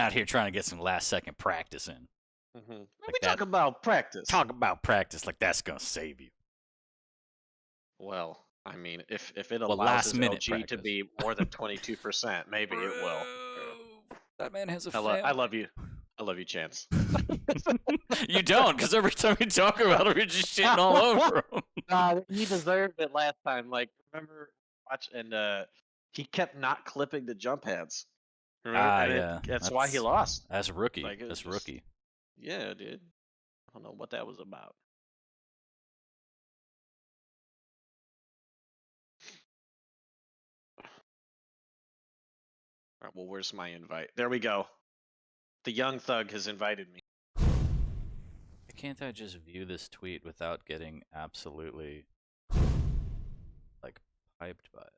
out here trying to get some last-second practice in. We talk about practice. Talk about practice like that's gonna save you. Well, I mean, if it allows his LG to be more than 22%, maybe it will. That man has a family. I love you. I love you, Chance. You don't, because every time we talk about him, you're just shitting all over him. He deserved it last time. Like, remember, he kept not clipping the jump heads. Remember? Yeah. That's why he lost. That's rookie. Like, that's rookie. Yeah, dude. I don't know what that was about. All right, well, where's my invite? There we go. The young thug has invited me. Can't I just view this tweet without getting absolutely, like, hyped by it?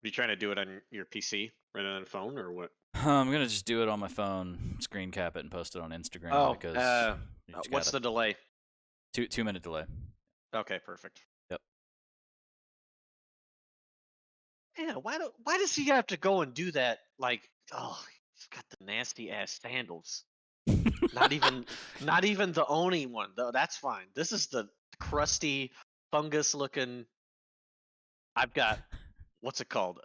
Are you trying to do it on your PC rather than phone, or what? I'm gonna just do it on my phone, screen cap it, and post it on Instagram. Because what's the delay? 2 minute delay. Okay, perfect. Yep. Yeah, why does he have to go and do that? Like, oh, he's got the nasty ass sandals. not even the Oni one though. That's fine. This is the crusty fungus looking. I've got what's it called?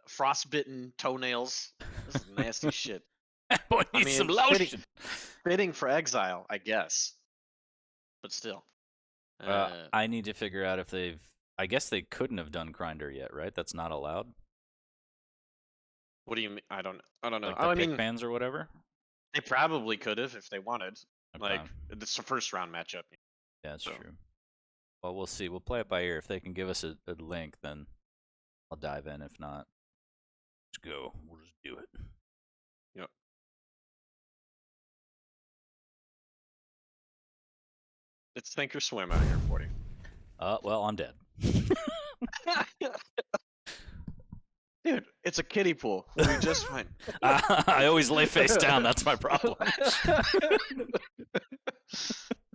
Frostbitten toenails. This is nasty shit. Boy, I mean, some lotion. Fitting for exile, I guess. But still. I need to figure out if they've. I guess they couldn't have done Grinder yet, right? That's not allowed. What do you mean? I don't know. Like the pick bans or whatever. They probably could have if they wanted. Okay. Like, it's a first round matchup. Yeah, that's true. Well, we'll see. We'll play it by ear. If they can give us a link, then I'll dive in. If not, let's go. We'll just do it. Yep. It's sink or swim out here, 40. Well, I'm dead. Dude, it's a kiddie pool. We'll be just fine. I always lay face down. That's my problem.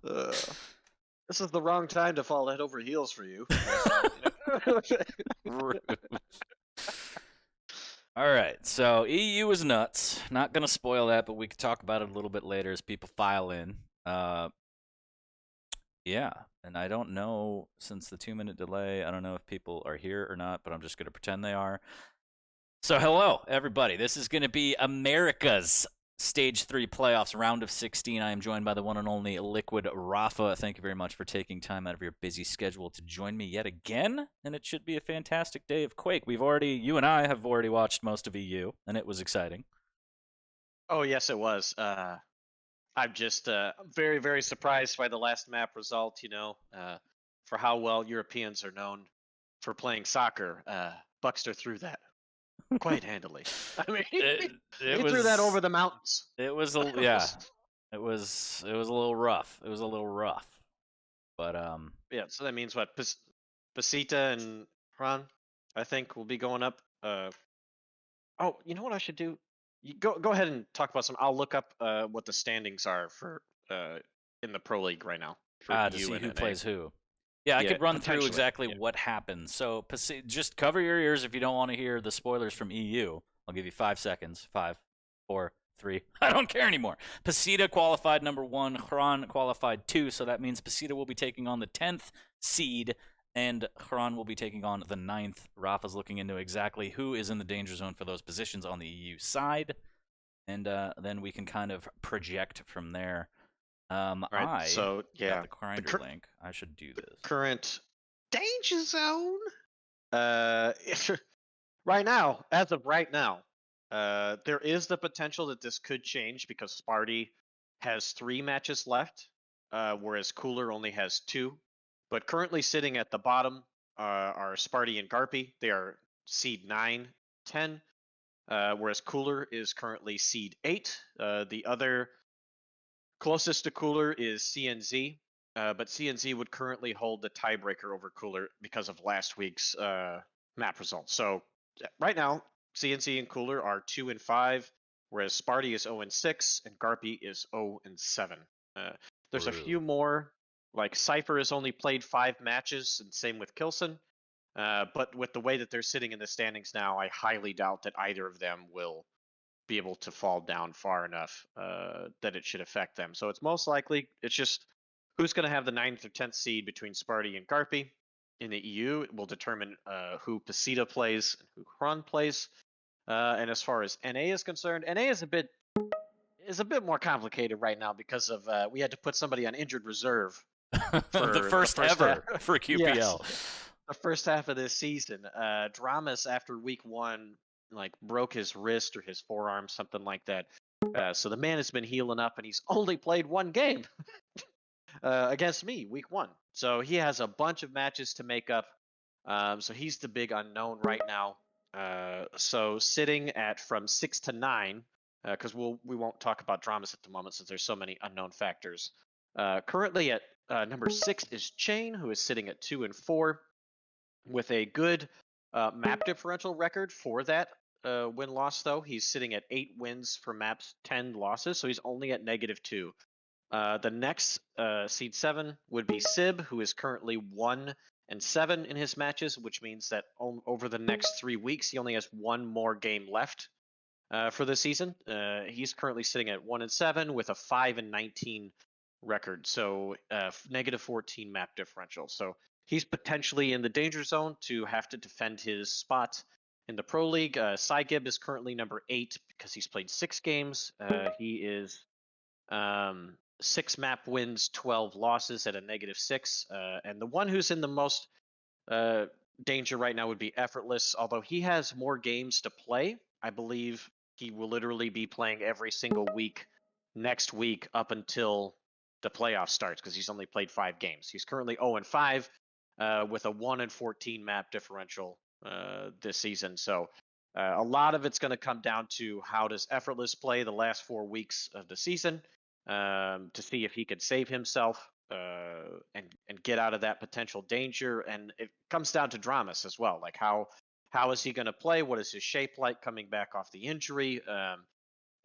This is the wrong time to fall head over heels for you. All right, so EU is nuts. Not going to spoil that, but we can talk about it a little bit later as people file in. Yeah, and I don't know, since the 2 minute delay, I don't know if people are here or not, but I'm just going to pretend they are. So hello, everybody. This is going to be America's Stage 3 playoffs, round of 16. I am joined by the one and only Liquid Rapha. Thank you very much for taking time out of your busy schedule to join me yet again, and it should be a fantastic day of Quake. You and I have already watched most of EU, and it was exciting. Oh, yes, it was. I'm just very, very surprised by the last map result, for how well Europeans are known for playing soccer. Buckster threw that quite handily. I mean, he threw that over the mountains. It was It was a little rough. It was a little rough. But yeah, so that means what? Pasita and Ron, I think, will be going up. Oh, you know what I should do? You go ahead and talk about some. I'll look up what the standings are for in the Pro League right now. To see who plays who. Yeah, I could run through exactly what happened. So just cover your ears if you don't want to hear the spoilers from EU. I'll give you 5 seconds. 5, 4, 3. I don't care anymore. Pasita qualified number 1. Hran qualified 2. So that means Pasita will be taking on the 10th seed, and Hran will be taking on the 9th. Rafa's looking into exactly who is in the danger zone for those positions on the EU side, and then we can kind of project from there. Right, so yeah, the Grindr link. I should do this. Current danger zone. Right now, as of right now, there is the potential that this could change because Sparty has 3 matches left, whereas Cooler only has 2. But currently sitting at the bottom are Sparty and Garpy. They are seed 9, 10, whereas Cooler is currently seed 8. The other closest to Cooler is CNZ, but CNZ would currently hold the tiebreaker over Cooler because of last week's map results. So right now, CNZ and Cooler are 2 and 5, whereas Sparty is 0 and 6, and Garpy is 0 and 7. There's a few more. Like Cypher has only played 5 matches, and same with Kilson. But with the way that they're sitting in the standings now, I highly doubt that either of them will be able to fall down far enough that it should affect them. So it's most likely it's just who's going to have the 9th or 10th seed between Sparty and Garpy in the EU. It will determine who Pasita plays and who Kron plays. And as far as NA is concerned, NA is a bit more complicated right now because of we had to put somebody on injured reserve for the first ever half. for QPL. Yes, the first half of this season. Dramas after week 1 like broke his wrist or his forearm, something like that. So the man has been healing up, and he's only played 1 game against me week 1. So he has a bunch of matches to make up. So he's the big unknown right now. So sitting at from 6 to 9, because we won't talk about dramas at the moment since there's so many unknown factors. Currently at number 6 is Chain, who is sitting at 2 and 4 with a good map differential record for that win-loss, though. He's sitting at 8 wins for maps, 10 losses, so he's only at -2. The next seed 7 would be Sib, who is currently 1 and 7 in his matches, which means that over the next 3 weeks, he only has 1 more game left for the season. He's currently sitting at 1 and 7 with a 5 and 19 record, so -14 map differential. So he's potentially in the danger zone to have to defend his spot in the Pro League. Sygib is currently number 8 because he's played 6 games. He is 6 map wins, 12 losses at a -6. And the one who's in the most danger right now would be Effortless, although he has more games to play. I believe he will literally be playing every single week next week up until the playoff starts because he's only played 5 games. He's currently 0 and 5 with a 1 and 14 map differential this season. So a lot of it's going to come down to how does Effortless play the last 4 weeks of the season to see if he could save himself and get out of that potential danger. And it comes down to dramas as well, like how is he going to play? What is his shape like coming back off the injury?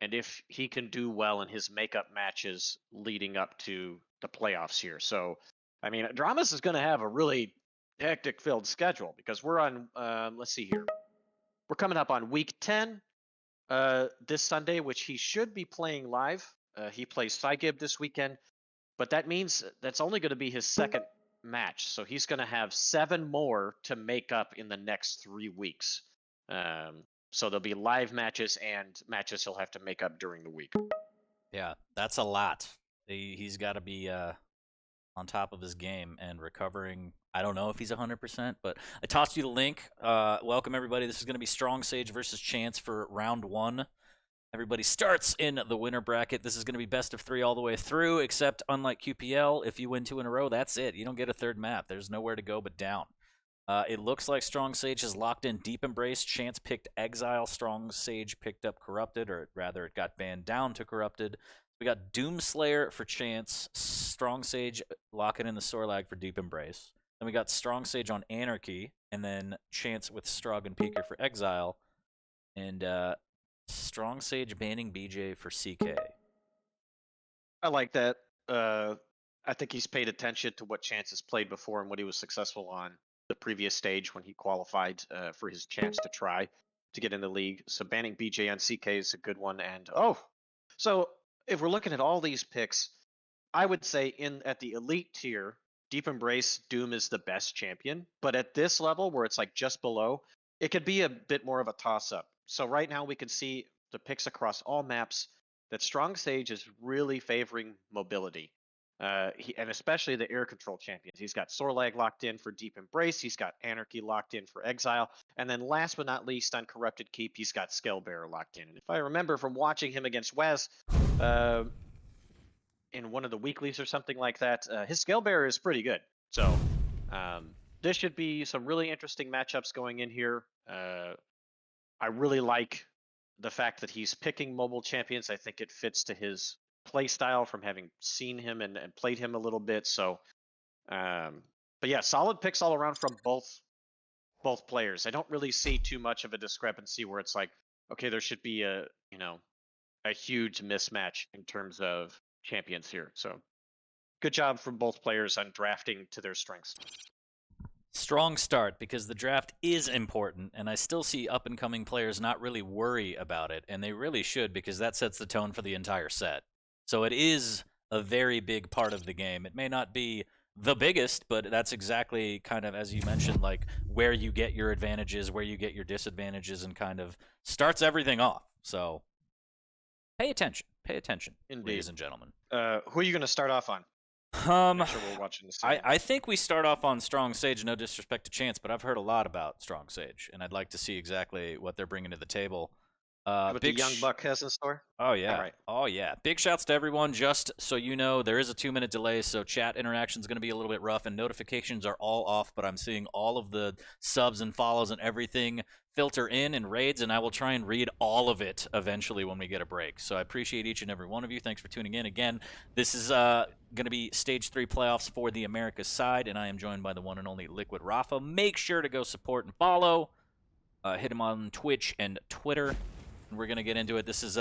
And if he can do well in his makeup matches leading up to the playoffs here. So, I mean, Dramas is going to have a really hectic filled schedule because we're on, let's see here. We're coming up on week 10 this Sunday, which he should be playing live. He plays Sygib this weekend, but that means that's only going to be his 2nd match. So he's going to have 7 more to make up in the next 3 weeks. So there'll be live matches and matches he'll have to make up during the week. Yeah, that's a lot. He's got to be on top of his game and recovering. I don't know if he's 100%, but I tossed you the link. Welcome, everybody. This is going to be Strong Sage versus Chance for round 1. Everybody starts in the winner bracket. This is going to be best of 3 all the way through, except unlike QPL, if you win 2 in a row, that's it. You don't get a 3rd map. There's nowhere to go but down. It looks like Strong Sage has locked in Deep Embrace. Chance picked Exile. Strong Sage picked up Corrupted, or rather it got banned down to Corrupted. We got Doomslayer for Chance. Strong Sage locking in the Sorlag for Deep Embrace. Then we got Strong Sage on Anarchy, and then Chance with Strog and Peeker for Exile. And Strong Sage banning BJ for CK. I like that. I think he's paid attention to what Chance has played before and what he was successful on the previous stage when he qualified for his chance to try to get in the league. So banning BJ on CK is a good one. And so if we're looking at all these picks, I would say at the elite tier, Deep Embrace, Doom is the best champion. But at this level where it's like just below, it could be a bit more of a toss-up. So right now we can see the picks across all maps that Strong Sage is really favoring mobility. And especially the air control champions. He's got Sorlag locked in for Deep Embrace. He's got Anarchy locked in for Exile. And then last but not least, on Corrupted Keep, he's got Scalebearer locked in. And if I remember from watching him against Wes in one of the weeklies or something like that, his Scalebearer is pretty good. So this should be some really interesting matchups going in here. I really like the fact that he's picking mobile champions. I think it fits to his play style from having seen him and played him a little bit. So, but yeah, solid picks all around from both players. I don't really see too much of a discrepancy where it's like, okay, there should be a huge mismatch in terms of champions here. So good job from both players on drafting to their strengths. Strong start, because the draft is important, and I still see up-and-coming players not really worry about it, and they really should, because that sets the tone for the entire set. So it is a very big part of the game. It may not be the biggest, but that's exactly kind of, as you mentioned, like where you get your advantages, where you get your disadvantages, and kind of starts everything off. So pay attention, Indeed. ladies and gentlemen. Who are you going to start off on? Make sure we're watching the same. I think we start off on Strong Sage, no disrespect to Chance, but I've heard a lot about Strong Sage, and I'd like to see exactly what they're bringing to the table. What the young buck has in store? Oh, yeah. All right. Oh, yeah. Big shouts to everyone. Just so you know, there is a 2-minute delay, so chat interaction is going to be a little bit rough, and notifications are all off, but I'm seeing all of the subs and follows and everything filter in and raids, and I will try and read all of it eventually when we get a break. So I appreciate each and every one of you. Thanks for tuning in. Again, this is going to be Stage 3 playoffs for the Americas side, and I am joined by the one and only Liquid Rapha. Make sure to go support and follow. Hit him on Twitch and Twitter. We're going to get into it. This is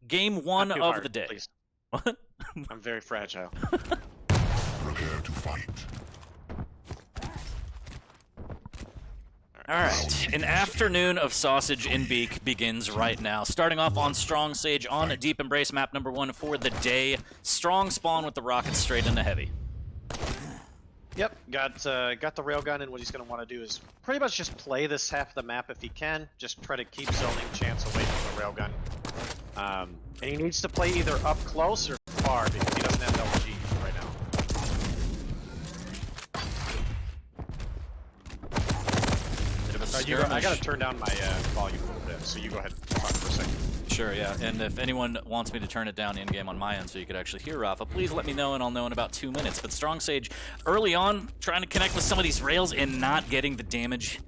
game 1 of the day. Please. What? I'm very fragile. Prepare to fight. All right. An afternoon of sausage in beak begins right now. Starting off on Strong Sage on Deep Embrace, map number 1 for the day. Strong spawn with the rockets straight into heavy. Yep, got the railgun, and what he's going to want to do is pretty much just play this half of the map if he can. Just try to keep zoning Chance away from the railgun. And he needs to play either up close or far, because he doesn't have LG right now. Bit of a skirmish. I got to turn down my volume a little bit, so you go ahead and talk for a second. Sure, yeah. And if anyone wants me to turn it down in-game on my end so you could actually hear Rapha, please let me know, and I'll know in about 2 minutes. But Strong Sage, early on, trying to connect with some of these rails and not getting the damage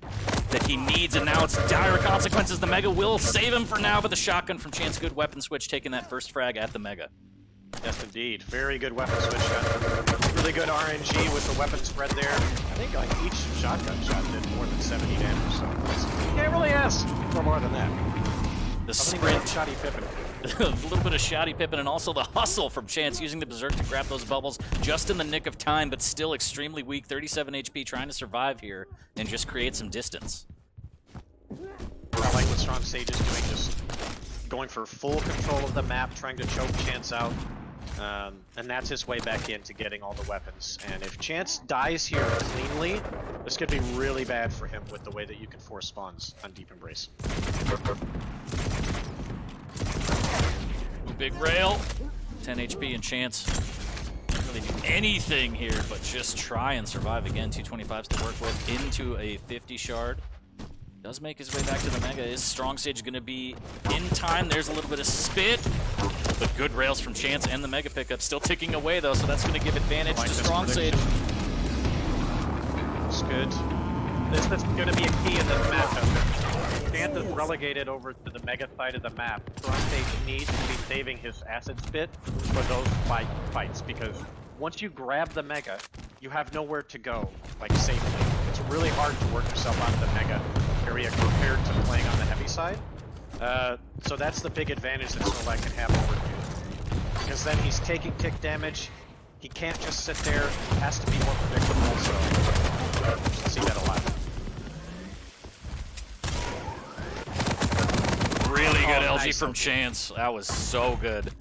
that he needs, and now it's dire consequences. The Mega will save him for now, but the shotgun from Chance, good weapon switch, taking that first frag at the Mega. Yes, indeed. Very good weapon switch shot. Really good RNG with the weapon spread there. I think like each shotgun shot did more than 70 damage, so you can't really ask for more than that. The sprint, Shoddy Pippin. a little bit of shoddy Pippin, and also the hustle from Chance, using the Berserk to grab those bubbles just in the nick of time, but still extremely weak. 37 HP, trying to survive here and just create some distance. I like what Strong Sage is doing, just going for full control of the map, trying to choke Chance out. And that's his way back into getting all the weapons. And if Chance dies here cleanly, this could be really bad for him with the way that you can force spawns on Deep Embrace. Big rail, 10 HP, and Chance can't really do anything here but just try and survive. Again, 225s to work with into a 50 shard. Does make his way back to the Mega. Is Strong Sage going to be in time? There's a little bit of spit, but good rails from Chance and the Mega pickup. Still ticking away though, so that's going to give advantage to Strong Sage. It's good. This is going to be a key in this matchup. Chance is relegated over to the Mega side of the map. Strong Sage needs to be saving his acid spit for those fights, because once you grab the Mega, you have nowhere to go, like safely. It's really hard to work yourself onto the Mega area compared to playing on the heavy side. So that's the big advantage that Strog can have over you. Because then he's taking tick damage, he can't just sit there, he has to be more predictable, so you see that a lot. Really good LG nice from Chance. That was so good.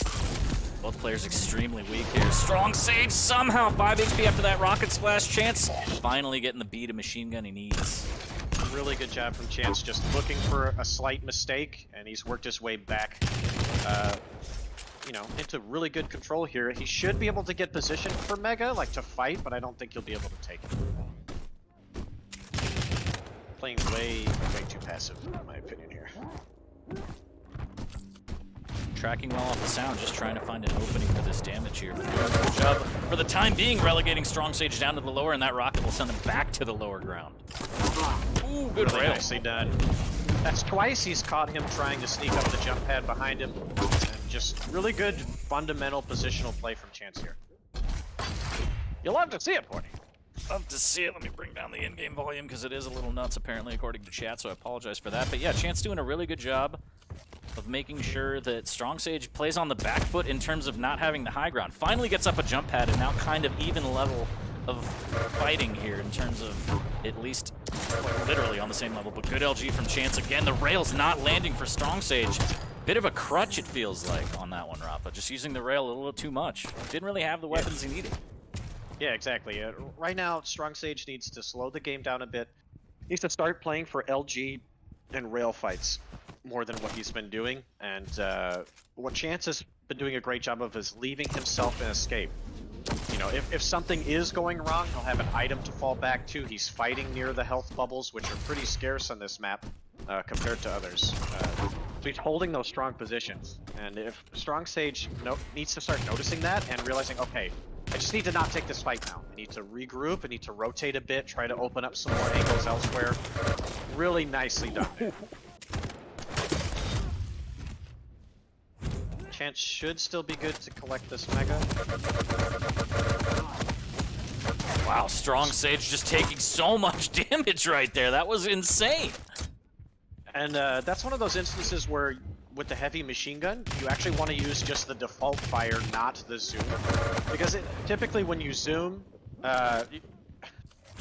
Both players extremely weak here. Strong Sage somehow 5 HP after that rocket splash. Chance finally getting the beat of machine gun he needs. Really good job from Chance, just looking for a slight mistake, and he's worked his way back, you know, into really good control here. He should be able to get positioned for Mega, like to fight, but I don't think he'll be able to take it. Playing way too passive, in my opinion here. Tracking well off the sound, just trying to find an opening for this damage here. But doing a good job for the time being, relegating Strong Sage down to the lower, and that rocket will send him back to the lower ground. Ooh, good Really rail. nicely done. That's twice he's caught him trying to sneak up the jump pad behind him. And just really good fundamental positional play from Chance here. You'll love to see it, Forty. Love to see it. Let me bring down the in-game volume because it is a little nuts apparently according to chat, so I apologize for that. But yeah, Chance doing a really good job of making sure that Strong Sage plays on the back foot in terms of not having the high ground. Finally gets up a jump pad and now kind of even level of fighting here in terms of at least literally on the same level, but good LG from Chance again. The rail's not landing for Strong Sage. Bit of a crutch, it feels like, on that one, Rapha. Just using the rail a little too much. Didn't really have the weapons he needed. Yeah, exactly. Right now, Strong Sage needs to slow the game down a bit. He needs to start playing for LG and rail fights more than what he's been doing. And what Chance has been doing a great job of is leaving himself an escape. You know, if something is going wrong, he'll have an item to fall back to. He's fighting near the health bubbles, which are pretty scarce on this map compared to others. So he's holding those strong positions. And if Strong Sage needs to start noticing that and realizing, okay, I just need to not take this fight now. I need to regroup, I need to rotate a bit, try to open up some more angles elsewhere. Really nicely done there. Chance should still be good to collect this Mega. Wow, Strong Sage just taking so much damage right there. That was insane. And that's one of those instances where, with the heavy machine gun, you actually want to use just the default fire, not the zoom. Because typically when you zoom, how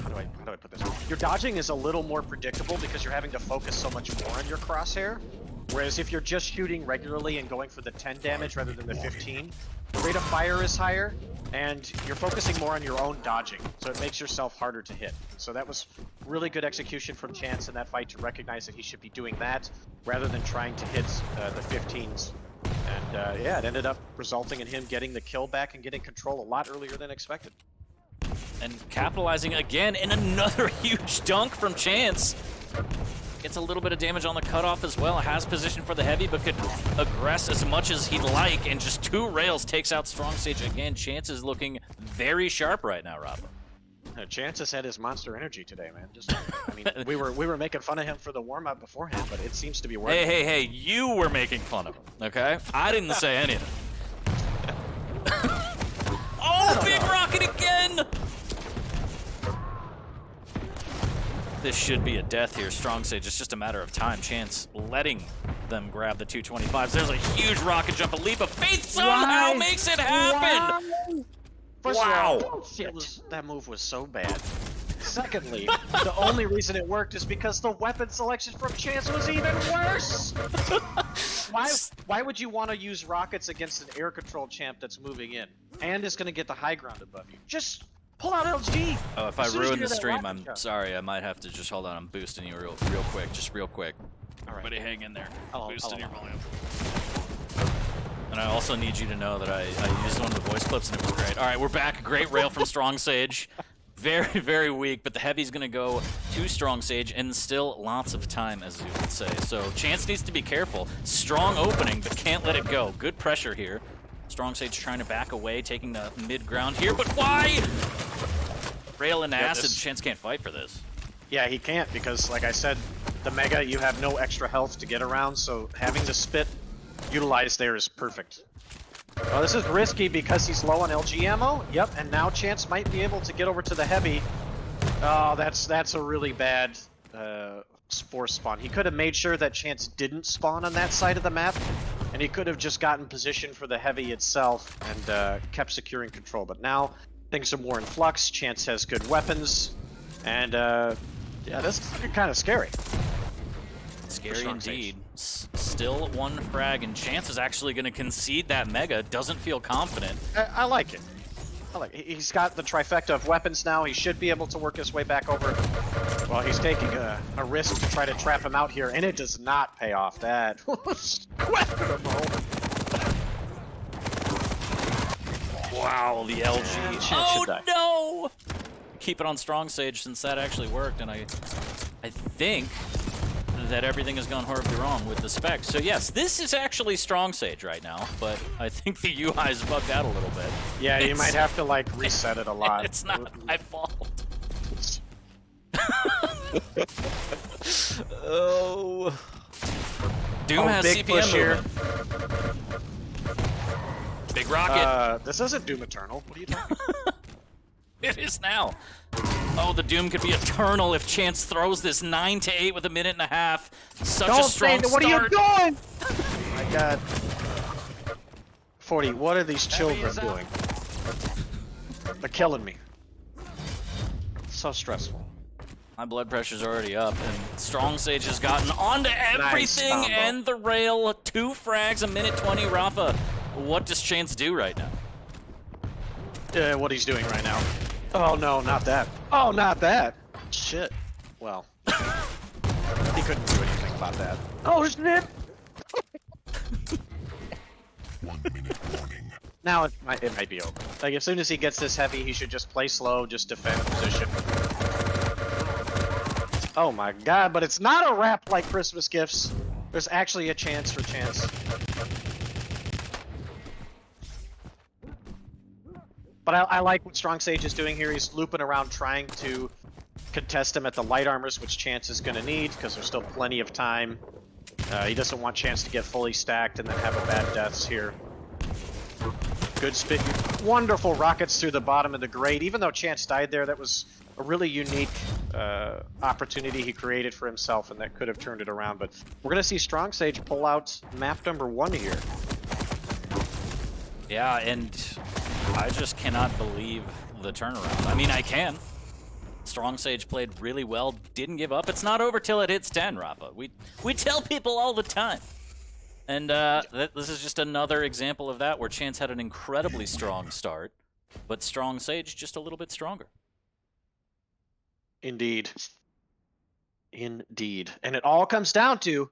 do I put this? Your dodging is a little more predictable because you're having to focus so much more on your crosshair. Whereas if you're just shooting regularly and going for the 10 damage rather than the 15, the rate of fire is higher, and you're focusing more on your own dodging, so it makes yourself harder to hit. So that was really good execution from Chance in that fight to recognize that he should be doing that rather than trying to hit the 15s. And yeah, it ended up resulting in him getting the kill back and getting control a lot earlier than expected. And capitalizing again in another huge dunk from Chance. Gets a little bit of damage on the cutoff as well. Has position for the heavy, but could aggress as much as he'd like. And just 2 rails takes out Strong Sage again. Chance is looking very sharp right now, Rapha. Chance has had his monster energy today, man. Just, I mean, we were making fun of him for the warm-up beforehand, but it seems to be working. Hey, you were making fun of him, okay? I didn't say anything. Oh, big rocket again! This should be a death here. Strong Sage, it's just a matter of time. Chance letting them grab the 225s. There's a huge rocket jump. A leap of faith somehow makes it happen! Wow! That move was so bad. Secondly, the only reason it worked is because the weapon selection from Chance was even worse! Why would you want to use rockets against an air control champ that's moving in and is going to get the high ground above you? Just pull out LG! Oh, if I ruin the stream, I'm sorry. I might have to just hold on. I'm boosting you real quick. Just real quick. All right. Everybody hang in there. Boosting your volume. And I also need you to know that I used one of the voice clips and it was great. All right, we're back. Great rail from Strong Sage. Very, very weak, but the heavy's going to go to Strong Sage, and still lots of time, as you would say. So Chance needs to be careful. Strong opening, but can't let it go. Good pressure here. Strong Sage trying to back away, taking the mid-ground here, but why? Rail and acid, Chance can't fight for this. Yeah, he can't, because, like I said, the Mega, you have no extra health to get around, so having the spit utilized there is perfect. Well, this is risky because he's low on LG ammo. Yep, and now Chance might be able to get over to the heavy. Oh, that's a really bad force spawn. He could have made sure that Chance didn't spawn on that side of the map, and he could have just gotten position for the heavy itself and kept securing control. But now things are more in flux. Chance has good weapons, and yeah, this is kind of scary. Scary indeed. Still 1 frag, and Chance is actually going to concede that Mega. Doesn't feel confident. I like it. He's got the trifecta of weapons now. He should be able to work his way back over. Well, he's taking a risk to try to trap him out here, and it does not pay off. That was questionable. Wow, the LG. Oh no! Keep it on Strong Sage since that actually worked, and I think that everything has gone horribly wrong with the specs. So yes, this is actually Strong Sage right now, but I think the UI is bugged out a little bit. Yeah, you might have to like reset it a lot. It's not my fault. Oh. Doom has big CPM push here. Big rocket. This isn't Doom Eternal. What are you talking about? It is now. Oh, the Doom could be eternal if Chance throws this 9 to 8 with a minute and a half. Such a strong start. What are you doing? Oh my god. 40, what are these children doing? They're killing me. So stressful. My blood pressure's already up, and Strong Sage has gotten onto everything Nice and the rail. 2 frags, a minute 20. Rapha, what does Chance do right now? What he's doing right now. Oh no, not that. Oh, not that. Shit. Well, he couldn't do anything about that. Oh shit! 1 minute warning. Now it might be over. Like, as soon as he gets this heavy, he should just play slow, just defend position. Oh my god, but it's not a wrap like Christmas gifts. There's actually a chance for Chance. But I like what Strong Sage is doing here. He's looping around trying to contest him at the light armors, which Chance is going to need, because there's still plenty of time. He doesn't want Chance to get fully stacked and then have a bad deaths here. Good spit. Wonderful rockets through the bottom of the grate. Even though Chance died there, that was a really unique opportunity he created for himself, and that could have turned it around. But we're going to see Strong Sage pull out map number 1 here. Yeah, and I just cannot believe the turnaround. I mean, I can. Strong Sage played really well, didn't give up. It's not over till it hits 10, Rapha. We tell people all the time. And this is just another example of that, where Chance had an incredibly strong start, but Strong Sage just a little bit stronger. Indeed. Indeed. And it all comes down to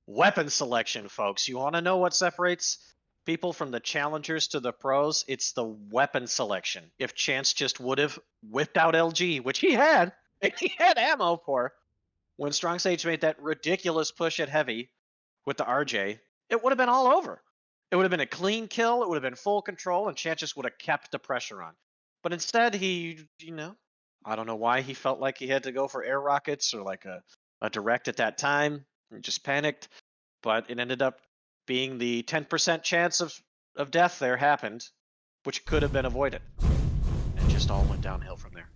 weapon selection, folks. You want to know what separates people from the challengers to the pros? It's the weapon selection. If Chance just would have whipped out LG, which he had, and he had ammo for, when Strong Sage made that ridiculous push at heavy with the RJ, it would have been all over. It would have been a clean kill, it would have been full control, and Chance just would have kept the pressure on. But instead, he, I don't know why he felt like he had to go for air rockets or like a direct at that time. He just panicked, but it ended up being the 10% chance of death there happened, which could have been avoided. And it just all went downhill from there.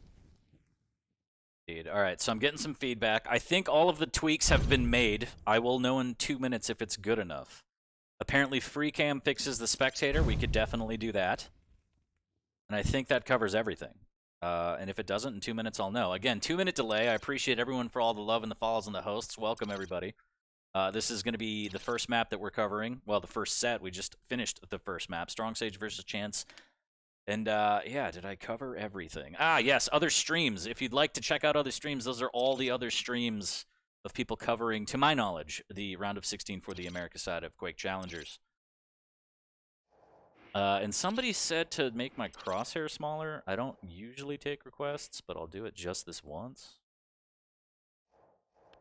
Indeed. All right, so I'm getting some feedback. I think all of the tweaks have been made. I will know in 2 minutes if it's good enough. Apparently, free cam fixes the spectator. We could definitely do that. And I think that covers everything. And if it doesn't, in 2 minutes, I'll know. Again, 2-minute delay. I appreciate everyone for all the love and the follows and the hosts. Welcome, everybody. This is going to be the first map that we're covering. Well, the first set. We just finished the first map. Strong Sage versus Chance. And, yeah, did I cover everything? Ah, yes, other streams. If you'd like to check out other streams, those are all the other streams of people covering, to my knowledge, the round of 16 for the America side of Quake Challengers. And somebody said to make my crosshair smaller. I don't usually take requests, but I'll do it just this once.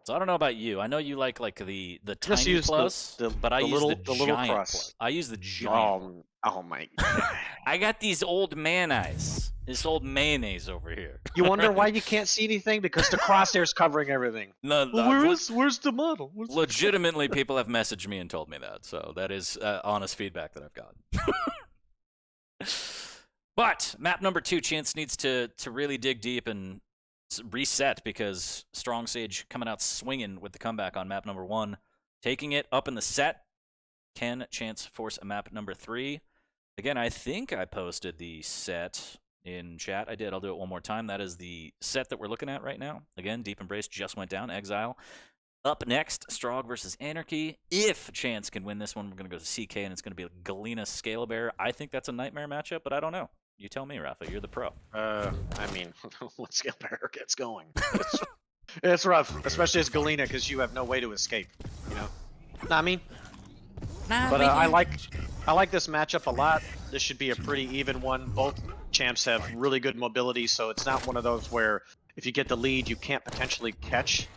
So I don't know about you. I know you like the tiny use plus, but I use the giant cross. plus. I use the giant. Oh my God. I got these old man eyes. This old mayonnaise over here. You wonder why you can't see anything? Because the crosshair's covering everything. No, where's the model? Legitimately, people have messaged me and told me that. So that is honest feedback that I've gotten. But map number 2, Chance needs to really dig deep and reset, because Strong Sage coming out swinging with the comeback on map number 1, taking it up in the set. Can Chance force a map number 3? Again, I think I posted the set in chat. I did. I'll do it one more time. That is the set that we're looking at right now. Again, Deep Embrace just went down. Exile. Up next, Strog versus Anarchy. If Chance can win this one, we're going to go to CK, and it's going to be Galena Scale Bear. I think that's a nightmare matchup, but I don't know. You tell me, Rapha. You're the pro. I mean, when Scale Bear gets going, it's rough, especially as Galena, because you have no way to escape. You know. Nah, I mean. But I like this matchup a lot. This should be a pretty even one. Both champs have really good mobility, so it's not one of those where if you get the lead, you can't potentially catch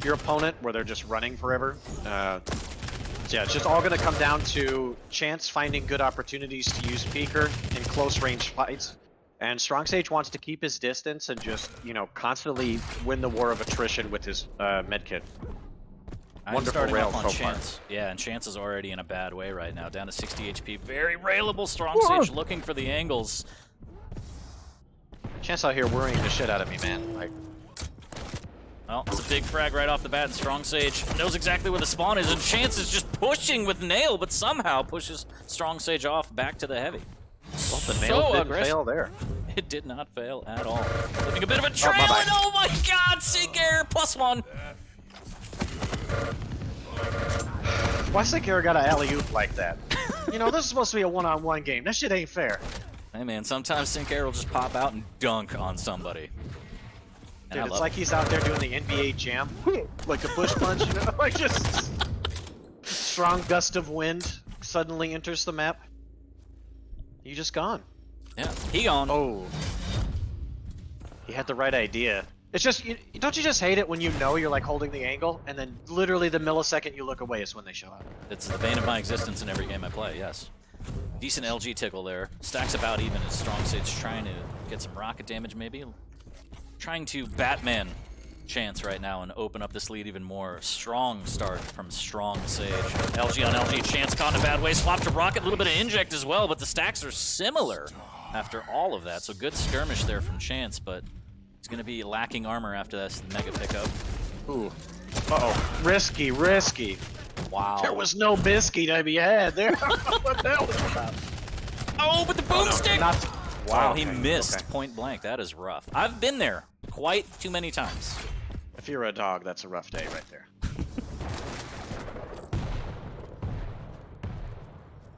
your opponent where they're just running forever. So yeah, it's just all going to come down to Chance finding good opportunities to use Peeker in close range fights. And Strong Sage wants to keep his distance and just, constantly win the war of attrition with his medkit. Wonderful rail so far. Yeah, and Chance is already in a bad way right now, down to 60 HP. Very railable. Strong Sage looking for the angles. Chance out here worrying the shit out of me, man. Like, well, it's a big frag right off the bat, and Strong Sage knows exactly where the spawn is, and Chance is just pushing with Nail, but somehow pushes Strong Sage off back to the heavy. Well, the Nail didn't fail there. It did not fail at all. Leaving a bit of a trail, and oh my god, Sink Air +1. Why Sink Air got an alley-oop like that? You know, this is supposed to be a one-on-one game. That shit ain't fair. Hey man, sometimes Sink Air will just pop out and dunk on somebody. Dude, it's like he's out there doing the NBA Jam. Like a push punch, you know? Like just... Strong gust of wind suddenly enters the map. You just gone. Yeah, he gone. Oh. He had the right idea. It's just, don't you just hate it when you know you're like holding the angle, and then literally the millisecond you look away is when they show up? It's the bane of my existence in every game I play, yes. Decent LG tickle there. Stacks about even as Strong Sage trying to get some rocket damage maybe. Trying to Batman Chance right now and open up this lead even more. Strong start from Strong Sage. LG on LG, Chance caught in a bad way. Swap to rocket, a little bit of inject as well, but the stacks are similar after all of that. So good skirmish there from Chance, but he's going to be lacking armor after this mega pickup. Ooh. Uh-oh. Risky, risky. Wow. There was no biscuit to be had there. What the hell was that? Oh, but the boomstick! Wow, he okay, missed okay. point blank. That is rough. I've been there quite too many times. If you're a dog, that's a rough day right there.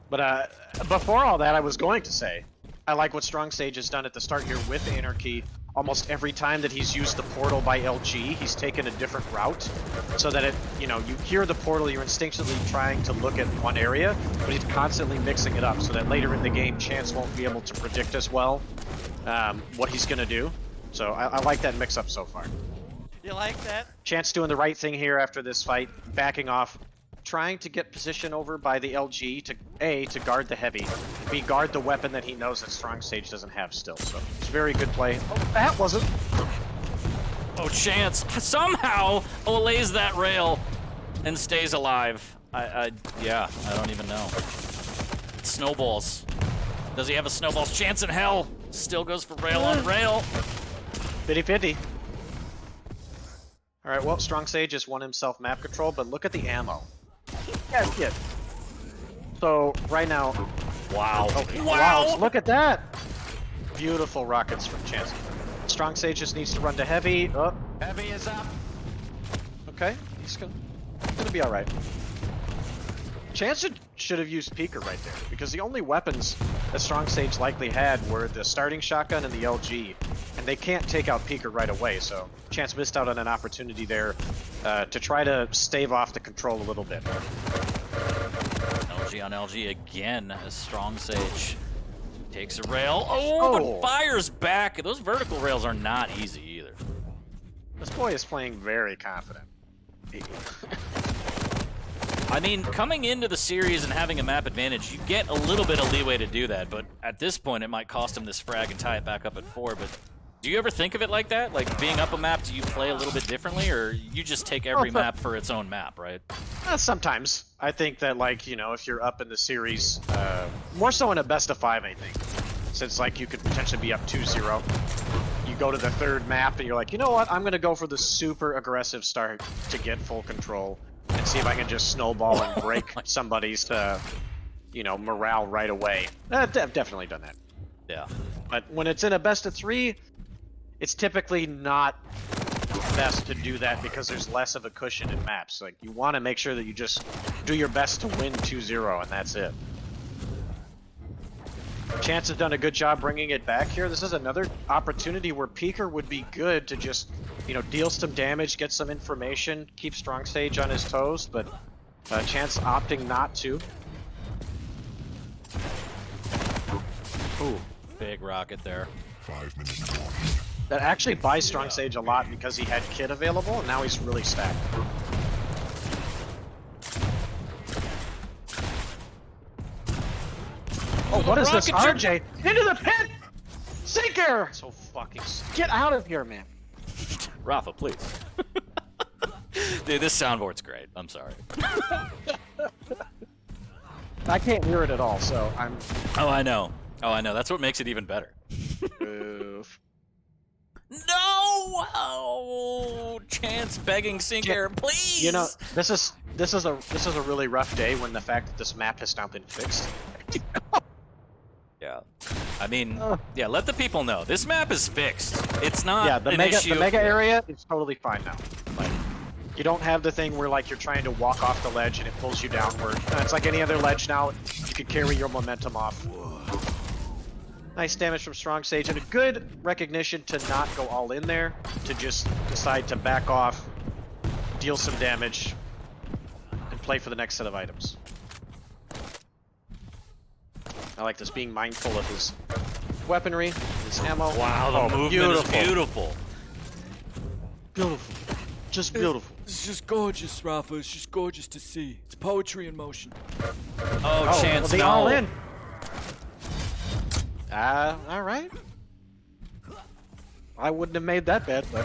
But before all that, I was going to say, I like what Strong Sage has done at the start here with Anarchy. Almost every time that he's used the portal by LG, he's taken a different route, so that it, you know, you hear the portal, you're instinctively trying to look at one area, but he's constantly mixing it up, so that later in the game, Chance won't be able to predict as well what he's gonna do. So I like that mix-up so far. You like that? Chance doing the right thing here after this fight, backing off, trying to get position over by the LG to A, to guard the heavy, B, guard the weapon that he knows that Strong Sage doesn't have still. So it's a very good play. Oh, that wasn't. Oh, Chance somehow olays that rail and stays alive. Yeah, I don't even know. Snowballs. Does he have a snowballs chance in hell? Still goes for rail on rail. 50-50. All right, well, Strong Sage has won himself map control, but look at the ammo. Yeah, kid. So right now, wow. Okay, Wow. So look at that. Beautiful rockets from Chance. Strong Sage just needs to run to heavy. Oh, Heavy is up. okay, he's gonna be all right. Chance should have used Peeker right there, because the only weapons that Strong Sage likely had were the starting shotgun and the LG, and they can't take out Peeker right away, so Chance missed out on an opportunity there to try to stave off the control a little bit. LG on LG again as Strong Sage takes a rail. Oh, but fires back. Those vertical rails are not easy either. This boy is playing very confident. I mean, coming into the series and having a map advantage, you get a little bit of leeway to do that, but at this point it might cost him this frag and tie it back up at 4, but do you ever think of it like that? Like, being up a map, do you play a little bit differently, or you just take every map for its own map, right? Sometimes. I think that, like, you know, if you're up in the series, more so in a best of 5, I think, since, like, you could potentially be up 2-0. You go to the third map and you're like, you know what, I'm going to go for the super aggressive start to get full control and see if I can just snowball and break somebody's, you know, morale right away. I've definitely done that. Yeah. But when it's in a best of 3, it's typically not best to do that because there's less of a cushion in maps. Like, you want to make sure that you just do your best to win 2-0, and that's it. Chance has done a good job bringing it back here. This is another opportunity where Peeker would be good to just, you know, deal some damage, get some information, keep Strong Sage on his toes, but Chance opting not to. Ooh, big rocket there. 5 minutes warning. That actually buys Strong Sage a lot because he had Kid available, and now he's really stacked. Oh, what is this, RJ? Into the pit! Sinker! So fucking... Get out of here, man. Rapha, please. Dude, this soundboard's great. I'm sorry. I can't hear it at all, so I'm... Oh, I know. Oh, I know. That's what makes it even better. Oof. No! Oh, Chance begging Sink Air, please! You know, this is a really rough day when the fact that this map has now been fixed. Yeah. I mean, yeah, let the people know. This map is fixed. It's not the an mega issue. the mega area is totally fine now. Like, you don't have the thing where like you're trying to walk off the ledge and it pulls you downward. It's like any other ledge now. You can carry your momentum off. Nice damage from Strong Sage and a good recognition to not go all in there, to just decide to back off, deal some damage, and play for the next set of items. I like this, being mindful of his weaponry, his ammo. Wow, the movement is beautiful. Beautiful. Just beautiful. It's just gorgeous, Rapha. It's just gorgeous to see. It's poetry in motion. Oh, Chance, well, they no. all in. All right. I wouldn't have made that bet, but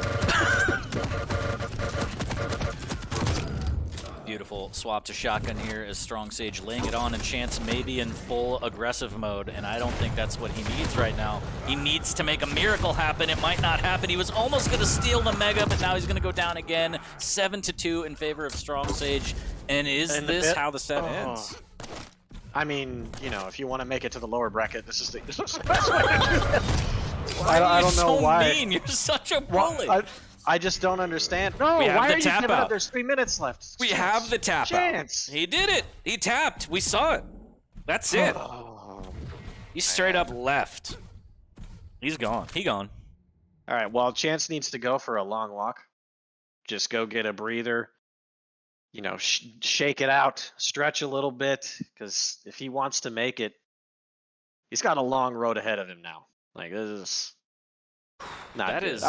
Beautiful swap to shotgun here as Strong Sage laying it on, and Chance maybe in full aggressive mode, and I don't think that's what he needs right now. He needs to make a miracle happen. It might not happen. He was almost going to steal the Mega, but now he's going to go down again. 7-2 in favor of Strong Sage, and is this how the set ends? I mean, you know, if you want to make it to the lower bracket, this is the best way to do that. I don't know why. Mean? You're such a bully. I just don't understand. No, We have why the are you tap giving out. up? There's 3 minutes left. We have the tap Chance. out. He did it. He tapped. We saw it. That's it. He straight up left. He's gone. He gone. All right, well, Chance needs to go for a long walk. Just go get a breather. You know, shake it out, stretch a little bit, because if he wants to make it, he's got a long road ahead of him now. Like, this is not That good. is-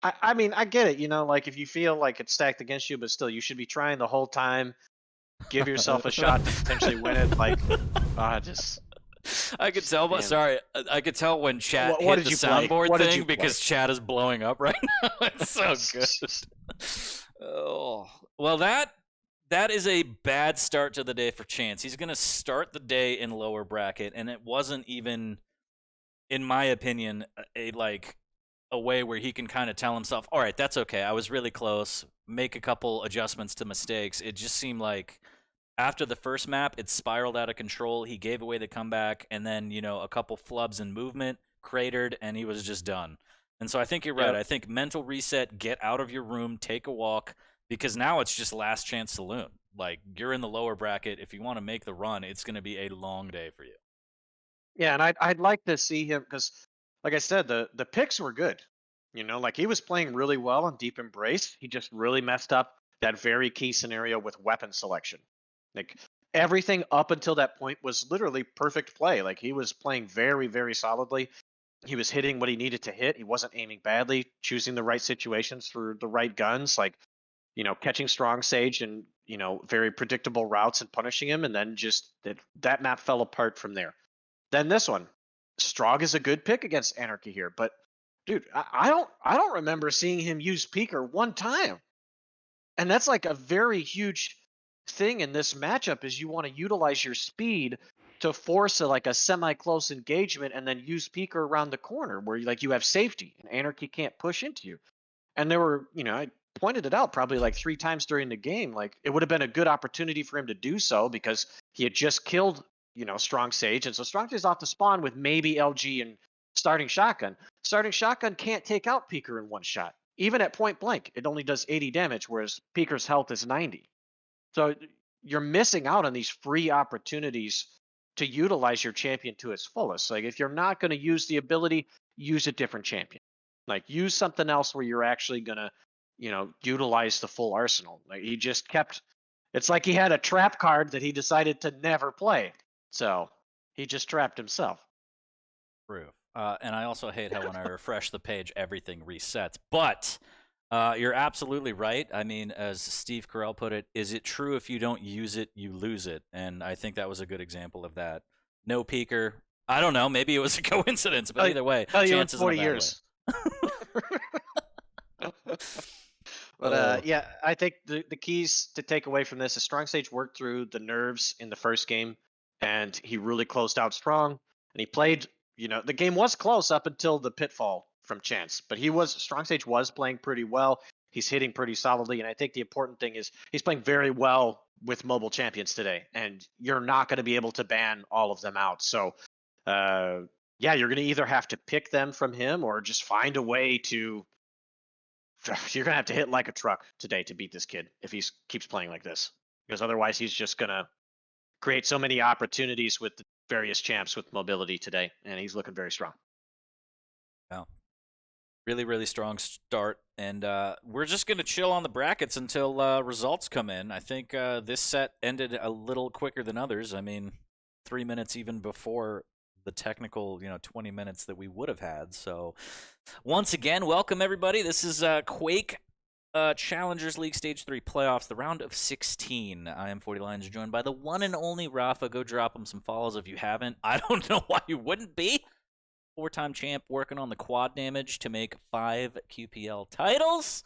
I mean, I get it. You know, like if you feel like it's stacked against you, but still, you should be trying the whole time. Give yourself a shot to potentially win it. Like, just. I could tell, but Man. sorry, I could tell when chat What hit did the you play? soundboard What did thing you play? because chat is blowing up right now. It's so good. Oh, well, that is a bad start to the day for Chance. He's going to start the day in lower bracket, and it wasn't even, in my opinion, a way where he can kind of tell himself, all right, that's okay. I was really close. Make a couple adjustments to mistakes. It just seemed like after the first map, it spiraled out of control. He gave away the comeback, and then, you know, a couple flubs in movement, cratered, and he was just done. And so I think you're right. Yep. I think mental reset, get out of your room, take a walk, because now it's just last chance saloon. Like, you're in the lower bracket. If you want to make the run, it's going to be a long day for you. Yeah, and I'd like to see him because, like I said, the picks were good. You know, like he was playing really well on Deep Embrace. He just really messed up that very key scenario with weapon selection. Like everything up until that point was literally perfect play. Like he was playing very, very solidly. He was hitting what he needed to hit. He wasn't aiming badly, choosing the right situations for the right guns. Like, you know, catching Strong Sage and, you know, very predictable routes and punishing him. And then just that map fell apart from there. Then this one, Strog is a good pick against Anarchy here, but dude, I don't remember seeing him use Peeker one time, and that's like a very huge thing in this matchup. Is you want to utilize your speed to force a semi-close engagement, and then use Peeker around the corner where you have safety and Anarchy can't push into you. And there were, you know, I pointed it out probably like 3 times during the game. Like it would have been a good opportunity for him to do so because he had just killed, you know, Strong Sage. And so Strong Sage is off the spawn with maybe LG and starting shotgun. Starting shotgun can't take out Peeker in one shot. Even at point blank, it only does 80 damage, whereas Peeker's health is 90. So you're missing out on these free opportunities to utilize your champion to its fullest. Like if you're not going to use the ability, use a different champion. Like use something else where you're actually going to, you know, utilize the full arsenal. Like he just kept, it's like he had a trap card that he decided to never play. So he just trapped himself. True. And I also hate how when I refresh the page, everything resets. But you're absolutely right. I mean, as Steve Carell put it, is it true if you don't use it, you lose it? And I think that was a good example of that. No Peeker. I don't know. Maybe it was a coincidence, but either way, chances in 40 a bad years. way. But yeah, I think the keys to take away from this is Strong Sage worked through the nerves in the first game, and he really closed out strong. And he played, you know, the game was close up until the pitfall from Chance, but Strong Sage was playing pretty well. He's hitting pretty solidly, and I think the important thing is he's playing very well with mobile champions today, and you're not going to be able to ban all of them out. So yeah, you're going to either have to pick them from him or just find a way to. You're going to have to hit like a truck today to beat this kid if he keeps playing like this, because otherwise he's just going to create so many opportunities with the various champs with mobility today, and he's looking very strong. Wow. Really, really strong start, and we're just going to chill on the brackets until results come in. I think this set ended a little quicker than others. I mean, 3 minutes even before the technical, 20 minutes that we would have had. So, once again, welcome everybody. This is Quake Challengers League Stage 3 Playoffs, the round of 16. I am FortyLions, joined by the one and only Rapha. Go drop him some follows if you haven't. I don't know why you wouldn't be. 4-time champ working on the quad damage to make 5 QPL titles.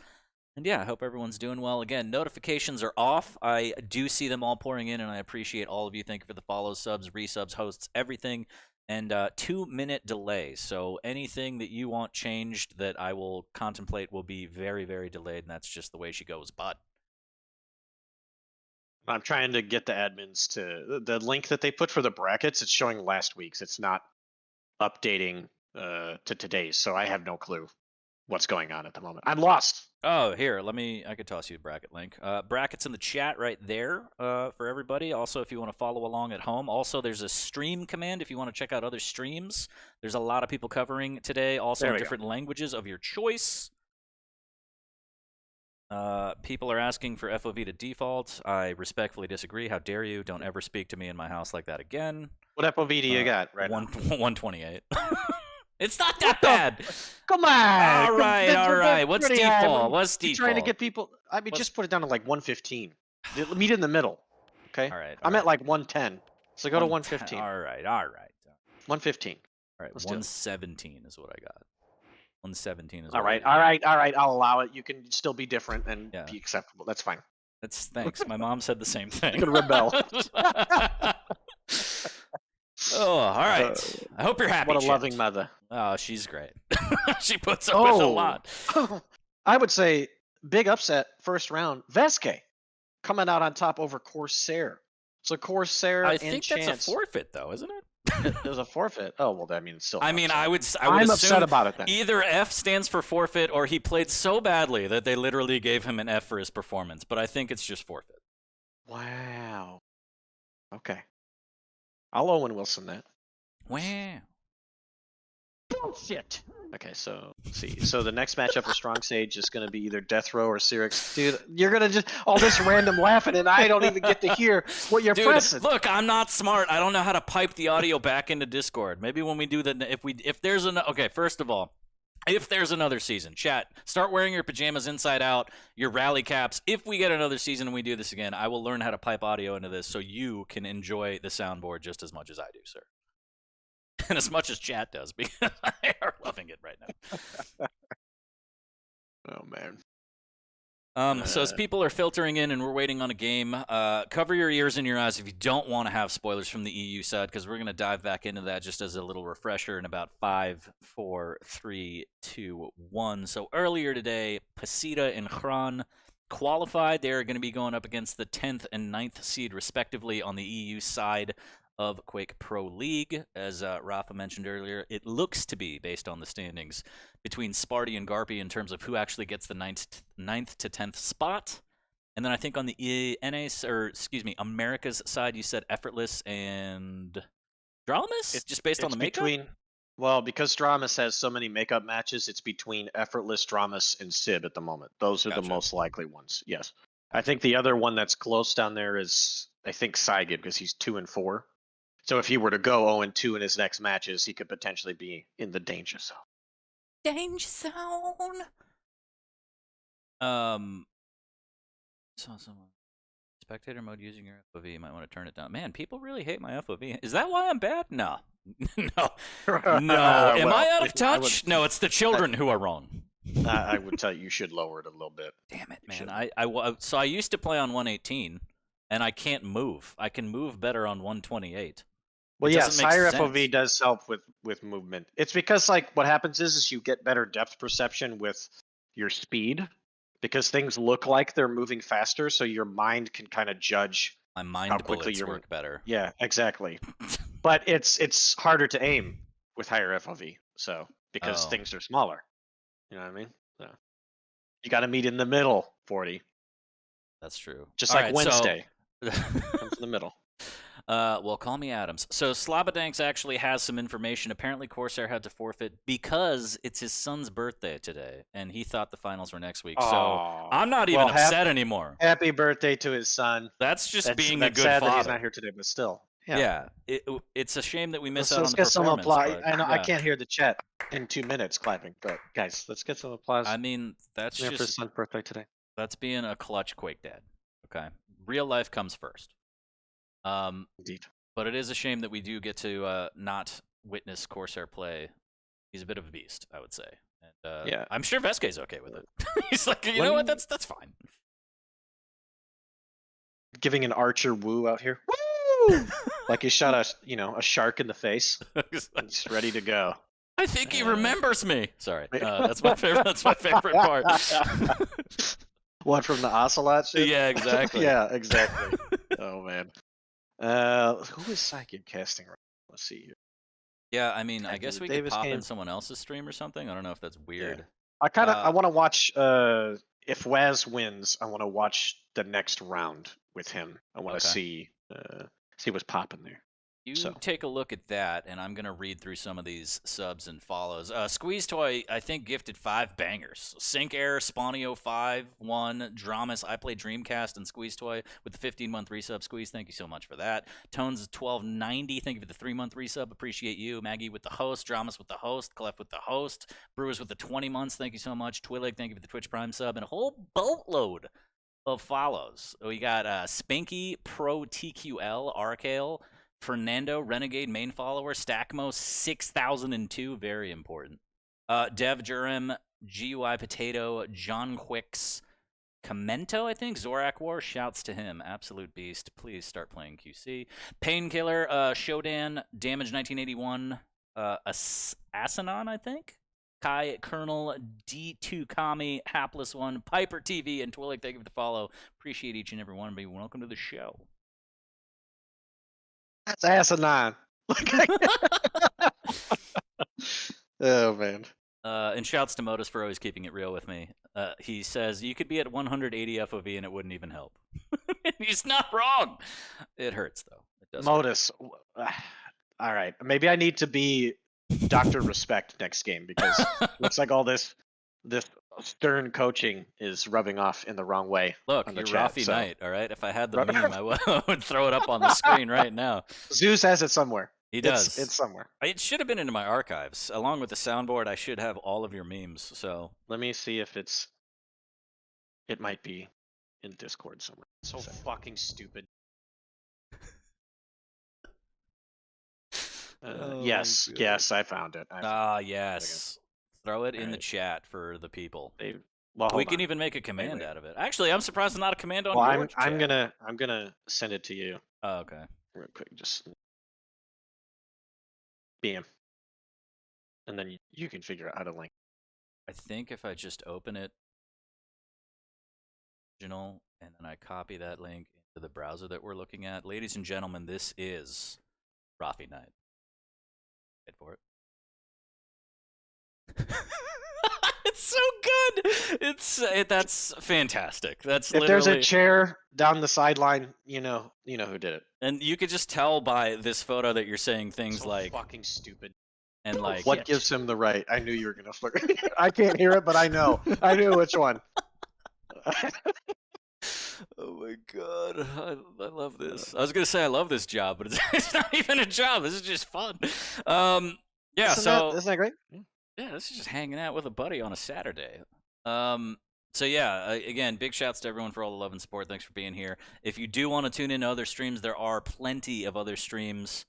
And yeah, I hope everyone's doing well. Again, notifications are off. I do see them all pouring in, and I appreciate all of you. Thank you for the follows, subs, resubs, hosts, everything. And 2-minute delay. So anything that you want changed that I will contemplate will be very, very delayed, and that's just the way she goes. But I'm trying to get the admins to the link that they put for the brackets. It's showing last week's. It's not updating to today's, so I have no clue what's going on at the moment. I'm lost. Oh, here, I could toss you a bracket link. Brackets in the chat right there for everybody. Also, if you want to follow along at home. Also, there's a stream command if you want to check out other streams. There's a lot of people covering today, also in different languages of your choice. People are asking for FOV to default. I respectfully disagree. How dare you? Don't ever speak to me in my house like that again. What FOV do you got right now? 128. It's not that bad. Come on. All right. What's default? What's default? Trying to get people. I mean, just put it down to like 115. Meet in the middle. Okay. All right. I'm at like 110. So go to 115. All right. 115. All right. 117 is what I got. 117 is. All right. I'll allow it. You can still be different and be acceptable. That's fine. Thanks. My mom said the same thing. You can rebel. Oh, all right. I hope you're happy. What a loving mother. Oh, she's great. She puts up with a lot. I would say big upset first round. Veske coming out on top over Corsair. So Corsair. I think that's a forfeit, though, isn't it? There's a forfeit. Oh well, that means still. I mean, I would I'm assume upset about it then. Either F stands for forfeit, or he played so badly that they literally gave him an F for his performance. But I think it's just forfeit. Wow. Okay. I'll Owen Wilson that. Wow. Bullshit. Okay, so let's see. So the next matchup for Strong Sage is going to be either Death Row or Cyrix. Dude, you're going to just all this random laughing, and I don't even get to hear what you're pressing. Look, I'm not smart. I don't know how to pipe the audio back into Discord. Maybe when we do if there's an first of all, if there's another season, chat, start wearing your pajamas inside out, your rally caps. If we get another season and we do this again, I will learn how to pipe audio into this so you can enjoy the soundboard just as much as I do, sir. And as much as chat does, because I are loving it right now. Oh, man. So as people are filtering in and we're waiting on a game, cover your ears and your eyes if you don't want to have spoilers from the EU side, because we're going to dive back into that just as a little refresher in about 5, 4, 3, 2, 1. So earlier today, Pasita and Hran qualified. They're going to be going up against the 10th and 9th seed, respectively, on the EU side of Quake Pro League. As Rapha mentioned earlier, it looks to be, based on the standings, between Sparty and Garpy in terms of who actually gets the 9th to 10th spot. And then I think on the America's side, you said Effortless and Dramas? Just based on the makeup? Because Dramas has so many makeup matches, it's between Effortless, Dramas, and Sib at the moment. Those are the most likely ones, yes. I think the other one that's close down there is, I think, Saigib, because he's 2 and 4. So if he were to go 0-2 in his next matches, he could potentially be in the danger zone. Danger zone. Saw someone. Spectator mode using your FOV. You might want to turn it down. Man, people really hate my FOV. Is that why I'm bad? No. No. Am I out of touch? No, it's the children who are wrong. I would tell you should lower it a little bit. Damn it, man. So I used to play on 118, and I can't move. I can move better on 128. Well, yeah, higher FOV does help with movement. It's because, like, what happens is you get better depth perception with your speed, because things look like they're moving faster, so your mind can kind of judge my mind how quickly bullets work better. Yeah, exactly. But it's harder to aim with higher FOV. So because Oh. things are smaller, you know what I mean? So you got to meet in the middle, 40. That's true. Just All like right, Wednesday, So... comes in the middle. Well, call me Adams. So Slabadanks actually has some information. Apparently, Corsair had to forfeit because it's his son's birthday today, and he thought the finals were next week. So I'm not even upset anymore. Happy birthday to his son. That's just being a that's good sad father. that he's not here today, but still. Yeah. It's a shame that we miss out Let's on the get some performance. applause. But, I know I yeah. can't hear the chat in 2 minutes clapping, but guys, let's get some applause. I mean, that's for his just son's birthday today. that's being a clutch Quake dad. Okay, real life comes first. Indeed. But it is a shame that we do get to not witness Corsair play. He's a bit of a beast, I would say. And, Yeah. I'm sure Veske's okay with it. He's like, you know what? That's fine. Giving an archer woo out here. Woo! Like he shot a shark in the face. He's ready to go. I think he remembers me. Sorry, that's my favorite. That's my favorite part. What, from the ocelot shit? Yeah, exactly. Yeah, exactly. Oh man. Who is Psychic casting right now? Let's see here. Yeah, I mean, I Acting guess with we Davis could pop came. in someone else's stream or something. I don't know if that's weird. I want to watch. If Waz wins, I want to watch the next round with him. I want to see what's popping there. You take a look at that, and I'm going to read through some of these subs and follows. Squeeze Toy, I think, gifted 5 bangers. Sync Air, Spawnio 5-1, Dramas, I Play Dreamcast, and Squeeze Toy with the 15-month resub. Squeeze, thank you so much for that. Tones 1290, thank you for the 3-month resub. Appreciate you. Maggie with the host, Dramas with the host, Clef with the host, Brewers with the 20 months, thank you so much. Twillig, thank you for the Twitch Prime sub, and a whole boatload of follows. We got Spanky Pro TQL, Arkale, Fernando, Renegade, main follower, Stackmo, 6002, very important. Dev Jurem, GUI Potato, John Quicks, Commento, I think, Zorak War, shouts to him, absolute beast. Please start playing QC. Painkiller, Shodan, Damage 1981, Asanon, I think. Kai, Colonel, D2 Kami, Hapless One, Piper TV, and Twillig, thank you for the follow. Appreciate each and every one of you. Welcome to the show. That's asinine. Oh man. And shouts to Modus for always keeping it real with me. He says you could be at 180 FOV and it wouldn't even help. He's not wrong. It hurts though. It does. Modus. All right. Maybe I need to be Dr. Respect next game because looks like all this stern coaching is rubbing off in the wrong way. Look, on the you're chat, Rafi so. Knight, all right? If I had the meme, I would throw it up on the screen right now. Zeus has it somewhere. He does. It's somewhere. It should have been into my archives. Along with the soundboard, I should have all of your memes. So let me see if it might be in Discord somewhere. So fucking stupid. Yes, I found it. Yes. Throw it in the chat for the people. We can even make a command out of it. Actually, I'm surprised it's not a command on your chat. I'm gonna send it to you. Oh, okay. Real quick, just bam, and then you can figure out how to link. I think if I just open it, and then I copy that link into the browser that we're looking at, ladies and gentlemen, this is Rafi Knight. Wait for it. It's so good. That's fantastic. That's if there's a chair down the sideline, you know who did it. And you could just tell by this photo that you're saying things like fucking stupid. And like what gives him the right? I knew you were gonna flirt. I can't hear it, but I know. I knew which one. Oh my god, I love this. I was gonna say I love this job, but it's not even a job. This is just fun. Yeah. Isn't that great? Yeah, this is just hanging out with a buddy on a Saturday. So yeah, again, big shouts to everyone for all the love and support. Thanks for being here. If you do want to tune in to other streams, there are plenty of other streams.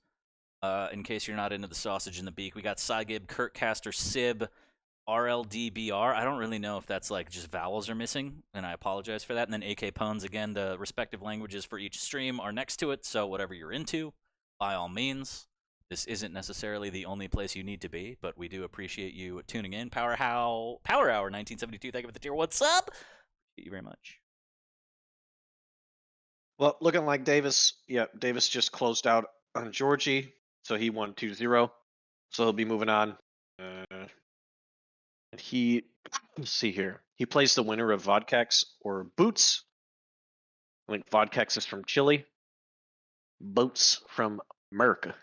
In case you're not into the sausage and the beak, we got Cygib, Kurtcaster, Sib, RLDBR. I don't really know if that's like just vowels are missing, and I apologize for that. And then AK Puns, again, the respective languages for each stream are next to it, so whatever you're into, by all means. This isn't necessarily the only place you need to be, but we do appreciate you tuning in. Power Hour 1972, thank you for the tier. What's up? Thank you very much. Well, looking like Davis just closed out on Georgie, so he won 2-0. so he'll be moving on. And he, let's see here. He plays the winner of Vodkax or Boots. I think Vodkax is from Chile. Boots from America.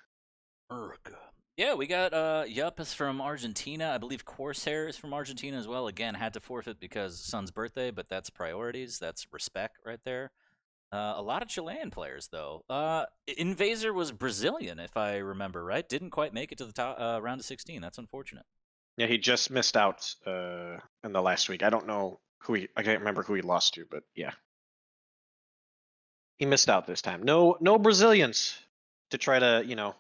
Yeah, we got Yup is from Argentina. I believe Corsair is from Argentina as well. Again, had to forfeit because son's birthday, but that's priorities. That's respect right there. A lot of Chilean players though. Invaser was Brazilian, if I remember right. Didn't quite make it to the top round of 16. That's unfortunate. Yeah, he just missed out in the last week. I don't know I can't remember who he lost to, but yeah. He missed out this time. No Brazilians to try to,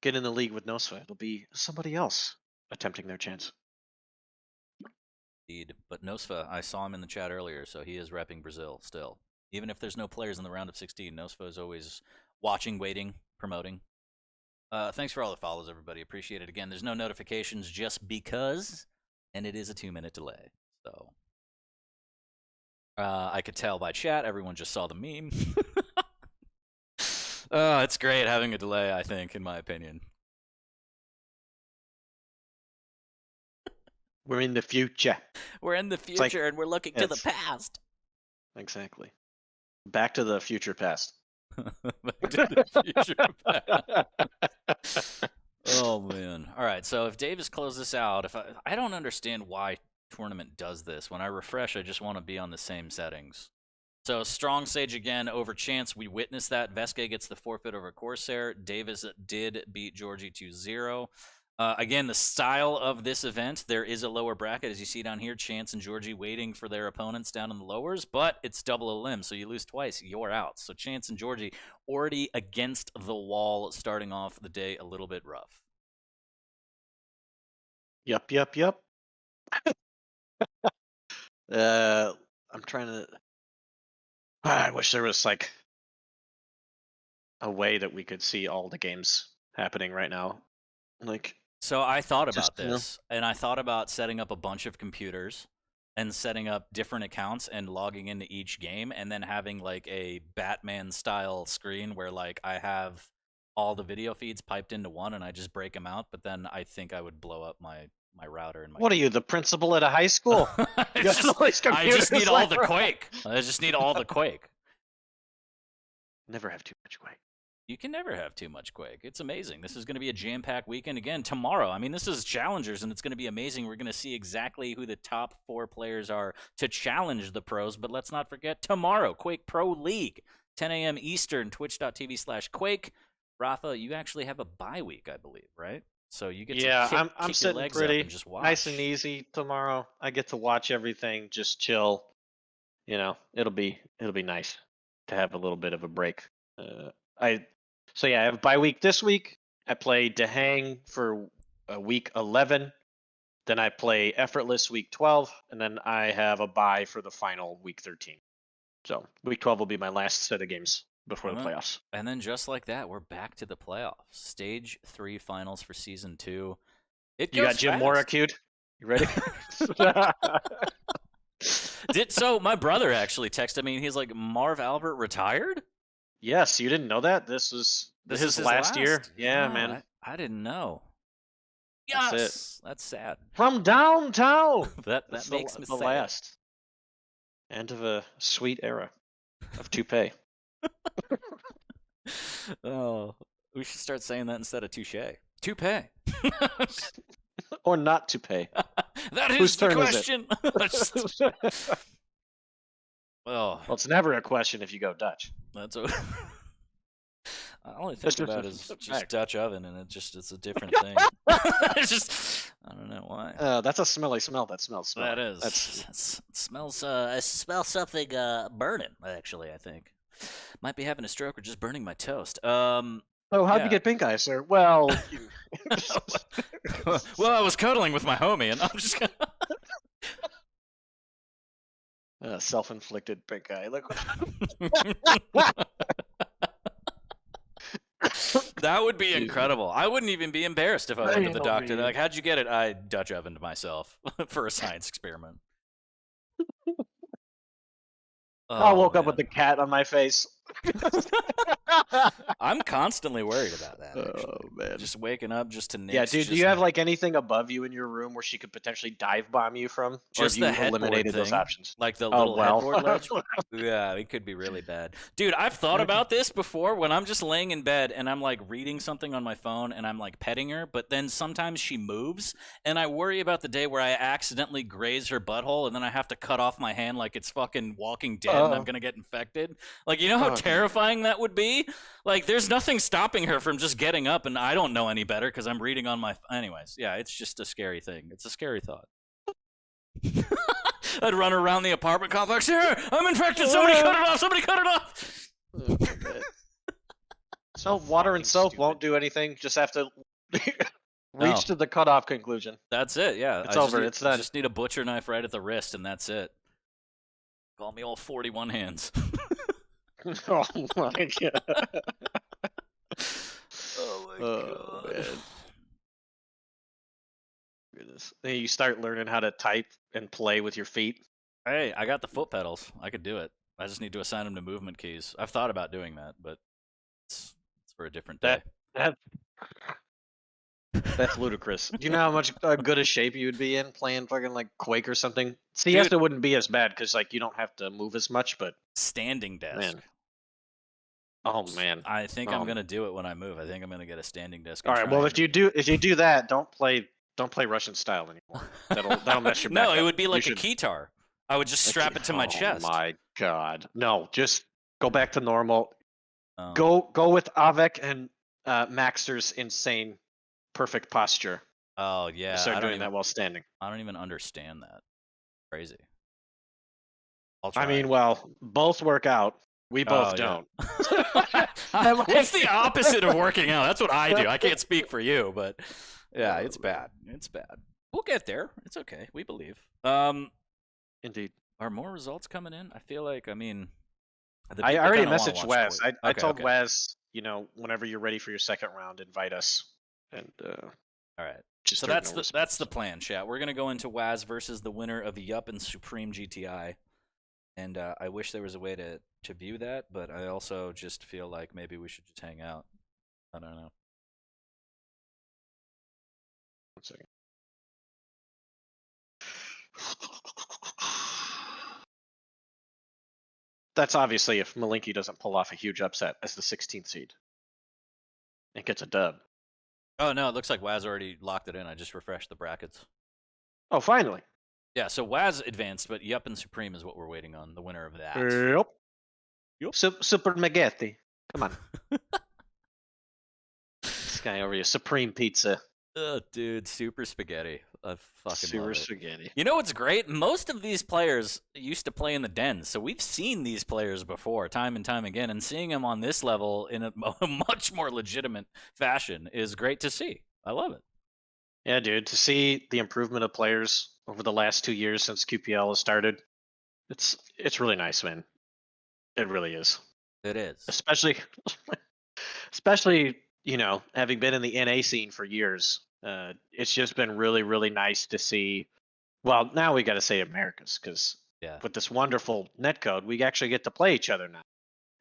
get in the league with Nosfa. It'll be somebody else attempting their chance. Indeed. But Nosfa, I saw him in the chat earlier, so he is repping Brazil still. Even if there's no players in the round of 16, Nosfa is always watching, waiting, promoting. Thanks for all the follows, everybody. Appreciate it. Again, there's no notifications just because, and it is a 2-minute delay. So I could tell by chat, everyone just saw the meme. It's great having a delay, I think, in my opinion. We're in the future. We're in the future, and we're looking to the past. Exactly. Back to the future past. Back to the future past. Oh, man. All right, so if Davis closed this out, I don't understand why Tournament does this. When I refresh, I just want to be on the same settings. So Strong Sage again over Chance. We witnessed that. Veske gets the forfeit over Corsair. Davis did beat Georgie 2-0. Again, the style of this event, there is a lower bracket, as you see down here. Chance and Georgie waiting for their opponents down in the lowers, but it's double a limb, so you lose twice, you're out. So Chance and Georgie already against the wall, starting off the day a little bit rough. Yup. I'm trying to... I wish there was, like, a way that we could see all the games happening right now. Like... So I thought about this, and I thought about setting up a bunch of computers and setting up different accounts and logging into each game, and then having like a Batman-style screen where like I have all the video feeds piped into one, and I just break them out. But then I think I would blow up my router and my. What are you, the principal at a high school? I just need all the Quake. I just need all the Quake. Never have too much Quake. You can never have too much Quake. It's amazing. This is going to be a jam-packed weekend. Again, tomorrow. I mean, this is Challengers, and it's going to be amazing. We're going to see exactly who the top 4 players are to challenge the pros. But let's not forget, tomorrow, Quake Pro League, 10 a.m. Eastern, twitch.tv/Quake. Rapha, you actually have a bye week, I believe, right? So you get to I'm sitting legs pretty up and just watch. nice and easy tomorrow. I get to watch everything, just chill. It'll be nice to have a little bit of a break. I have bye week this week. I play Dehang for week 11. Then I play Effortless week 12, and then I have a bye for the final week 13. So week 12 will be my last set of games before the playoffs. And then just like that, we're back to the playoffs. Stage 3 finals for season 2. You got Jim Mora queued? You ready? So my brother actually texted me, and he's like, Marv Albert retired? Yes, you didn't know that? This is his last year. Yeah, man. I didn't know. Yes, that's sad. From downtown. that makes me sad. The last. End of a sweet era of toupee. Oh, we should start saying that instead of touche. Toupee. Or not toupee. That is the question. Well, it's never a question if you go Dutch. That's what I only think about is just Dutch oven, and it's a different thing. It's just I don't know why. That's a smelly smell. That smells. That is. It smells. I smell something burning. Actually, I think might be having a stroke or just burning my toast. So how'd you get pink eye, sir? Well, well, I was cuddling with my homie, and I'm just gonna. Self-inflicted pink eye. Look. That would be incredible. I wouldn't even be embarrassed if I went to the doctor. They're like, how'd you get it? I Dutch ovened myself for a science experiment. I woke up with the cat on my face. I'm constantly worried about that. Oh man. Just waking up just to Nyx. Yeah, dude. Do just- you have like anything above you in your room where she could potentially dive bomb you from? Or Just have the you headboard eliminated thing, those options? like the Oh, little well. headboard ledge. Yeah, it could be really bad. Dude, I've thought about this before when I'm just laying in bed and I'm like reading something on my phone and I'm like petting her, but then sometimes she moves and I worry about the day where I accidentally graze her butthole and then I have to cut off my hand like it's fucking Walking Dead and I'm gonna get infected. Like, you know how terrifying that would be? Like, there's nothing stopping her from just getting up, and I don't know any better because I'm reading on my. Anyways, yeah, it's just a scary thing. It's a scary thought. I'd run around the apartment complex. Here, I'm infected. Somebody cut it off. Somebody cut it off. So water and soap won't do anything. Just have to reach to the cutoff conclusion. That's it. Yeah, It's over. It's done. I just need a butcher knife right at the wrist, and that's it. Call me all 41 hands. Oh my god. Oh my god. Man. Goodness. Then you start learning how to type and play with your feet. Hey, I got the foot pedals. I could do it. I just need to assign them to movement keys. I've thought about doing that, but it's for a different day. That's ludicrous. Do you know how much good a shape you would be in playing fucking like Quake or something? Siesta wouldn't be as bad because like you don't have to move as much, but Standing desk. man. Oh man. I think I'm gonna do it when I move. I think I'm gonna get a standing desk. All right. Well, if you do that, don't play Russian style anymore. That'll mess your back No, up. it would be like You a should- keytar. I would just strap it to my chest. Oh my god. No, just go back to normal. Oh. Go with Avec and Maxter's insane perfect posture. Oh yeah. Start doing that while standing. I don't even understand that. Crazy. I'll try. I mean, well, both work out. We both yeah. don't. It's the opposite of working out. That's what I do. I can't speak for you, but yeah, it's bad. It's bad. We'll get there. It's okay. We believe. Indeed. Are more results coming in? I feel like, I mean, I already messaged Wes. Wes. I told Wes, whenever you're ready for your second round, invite us. And all right. just So that's the plan, chat. We're gonna go into Waz versus the winner of Yup and Supreme GTI, and I wish there was a way to view that, but I also just feel like maybe we should just hang out. I don't know. 1 second. That's obviously if Malinky doesn't pull off a huge upset as the 16th seed. It gets a dub. Oh no, it looks like Waz already locked it in. I just refreshed the brackets. Oh, finally. Yeah, so Waz advanced, but Yup and Supreme is what we're waiting on. The winner of that. Yep. Super Spaghetti. Come on. This guy over here, Supreme Pizza. Oh, dude, super spaghetti. I fucking Super love it. Spaghetti. You know what's great? Most of these players used to play in the dens, so we've seen these players before, time and time again, and seeing them on this level in a much more legitimate fashion is great to see. I love it. Yeah, dude, to see the improvement of players over the last 2 years since QPL has started, it's really nice, man. It really is. It is. Especially, having been in the NA scene for years, it's just been really, really nice to see. Well, now we got to say Americas, because with this wonderful netcode, we actually get to play each other now.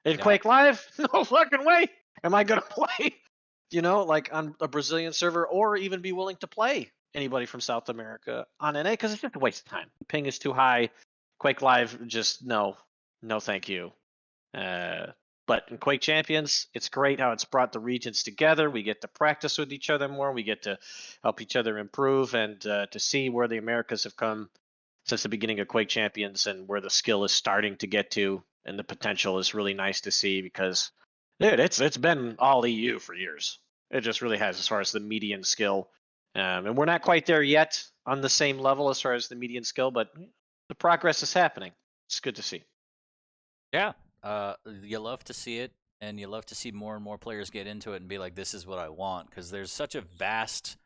In Quake Live, no fucking way am I gonna play, like on a Brazilian server, or even be willing to play anybody from South America on NA, because it's just a waste of time. The ping is too high. Quake Live, just no, thank you. But in Quake Champions, it's great how it's brought the regions together. We get to practice with each other more. We get to help each other improve, and to see where the Americas have come since the beginning of Quake Champions and where the skill is starting to get to, and the potential is really nice to see, because, dude, it's been all EU for years. It just really has, as far as the median skill. And we're not quite there yet on the same level as far as the median skill, but the progress is happening. It's good to see. Yeah. You love to see it, and you love to see more and more players get into it and be like, this is what I want, because there's such a vast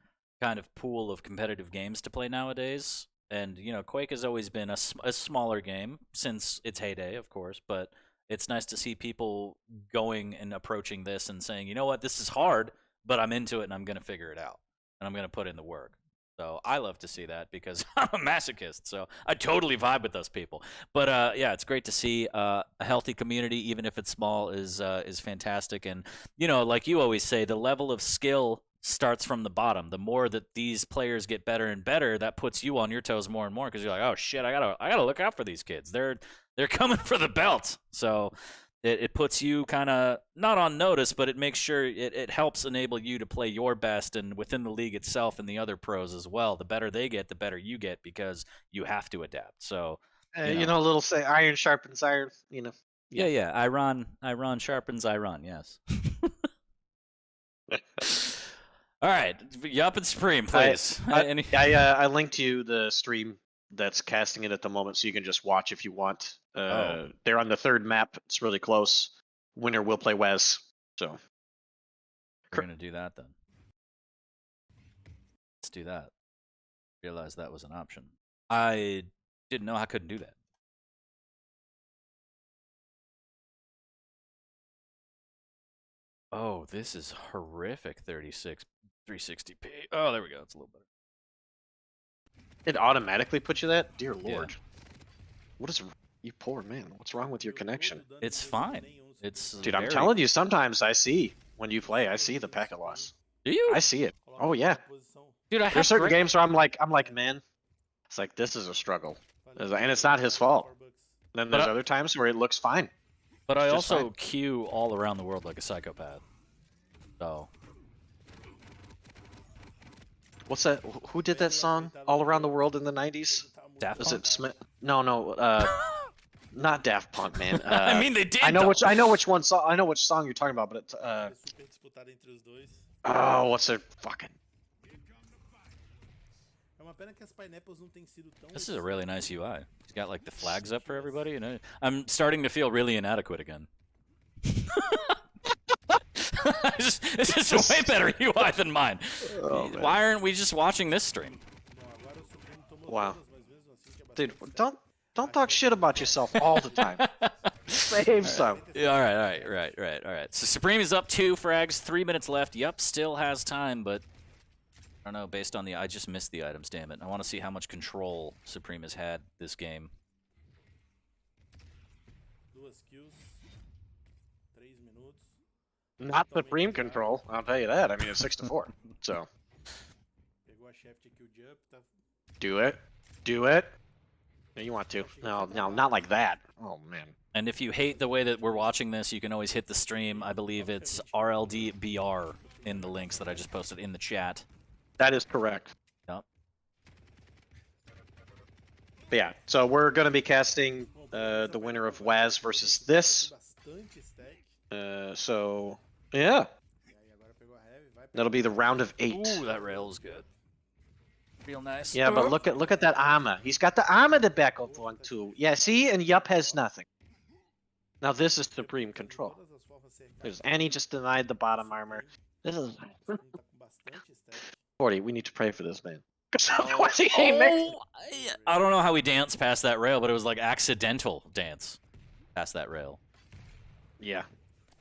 kind of pool of competitive games to play nowadays. And, Quake has always been a smaller game since its heyday, of course, but it's nice to see people going and approaching this and saying, you know what, this is hard, but I'm into it and I'm going to figure it out, and I'm going to put in the work. So I love to see that because I'm a masochist, so I totally vibe with those people. But yeah, it's great to see a healthy community, even if it's small, is fantastic. And you know, like you always say, the level of skill starts from the bottom. The more that these players get better and better, that puts you on your toes more and more because you're like, oh shit, I gotta look out for these kids. They're coming for the belt. So it puts you kind of not on notice, but it makes sure it helps enable you to play your best, and within the league itself and the other pros as well. The better they get, the better you get because you have to adapt. So You know, a little say iron sharpens iron. You know. yeah. Iron sharpens iron. Yes. All right, Yup and Supreme, please. I linked you the stream that's casting it at the moment, so you can just watch if you want. They're on the third map. It's really close. Winner will play Wes. So we're gonna do that then. Let's do that. Realized that was an option. I didn't know I couldn't do that. Oh, this is horrific. 360p. Oh, there we go. It's a little better. it automatically puts you that? Dear Lord. Yeah. What is you poor man? What's wrong with your connection? It's fine. It's dude. I'm telling you. Sometimes I see when you play. I see the packet loss. Do you? I see it. Oh yeah. Dude, there's certain games where I'm like, man, it's like this is a struggle, and it's not his fault. Then there's other times where it looks fine. But I also queue all around the world like a psychopath. So. What's that? Who did that song? All Around the World in the '90s? Daft Punk? Is it Smith? No, not Daft Punk, man. I mean, they did. I know which one song. I know which song you're talking about, but it's oh, what's it? Fucking. This is a really nice UI. It's got like the flags up for everybody, and I'm starting to feel really inadequate again. This is a way better UI than mine. Oh, why aren't we just watching this stream? Wow, dude, don't talk shit about yourself all the time. Save some. Yeah, all right. So Supreme is up 2 frags, 3 minutes left. Yup, still has time, but I don't know. Based on I just missed the items. Damn it! I want to see how much control Supreme has had this game. Not Supreme control, I'll tell you that. I mean, it's 6-4. So. Do it. No, you want to. No, not like that. Oh, man. And if you hate the way that we're watching this, you can always hit the stream. I believe it's RLDBR in the links that I just posted in the chat. That is correct. Yep. But yeah, so we're going to be casting the winner of WAS versus this. So, yeah. That'll be the round of 8. Ooh, that rail is good. Real nice. Yeah, but look at that armor. He's got the armor to back up on too. Yeah, see, and Yup has nothing. Now this is Supreme control. And he just denied the bottom armor. This is 40. We need to pray for this man. I don't know how he danced past that rail, but it was like accidental dance past that rail. Yeah.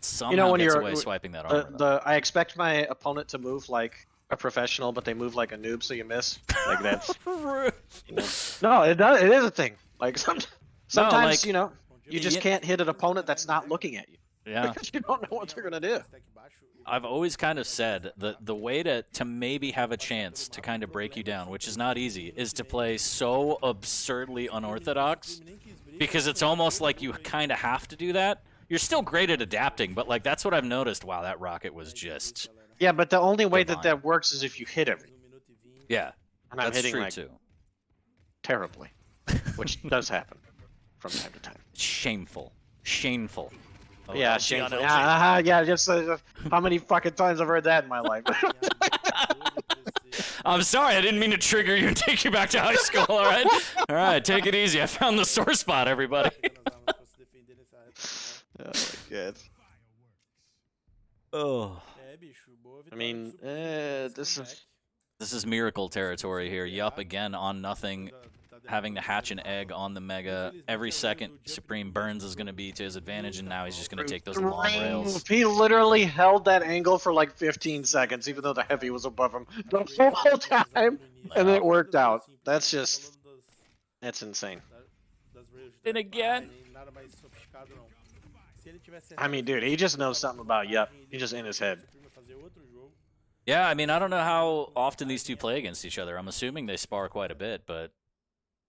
Somehow when gets away swiping that armor. I expect my opponent to move like a professional, but they move like a noob, so you miss. Like that's. You know. No, it does. It is a thing. Like sometimes you know you just can't hit an opponent that's not looking at you. Yeah. Because you don't know what they're gonna do. I've always kind of said that the way to maybe have a chance to kind of break you down, which is not easy, is to play so absurdly unorthodox, because it's almost like you kind of have to do that. You're still great at adapting, but like that's what I've noticed. Wow, that rocket was just. Yeah, but the only way that works is if you hit everything. Yeah, and I'm hitting true like too. Terribly, which does happen from time to time. Shameful. Oh, yeah, shameful. Yeah, just how many fucking times I've heard that in my life. I'm sorry, I didn't mean to trigger you and take you back to high school. All right, take it easy. I found the sore spot, everybody. Oh my god. Oh. I mean, this is miracle territory here. Yup, again on nothing. having to hatch an egg on the Mega. Every second Supreme burns is going to be to his advantage, and now he's just going to take those long rails. He literally held that angle for like 15 seconds, even though the heavy was above him the whole time, and it worked out. That's insane. And again, I mean, dude, he just knows something about Yup. He's just in his head. yeah, I mean, I don't know how often these two play against each other. I'm assuming they spar quite a bit, but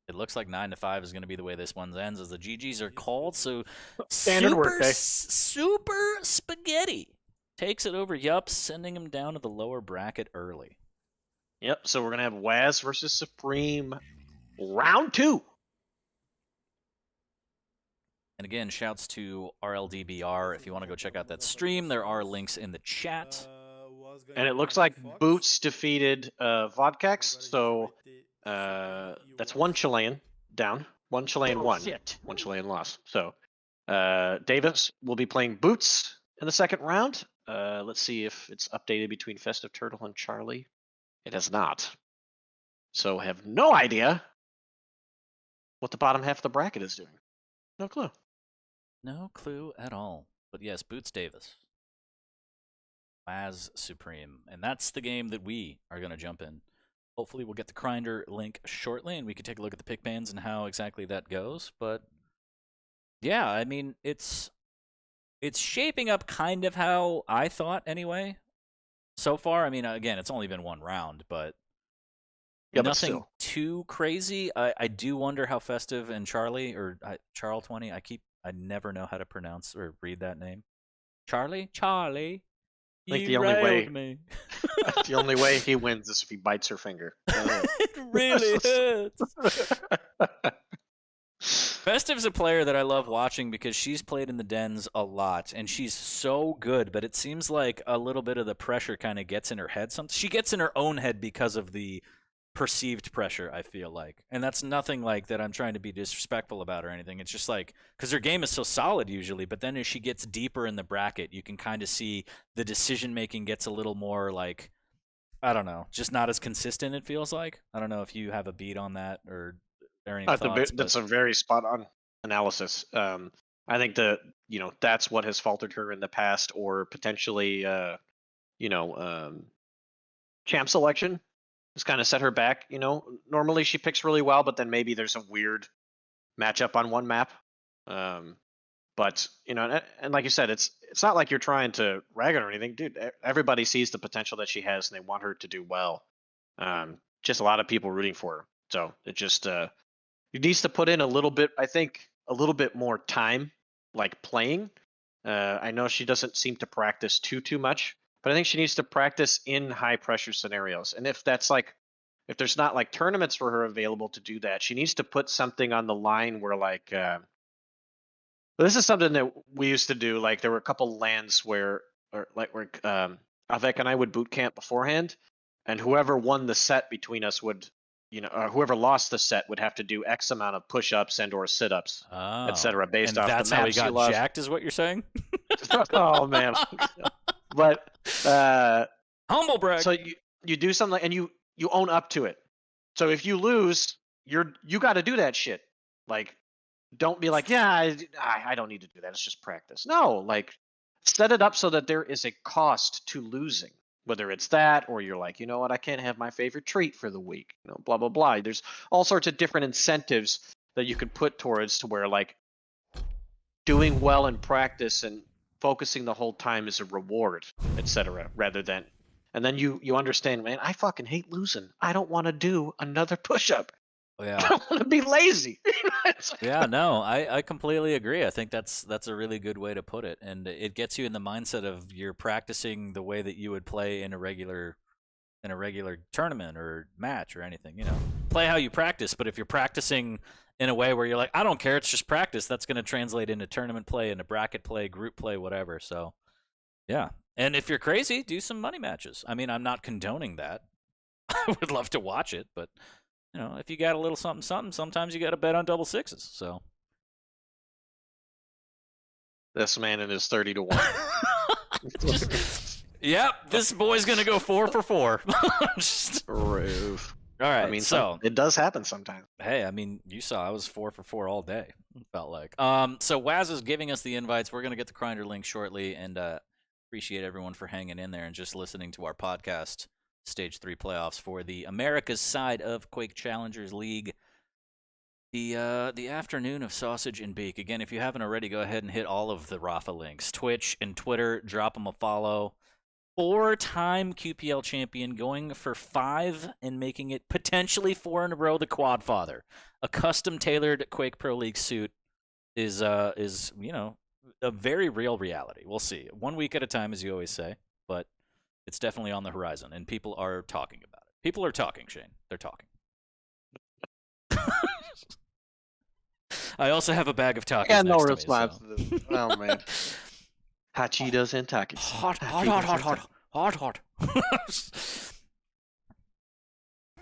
it looks like 9-5 is going to be the way this one ends, as the GGs are called. So Standard work, eh? Super Spaghetti takes it over Yup, sending him down to the lower bracket early. Yep, so we're going to have Waz versus Supreme round 2. And again, shouts to RLDBR. If you want to go check out that stream, there are links in the chat. And it looks like Boots defeated Vodkax, so that's one Chilean down. One Chilean won. One Chilean lost. So Davis will be playing Boots in the second round. Let's see if it's updated between Festive Turtle and Charlie. It has not. So I have no idea what the bottom half of the bracket is doing. No clue. No clue at all. But yes, Boots Davis. Waz Supreme. And that's the game that we are going to jump in. Hopefully we'll get the Grindr link shortly, and we can take a look at the pick bans and how exactly that goes. But yeah, I mean, it's shaping up kind of how I thought anyway. So far, I mean, again, it's only been one round, but yeah, nothing too crazy. I do wonder how Festive and Charlie, or Charl20, I never know how to pronounce or read that name. Charlie? I think the only way he wins is if he bites her finger. It really hurts. Festive's a player that I love watching because she's played in the dens a lot, and she's so good, but it seems like a little bit of the pressure kind of gets in her head. She gets in her own head because of the perceived pressure, I feel like. And that's nothing like that I'm trying to be disrespectful about or anything. It's just like, because her game is so solid usually, but then as she gets deeper in the bracket, you can kind of see the decision making gets a little more like, I don't know, just not as consistent, it feels like. I don't know if you have a beat on that or any thoughts. That's a very spot on analysis. I think that's what has faltered her in the past, or potentially champ selection has kind of set her back. Normally she picks really well, but then maybe there's a weird matchup on one map. But and like you said, it's not like you're trying to rag on her or anything, dude. Everybody sees the potential that she has, and they want her to do well. Just a lot of people rooting for her. So it just it needs to put in a little bit. I think a little bit more time, like playing. I know she doesn't seem to practice too much. But I think she needs to practice in high pressure scenarios. And if there's not like tournaments for her available to do that, she needs to put something on the line where this is something that we used to do. Like there were a couple lands where Avec and I would boot camp beforehand, and whoever won the set between us would, whoever lost the set would have to do X amount of push-ups and or sit-ups, etc. based off the maps. That's how he got jacked, is what you're saying? Oh man. But humble brag. So you do something and you own up to it. So if you lose, you got to do that shit. Like, don't be like, yeah, I don't need to do that. It's just practice. No, like set it up so that there is a cost to losing. Whether it's that, or you're like, you know what, I can't have my favorite treat for the week. Blah blah blah. There's all sorts of different incentives that you could put towards to where like doing well in practice and focusing the whole time is a reward, etc. Rather than, and then you understand, man, I fucking hate losing. I don't want to do another push-up. Yeah. I don't want to be lazy. Yeah, no, I completely agree. I think that's a really good way to put it, and it gets you in the mindset of you're practicing the way that you would play in a regular tournament or match or anything. Play how you practice. But if you're practicing in a way where you're like, I don't care, it's just practice, that's going to translate into tournament play, into bracket play, group play, whatever. So, yeah. And if you're crazy, do some money matches. I mean, I'm not condoning that. I would love to watch it, but, if you got a little something, sometimes you got to bet on double sixes. So, this man and his 30 to 1. Yep, this boy's going to go 4 for 4. Roof. All right. I mean, so it does happen sometimes. hey, I mean, you saw I was 4 for 4 all day. It felt like. So Waz is giving us the invites. We're gonna get the Grindr link shortly, and appreciate everyone for hanging in there and just listening to our podcast, Stage 3 playoffs for the America's side of Quake Challengers League. The afternoon of sausage and beak. Again, if you haven't already, go ahead and hit all of the Rapha links, Twitch and Twitter. Drop them a follow. 4-time QPL champion, going for 5 and making it potentially 4 in a row. The Quadfather, a custom-tailored Quake Pro League suit, is a very real reality. We'll see. 1 week at a time, as you always say, but it's definitely on the horizon, and people are talking about it. People are talking, Shane. They're talking. I also have a bag of tacos. Yeah, no next response to me, to this. Oh man. Hot Cheetos and Takis. Hot.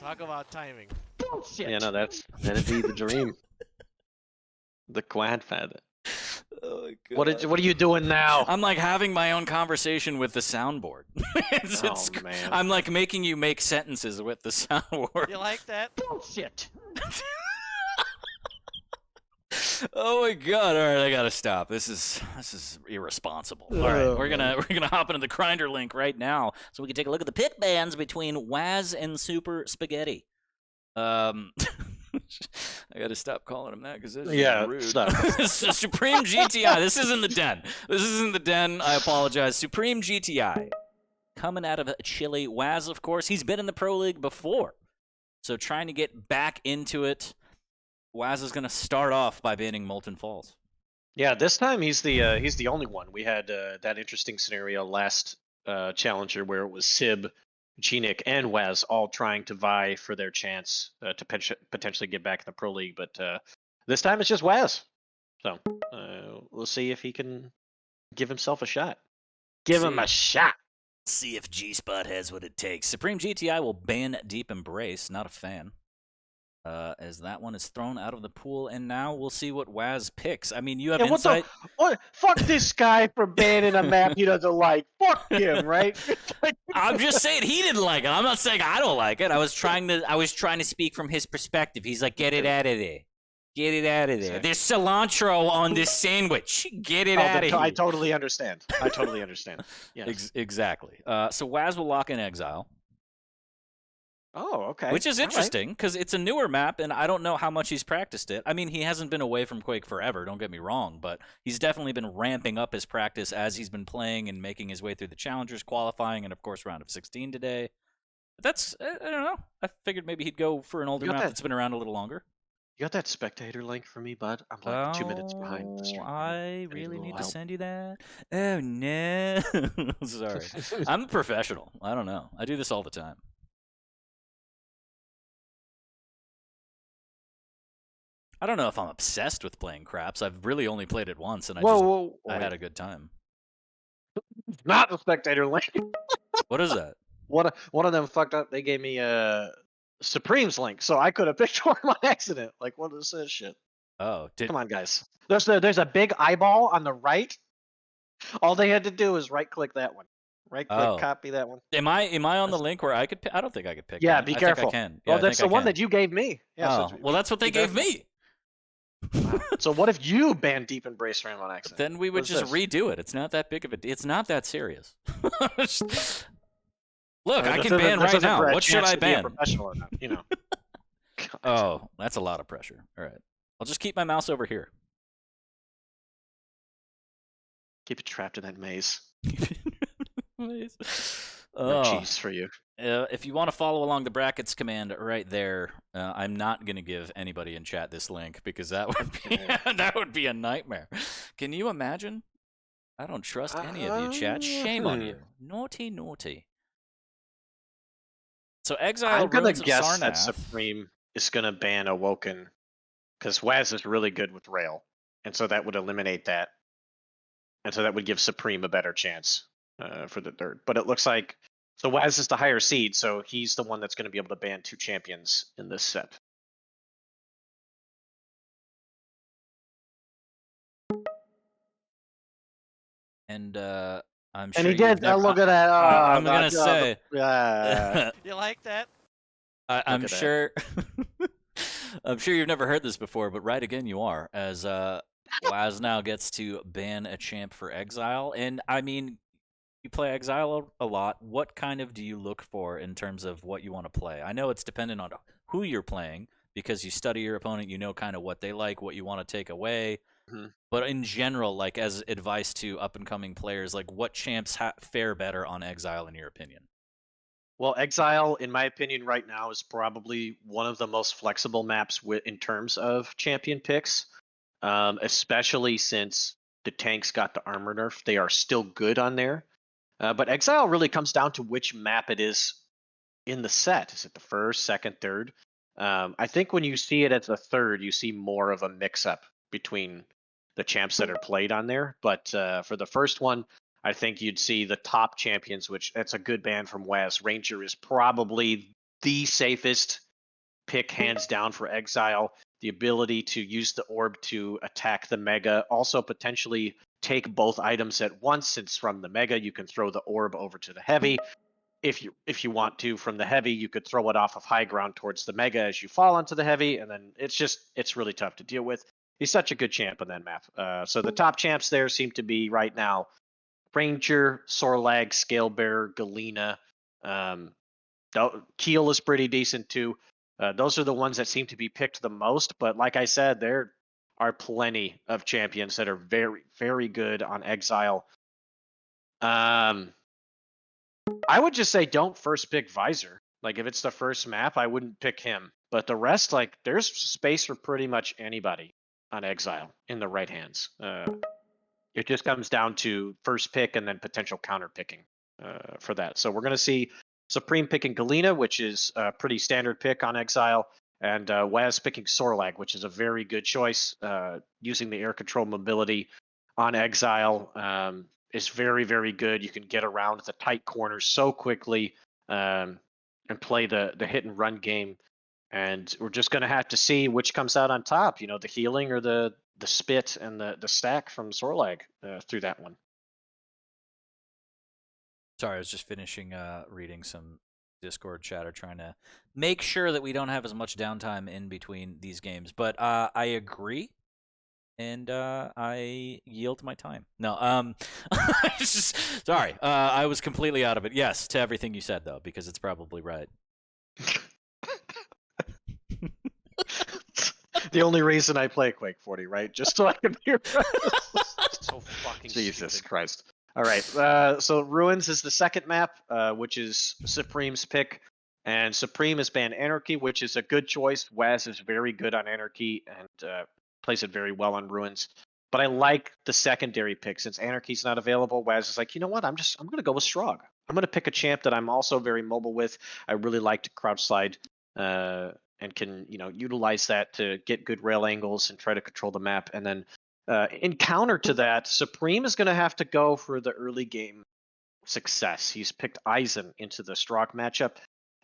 Talk about timing. Bullshit. Yeah, no, that'd be the dream. The Quadfather. Oh, What are you doing now? I'm like having my own conversation with the soundboard. Man. I'm like making you make sentences with the soundboard. You like that? Bullshit. Oh my god! All right, I gotta stop. This is irresponsible. All right, we're gonna hop into the Grindr link right now, so we can take a look at the pick bands between Waz and Super Spaghetti. I gotta stop calling him that because this is rude. Stop. Supreme GTI. This isn't the den. This isn't the den. I apologize. Supreme GTI coming out of Chile. Waz, of course, he's been in the Pro League before, so trying to get back into it. Waz is going to start off by banning Molten Falls. Yeah, this time he's the only one. We had that interesting scenario last challenger where it was Sib, Genik, and Waz all trying to vie for their chance to potentially get back in the Pro League, but this time it's just Waz. So we'll see if he can give himself a shot. Give him a shot. See if G-Spot has what it takes. Supreme GTI will ban Deep Embrace. Not a fan. As that one is thrown out of the pool, and now we'll see what Waz picks. I mean, you have insight. What? Fuck this guy for banning a map he doesn't like. Fuck him, right? I'm just saying he didn't like it. I'm not saying I don't like it. I was trying to speak from his perspective. He's like, get it out of there. Get it out of there. There's cilantro on this sandwich. Get it out of here. I totally understand. Yes. Exactly. So Waz will lock in Exile. Oh, okay. Which is interesting because it's a newer map, and I don't know how much he's practiced it. I mean, he hasn't been away from Quake forever, don't get me wrong, but he's definitely been ramping up his practice as he's been playing and making his way through the Challengers qualifying and, of course, round of 16 today. But that's, I don't know. I figured maybe he'd go for an older map that's been around a little longer. You got that spectator link for me, bud? I'm like 2 minutes behind the stream. I really need to send you that? Oh, no. Sorry. I'm a professional. I don't know. I do this all the time. I don't know if I'm obsessed with playing craps. I've really only played it once, and I had a good time. Not the spectator link. What is that? One of them fucked up. They gave me a Supreme's link, so I could have picked one on accident. Like, what is this shit? Oh, come on, guys. There's a big eyeball on the right. All they had to do is right-click that one. Right-click, copy that one. Am I on the link where I could? I don't think I could pick. Yeah, that. be careful. I think I can. Yeah, that's the one that you gave me. Yeah. Oh, well, that's what they gave me. Wow. So what if you banned Deep Embrace RAM on accident? Then we would just redo it. It's not that big of a. It's not that serious. Look, I can ban right now. What should I ban? Professional or not, you know. Oh, that's a lot of pressure. All right, I'll just keep my mouse over here. Keep it trapped in that maze. Maze. No cheese for you. If you want to follow along the brackets command right there, I'm not going to give anybody in chat this link because that would be a nightmare. Can you imagine? I don't trust any of you, chat. Shame on you. Naughty, naughty. So Exile. I'm going to guess that Supreme is going to ban Awoken because Waz is really good with Rail, and so that would eliminate that, and so that would give Supreme a better chance for the third. But it looks like. So Waz is the higher seed, so he's the one that's going to be able to ban 2 champions in this set. And I'm sure. And he did. Look at that. I'm gonna say. You like that? I'm at that. sure. I'm sure you've never heard this before, but right again you are, as Waz now gets to ban a champ for exile. And I mean, you play exile a lot. What kind of do you look for in terms of what you want to play? I know it's dependent on who you're playing because you study your opponent, you know kind of what they like, what you want to take away. Mhm. But in general, like as advice to up and coming players, like what champs fare better on exile in your opinion? Well, Exile, in my opinion, right now is probably one of the most flexible maps in terms of champion picks, especially since the tanks got the armor nerf. They are still good on there. But Exile really comes down to which map it is in the set. Is it the first, second, third? I think when you see it as a third, you see more of a mix-up between the champs that are played on there. But for the first one, I think you'd see the top champions, which that's a good ban from Wes. Ranger is probably the safest pick, hands down, for Exile. The ability to use the orb to attack the Mega, also potentially take both items at once, since from the Mega you can throw the orb over to the Heavy. If you want to, from the Heavy you could throw it off of high ground towards the Mega as you fall onto the Heavy, and then it's really tough to deal with. He's such a good champ on that map. So the top champs there seem to be right now Ranger, Sorlag, Scalebearer, Galena. Keel is pretty decent too. Those are the ones that seem to be picked the most. But like I said, there are plenty of champions that are very, very good on Exile. I would just say don't first pick Visor. Like if it's the first map, I wouldn't pick him. But the rest, like there's space for pretty much anybody on Exile in the right hands. It just comes down to first pick and then potential counter picking for that. So we're going to see Supreme picking Galena, which is a pretty standard pick on Exile, and Waz picking Sorlag, which is a very good choice. Using the air control mobility on Exile is very, very good. You can get around the tight corners so quickly and play the hit and run game. And we're just going to have to see which comes out on top, you know, the healing or the spit and the stack from Sorlag through that one. Sorry, I was just finishing reading some Discord chatter, trying to make sure that we don't have as much downtime in between these games. But I agree, and I yield my time. No, sorry, I was completely out of it. Yes, to everything you said though, because it's probably right. The only reason I play Quake 40, right? Just so I can hear. So fucking Jesus stupid. Christ. All right. So Ruins is the second map, which is Supreme's pick. And Supreme has banned Anarchy, which is a good choice. Waz is very good on Anarchy and plays it very well on Ruins. But I like the secondary pick. Since Anarchy's not available, Waz is like, you know what? I'm going to go with Strog. I'm going to pick a champ that I'm also very mobile with. I really like to crouch slide and can, you know, utilize that to get good rail angles and try to control the map. And then in counter to that, Supreme is going to have to go for the early game success. He's picked Eisen into the Strog matchup,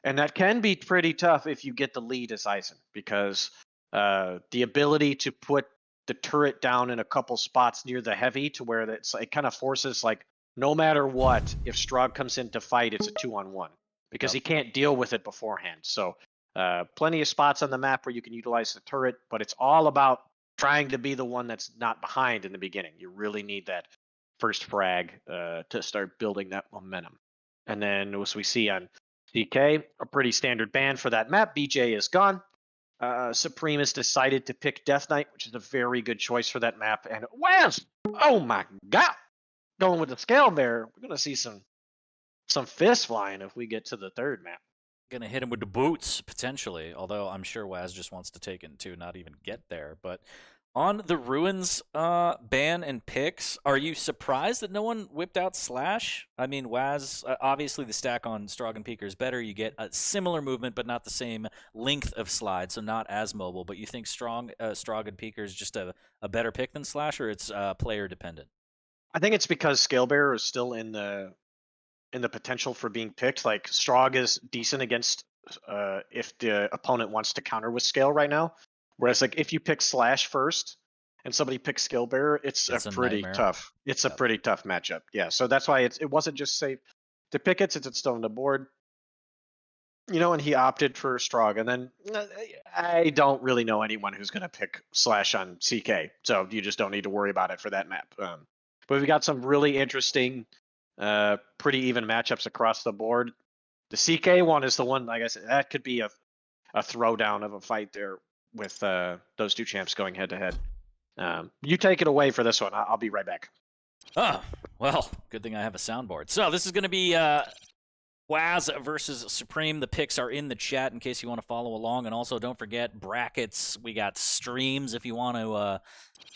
and that can be pretty tough if you get the lead as Eisen, because the ability to put the turret down in a couple spots near the Heavy to where it kind of forces, like, no matter what, if Strog comes in to fight, it's a 2-on-1 because he can't deal with it beforehand. So plenty of spots on the map where you can utilize the turret, but it's all about trying to be the one that's not behind in the beginning. You really need that first frag to start building that momentum. And then as we see on DK, a pretty standard ban for that map, BJ is gone. Supreme has decided to pick Death Knight, which is a very good choice for that map. And Waz, oh my god, going with the scale bear, we're gonna see some fists flying if we get to the third map. Gonna hit him with the boots potentially, although I'm sure Waz just wants to take it to not even get there. But on the Ruins ban and picks, are you surprised that no one whipped out Slash? I mean, Waz, obviously the stack on Strog and Peeker is better. You get a similar movement, but not the same length of slide, so not as mobile. But you think Strog and Peeker is just a better pick than Slash, or it's player dependent? I think it's because Scalebearer is still in the potential for being picked. Like Strog is decent against if the opponent wants to counter with Scale right now. Whereas like if you pick Slash first and somebody picks Scalebearer, it's a pretty nightmare. tough. It's a pretty tough matchup. Yeah, so that's why it wasn't just safe to pick it since it's still on the board. and he opted for Strog, and then I don't really know anyone who's going to pick Slash on CK, so you just don't need to worry about it for that map. But we've got some really interesting, pretty even matchups across the board. The CK one is the one, like I said, that could be a throwdown of a fight there with those two champs going head to head. You take it away for this one. I'll be right back. Oh, well, good thing I have a soundboard. So this is going to be Waz versus Supreme. The picks are in the chat in case you want to follow along. And also, don't forget brackets. We got streams if you want to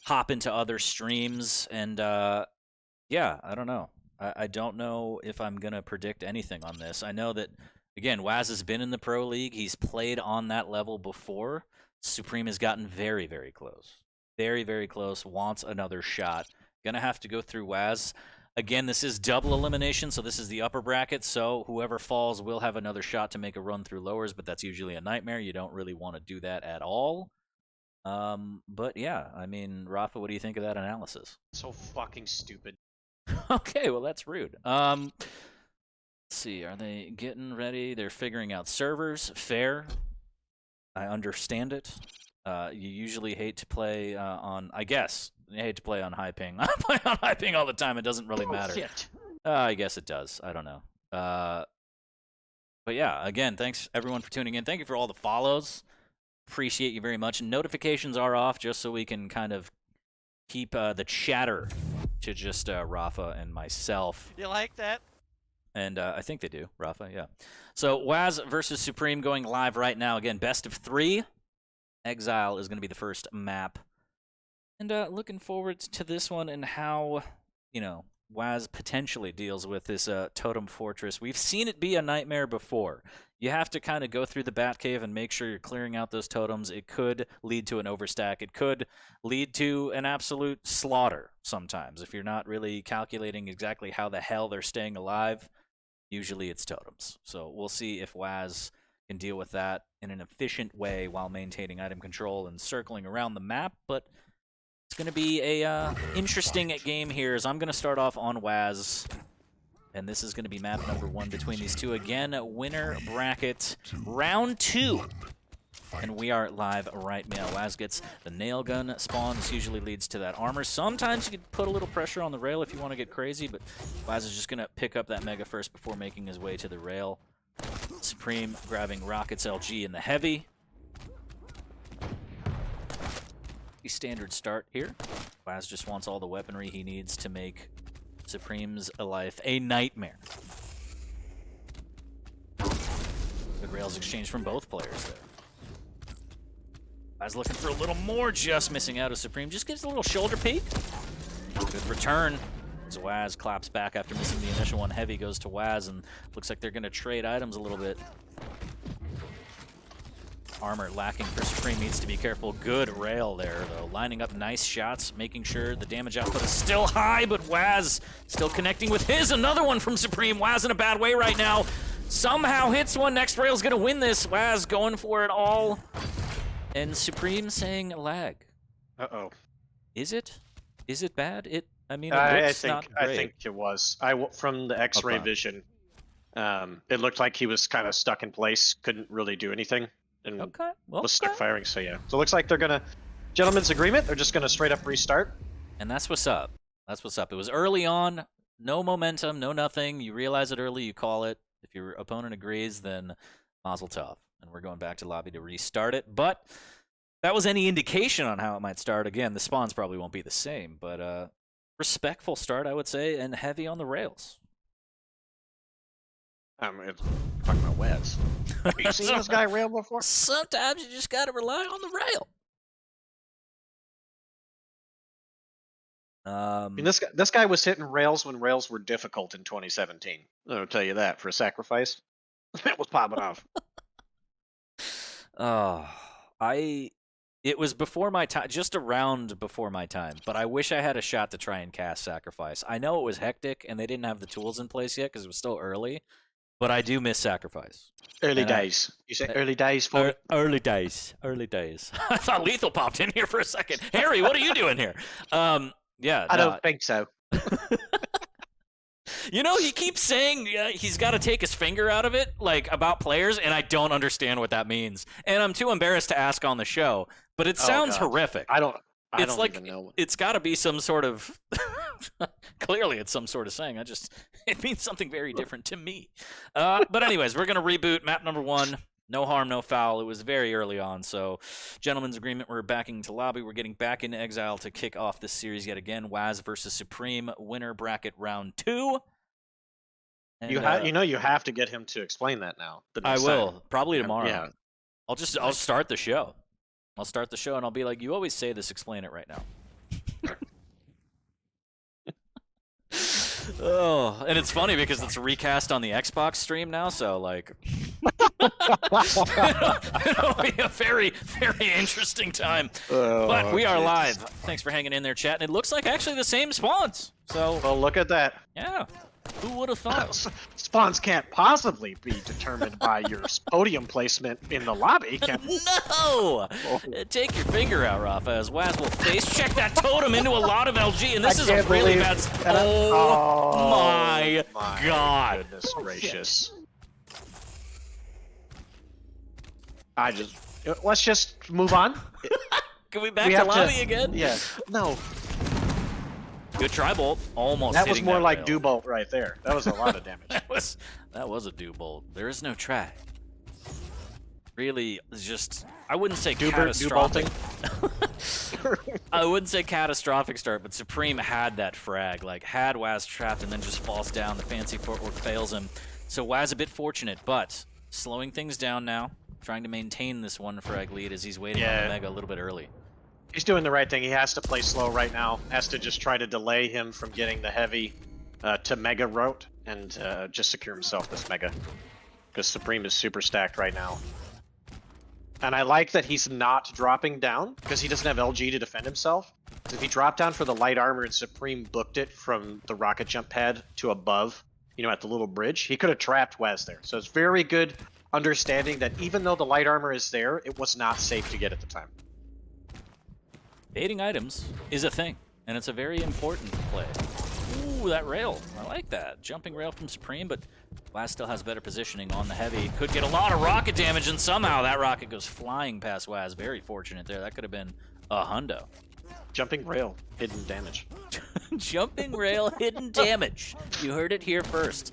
hop into other streams. And yeah, I don't know. I don't know if I'm going to predict anything on this. I know that, again, Waz has been in the Pro League. He's played on that level before. Supreme has gotten very, very close. Very, very close. Wants another shot. Gonna have to go through Waz. Again, this is double elimination, so this is the upper bracket, so whoever falls will have another shot to make a run through lowers, but that's usually a nightmare. You don't really want to do that at all. But yeah, I mean, Rapha, what do you think of that analysis? So fucking stupid. Okay, well, that's rude. Let's see, are they getting ready? They're figuring out servers. Fair. I understand it. You usually hate to play on, I guess, you hate to play on high ping. I play on high ping all the time. It doesn't really matter. Shit. I guess it does. I don't know. But yeah, again, thanks everyone for tuning in. Thank you for all the follows. Appreciate you very much. Notifications are off just so we can kind of keep the chatter to just Rapha and myself. You like that? And I think they do, Rapha, yeah. So Waz versus Supreme going live right now. Again, best of 3. Exile is going to be the first map. And looking forward to this one and how, Waz potentially deals with this Totem Fortress. We've seen it be a nightmare before. You have to kind of go through the Batcave and make sure you're clearing out those totems. It could lead to an overstack. It could lead to an absolute slaughter sometimes. If you're not really calculating exactly how the hell they're staying alive, usually it's totems. So we'll see if Waz can deal with that in an efficient way while maintaining item control and circling around the map, but it's going to be a interesting game here as I'm going to start off on Waz, and this is going to be map number 1 between these two. Again, winner bracket, round 2, and we are live right now. Waz gets the nail gun spawn. This usually leads to that armor. Sometimes you can put a little pressure on the rail if you want to get crazy, but Waz is just going to pick up that mega first before making his way to the rail. Supreme grabbing Rockets LG in the heavy. Standard start here. Waz just wants all the weaponry he needs to make Supreme's life a nightmare. Good rails exchange from both players there. Waz looking for a little more, just missing out of Supreme. Just gets a little shoulder peek. Good return. As Waz claps back after missing the initial one. Heavy goes to Waz, and looks like they're going to trade items a little bit. Armor lacking for Supreme, needs to be careful. Good rail there, though. Lining up nice shots, making sure the damage output is still high, but Waz still connecting with his. Another one from Supreme. Waz in a bad way right now. Somehow hits one. Next rail's going to win this. Waz going for it all. And Supreme saying lag. Uh-oh. Is it? Is it bad? I mean, I looks not great. think it was. From the X-ray vision, it looked like he was kind of stuck in place, couldn't really do anything, and was stuck firing. So yeah, so it looks like they're gonna, gentlemen's agreement. They're just gonna straight up restart. And that's what's up. That's what's up. It was early on, no momentum, no nothing. You realize it early, you call it. If your opponent agrees, then mazel tov. And we're going back to lobby to restart it. But that was any indication on how it might start. Again, the spawns probably won't be the same, but respectful start, I would say, and heavy on the rails. It's talking about Waz. Have you seen this guy rail before? Sometimes you just gotta rely on the rail. I mean, this guy was hitting rails when rails were difficult in 2017. I'll tell you that for a sacrifice. It was popping off. It was before my time, just around before my time, but I wish I had a shot to try and cast Sacrifice. I know it was hectic, and they didn't have the tools in place yet because it was still early, but I do miss Sacrifice. Early days. You say early days for me? Early days. Early days. I thought Lethal popped in here for a second. Harry, what are you doing here? Yeah. I don't think so. You know, he keeps saying he's got to take his finger out of it, like about players, and I don't understand what that means. And I'm too embarrassed to ask on the show, but it sounds horrific. I don't Like, even know. it's got to be some sort of. Clearly, it's some sort of saying. It means something very different to me. But anyways, we're gonna reboot map number 1. No harm, no foul. It was very early on, so gentlemen's agreement. We're backing to lobby. We're getting back into exile to kick off this series yet again. Waz versus Supreme, winner bracket round 2. And, You have to get him to explain that now. I will probably tomorrow. Yeah. I'll start the show. I'll start the show and I'll be like, you always say this. Explain it right now. Oh, and it's funny because it's recast on the Xbox stream now, so like it'll be a very, very interesting time. But we are live. Thanks for hanging in there, chat. And it looks like actually the same spawns. So well, look at that. Yeah. Who would have thought? Spawns can't possibly be determined by your podium placement in the lobby, can No! Oh. Take your finger out, Rapha, as Waz will face check that totem into a lot of LG, and this is a really bad... Oh my god. Goodness gracious. Let's just move on. Can we back to lobby again? Yeah. No. Good try, Bolt. Almost. That was more like rail. do bolt right there. That was a lot of damage. that was a do bolt. There is no try. Really, it's just I wouldn't say catastrophic. I wouldn't say catastrophic start, but Supreme had that frag, like had Waz trapped and then just falls down. The fancy footwork fails him. So Waz a bit fortunate, but slowing things down now, trying to maintain this 1 frag lead as he's waiting on the Mega a little bit early. He's doing the right thing. He has to play slow right now. Has to just try to delay him from getting the heavy to Mega route and just secure himself this Mega. Because Supreme is super stacked right now. And I like that he's not dropping down because he doesn't have LG to defend himself. So if he dropped down for the light armor and Supreme booked it from the rocket jump pad to above, at the little bridge, he could have trapped Waz there. So it's very good understanding that even though the light armor is there, it was not safe to get at the time. Baiting items is a thing, and it's a very important play. Ooh, that rail. I like that. Jumping rail from Supreme, but Waz still has better positioning on the heavy. Could get a lot of rocket damage, and somehow that rocket goes flying past Waz. Very fortunate there. That could have been a hundo. Jumping rail, hidden damage. Jumping rail, hidden damage. You heard it here first.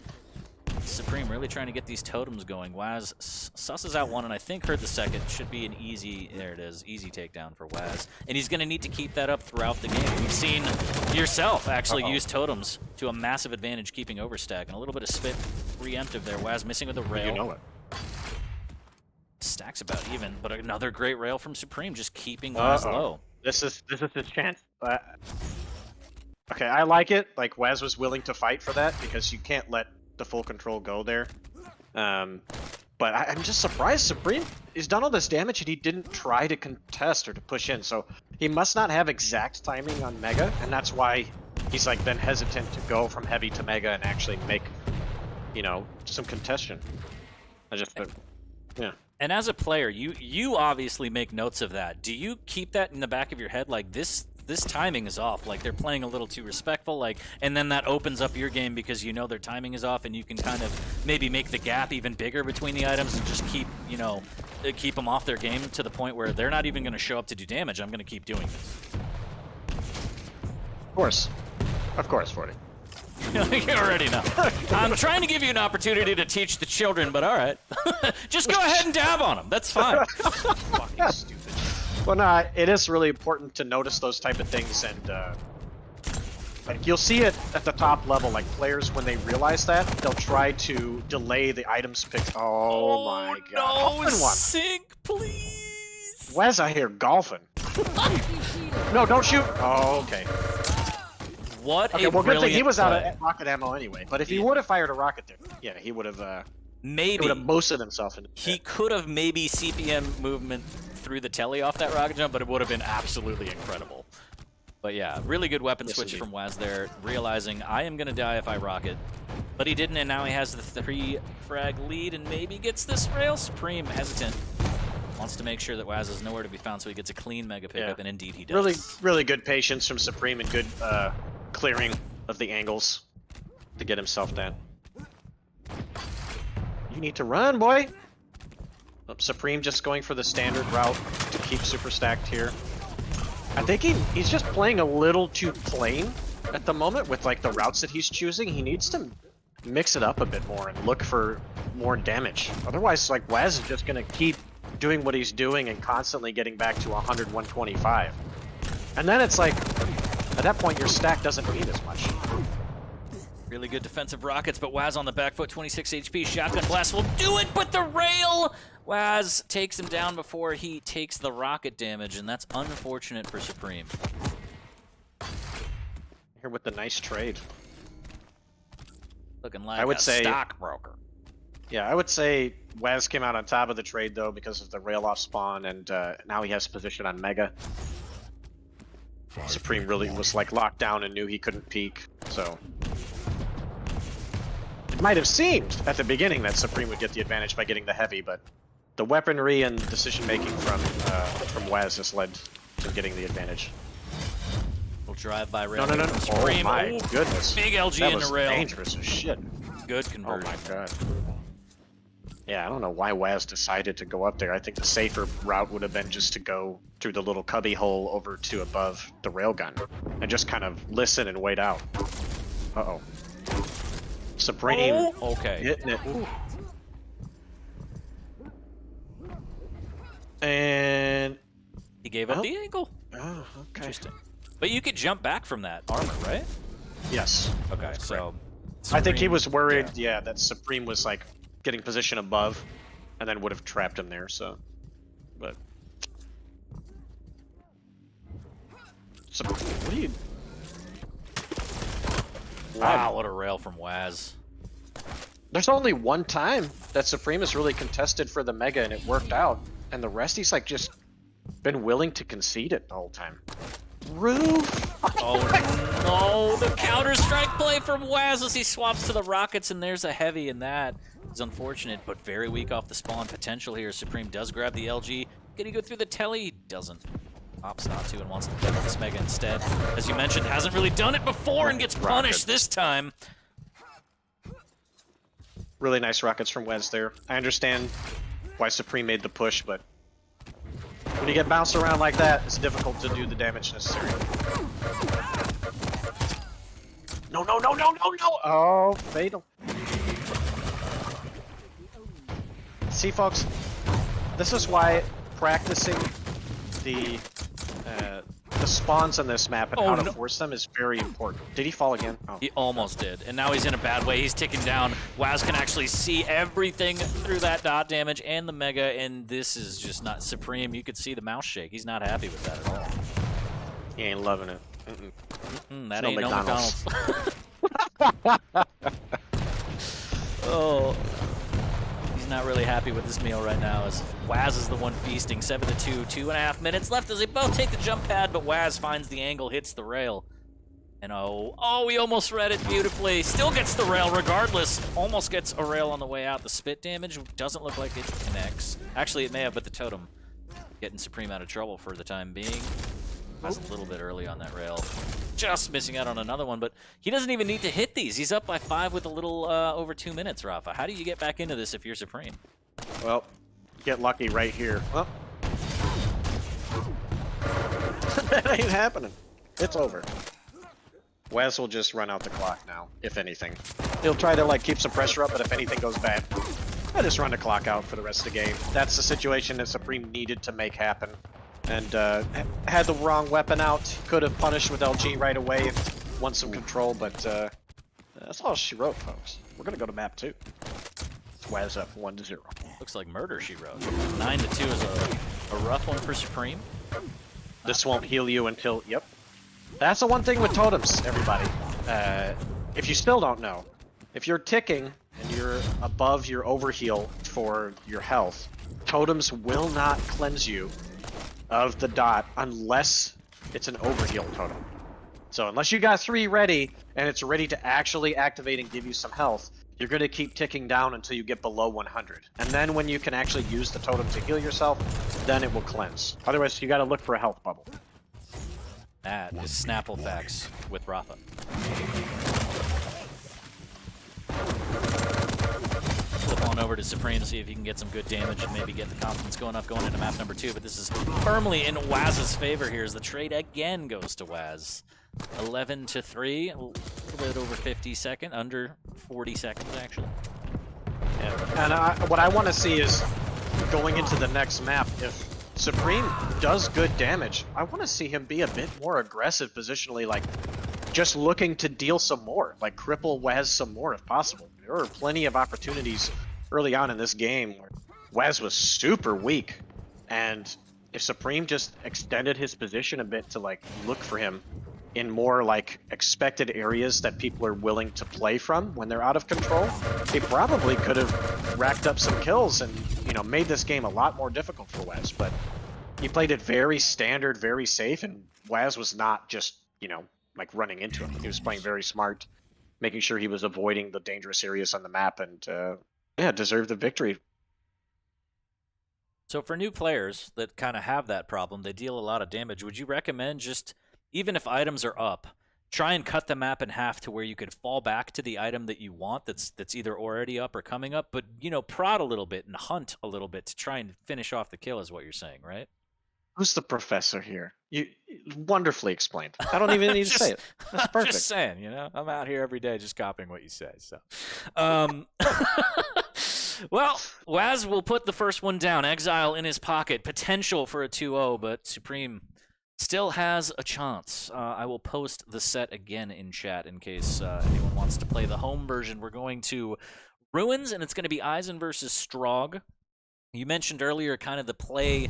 Supreme really trying to get these totems going. Waz susses out one, and I think heard the second. Should be an easy, there it is, easy takedown for Waz. And he's going to need to keep that up throughout the game. You've seen yourself actually use totems to a massive advantage, keeping overstack. And a little bit of spit preemptive there. Waz missing with a rail. You know it. Stacks about even, but another great rail from Supreme, just keeping Waz low. This is his chance. Okay, I like it. Like, Waz was willing to fight for that because you can't let the full control go there. But I'm just surprised Supreme has done all this damage and he didn't try to contest or to push in. So he must not have exact timing on Mega, and that's why he's like been hesitant to go from heavy to Mega and actually make, some contestation. Yeah. And as a player, you obviously make notes of that. Do you keep that in the back of your head, like this timing is off, like they're playing a little too respectful, like, and then that opens up your game because their timing is off, and you can kind of maybe make the gap even bigger between the items and just keep keep them off their game to the point where they're not even going to show up to do damage. I'm going to keep doing this. Of course, 40. You already know. I'm trying to give you an opportunity to teach the children, but all right. Just go ahead and dab on them. That's fine. Fucking stupid. Well, no, it is really important to notice those type of things, and like you'll see it at the top level. Like players, when they realize that, they'll try to delay the items pick. Oh my god! No, sink, please. Waz out here golfing. No, don't shoot. Oh, okay. What okay, a well, good thing he was play. out of rocket ammo anyway. But if he would have fired a rocket there, yeah, he would have. Maybe he would have boasted himself into. He could have maybe CPM movement through the telly off that rocket jump, but it would have been absolutely incredible. But yeah, really good weapon switch from Waz there, realizing I am going to die if I rocket. But he didn't, and now he has the 3 frag lead and maybe gets this rail. Supreme hesitant. Wants to make sure that Waz is nowhere to be found, so he gets a clean Mega pickup, and indeed he does. Really good patience from Supreme and good clearing of the angles to get himself down. You need to run, boy! Oh, Supreme just going for the standard route to keep super stacked here. I think he's just playing a little too plain at the moment with like the routes that he's choosing. He needs to mix it up a bit more and look for more damage. Otherwise, like, Waz is just gonna keep doing what he's doing and constantly getting back to 100, 125. And then it's like, at that point, your stack doesn't mean as much. Really good defensive rockets, but Waz on the back foot, 26 HP. Shotgun blast will do it, but the rail! Waz takes him down before he takes the rocket damage, and that's unfortunate for Supreme. Here with the nice trade. Looking like I would a say, stockbroker. Yeah, I would say Waz came out on top of the trade, though, because of the rail off spawn, and now he has position on Mega. Supreme really was like locked down and knew he couldn't peek, so... It might have seemed at the beginning that Supreme would get the advantage by getting the heavy, but the weaponry and decision-making from Waz has led to getting the advantage. We'll drive by rail. No. Supreme. Oh my goodness. Big LG that in was the rail. dangerous as shit. Good Oh conversion. my god. Yeah, I don't know why Waz decided to go up there. I think the safer route would have been just to go through the little cubby hole over to above the railgun and just kind of listen and wait out. Uh-oh. Supreme Okay. hitting it. And... He gave up the angle. Oh, okay. Interesting. But you could jump back from that armor, right? Yes. Okay, so... I think he Supreme- was worried, yeah, that Supreme was like getting position above and then would have trapped him there, so... But... So, what are you... Wow, what a rail from Waz. There's only one time that Supreme has really contested for the Mega and it worked out. And the rest he's like just been willing to concede it the whole time. Roof! Oh no, the counter-strike play from Waz as he swaps to the rockets, and there's a heavy, and that is unfortunate, but very weak off the spawn potential here. Supreme does grab the LG. Can he go through the telly? He doesn't. Opts not to and wants to play with this Mega instead. As you mentioned, hasn't really done it before and gets punished this time. Really nice rockets from Wez there. I understand why Supreme made the push, but when you get bounced around like that, it's difficult to do the damage necessary. No! Oh, fatal. See, folks, this is why practicing the spawns on this map and how to force them is very important. Did he fall again? Oh. He almost did, and now he's in a bad way. He's ticking down. Waz can actually see everything through that dot damage and the Mega, and this is just not Supreme. You could see the mouse shake. He's not happy with that at all. He ain't loving it. That No ain't McDonald's. no McDonald's. Oh. He's not really happy with this meal right now, as Waz is the one feasting. 7-2, 2.5 minutes left as they both take the jump pad, but Waz finds the angle, hits the rail. And oh, he almost read it beautifully. Still gets the rail regardless. Almost gets a rail on the way out. The spit damage doesn't look like it connects. Actually, it may have, but the totem getting Supreme out of trouble for the time being. Was a little bit early on that rail. Just missing out on another one, but he doesn't even need to hit these. He's up by 5 with a little over 2 minutes, Rapha. How do you get back into this if you're Supreme? Well, get lucky right here. Well, that ain't happening. It's over. Wes will just run out the clock now, if anything. He'll try to like keep some pressure up, but if anything goes bad, I just run the clock out for the rest of the game. That's the situation that Supreme needed to make happen. And had the wrong weapon out. Could have punished with LG right away if won some control, but that's all she wrote, folks. We're gonna go to map 2. Waz up 1-0. Looks like murder, she wrote. 9-2 is a rough one for Supreme. This won't heal you until... Yep. That's the one thing with totems, everybody. If you still don't know, if you're ticking and you're above your overheal for your health, totems will not cleanse you of the dot unless it's an overheal totem. So unless you got 3 ready and it's ready to actually activate and give you some health, you're going to keep ticking down until you get below 100. And then when you can actually use the totem to heal yourself, then it will cleanse. Otherwise, you got to look for a health bubble. That is Snapple Facts with Rapha. over to Supreme, see if he can get some good damage and maybe get the confidence going up going into map number 2. But this is firmly in Waz's favor here as the trade again goes to Waz. 11-3, a little bit over 50 seconds, under 40 seconds actually. Yeah. And what I want to see is going into the next map, if Supreme does good damage, I want to see him be a bit more aggressive positionally, like just looking to deal some more, like cripple Waz some more if possible. There were plenty of opportunities early on in this game where Waz was super weak, and if Supreme just extended his position a bit to like look for him in more like expected areas that people are willing to play from when they're out of control, he probably could have racked up some kills and, you know, made this game a lot more difficult for Waz. But he played it very standard, very safe, and Waz was not just, you know, like running into him. He was playing very smart, making sure he was avoiding the dangerous areas on the map, and yeah, deserved the victory. So for new players that kind of have that problem, they deal a lot of damage, would you recommend just, even if items are up, try and cut the map in half to where you could fall back to the item that you want that's either already up or coming up, but, you know, prod a little bit and hunt a little bit to try and finish off the kill is what you're saying, right? Who's the professor here? You wonderfully explained. I don't even need to say it. That's perfect. Just saying, you know, I'm out here every day just copying what you say. So, well, Waz will put the first one down. Exile in his pocket. Potential for a 2-0, but Supreme still has a chance. I will post the set again in chat in case anyone wants to play the home version. We're going to Ruins, and it's going to be Eisen versus Strog. You mentioned earlier kind of the play,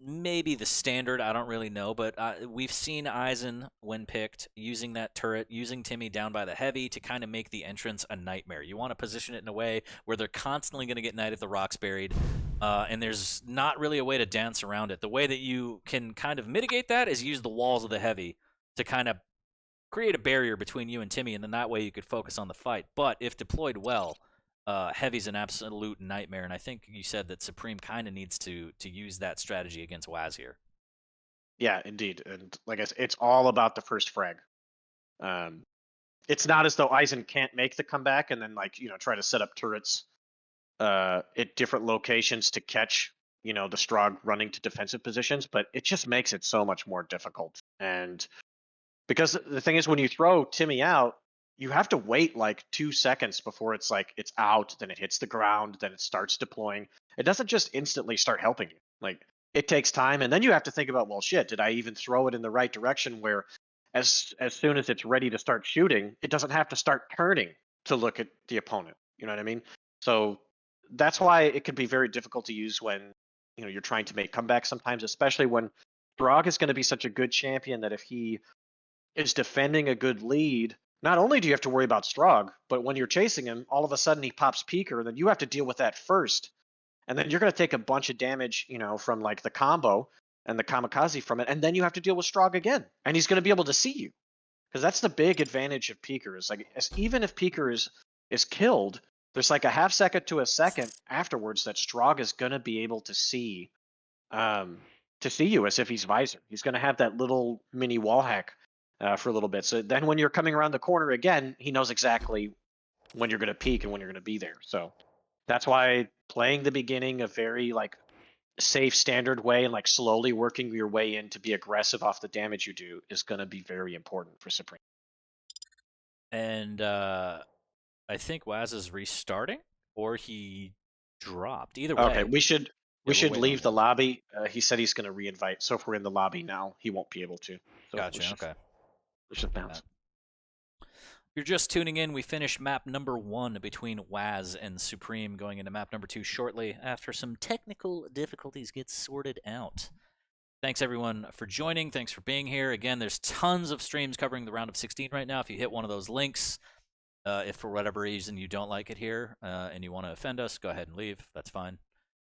maybe the standard, I don't really know, but we've seen Eisen, when picked, using that turret, using Timmy down by the heavy to kind of make the entrance a nightmare. You want to position it in a way where they're constantly going to get knighted, the rocks buried, and there's not really a way to dance around it. The way that you can kind of mitigate that is use the walls of the heavy to kind of create a barrier between you and Timmy, and then that way you could focus on the fight. But if deployed well, Heavy's an absolute nightmare, and I think you said that Supreme kind of needs to use that strategy against Waz here. Yeah, indeed. And like I said, it's all about the first frag. It's not as though Eisen can't make the comeback and then, like, you know, try to set up turrets at different locations to catch, you know, the Strog running to defensive positions, but it just makes it so much more difficult. And because the thing is, when you throw Timmy out, you have to wait like 2 seconds before it's like it's out, then it hits the ground, then it starts deploying. It doesn't just instantly start helping you. Like, it takes time, and then you have to think about, well, shit, did I even throw it in the right direction where as soon as it's ready to start shooting, it doesn't have to start turning to look at the opponent. You know what I mean? So that's why it can be very difficult to use when, you know, you're trying to make comebacks sometimes, especially when Strog is going to be such a good champion that if he is defending a good lead, not only do you have to worry about Strog, but when you're chasing him, all of a sudden he pops Peeker, and then you have to deal with that first. And then you're going to take a bunch of damage, you know, from like the combo and the kamikaze from it, and then you have to deal with Strog again. And he's going to be able to see you. Because that's the big advantage of Peeker, is like, even if Peeker is killed, there's like a half second to a second afterwards that Strog is going to be able to see you as if he's Visor. He's going to have that little mini wall hack for a little bit. So then when you're coming around the corner again, he knows exactly when you're going to peek and when you're going to be there. So that's why playing the beginning a very like safe standard way and like slowly working your way in to be aggressive off the damage you do is going to be very important for Supreme. And I think Waz is restarting, or he dropped. Either way. Okay, we should leave the Waz. lobby. He said he's going to reinvite. So if we're in the lobby now, he won't be able to. So Gotcha. Okay. We should bounce. You're just tuning in. We finish map number 1 between Waz and Supreme, going into map number 2 shortly after some technical difficulties get sorted out. Thanks, everyone, for joining. Thanks for being here. Again, there's tons of streams covering the round of 16 right now. If you hit one of those links, if for whatever reason you don't like it here and you want to offend us, go ahead and leave. That's fine.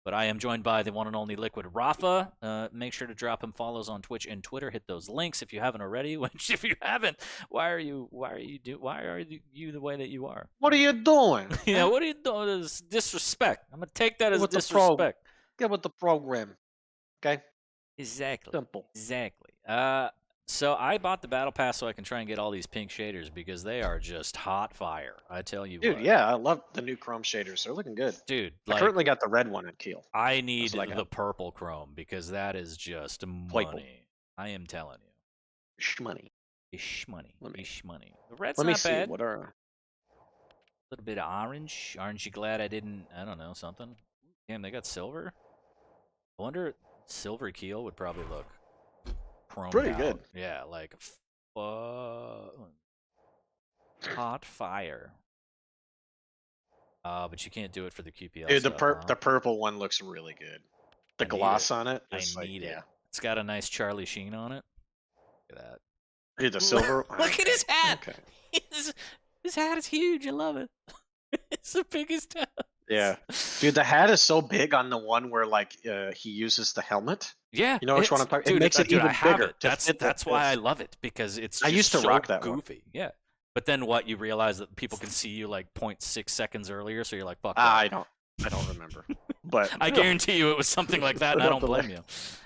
But I am joined by the one and only Liquid Rapha. Make sure to drop him follows on Twitch and Twitter. Hit those links if you haven't already. Which, if you haven't, why are you the way that you are? What are you doing? Yeah, what are you doing? This is disrespect. I'm gonna take that as disrespect. Get with the program. Okay. Exactly. Simple. Exactly. So I bought the battle pass so I can try and get all these pink shaders because they are just hot fire. I tell you Dude, what. yeah, I love the new chrome shaders. They're looking good. Dude, I like, currently got the red one in Keel. I need what I got. the purple chrome because that is just money. Purple. I am telling you. Shmoney. Ish money. Let me- Ish money. The red's Let me not see. bad. What are? A little bit of orange. Aren't you glad I didn't? I don't know, something. Damn, they got silver. I wonder, silver keel would probably look chromed Pretty out. good. Yeah, like hot fire. But you can't do it for the QPL. Dude, stuff, the purple one looks really good. The I need gloss it. on it. I is like, need yeah. it. It's got a nice Charlie Sheen on it. Look at that. Dude, the silver. Look at his hat. Okay. His hat is huge. I love it. It's the biggest hat. Yeah, dude, the hat is so big on the one where like he uses the helmet. Yeah, You know which one I'm talking. It dude, makes it dude, even I have bigger. it. That's why I love it because it's. I just used to so rock that one. goofy. Yeah, but then what? You realize that people can see you like 0.6 seconds earlier, so you're like, fuck. I don't remember. But I guarantee you it was something like that, and I don't blame you.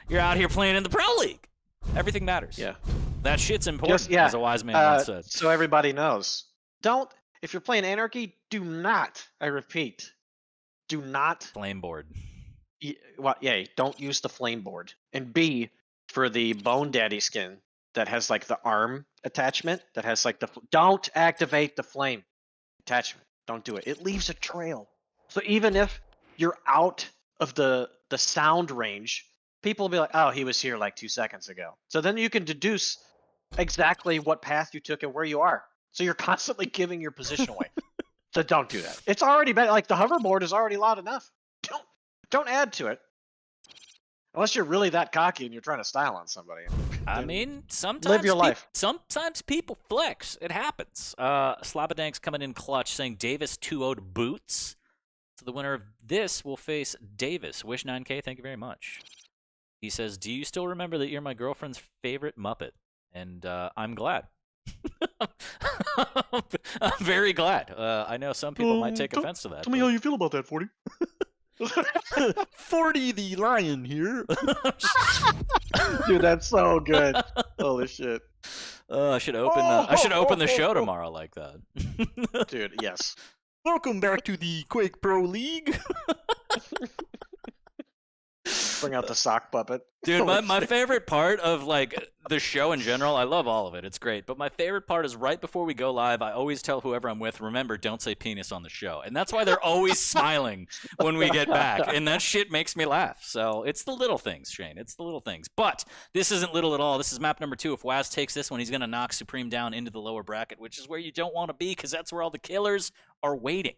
You're out here playing in the pro league. Everything matters. Yeah, that shit's important. Just, yeah. As a wise man once said. So everybody knows. Don't. If you're playing Anarchy, do not. I repeat, do not. Flame board. Well, yeah, don't use the flame board. And B, for the Bone Daddy skin that has like the arm attachment, that has like the. Don't activate the flame attachment. Don't do it. It leaves a trail. So even if you're out of the sound range, people will be like, oh, he was here like 2 seconds ago. So then you can deduce exactly what path you took and where you are. So you're constantly giving your position away. So don't do that. It's already been like the hoverboard is already loud enough. Don't add to it. Unless you're really that cocky and you're trying to style on somebody. I mean, sometimes live your life. Sometimes people flex. It happens. Slabadanks coming in clutch saying Davis 2-0'd boots. So the winner of this will face Davis. Wish 9K, thank you very much. He says, do you still remember that you're my girlfriend's favorite Muppet? And I'm glad. I'm very glad. I know some people might take offense to that. Tell me how you feel about that, 40. 40 the lion here. Dude, that's so good. Holy shit. I should open the show tomorrow like that. Dude, yes. Welcome back to the Quake Pro League. Bring out the sock puppet. Dude, my favorite part of like the show in general, I love all of it. It's great. But my favorite part is right before we go live, I always tell whoever I'm with, remember, don't say penis on the show. And that's why they're always smiling when we get back. And that shit makes me laugh. So it's the little things, Shane. It's the little things. But this isn't little at all. This is map number 2. If Waz takes this one, he's going to knock Supreme down into the lower bracket, which is where you don't want to be because that's where all the killers are waiting.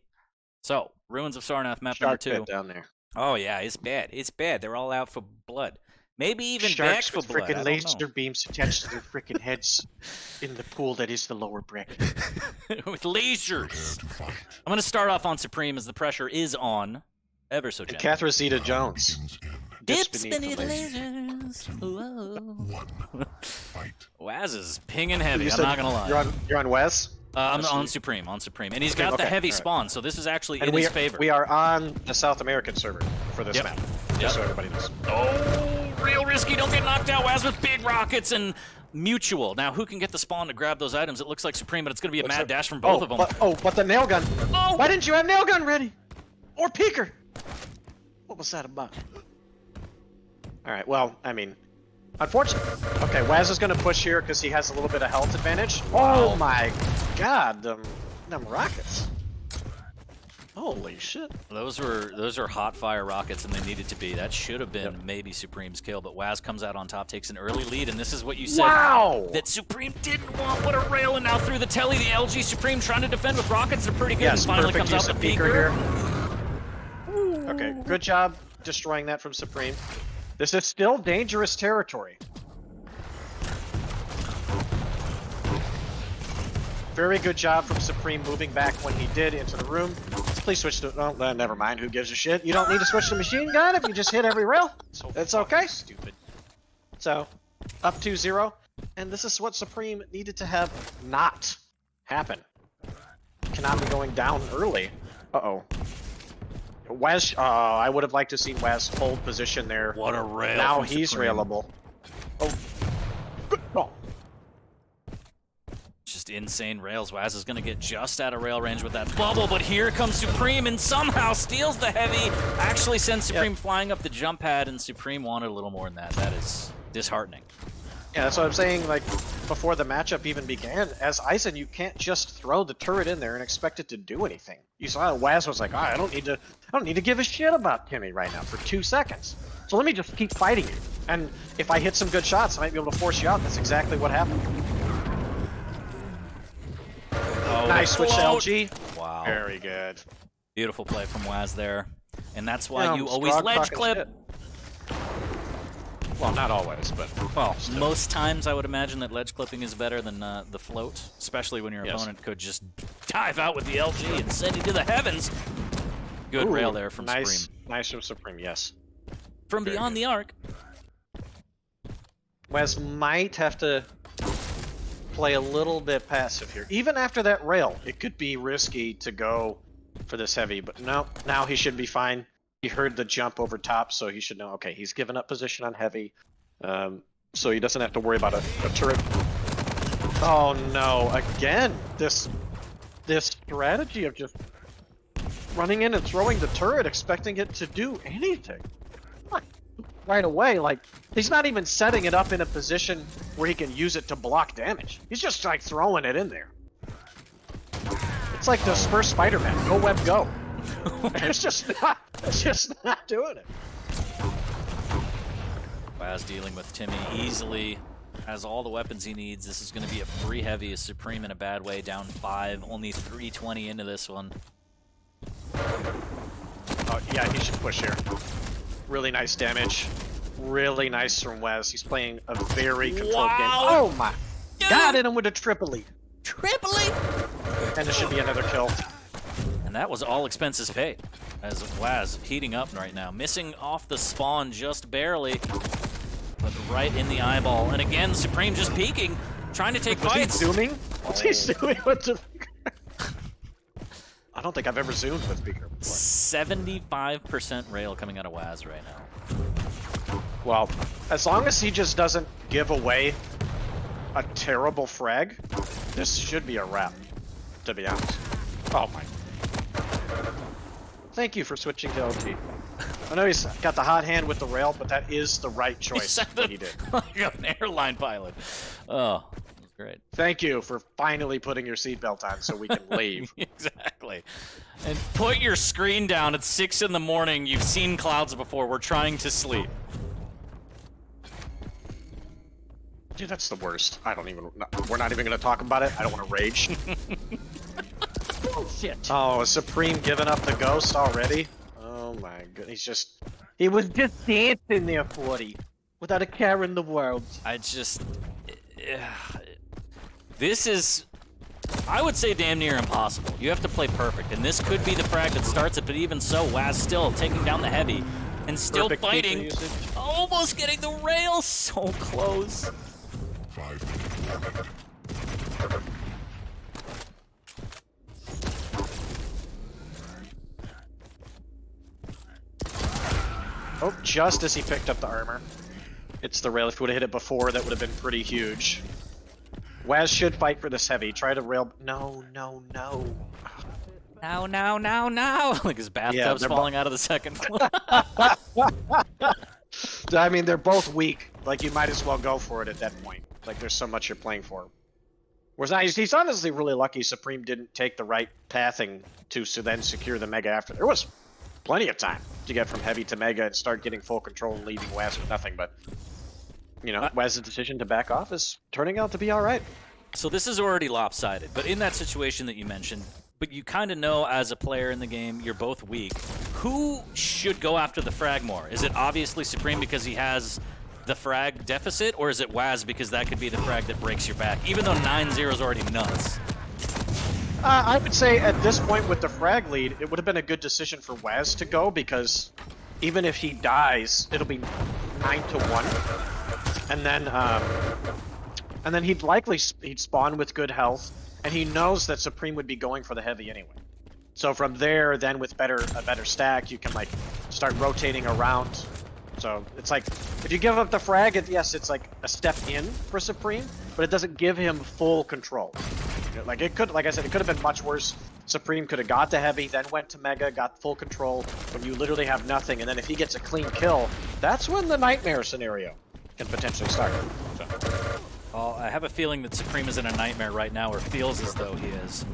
So, Ruins of Sarnath, map number 2. Down there. Oh, yeah, it's bad. It's bad. They're all out for blood. Maybe even back Sharks for with blood. freaking I don't laser know. beams attached to their freaking heads in the pool that is the lower bracket. With lasers. Prepare to fight. I'm going to start off on Supreme as the pressure is on. Ever so And gently. Catherine Zeta-Jones. Begins in Dips beneath beneath the lasers. Whoa. 1. Fight. Waz is pinging heavy. You I'm said not going to lie. You're on Wes? I'm Let's on see. Supreme. And he's got the Okay, heavy alright. spawn, so this is actually And in his favor. we are on the South American server for this Yep. map. Yep. Just so everybody knows. Oh, real risky. Don't get knocked out. Waz with big rockets and mutual. Now, who can get the spawn to grab those items? It looks like Supreme, but it's going to be a mad dash from both of them. But the nail gun. Oh! Why didn't you have nail gun ready? Or peeker? What was that about? Alright, well, I mean, unfortunately. Okay, Waz is going to push here because he has a little bit of health advantage. Oh my god, them rockets. Holy shit. Those are hot fire rockets, and they needed to be. That should have been maybe Supreme's kill, but Waz comes out on top, takes an early lead, and this is what you said that Supreme didn't want. What a rail, and now through the telly, the LG Supreme trying to defend with rockets. They're pretty good. Yes, and finally perfect comes use out of the peeker peeker. here. Okay, good job destroying that from Supreme. This is still dangerous territory. Very good job from Supreme moving back when he did into the room. Please switch to... Oh, never mind. Who gives a shit? You don't need to switch to machine gun if you just hit every rail. It's okay. Stupid. So, up 2-0. And this is what Supreme needed to have not happen. Cannot be going down early. Uh-oh. Waz, I would have liked to see Waz hold position there. What a rail. Now from he's Supreme. railable. Oh. Good. Oh. just insane rails. Waz is going to get just out of rail range with that bubble, but here comes Supreme and somehow steals the heavy. Actually sends Supreme flying up the jump pad, and Supreme wanted a little more than that. That is disheartening. Yeah, that's what I'm saying, like, before the matchup even began, as Aizen, you can't just throw the turret in there and expect it to do anything. You saw Waz was like, I don't need to give a shit about Timmy right now for 2 seconds. So let me just keep fighting you. And if I hit some good shots, I might be able to force you out. That's exactly what happened. Oh, nice switch to LG. Wow. Very good. Beautiful play from Waz there. And that's why you always Strog ledge talking clip. shit. Well, not always, but Well, most times I would imagine that ledge clipping is better than the float, especially when your opponent could just dive out with the LG and send you to the heavens. Good rail there from Supreme. Nice from Supreme, yes. From beyond the arc. Waz might have to play a little bit passive here. Even after that rail, it could be risky to go for this heavy, but no, now he should be fine. He heard the jump over top, so he should know, okay, he's given up position on heavy, so he doesn't have to worry about a turret. Oh no, again, this strategy of just running in and throwing the turret, expecting it to do anything. Right away, like, he's not even setting it up in a position where he can use it to block damage. He's just like throwing it in there. It's like the first Spider-Man, go web go. It's just not doing it. Waz dealing with Timmy easily. Has all the weapons he needs. This is going to be a free heavy. Is Supreme in a bad way, down 5. Only 320 into this one. Oh, yeah, he should push here. Really nice damage. Really nice from Waz. He's playing a very controlled game. Oh my god, hit him with a triple lead. Triple lead! And it should be another kill. And that was all expenses paid, as Waz heating up right now. Missing off the spawn just barely, but right in the eyeball. And again, Supreme just peeking, trying to take fights. Was he zooming? What's he zooming with the... I don't think I've ever zoomed with Speaker before. 75% rail coming out of Waz right now. Well, as long as he just doesn't give away a terrible frag, this should be a wrap, to be honest. Oh my. Thank you for switching to LG. I know he's got the hot hand with the rail, but that is the right choice that he did. Like an airline pilot. Oh, that was great. Thank you for finally putting your seatbelt on so we can leave. Exactly. And put your screen down at 6 in the morning. You've seen clouds before. We're trying to sleep. Dude, that's the worst. I don't even... We're not even going to talk about it. I don't want to rage. Oh, shit. Oh, is Supreme giving up the ghost already? Oh my god, he was just dancing there, 40, without a care in the world. This is, I would say, damn near impossible. You have to play perfect, and this could be the frag that starts it, but even so, Waz still taking down the heavy, and still Perfect fighting, almost getting the rail, so close. 5 minutes. Oh, just as he picked up the armor. It's the rail. If he would have hit it before, that would have been pretty huge. Waz should fight for this heavy. Try to rail... No, no, no. Now. Like his bathtub's falling out of the second floor. I mean, they're both weak. Like, you might as well go for it at that point. Like, there's so much you're playing for. Whereas he's honestly really lucky Supreme didn't take the right pathing to then secure the Mega after. There was plenty of time to get from heavy to Mega and start getting full control and leaving Waz with nothing, but you know, Waz's decision to back off is turning out to be alright. So this is already lopsided, but in that situation that you mentioned, but you kind of know as a player in the game, you're both weak. Who should go after the frag more? Is it obviously Supreme because he has the frag deficit, or is it Waz because that could be the frag that breaks your back, even though 9-0 is already nuts? I would say at this point with the frag lead, it would have been a good decision for Waz to go, because even if he dies, it'll be 9-1, and then he'd spawn with good health, and he knows that Supreme would be going for the heavy anyway. So from there, then with a better stack, you can like start rotating around. So it's like if you give up the frag, yes, it's like a step in for Supreme, but it doesn't give him full control. Like it could, like I said, it could have been much worse. Supreme could have got to heavy, then went to mega, got full control. When you literally have nothing, and then if he gets a clean kill, that's when the nightmare scenario can potentially start. So. Well, I have a feeling that Supreme is in a nightmare right now, or feels as though he is.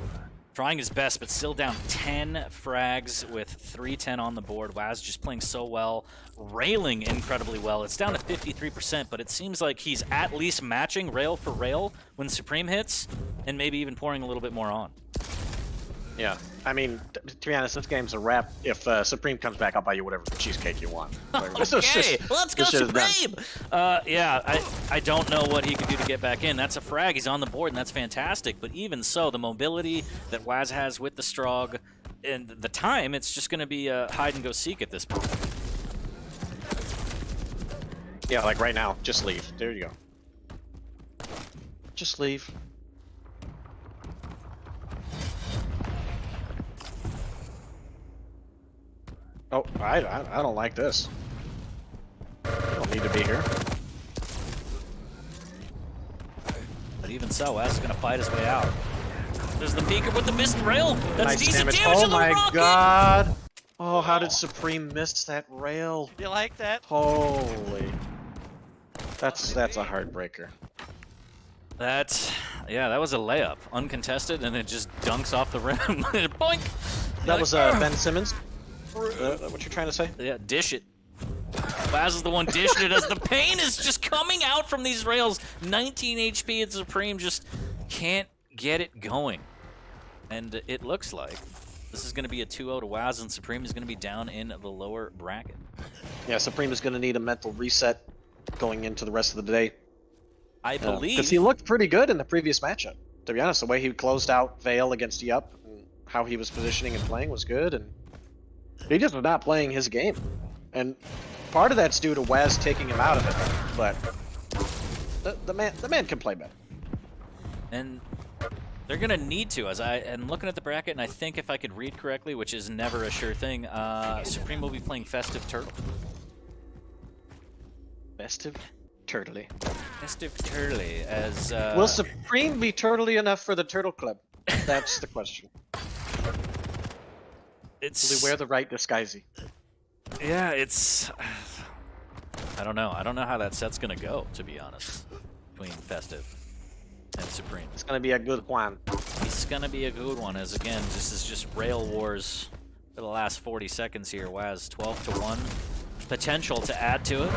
Trying his best, but still down 10 frags with 310 on the board. Waz just playing so well, railing incredibly well. It's down to 53%, but it seems like he's at least matching rail for rail when Supreme hits, and maybe even pouring a little bit more on. Yeah, I mean, to be honest, this game's a wrap. If Supreme comes back, I'll buy you whatever cheesecake you want. Okay, let's go Supreme! Yeah, I don't know what he can do to get back in. That's a frag, he's on the board, and that's fantastic. But even so, the mobility that Waz has with the Strog, and the time, it's just going to be a hide-and-go-seek at this point. Yeah, like right now, just leave. There you go. Just leave. Oh, I don't like this. You don't need to be here. But even so, Waz is going to fight his way out. There's the Beaker with the missed rail. That's Nice decent damage. damage Oh to the my rocket. god! Oh, how did Supreme miss that rail? You like that? Holy. That's a heartbreaker. Yeah, that was a layup. Uncontested, and it just dunks off the rim. Boink! That was Ben Simmons? What you're trying to say? Yeah, dish it. Baz is the one dishing it as the pain is just coming out from these rails. 19 HP and Supreme just can't get it going. And it looks like this is going to be a 2-0 to Waz, and Supreme is going to be down in the lower bracket. Yeah, Supreme is going to need a mental reset going into the rest of the day. I believe. Because he looked pretty good in the previous matchup. To be honest, the way he closed out Vale against Yup, and how he was positioning and playing was good, and he just was not playing his game. And part of that's due to Waz taking him out of it, but the man can play better. And they're gonna need to, as I am looking at the bracket, and I think if I could read correctly, which is never a sure thing, Supreme will be playing Festive Turtle. Festive Turtley. Festive Turtley, as Will Supreme be turtley enough for the Turtle Club? That's the question. it's Will he wear the right disguisey? yeah, it's I don't know. I don't know how that set's gonna go, to be honest, between Festive and Supreme. It's gonna be a good one. It's gonna be a good one, as again, this is just rail wars for the last 40 seconds here. Waz 12-1, potential to add to it.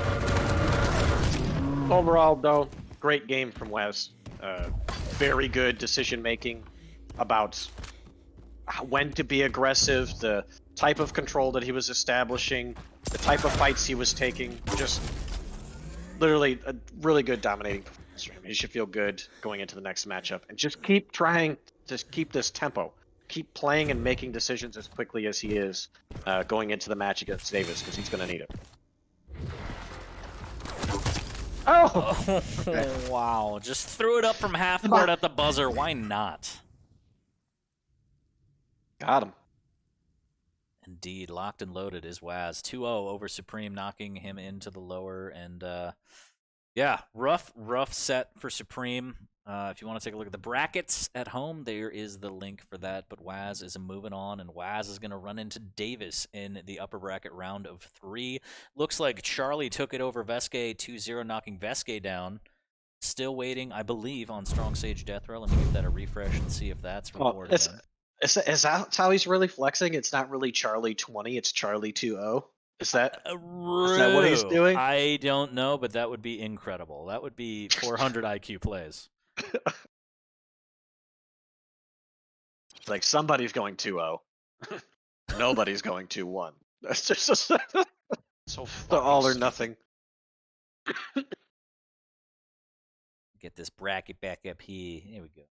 Overall, though, great game from Waz. Very good decision making about when to be aggressive, the type of control that he was establishing, the type of fights he was taking. Just literally a really good dominating performance from him. He should feel good going into the next matchup, and just keep trying to keep this tempo. Keep playing and making decisions as quickly as he is going into the match against Davis, because he's going to need it. Oh! Okay. Wow, just threw it up from half court at the buzzer. Why not? Got him. Indeed, locked and loaded is Waz. 2-0 over Supreme, knocking him into the lower. And yeah, rough set for Supreme. If you want to take a look at the brackets at home, there is the link for that. But Waz is moving on, and Waz is going to run into Davis in the upper bracket round of 3. Looks like Charlie took it over Veske 2-0, knocking Veske down. Still waiting, I believe, on Strong Sage Death Row. Let me give that a refresh and see if that's rewarded. Is that how he's really flexing? It's not really Charlie 20, it's Charlie 2-0. Is that what he's doing? I don't know, but that would be incredible. That would be 400 IQ plays. Like, somebody's going 2-0. Nobody's going 2-1. That's just So the all or nothing. Get this bracket back up here. Here we go.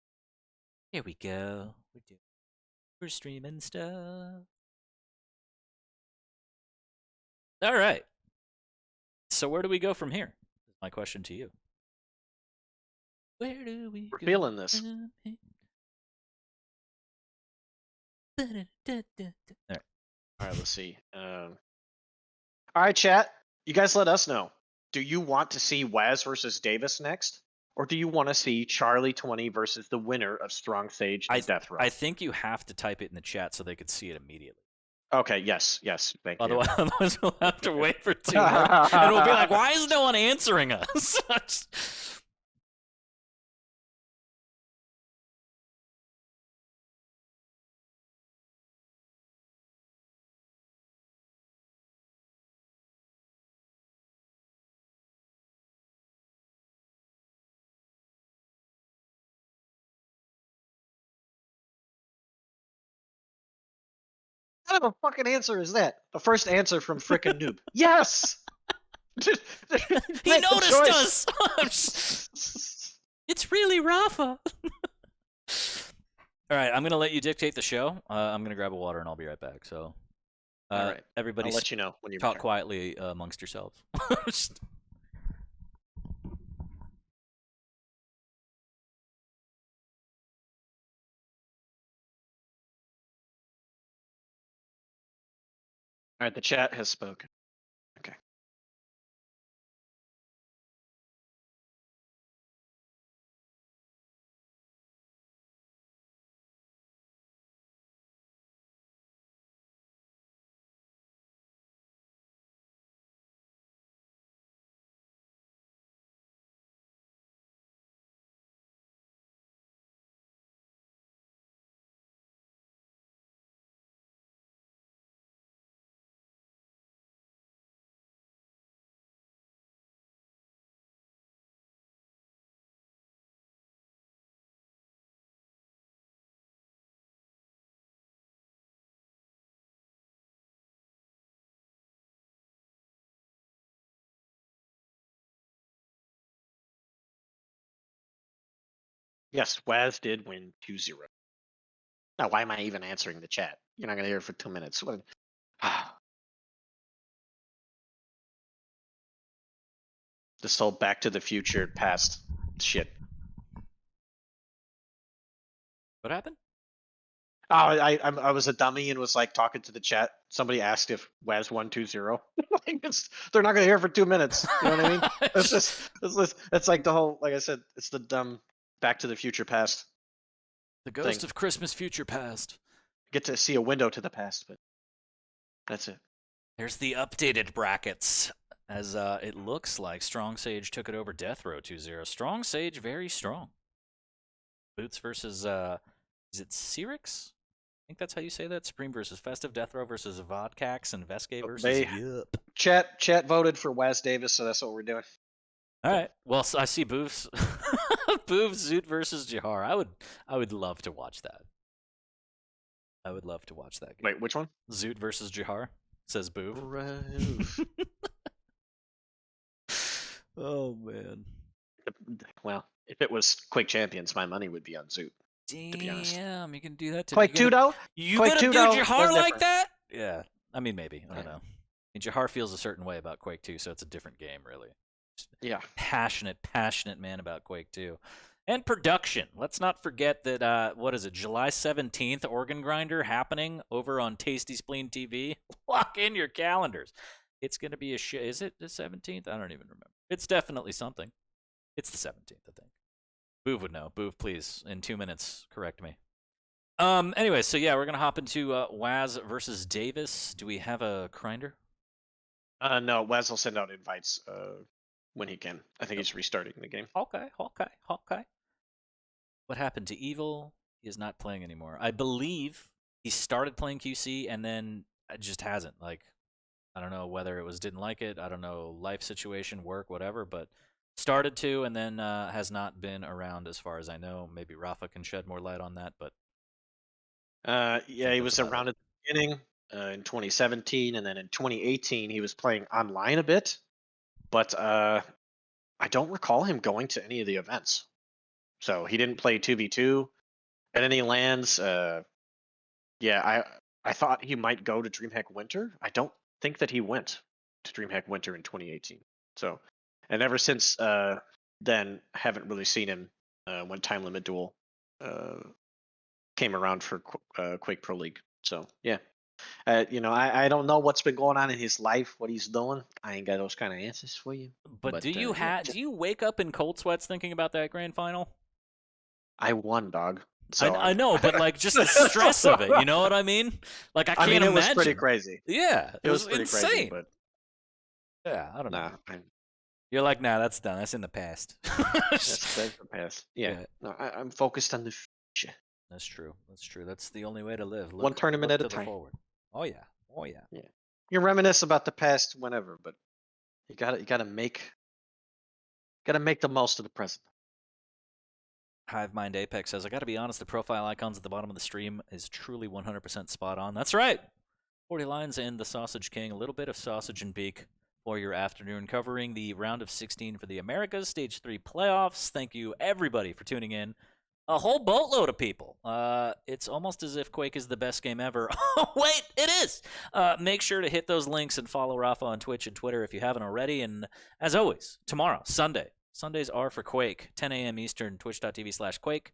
Here we go. We're streaming stuff. All right. So where do we go from here? Is my question to you. Where do we We're go feeling this. from here? All Alright, let's see. Alright, chat. You guys let us know. Do you want to see Waz versus Davis next? or do you want to see Charlie 20 versus the winner of Strong Sage and Death Row? I think you have to type it in the chat so they could see it immediately. Okay, yes, thank you. Otherwise, we'll have to wait for 2 minutes, and we'll be like, "Why is no one answering us?" What kind of a fucking answer is that? The first answer from frickin' Noob. Yes! He noticed us! It's really Rapha! Alright, I'm gonna let you dictate the show. I'm gonna grab a water and I'll be right back. So, All right. everybody I'll let you know when you talk return. quietly amongst yourselves. All right, the chat has spoken. Okay. Yes, Waz did win 2-0. Now, why am I even answering the chat? You're not going to hear it for 2 minutes. What? This whole Back to the Future past shit. What happened? Oh, I was a dummy and was like talking to the chat. Somebody asked if Waz won 2-0. Like, they're not going to hear it for 2 minutes. You know what I mean? It's like the whole, like I said, it's the dumb Back to the Future past. The ghost of Christmas future past. Get to see a window to the past, but that's it. There's the updated brackets. As it looks like Strong Sage took it over Death Row 2-0. Strong Sage very strong. Boots versus is it Cyrix? I think that's how you say that. Supreme versus Festive. Death Row versus Vodcax and Veske versus Yup. Chat voted for Waz Davis, so that's what we're doing. All right. Well, I see Boofs. Boofs Zoot versus Jihar. I would love to watch that. I would love to watch that game. Wait, which one? Zoot versus Jihar, says Boof. Oh man. Well, if it was Quake Champions, my money would be on Zoot. Damn, to be honest. You can do that to Quake 2 though? You Quake gonna 2 do though Jihar was like different. that? Yeah. I mean, maybe. I don't know. I mean, Jihar feels a certain way about Quake 2, so it's a different game, really. Yeah. Passionate man about Quake 2. And production. Let's not forget that, what is it, July 17th, Organ Grinder happening over on Tasty Spleen TV. Lock in your calendars. It's going to be a show. Is it the 17th? I don't even remember. It's definitely something. It's the 17th, I think. Boov would know. Boov, please, in 2 minutes, correct me. Anyway, so yeah, we're going to hop into Waz versus Davis. Do we have a grinder? No, Waz will send out invites when he can. I think he's restarting the game. Okay. What happened to Evil? He is not playing anymore. I believe he started playing QC and then just hasn't. Like, I don't know whether it was didn't like it. I don't know, life situation, work, whatever, but started to and then has not been around as far as I know. Maybe Rapha can shed more light on that, but yeah, he was around at the beginning in 2017, and then in 2018 he was playing online a bit, but I don't recall him going to any of the events. So he didn't play 2v2 at any lands. Yeah, I thought he might go to DreamHack Winter. I don't think that he went to DreamHack Winter in 2018. So, and ever since then, haven't really seen him when Time Limit Duel came around for Quake Pro League. So yeah, I don't know what's been going on in his life, what he's doing. I ain't got those kind of answers for you. But do you yeah, do you wake up in cold sweats thinking about that grand final? I won, dog. I, So I know, but like just the stress of it, you know what I mean? Like I can't mean, it was pretty imagine. crazy. Yeah, It was pretty insane. crazy, but Yeah, I don't know. nah, You're like, nah, that's done. That's in the past. that's the past. Yeah, no, I'm focused on the future. That's true. That's true. That's the only way to live. One tournament look at a to the time. forward. Oh yeah. Oh yeah. Yeah, you reminisce about the past whenever, but you gotta make the most of the present. Hive Mind Apex says, I got to be honest, the profile icons at the bottom of the stream is truly 100% spot on. That's right. FortyLions and the Sausage King, a little bit of sausage and beak for your afternoon, covering the round of 16 for the Americas Stage 3 playoffs. Thank you, everybody, for tuning in. A whole boatload of people. It's almost as if Quake is the best game ever. Oh, wait, it is! Make sure to hit those links and follow Rapha on Twitch and Twitter if you haven't already. And as always, tomorrow, Sunday. Sundays are for Quake, 10 a.m. Eastern, twitch.tv/Quake.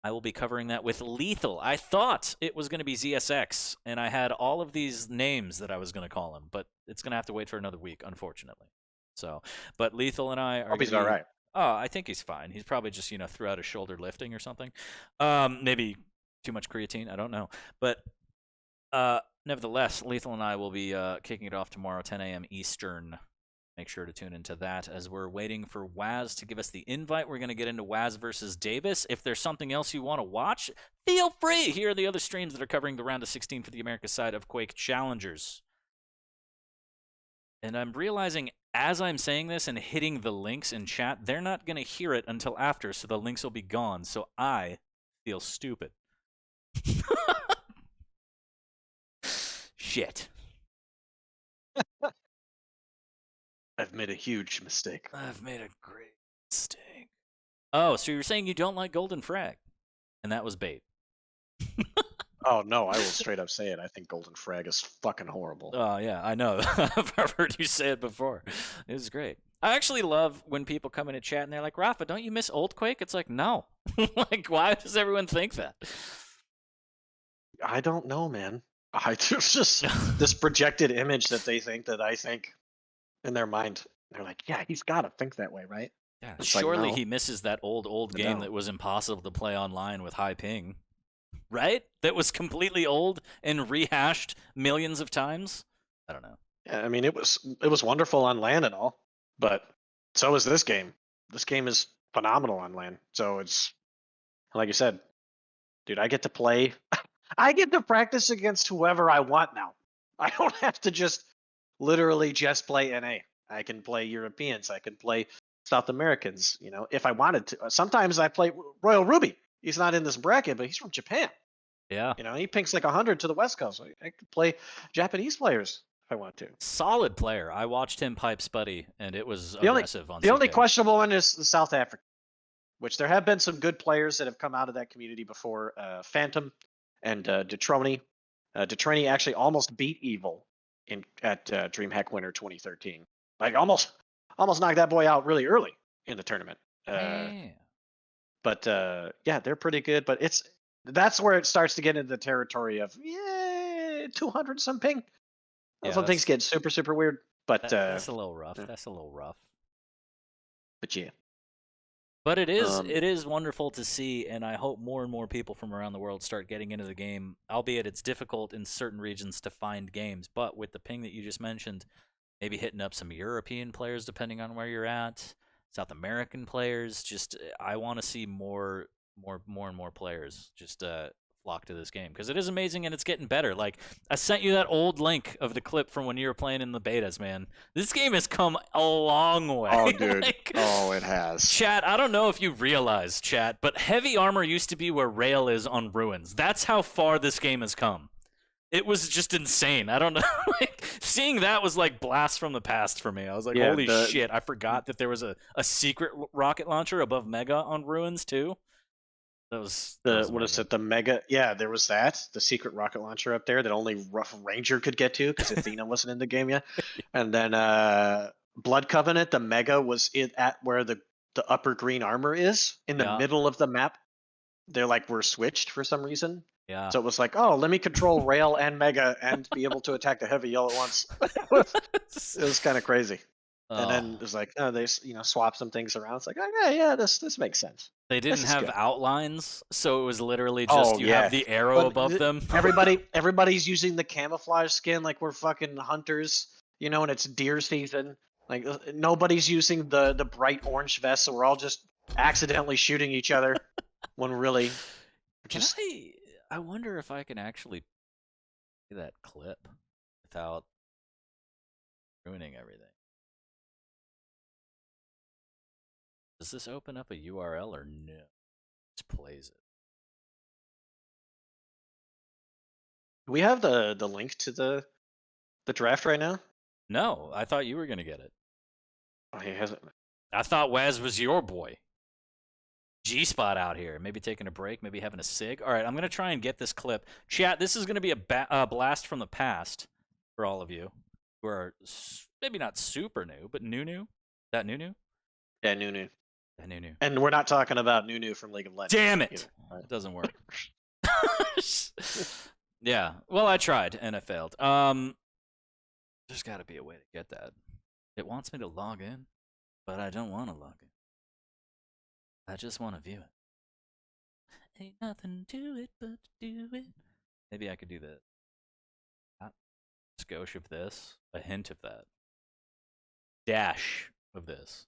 I will be covering that with Lethal. I thought it was going to be ZSX, and I had all of these names that I was going to call him, but it's going to have to wait for another week, unfortunately. So, but Lethal and I are. Hope he's all right. Oh, I think he's fine. He's probably just, threw out his shoulder lifting or something. Maybe too much creatine. I don't know. But nevertheless, Lethal and I will be kicking it off tomorrow, 10 a.m. Eastern. Make sure to tune into that as we're waiting for Waz to give us the invite. We're going to get into Waz versus Davis. If there's something else you want to watch, feel free. Here are the other streams that are covering the round of 16 for the Americas side of Quake Challengers. And I'm realizing as I'm saying this and hitting the links in chat, they're not going to hear it until after, so the links will be gone. So I feel stupid. Shit. I've made a huge mistake. I've made a great mistake. Oh, so you're saying you don't like Golden Frag? And that was bait. Oh, no, I will straight up say it. I think Golden Frag is fucking horrible. Oh, yeah, I know. I've heard you say it before. It was great. I actually love when people come in a chat and they're like, Rapha, don't you miss old Quake? It's like, no. Like, why does everyone think that? I don't know, man. There's just this projected image that they think that I think in their mind. They're like, yeah, he's got to think that way, right? Yeah, It's surely like, no. he misses that old I game don't. that was impossible to play online with high ping. Right? That was completely old and rehashed millions of times? I don't know. Yeah, I mean, it was wonderful on LAN and all, but so is this game. This game is phenomenal on LAN. So it's like you said, dude, I get to play. I get to practice against whoever I want now. I don't have to just literally just play NA. I can play Europeans. I can play South Americans, if I wanted to. Sometimes I play Royal Ruby. He's not in this bracket, but he's from Japan. Yeah. He pinks like 100 to the West Coast. I could play Japanese players if I want to. Solid player. I watched him pipe Spuddy, and it was The aggressive on The only CK. questionable one is the South Africa, which there have been some good players that have come out of that community before. Phantom and Detroni. Detroni actually almost beat Evil at DreamHack Winter 2013. Like almost knocked that boy out really early in the tournament. But yeah, they're pretty good. But that's where it starts to get into the territory of 200 some ping. That's when things get super, super weird. But that's a little rough. That's a little rough. But yeah. But it is wonderful to see, and I hope more and more people from around the world start getting into the game, albeit it's difficult in certain regions to find games. But with the ping that you just mentioned, maybe hitting up some European players depending on where you're at, South American players, just I want to see more and more players just flock to this game because it is amazing and it's getting better. Like I sent you that old link of the clip from when you were playing in the betas, man. This game has come a long way. Oh, dude. It has. Chat, I don't know if you realize, chat, but heavy armor used to be where rail is on ruins. That's how far this game has come. It was just insane. I don't know. Like seeing that was like blast from the past for me. I was like, holy shit! I forgot that there was a secret rocket launcher above Mega on ruins too. That was what is it? The Mega? Yeah, there was that. The secret rocket launcher up there that only Rough Ranger could get to because Athena wasn't in the game yet. And then Blood Covenant, the Mega was at where the upper green armor is in the middle of the map. They're like we're switched for some reason. Yeah. So it was like, oh, let me control Rail and Mega and be able to attack the heavy yell at once. It was kind of crazy. And then it was like, oh, they swap some things around. It's like, okay, yeah, this makes sense. They didn't This is have good. outlines, so it was literally just you have the arrow But above them. everybody's using the camouflage skin like we're fucking hunters, and it's deer season. Like nobody's using the bright orange vest, so we're all just accidentally shooting each other when really just. I wonder if I can actually play that clip without ruining everything. Does this open up a URL or no? Just plays it. Do we have the link to the draft right now? No, I thought you were gonna get it. Oh, he hasn't. I thought Waz was your boy. G-Spot out here. Maybe taking a break, maybe having a cig. All right, I'm going to try and get this clip. Chat, this is going to be a blast from the past for all of you who are maybe not super new, but new. That new? Yeah, new. That new. And we're not talking about new from League of Legends. Damn it! Right. It doesn't work. Yeah, well, I tried, and I failed. There's got to be a way to get that. It wants me to log in, but I don't want to log in. I just want to view it. Ain't nothing to it but to do it. Maybe I could do that. Skosh of this. A hint of that. Dash of this.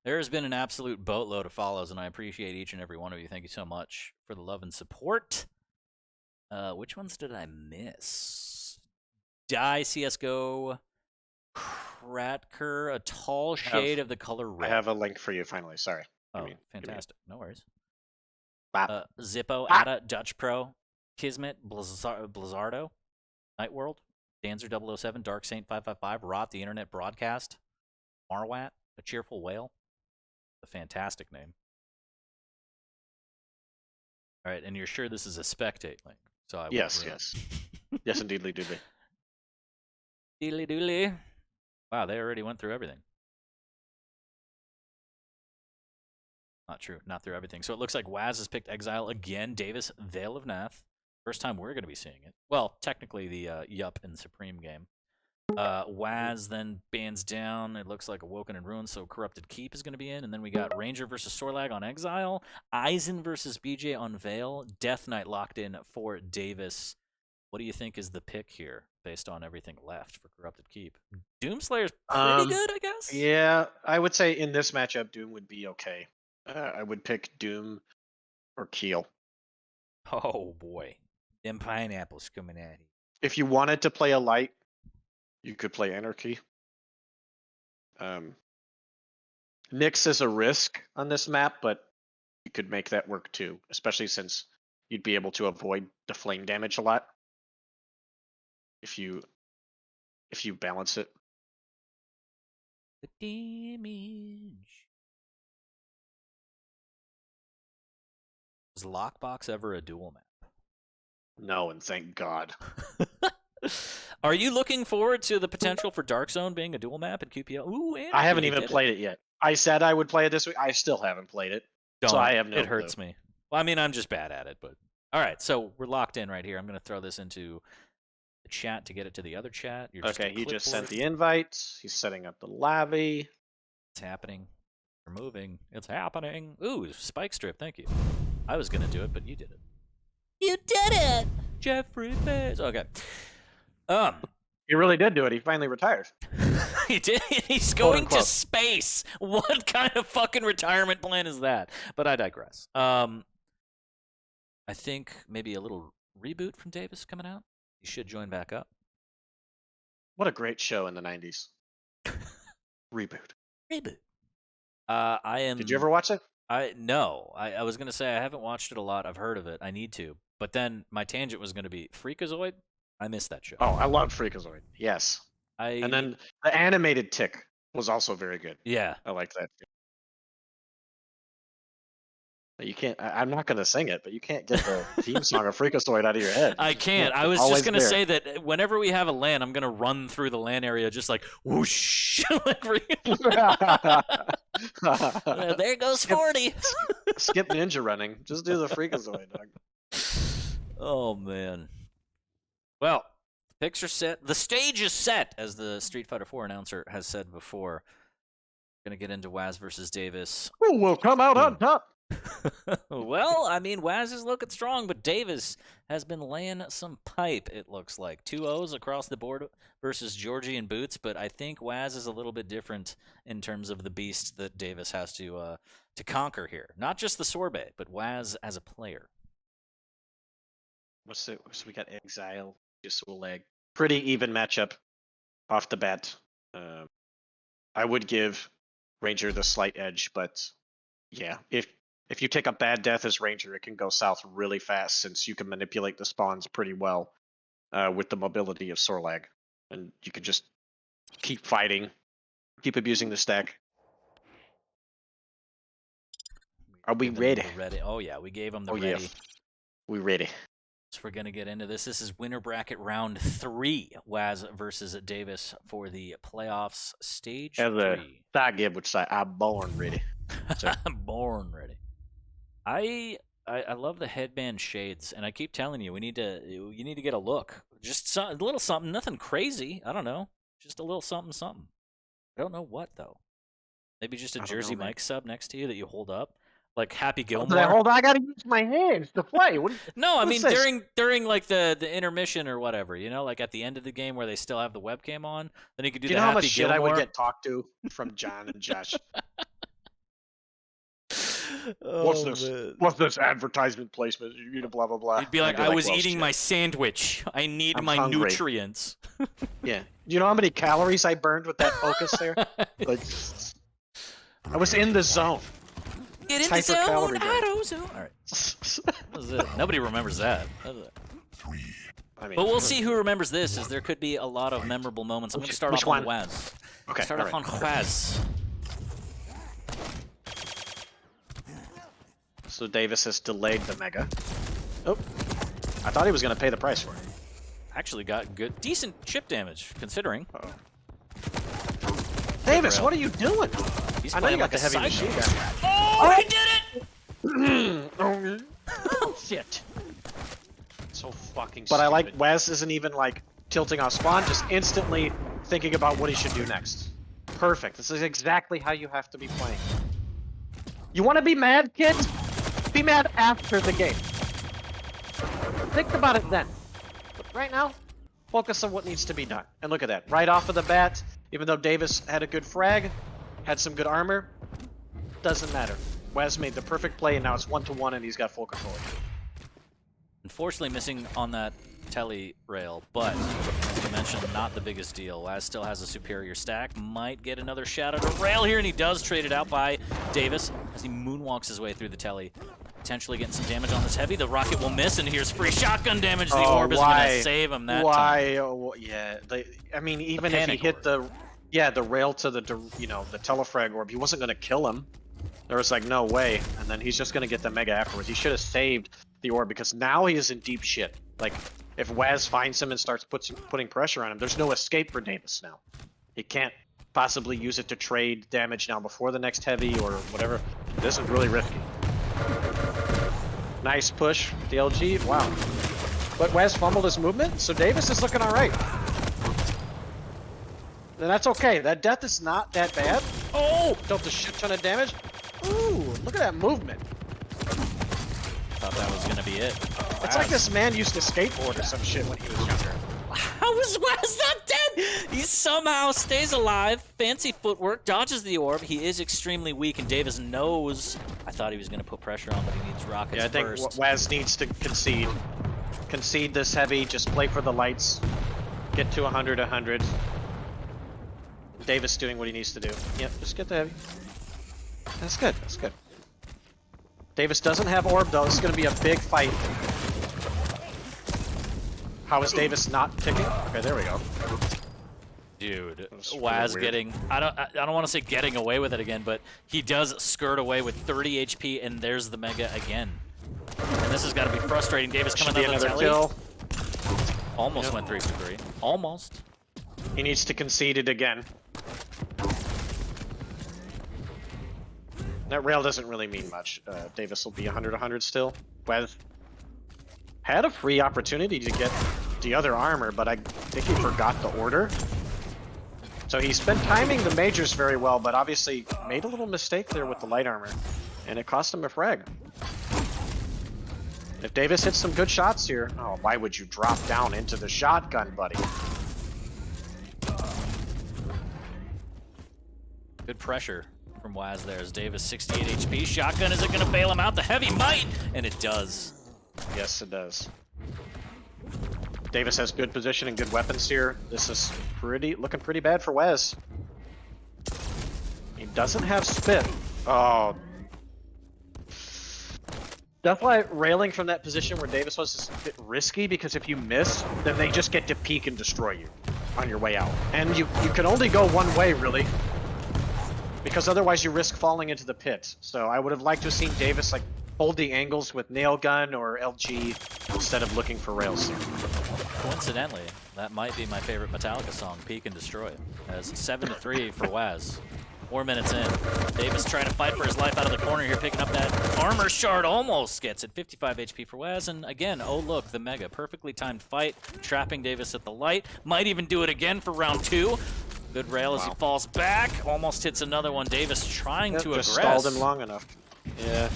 There has been an absolute boatload of follows, and I appreciate each and every one of you. Thank you so much for the love and support. Which ones did I miss? Die CSGO, Kratker, a tall shade of the color red. I have a link for you finally. Sorry. Oh, fantastic. No worries. Bop. Zippo, Ada, Dutch Pro, Kismet, Blizzardo, Night World, Danzer 007, Dark Saint 555, Rot, the Internet Broadcast, Marwat, A Cheerful Whale. A fantastic name. All right, and you're sure this is a spectate link? So I yes. Yes, indeedly, doodly. Deedly doodly. Wow, they already went through everything. Not true, not through everything. So it looks like Waz has picked Exile again. Davis, Veil of Nath. First time we're going to be seeing it. Well, technically the Yup and Supreme game. Waz then bans down. It looks like Awoken and Ruin, so Corrupted Keep is going to be in. And then we got Ranger versus Sorlag on Exile. Eisen versus BJ on Veil. Death Knight locked in for Davis. What do you think is the pick here, based on everything left for Corrupted Keep? Doomslayer's pretty good, I guess? Yeah, I would say in this matchup, Doom would be okay. I would pick Doom or Keel. Oh, boy. Them pineapples coming at you. If you wanted to play a light, you could play Anarchy. Nyx is a risk on this map, but you could make that work too, especially since you'd be able to avoid the flame damage a lot if you balance it. The damage. Was Lockbox ever a dual map? No, and thank God. Are you looking forward to the potential for Dark Zone being a dual map in QPL? Ooh, I haven't even played it yet. I said I would play it this week. I still haven't played it. So I have no It hurts me. Well, I mean, I'm just bad at it, but all right. So we're locked in right here. I'm going to throw this into the chat to get it to the other chat. Okay, he just sent the invite. He's setting up the lobby. It's happening. We're moving. It's happening. Ooh, spike strip. Thank you. I was going to do it, but you did it. You did it, Jeffrey Bezos. Okay. He really did do it. He finally retired. He did. He's going to space. What kind of fucking retirement plan is that? But I digress. I think maybe a little reboot from Davis coming out. He should join back up. What a great show in the 90s. Reboot. I am. Did you ever watch it? No. I was gonna say I haven't watched it a lot. I've heard of it. I need to. But then my tangent was gonna be Freakazoid. I missed that show. Oh, I love Freakazoid. Yes. And then the animated Tick was also very good. Yeah. I like that. You can't. I'm not gonna sing it, but you can't get the theme song of Freakazoid out of your head. I can't. I was just gonna say that whenever we have a LAN, I'm gonna run through the LAN area just like whoosh. There goes 40. Skip ninja running. Just do the Freakazoid, dog. Oh man. Well, the picks are set. The stage is set, as the Street Fighter 4 announcer has said before. Gonna get into Waz versus Davis. Who will come out on top? Well, I mean, Waz is looking strong, but Davis has been laying some pipe, it looks like. 2-0s across the board versus Georgie and Boots, but I think Waz is a little bit different in terms of the beast that Davis has to conquer here. Not just the sorbet, but Waz as a player. So we got Exile, just a leg. Pretty even matchup off the bat. I would give Ranger the slight edge, but yeah, if you take a bad death as Ranger, it can go south really fast since you can manipulate the spawns pretty well with the mobility of Sorlag. And you can just keep fighting, keep abusing the stack. Are we ready? Oh, yeah, we gave him the ready. Yeah. We ready. So we're going to get into this. This is winner bracket round 3. Waz versus Davis for the playoffs stage 3. Thagib would say, I'm born ready. I'm born ready. I love the headband shades, and I keep telling you, you need to get a look. Just a little something, nothing crazy. I don't know. Just a little something. I don't know what, though. Maybe just a Jersey Mike sub next to you that you hold up. Like Happy Gilmore. I gotta use my hands to play. No, I mean during like the intermission or whatever, you know, like at the end of the game where they still have the webcam on, then you could do the Happy Gilmore. How much shit I would get talked to from John and Josh? What's this? Man. What's this advertisement placement? You need a blah blah blah. You'd be like, I was eating my sandwich. I need my hungry. Nutrients. Yeah. Do you know how many calories I burned with that focus there? Like, I was in the zone. Get in the zone, AutoZone. All right. What was it? Nobody remembers that. I mean, but we'll see who remembers this, as there could be a lot of memorable moments. I'm going to start off on Waz. Okay. Start off on Waz. So Davis has delayed the Mega. Oh. I thought he was going to pay the price for it. Actually got decent chip damage, considering. Uh-oh. Davis, what are you doing? He's I know you got the heavy machine gun. Oh, he did it! Oh, shit. So fucking But stupid. I like Waz isn't even like tilting off spawn, just instantly thinking about what he should do next. Perfect. This is exactly how you have to be playing. You want to be mad, kids? Be mad after the game. Think about it then. But right now, focus on what needs to be done. And look at that. Right off of the bat, even though Davis had a good frag, had some good armor, doesn't matter. Waz made the perfect play, and now it's 1-1, and he's got full control. Unfortunately, missing on that telly rail, but as you mentioned, not the biggest deal. Waz still has a superior stack. Might get another shot at a rail here, and he does trade it out by Davis as he moonwalks his way through the telly. Potentially getting some damage on this heavy. The rocket will miss, and here's free shotgun damage. The orb is going to save him that time. Oh, yeah. I mean, even if he hit the rail to the telefrag orb, he wasn't going to kill him. There was like no way, and then he's just going to get the Mega afterwards. He should have saved the orb, because now he is in deep shit. Like, if Waz finds him and starts putting pressure on him, there's no escape for Davis now. He can't possibly use it to trade damage now before the next heavy or whatever. This is really risky. Nice push, the LG. Wow. But Waz fumbled his movement, so Davis is looking all right. And that's okay. That death is not that bad. Oh! Dealt a shit ton of damage. Ooh, look at that movement. Thought that was going to be it. It's like this man used to skateboard or some shit when he was younger. How is Waz not dead? He somehow stays alive. Fancy footwork, dodges the orb. He is extremely weak, and Davis knows. I thought he was going to put pressure on, but he needs rockets first. Yeah, I think Waz needs to concede. Concede this heavy, just play for the lights. Get to 100. Davis doing what he needs to do. Yep, just get the heavy. That's good, that's good. Davis doesn't have orb though, this is going to be a big fight. How is Davis not ticking? Okay, there we go. Did Dude, That's Waz really weird. getting, I don't want to say getting away with it again, but he does skirt away with 30 HP, and there's the Mega again. And this has got to be frustrating. Davis Should coming be out of the another telly. kill. Almost Yep. went 3 for 3. Almost. He needs to concede it again. That rail doesn't really mean much. Davis will be 100-100 still. Wes had a free opportunity to get the other armor, but I think he forgot the order. So he's been timing the majors very well, but obviously made a little mistake there with the light armor, and it cost him a frag. If Davis hits some good shots here, oh, why would you drop down into the shotgun, buddy? Good pressure from Waz there as Davis 68 HP. Shotgun, is it going to bail him out? The heavy might, and it does. Yes, it does. Davis has good position and good weapons here. This is looking pretty bad for Wes. He doesn't have spit. Oh. That's why railing from that position where Davis was is a bit risky, because if you miss, then they just get to peek and destroy you on your way out. And you can only go one way, really, because otherwise you risk falling into the pit. So I would have liked to have seen Davis like hold the angles with nail gun or LG instead of looking for rails here. Coincidentally, that might be my favorite Metallica song, Peek and Destroy. As 7-3 for Waz. 4 minutes in. Davis trying to fight for his life out of the corner here, picking up that armor shard. Almost gets it. 55 HP for Waz. And again, oh look, the Mega. Perfectly timed fight. Trapping Davis at the light. Might even do it again for round 2. Good rail as he falls back. Almost hits another one. Davis trying to just aggress. stalled him long enough. Yeah.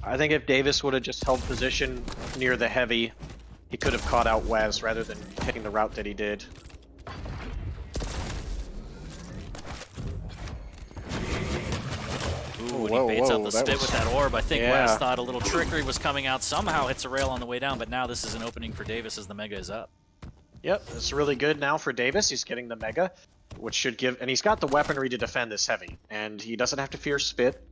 I think if Davis would have just held position near the heavy, he could have caught out Waz rather than taking the route that he did. Ooh, and he baits out the spit with that orb. I think Yeah. Waz thought a little trickery was coming out. Somehow hits a rail on the way down, but now this is an opening for Davis as the Mega is up. Yep, it's really good now for Davis. He's getting the Mega, which should give... And he's got the weaponry to defend this heavy, and he doesn't have to fear spit.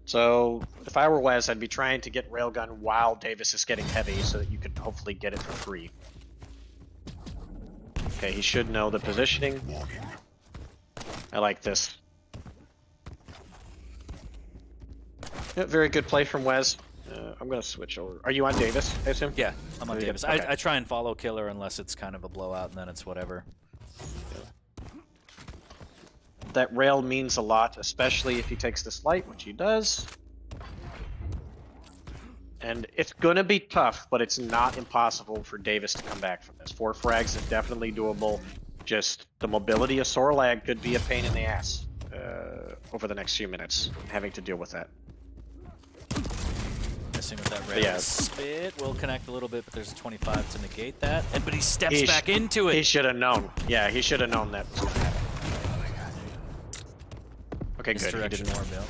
So if I were Wes, I'd be trying to get railgun while Davis is getting heavy so that you could hopefully get it for free. Okay, he should know the positioning. I like this. Yeah, very good play from Wes. I'm going to switch over. Are you on Davis, I assume? Yeah, I'm on Very Davis. good. Okay. I try and follow Killer unless it's kind of a blowout, and then it's whatever. That rail means a lot, especially if he takes this light, which he does. And it's going to be tough, but it's not impossible for Davis to come back from this. 4 frags is definitely doable. Just the mobility of Sorlag could be a pain in the ass over the next few minutes, having to deal with that. Missing with that rail. Yeah. Spit will connect a little bit, but there's a 25 to negate that. But he steps back into it. He should have known. Yeah, he should have known that was going to happen. Okay, good. He Misdirection didn't orb, yeah.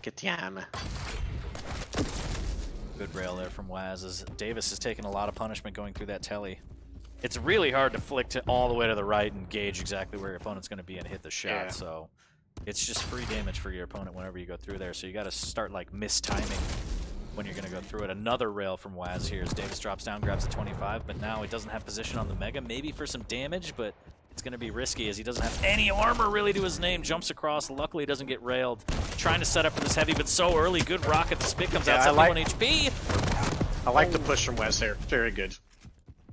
get yam. Good rail there from Waz as Davis is taking a lot of punishment going through that telly. It's really hard to flick to all the way to the right and gauge exactly where your opponent's going to be and hit the shot, Yeah. so it's just free damage for your opponent whenever you go through there, so you got to start like mistiming when you're going to go through it. Another rail from Waz here as Davis drops down, grabs a 25, but now he doesn't have position on the Mega, maybe for some damage, but it's going to be risky as he doesn't have any armor really to his name. Jumps across, luckily doesn't get railed. Trying to set up for this heavy, but so early. Good rocket, the spit comes out, 71 HP. I like the push from Wes there. Very good.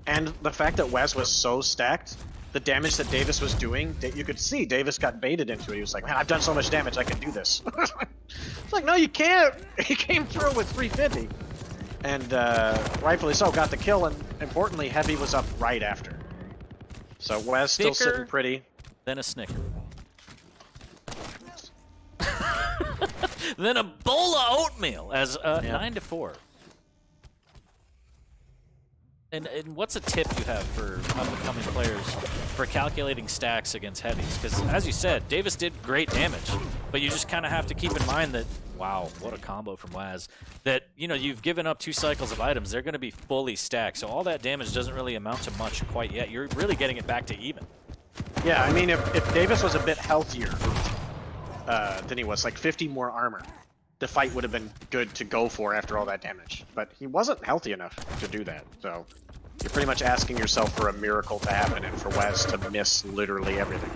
And the fact that Wes was so stacked, the damage that Davis was doing, you could see Davis got baited into it. He was like, man, I've done so much damage, I can do this. It's like, no, you can't. He came through with 350. And rightfully so, got the kill, and importantly, Heavy was up right after. So Wes still sitting pretty. Then a snicker. Then a bowl of oatmeal as 9-4. And what's a tip you have for up-and-coming players for calculating stacks against heavies? Because as you said, Davis did great damage, but you just kind of have to keep in mind that, wow, what a combo from Waz, that, you know, you've given up 2 cycles of items. They're going to be fully stacked, so all that damage doesn't really amount to much quite yet. You're really getting it back to even. Yeah, I mean, if Davis was a bit healthier than he was, like 50 more armor, the fight would have been good to go for after all that damage. But he wasn't healthy enough to do that, so You're pretty much asking yourself for a miracle to happen and for Waz to miss literally everything.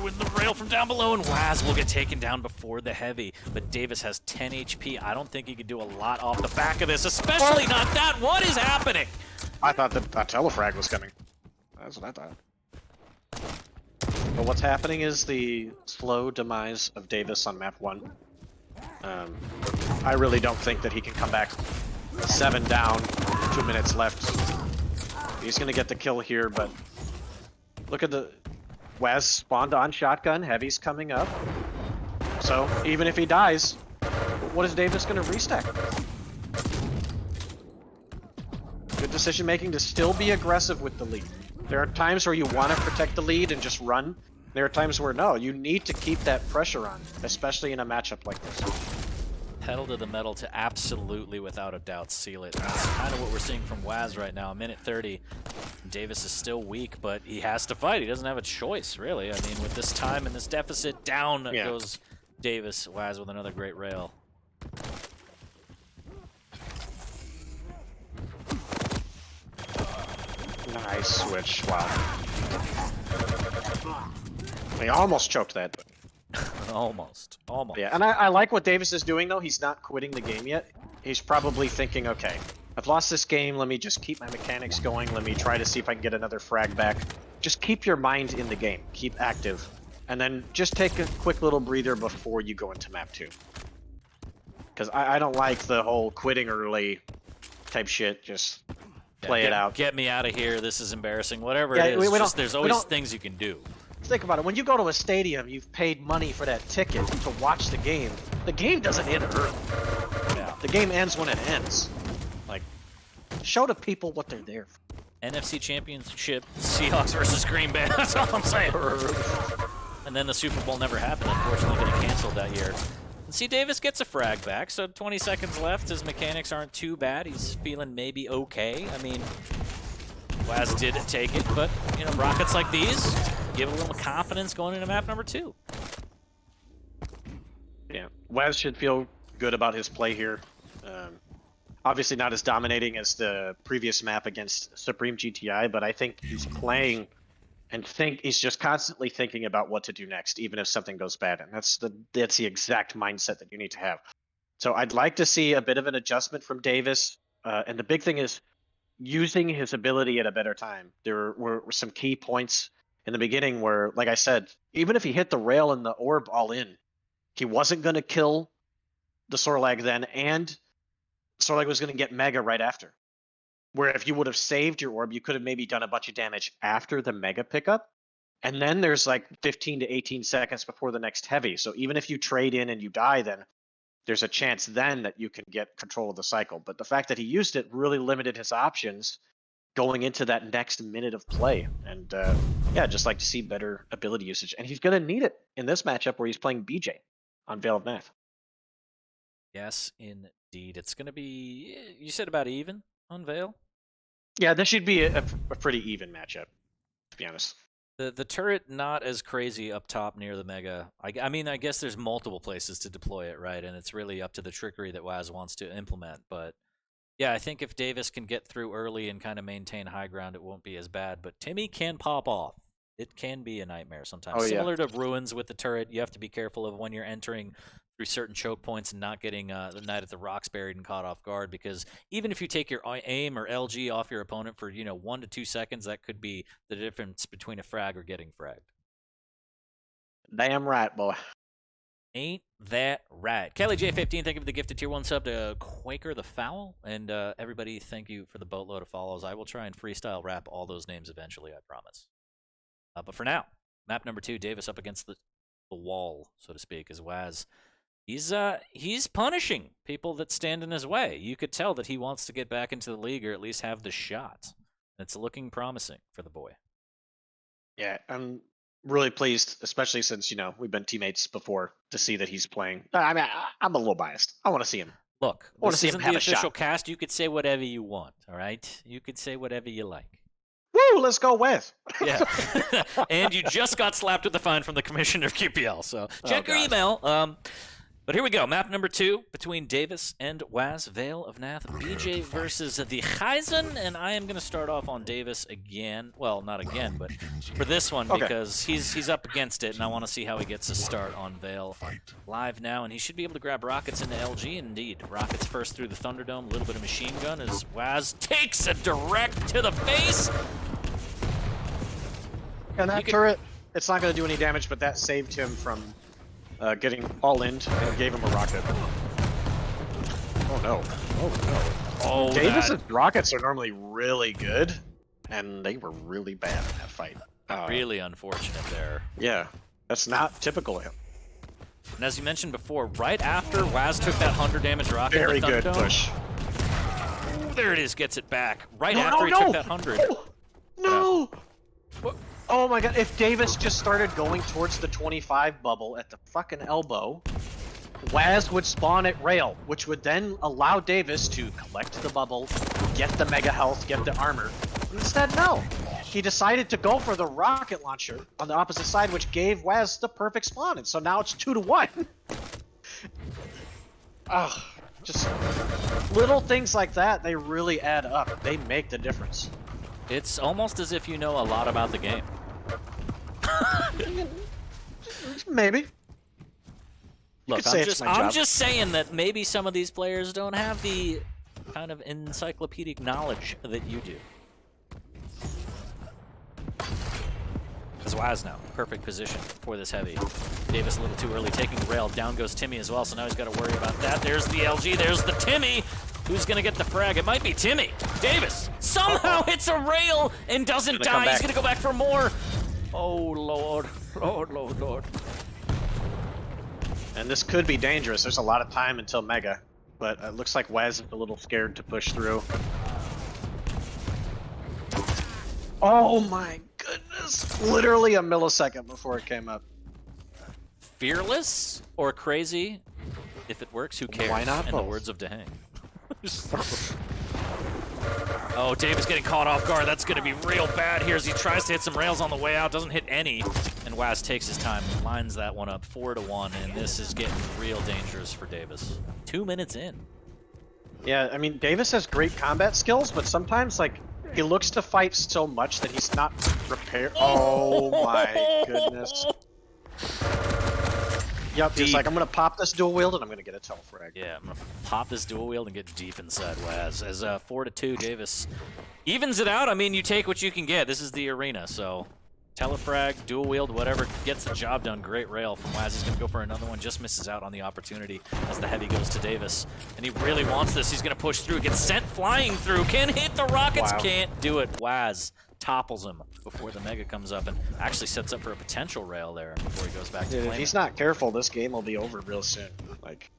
With the rail from down below, and Waz will get taken down before the heavy. But Davis has 10 HP. I don't think he could do a lot off the back of this, especially not that. What is happening? I thought that telefrag was coming. That's what I thought. But what's happening is the slow demise of Davis on map 1. I really don't think that he can come back 7 down, 2 minutes left. He's going to get the kill here, but look at the... Waz spawned on shotgun, heavy's coming up. So even if he dies, what is Davis going to restack? Good decision making to still be aggressive with the lead. There are times where you want to protect the lead and just run. There are times where no, you need to keep that pressure on, especially in a matchup like this. Pedal to the metal to absolutely, without a doubt, seal it. That's kind of what we're seeing from Waz right now. A minute 30. Davis is still weak, but he has to fight. He doesn't have a choice, really. I mean, with this time and this deficit, down goes Davis. Waz with another great rail. Nice switch. Wow. He almost choked that. Almost. Yeah, and I like what Davis is doing, though. He's not quitting the game yet. He's probably thinking, okay, I've lost this game. Let me just keep my mechanics going. Let me try to see if I can get another frag back. Just keep your mind in the game. Keep active. And then just take a quick little breather before you go into map 2. Because I don't like the whole quitting early type shit. Just play it out. Get me out of here. This is embarrassing. Whatever it is, there's always things you can do. Think about it. When you go to a stadium, you've paid money for that ticket to watch the game. The game doesn't end early. Yeah. The game ends when it ends. Like, show the people what they're there for. NFC Championship, Seahawks versus Green Bay. That's all I'm saying. And then the Super Bowl never happened. Unfortunately, getting canceled that year. And see, Davis gets a frag back, so 20 seconds left. His mechanics aren't too bad. He's feeling maybe okay. I mean, Waz did take it, but, you know, rockets like these give a little confidence going into map number 2. Yeah, Waz should feel good about his play here. Obviously not as dominating as the previous map against Supreme GTI, but I think he's playing and he's just constantly thinking about what to do next, even if something goes bad. And that's the exact mindset that you need to have. So I'd like to see a bit of an adjustment from Davis. And the big thing is using his ability at a better time. There were some key points in the beginning where, like I said, even if he hit the rail and the orb all in, he wasn't going to kill the Sorlag then, and Sorlag was going to get Mega right after. Where if you would have saved your orb, you could have maybe done a bunch of damage after the Mega pickup. And then there's like 15 to 18 seconds before the next heavy. So even if you trade in and you die, then there's a chance then that you can get control of the cycle. But the fact that he used it really limited his options going into that next minute of play. And yeah, just like to see better ability usage. And he's going to need it in this matchup where he's playing BJ on Veil of Math. Yes, indeed. It's going to be, you said about even on Veil? Yeah, this should be a pretty even matchup, to be honest. The turret not as crazy up top near the Mega. I mean, I guess there's multiple places to deploy it, right? And it's really up to the trickery that Waz wants to implement. But yeah, I think if Davis can get through early and kind of maintain high ground, it won't be as bad. But Timmy can pop off. It can be a nightmare sometimes. Similar to Ruins with the turret, you have to be careful of when you're entering through certain choke points and not getting the Knight at the Rocks buried and caught off guard, because even if you take your aim or LG off your opponent for 1 to 2 seconds, that could be the difference between a frag or getting fragged. Damn right, boy. Ain't that right? Kelly J15, thank you for the gifted tier 1 sub to Quaker the Foul, and everybody, thank you for the boatload of follows. I will try and freestyle rap all those names eventually, I promise. But for now, map number 2, Davis up against the wall, so to speak, as Waz. He's punishing people that stand in his way. You could tell that he wants to get back into the league or at least have the shot. And it's looking promising for the boy. Yeah, I'm really pleased, especially since, we've been teammates before, to see that he's playing. I mean, I'm a little biased. I want to see him. Look, this isn't the official cast. You could say whatever you want, all right? You could say whatever you like. Woo, let's go Wes. Yeah. And you just got slapped with a fine from the commissioner of QPL, so check your email. But here we go. Map number 2 between Davis and Waz, Vale of Nath. BJ versus the Heisen, and I am going to start off on Davis again. Well, not again, but for this one because he's up against it, and I want to see how he gets a start on Vale live now. And he should be able to grab rockets into LG. Indeed, rockets first through the Thunderdome. A little bit of machine gun as Waz takes a direct to the face. And that turret, it's not going to do any damage, but that saved him from getting all in and gave him a rocket. Oh no. Oh no. Oh, Davis's rockets are normally really good, and they were really bad in that fight. Really unfortunate there. Yeah, that's not typical of him. And as you mentioned before, right after Waz took that 100 damage rocket, Very the good Thunderdome, push. Ooh, there it is, gets it back. Right after he took that 100. No! Oh my god, if Davis just started going towards the 25 bubble at the fucking elbow, Waz would spawn at rail, which would then allow Davis to collect the bubble, get the mega health, get the armor. But instead, no. He decided to go for the rocket launcher on the opposite side, which gave Waz the perfect spawn, and so now it's 2-1. Ugh, just little things like that, they really add up. They make the difference. It's almost as if you know a lot about the game. Maybe. Look, I'm just saying that maybe some of these players don't have the kind of encyclopedic knowledge that you do. Because Waz now, perfect position for this heavy. Davis a little too early, taking the rail. Down goes Timmy as well, so now he's got to worry about that. There's the LG, there's the Timmy. Who's going to get the frag? It might be Timmy. Davis somehow hits a rail and doesn't die. He's going to go back for more. Oh, Lord. Lord, Lord, Lord. And this could be dangerous. There's a lot of time until Mega, but it looks like Waz is a little scared to push through. Oh my goodness. Literally a millisecond before it came up. Fearless or crazy? If it works, who cares? Why not In both? the words of Dehang. Oh, Davis getting caught off guard. That's going to be real bad here as he tries to hit some rails on the way out. Doesn't hit any. And Waz takes his time, lines that one up 4-1. And this is getting real dangerous for Davis. 2 minutes in. Yeah, I mean, Davis has great combat skills, but sometimes, like, he looks to fight so much that he's not prepared. Oh my goodness. Yep, he's like, I'm going to pop this dual wield and I'm going to get a telefrag. Yeah, I'm going to pop this dual wield and get deep inside Waz. As 4-2, Davis evens it out. I mean, you take what you can get. This is the arena, so telefrag, dual wield, whatever gets the job done. Great rail from Waz. He's going to go for another one. Just misses out on the opportunity as the heavy goes to Davis. And he really wants this. He's going to push through. Gets sent flying through. Can hit the rockets. Wow. Can't do it. Waz topples him before the mega comes up and actually sets up for a potential rail there before he goes back to Dude, claim if he's it. not careful, this game will be over real soon. Like,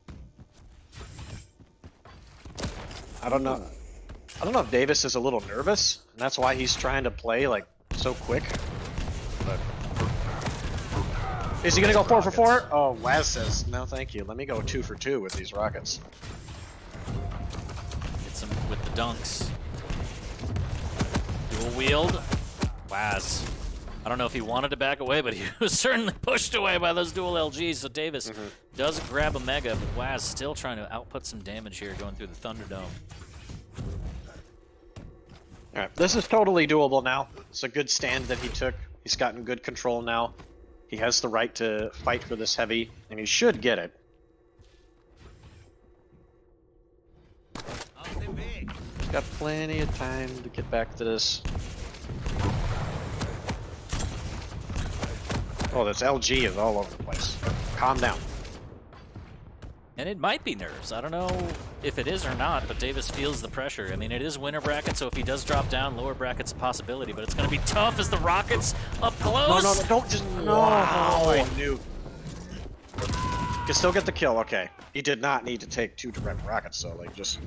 I don't know. I don't know if Davis is a little nervous, and that's why he's trying to play like so quick. But is he gonna go 4 for 4? Oh, Waz says no, thank you. Let me go 2 for 2 with these rockets. Hits him with the dunks. Dual wield. Waz. I don't know if he wanted to back away, but he was certainly pushed away by those dual LGs. So Davis does grab a mega, but Waz still trying to output some damage here going through the Thunderdome. Alright, this is totally doable now. It's a good stand that he took. He's gotten good control now. He has the right to fight for this heavy, and he should get it. He's got plenty of time to get back to this. Oh, this LG is all over the place. Calm down. And it might be nerves. I don't know if it is or not, but Davis feels the pressure. I mean, it is winner bracket, so if he does drop down, lower bracket's a possibility, but it's going to be tough as the Rockets up close. No, don't just... No, Wow. I knew. Can still get the kill, okay. He did not need to take 2 direct rockets, so like just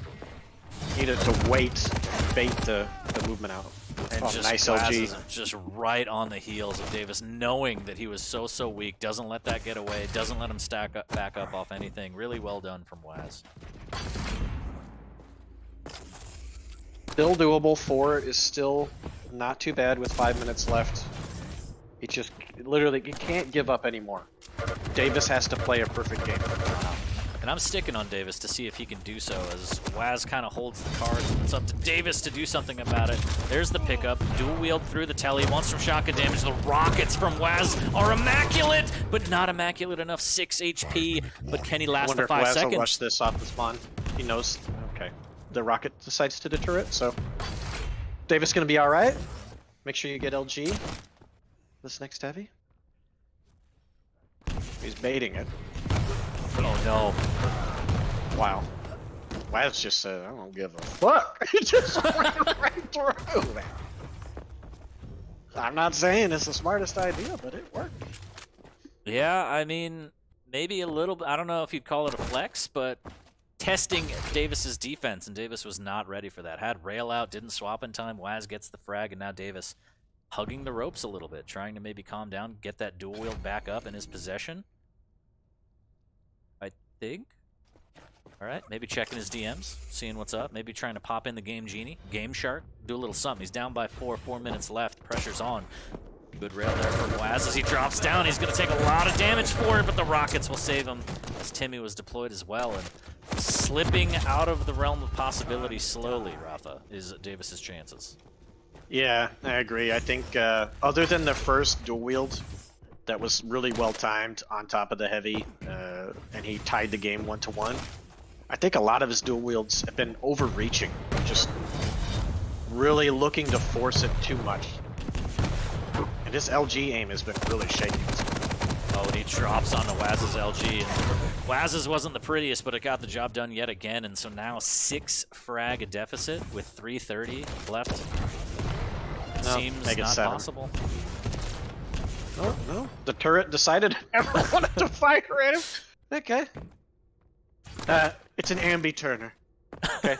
needed to wait, bait the movement out. And Oh, just nice glasses LG. him just right on the heels of Davis, knowing that he was so weak, doesn't let that get away, doesn't let him back up off anything. Really well done from Waz. Still doable. 4 is still not too bad with 5 minutes left. He just literally he can't give up anymore. Davis has to play a perfect game from now on. And I'm sticking on Davis to see if he can do so, as Waz kind of holds the cards. It's up to Davis to do something about it. There's the pickup. Dual wield through the telly. Wants some shotgun damage. The rockets from Waz are immaculate, but not immaculate enough. 6 HP, but can he last the 5 Waz will seconds? rush this off the spawn. He knows. Okay. The rocket decides to deter it, so Davis gonna be all right. Make sure you get LG this next heavy. He's baiting it. Oh no. Wow. Waz just said, I don't give a fuck. He just ran right through, man. I'm not saying it's the smartest idea, but it worked. Yeah, I mean, maybe a little bit. I don't know if you'd call it a flex, but testing Davis's defense, and Davis was not ready for that. Had rail out, didn't swap in time. Waz gets the frag, and now Davis hugging the ropes a little bit, trying to maybe calm down, get that dual wield back up in his possession. I think. All right, maybe checking his DMs, seeing what's up. Maybe trying to pop in the Game Genie, Game Shark, do a little something. He's down by 4 minutes left. Pressure's on. Good rail there from Waz as he drops down. He's going to take a lot of damage for it, but the rockets will save him as Timmy was deployed as well. And slipping out of the realm of possibility slowly, Rapha, is Davis's chances. Yeah, I agree. I think other than the first dual wield that was really well timed on top of the heavy, and he tied the game 1-1, I think a lot of his dual wields have been overreaching, just really looking to force it too much. And his LG aim has been really shaky. Oh, and he drops onto Waz's LG. And Waz's wasn't the prettiest, but it got the job done yet again. And so now 6 frag deficit with 3:30 left. Seems make it not 7. possible. No, no. The turret decided never wanted to fire at him. Okay. It's an ambi turner. Okay.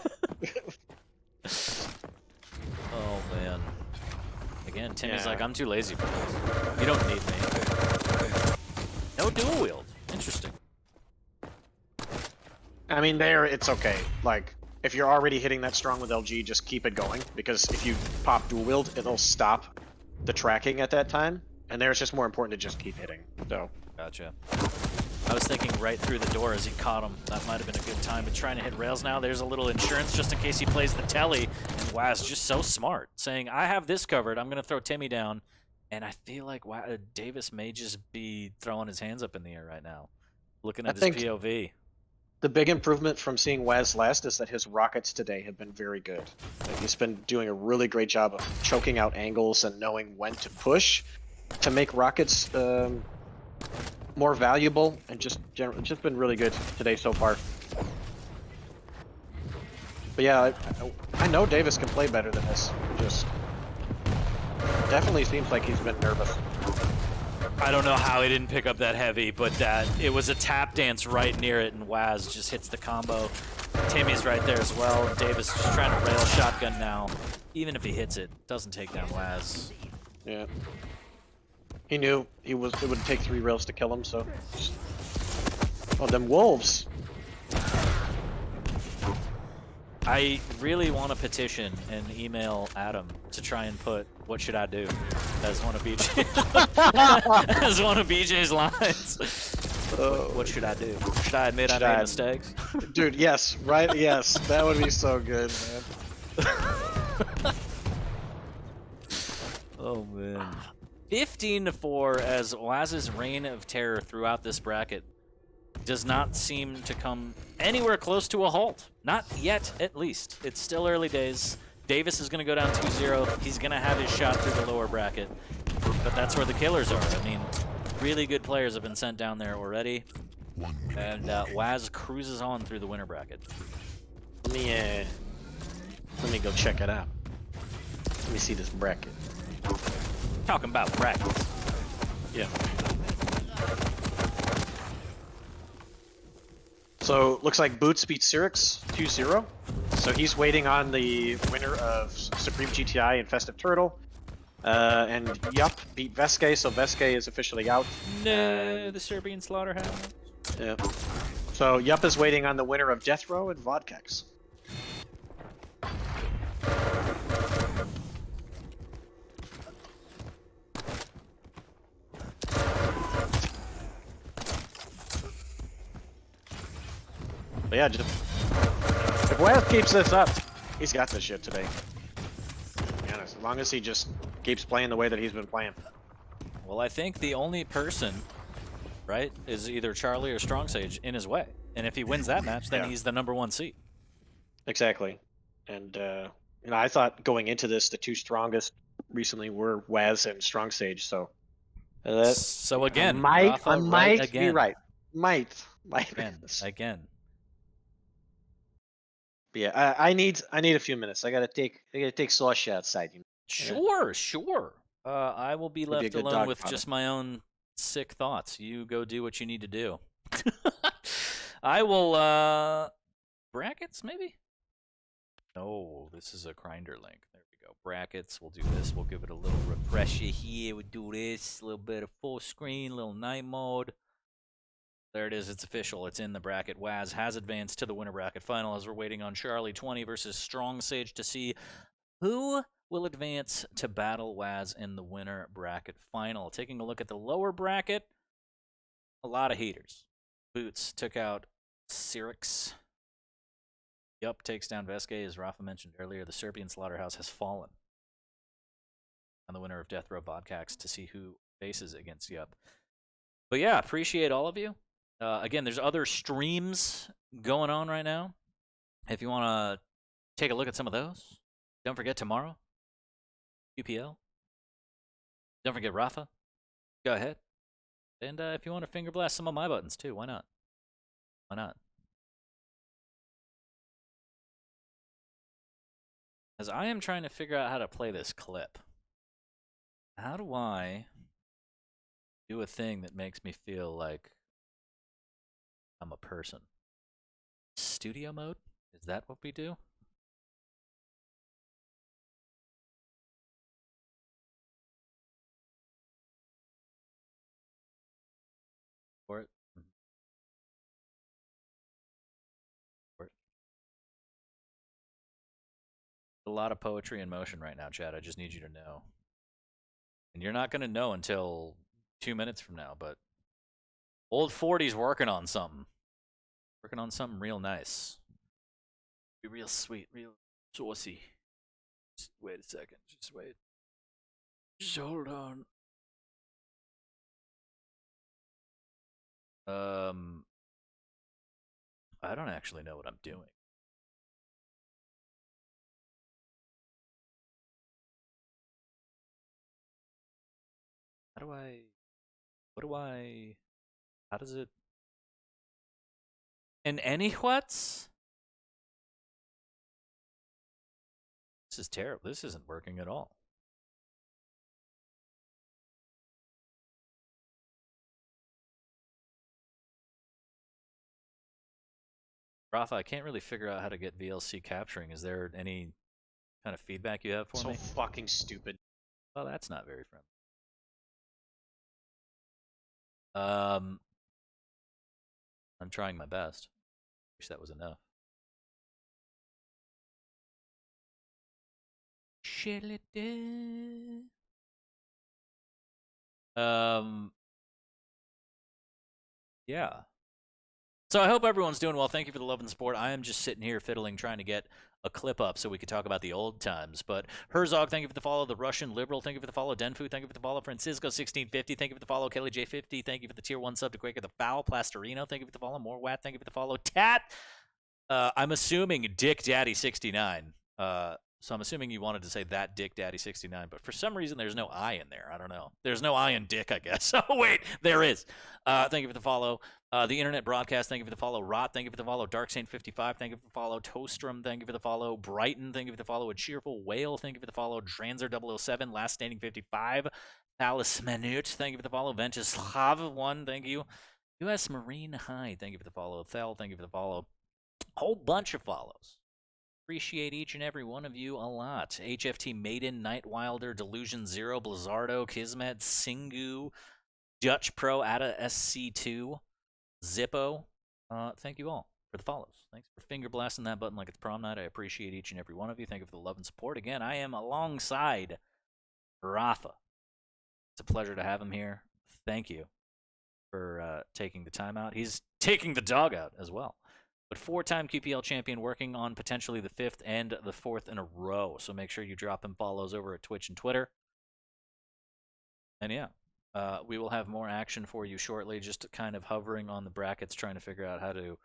Oh, man. Again, Timmy's like, I'm too lazy for this. You don't need me. No dual wield. Interesting. I mean, it's okay. Like, if you're already hitting that strong with LG, just keep it going. Because if you pop dual wield, it'll stop the tracking at that time. And there it's just more important to just keep hitting. So. Gotcha. I was thinking right through the door as he caught him. That might have been a good time, but trying to hit rails now. There's a little insurance just in case he plays the telly. And Waz just so smart, saying, I have this covered. I'm going to throw Timmy down. And I feel like Davis may just be throwing his hands up in the air right now, looking at his POV. The big improvement from seeing Waz last is that his rockets today have been very good. Like, he's been doing a really great job of choking out angles and knowing when to push to make rockets more valuable, and just been really good today so far. But yeah, I know Davis can play better than this. Just definitely seems like he's been nervous. I don't know how he didn't pick up that heavy, but it was a tap dance right near it, and Waz just hits the combo. Timmy's right there as well, and Davis just trying to rail shotgun now. Even if he hits it, doesn't take down Waz. Yeah. He knew it would take 3 rails to kill him, so. Oh, them wolves! I really want to petition and email Adam to try and put "What should I do?" as one of BJ's lines. What should I do? Should I admit I made mistakes? Dude, yes, right, yes, that would be so good, man. Oh man. 15-4 as Waz's reign of terror throughout this bracket does not seem to come anywhere close to a halt. Not yet, at least. It's still early days. Davis is going to go down 2-0. He's going to have his shot through the lower bracket. But that's where the killers are. I mean, really good players have been sent down there already. And Waz cruises on through the winner bracket. Let me go check it out. Let me see this bracket. Talking about brackets. Yeah. So, looks like Boots beat Cyrix 2-0. So he's waiting on the winner of Supreme GTI and Festive Turtle. And Yup beat Veske, so Veske is officially out. No, the Serbian Slaughterhouse. Yeah. So Yup is waiting on the winner of Death Row and Vodkex. But yeah, just if Wes keeps this up, he's got this shit today. To be honest, as long as he just keeps playing the way that he's been playing. Well, I think the only person, right, is either Charlie or Strong Sage in his way. And if he wins that match, then he's the #1 seed. Exactly. And you know, I thought going into this, the two strongest recently were Waz and Strong Sage. So so again, I Rapha might right be right. Might again. But yeah, I need a few minutes. I gotta take Sasha outside. You know? Sure. I will be left alone with just my own sick thoughts. You go do what you need to do. I will brackets maybe. No, this is a grinder link. There we go. Brackets. We'll do this. We'll give it a little refresher here. We do this. A little bit of full screen, a little night mode. There it is. It's official. It's in the bracket. Waz has advanced to the winner bracket final as we're waiting on Charlie 20 versus Strong Sage to see who will advance to battle Waz in the winner bracket final. Taking a look at the lower bracket, a lot of heaters. Boots took out Cyrix. Yup takes down Veske, as Rapha mentioned earlier. The Serbian Slaughterhouse has fallen. And the winner of Death Row Vodcax to see who faces against Yup. But yeah, appreciate all of you. Again, there's other streams going on right now. If you want to take a look at some of those, don't forget tomorrow, UPL. Don't forget Rapha. Go ahead. And if you want to finger blast some of my buttons too, why not? Why not? As I am trying to figure out how to play this clip, how do I do a thing that makes me feel like I'm a person? Studio mode? Is that what we do? For it? For it? A lot of poetry in motion right now, Chad. I just need you to know. And you're not going to know until 2 minutes from now, but old 40's working on something. Working on something real nice. Be real sweet, real saucy. Just wait a second. Just wait. Just hold on. I don't actually know what I'm doing. How does it? In any whats? This is terrible. This isn't working at all. Rapha, I can't really figure out how to get VLC capturing. Is there any kind of feedback you have for me? So fucking stupid. Well, that's not very friendly. I'm trying my best. Wish that was enough. Yeah. So I hope everyone's doing well. Thank you for the love and support. I am just sitting here fiddling, trying to get a clip up so we could talk about the old times. But Herzog, thank you for the follow. The Russian Liberal, thank you for the follow. Denfu, thank you for the follow. Francisco1650, thank you for the follow. Kelly J50, thank you for the tier 1 sub to Quaker the Foul. Plasterino, thank you for the follow. Morwat, thank you for the follow. Tat, I'm assuming Dick Daddy 69. So I'm assuming you wanted to say that Dick Daddy 69, but for some reason there's no I in there. I don't know. There's no I in Dick, I guess. Oh wait, there is. Thank you for the follow. The Internet Broadcast, thank you for the follow. Rot, thank you for the follow. Dark Saint 55, thank you for the follow. Toastrum, thank you for the follow. Brighton, thank you for the follow. A Cheerful Whale, thank you for the follow. Dranzer 007, Last Standing 55. Alice Manute, thank you for the follow. Ventuslav 1, thank you. US Marine High, thank you for the follow. Thel, thank you for the follow. Whole bunch of follows. Appreciate each and every one of you a lot. HFT Maiden, Nightwilder, Delusion Zero, Blizzardo, Kismet, Singu, Dutch Pro, Ada SC2, Zippo. Thank you all for the follows. Thanks for finger blasting that button like it's prom night. I appreciate each and every one of you. Thank you for the love and support. Again, I am alongside Rapha. It's a pleasure to have him here. Thank you for taking the time out. He's taking the dog out as well. but 4-time QPL champion, working on potentially the 5th and the 4th in a row. So make sure you drop him follows over at Twitch and Twitter. And yeah, we will have more action for you shortly, just kind of hovering on the brackets, trying to figure out how to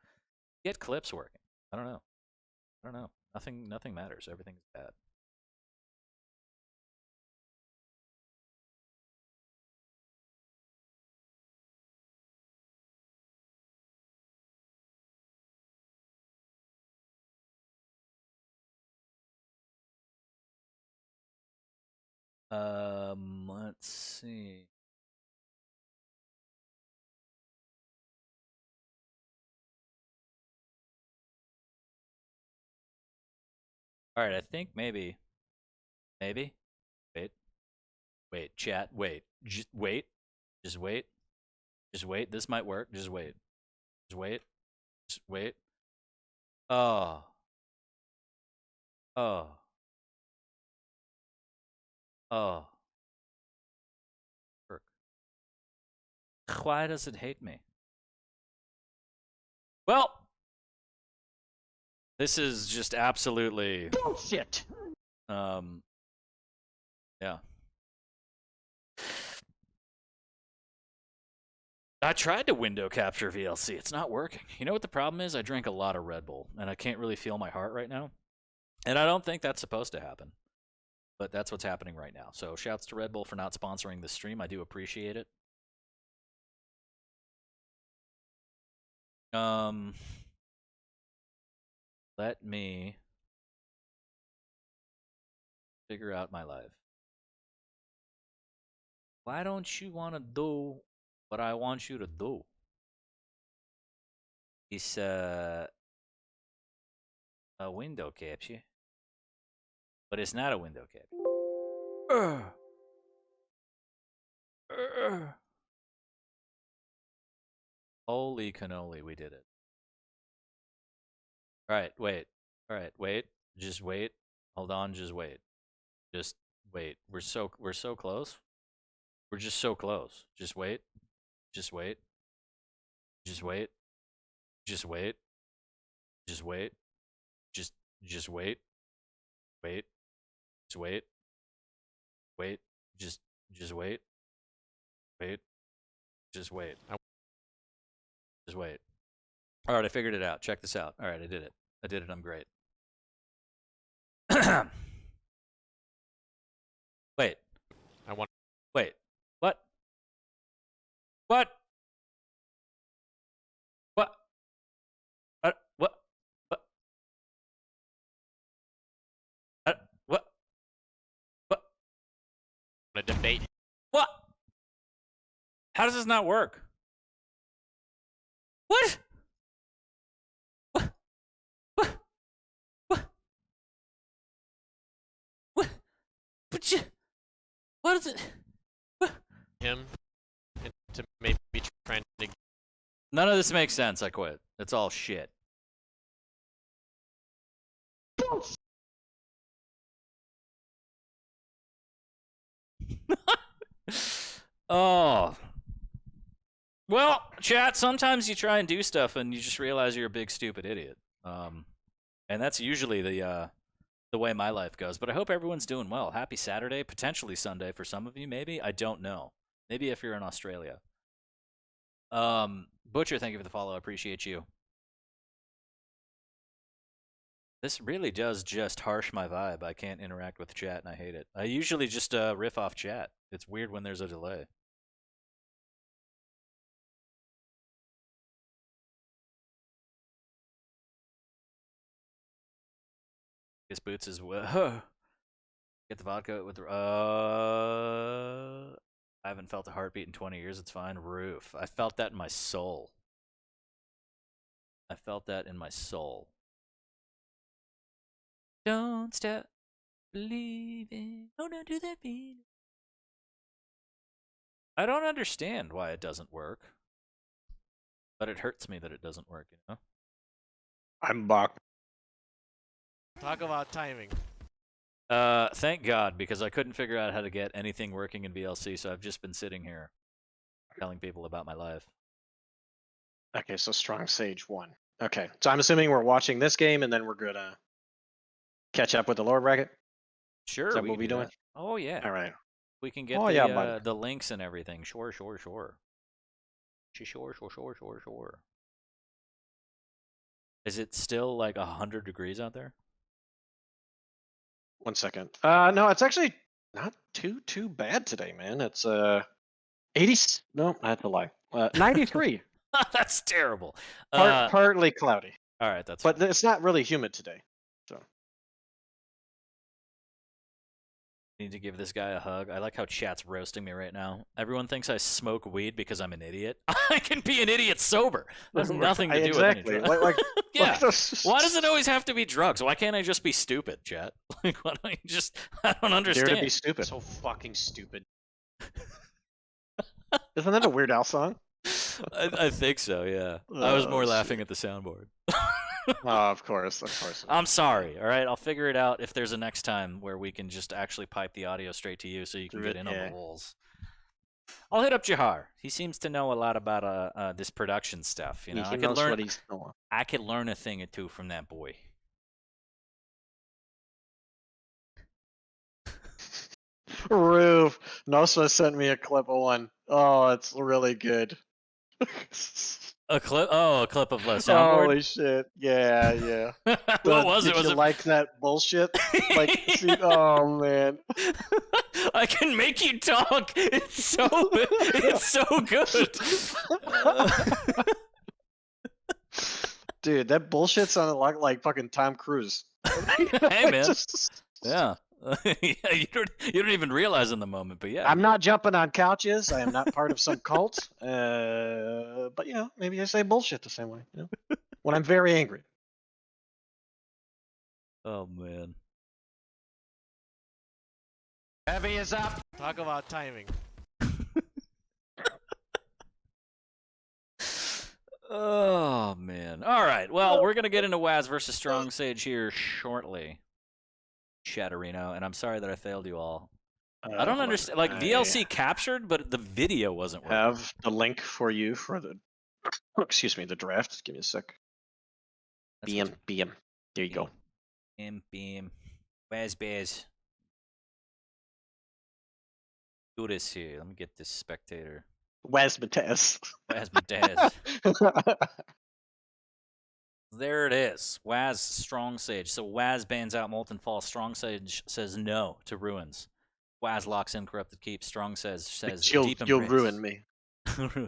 get clips working. I don't know. Nothing matters. Everything's bad. Let's see. All right, I think maybe. Wait, chat. Wait, just wait. This might work. Just wait. Oh. Work. Why does it hate me? Well, this is just absolutely bullshit. Yeah. I tried to window capture VLC. It's not working. You know what the problem is? I drank a lot of Red Bull, and I can't really feel my heart right now. And I don't think that's supposed to happen. But that's what's happening right now. So shouts to Red Bull for not sponsoring this stream. I do appreciate it. Let me figure out my life. Why don't you want to do what I want you to do? It's a window capture. But it's not a window capture. Holy cannoli, we did it. Alright, wait. Alright, wait. Just wait. Hold on, just wait. Just wait. We're so close. We're just so close. Just wait. Just wait. Just wait. Just wait. Just wait. Just wait. Wait. Just wait. Wait. Just wait. Wait. Just wait. Just wait. All right, I figured it out. Check this out. All right, I did it. I'm great. Wait. Wait. What? What? What? What? What? What? What? A debate. What? How does this not work? What? What? What? What? What? What is it? What? Him into maybe trying to. None of this makes sense. I quit. It's all shit. Oh. Well, chat, sometimes you try and do stuff and you just realize you're a big stupid idiot. And that's usually the way my life goes. But I hope everyone's doing well. Happy Saturday, potentially Sunday for some of you, maybe. I don't know. Maybe if you're in Australia. Butcher, thank you for the follow. I appreciate you. This really does just harsh my vibe. I can't interact with chat and I hate it. I usually just riff off chat. It's weird when there's a delay. Guess Boots is well. Get the vodka with the I haven't felt a heartbeat in 20 years. It's fine. Roof. I felt that in my soul. I felt that in my soul. Don't stop believing. Oh, don't do that feeling. I don't understand why it doesn't work. But it hurts me that it doesn't work, you know? I'm back. Talk about timing. Thank God, because I couldn't figure out how to get anything working in VLC, so I've just been sitting here telling people about my life. Okay, so Strong Sage won. Okay, so I'm assuming we're watching this game and then we're gonna catch up with the lower bracket. Sure, Is that we what can we do doing? that. Oh yeah. All right. We can get Oh yeah, bud. the links and everything. Sure. Sure. Is it still like 100 degrees out there? 1 second. No, it's actually not too bad today, man. It's 80. No, that's a lie. 93. That's terrible. Partly cloudy, All right, that's but fine. it's not really humid today. So Need to give this guy a hug. I like how chat's roasting me right now. Everyone thinks I smoke weed because I'm an idiot. I can be an idiot sober. That has nothing to do with any drugs. Yeah. Why does it always have to be drugs? Why can't I just be stupid, chat? Like, why don't you just? I don't understand. Dare to be stupid. So fucking stupid. Isn't that a Weird Al song? I think so. Yeah. I was more laughing at the soundboard. Oh, of course. I'm sorry. All right, I'll figure it out if there's a next time where we can just actually pipe the audio straight to you, so you can get in on the walls. I'll hit up Jahar. He seems to know a lot about this production stuff. You know, he knows what he's doing. I could learn a thing or two from that boy. Roof. Nosma sent me a clip of one. Oh, it's really good. A clip? Oh, a clip of the soundboard? Holy shit. Yeah. What was it? Did you like that bullshit? Like, see, oh, man. I can make you talk. It's so good. Dude, that bullshit sounded like fucking Tom Cruise. Hey, man. Yeah. Yeah, you don't even realize in the moment, but yeah. I'm not jumping on couches. I am not part of some cult. But you know, maybe I say bullshit the same way. You know, when I'm very angry. Oh man. Heavy is up. Talk about timing. Oh man. All right. Well, we're gonna get into Waz versus Strong Sage here shortly. Chatterino, and I'm sorry that I failed you all. I don't understand. Like VLC captured, but the video wasn't working. Have the link for you for the the draft. Give me a sec. BM. There you go. Beam. Waz Baz. Do this here. Let me get this spectator. Wazmataz. There it is. Waz Strong Sage. So Waz bans out Molten Fall. Strong Sage says no to Ruins. Waz locks in Corrupted Keep. Strong says deep embrace. You'll ruin me.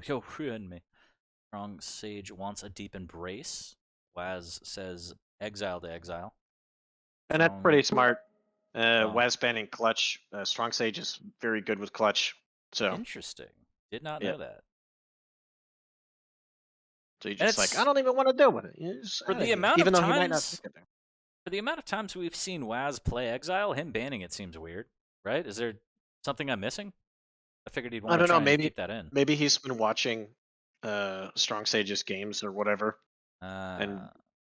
You'll ruin me. Strong Sage wants a deep embrace. Waz says exile to exile. And that's pretty smart. Waz banning Clutch. Strong Sage is very good with Clutch. So interesting. Did not know that. So you're just like, I don't even want to deal with it. For the amount of times, for the amount of times we've seen Waz play Exile, him banning it seems weird, right? Is there something I'm missing? I figured he'd want to try and keep that in. Maybe he's been watching Strong Sage's games or whatever, and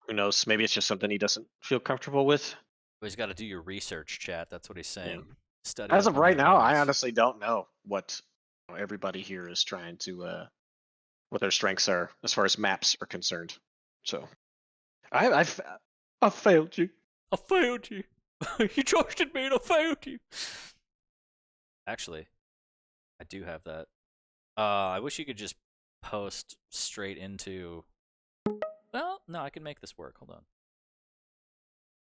who knows? Maybe it's just something he doesn't feel comfortable with. Well, he's got to do your research, chat. That's what he's saying. Yeah. Study. As of right now, I honestly don't know what everybody here is trying to. What their strengths are as far as maps are concerned. So, I failed you. I failed you. You trusted me and I failed you. Actually, I do have that. I wish you could just post straight into. Well, no, I can make this work. Hold on.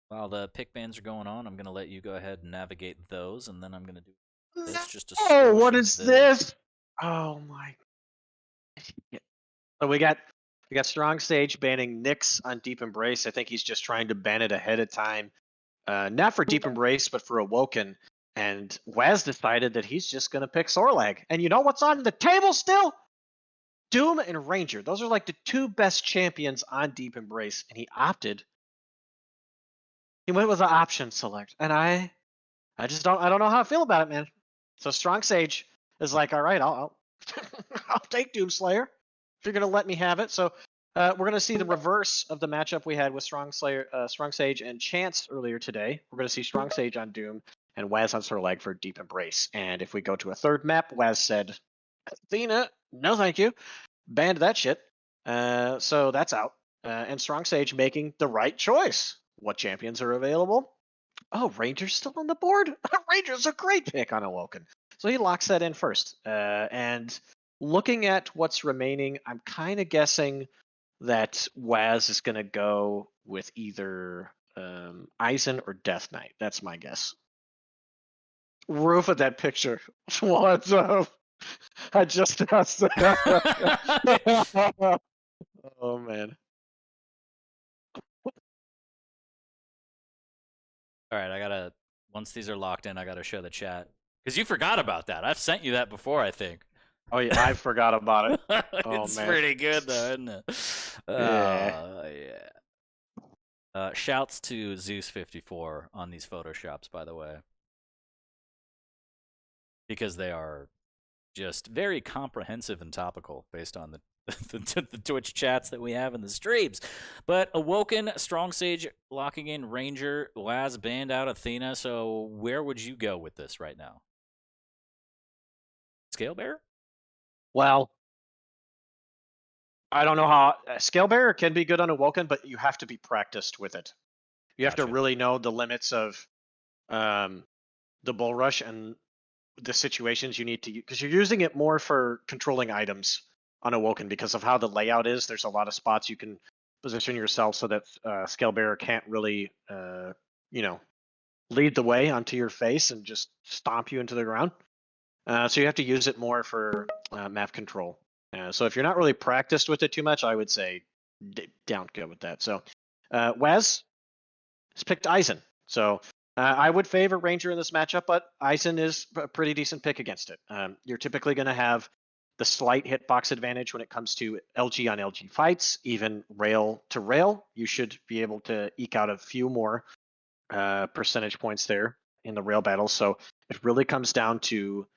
While the pick bans are going on, I'm gonna let you go ahead and navigate those, and then I'm gonna do this just to. Oh, what is this? Oh my. So we got Strong Sage banning Nyx on Deep Embrace. I think he's just trying to ban it ahead of time. Not for Deep Embrace, but for Awoken. And Waz decided that he's just going to pick Sorlag. And you know what's on the table still? Doom and Ranger. Those are like the two best champions on Deep Embrace. And he opted. He went with an option select. And I don't know how I feel about it, man. So Strong Sage is like, all right, I'll take Doomslayer if you're going to let me have it. So we're going to see the reverse of the matchup we had with Strong Sage and Chance earlier today. We're going to see Strong Sage on Doom and Waz on Sorlag for Deep Embrace. And if we go to a third map, Waz said, Athena, no thank you. Banned that shit. So that's out. and Strong Sage making the right choice. What champions are available? Oh, Ranger's still on the board. Ranger's a great pick on Awoken. So he locks that in first. And looking at what's remaining, I'm kind of guessing that Waz is going to go with either Eisen or Death Knight. That's my guess. Roof at that picture. What's up? I just asked. Oh man. All right, I gotta. Once these are locked in, I gotta show the chat because you forgot about that. I've sent you that before, I think. Oh yeah, I forgot about it. Oh It's man. pretty good though, isn't it? Yeah. Yeah. Shouts to Zeus54 on these photoshops, by the way, because they are just very comprehensive and topical based on the Twitch chats that we have in the streams. But Awoken, Strong Sage locking in Ranger, Laz banned out Athena. So where would you go with this right now? Scale Bearer? Well, I don't know how Scale Bearer can be good on Awoken, but you have to be practiced with it. You have to Gotcha. really know the limits of the Bull Rush and the situations you need to use, because you're using it more for controlling items on Awoken because of how the layout is. There's a lot of spots you can position yourself so that Scale Bearer can't really, lead the way onto your face and just stomp you into the ground. So you have to use it more for map control. So if you're not really practiced with it too much, I would say don't go with that. So Wes has picked Eisen. So I would favor Ranger in this matchup, but Eisen is a pretty decent pick against it. You're typically going to have the slight hitbox advantage when it comes to LG on LG fights, even rail to rail. You should be able to eke out a few more percentage points there in the rail battles. So it really comes down to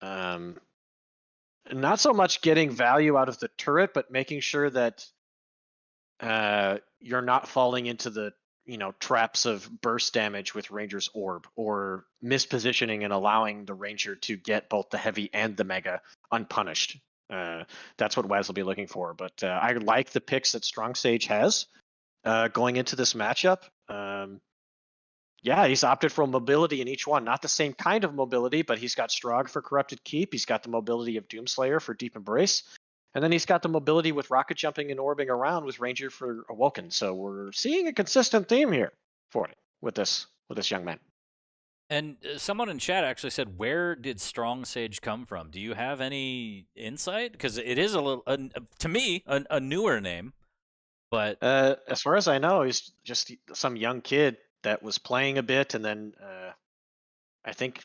not so much getting value out of the turret, but making sure that you're not falling into the traps of burst damage with Ranger's orb, or mispositioning and allowing the Ranger to get both the heavy and the mega unpunished. That's what Waz will be looking for. But I like the picks that Strong Sage has going into this matchup. Yeah, he's opted for mobility in each one. Not the same kind of mobility, but he's got Strog for Corrupted Keep. He's got the mobility of Doomslayer for Deep Embrace. And then he's got the mobility with rocket jumping and orbing around with Ranger for Awoken. So we're seeing a consistent theme here for it with this young man. And someone in chat actually said, "Where did Strong Sage come from?" Do you have any insight? Because it is a little, to me, a newer name. But as far as I know, he's just some young kid that was playing a bit, and then I think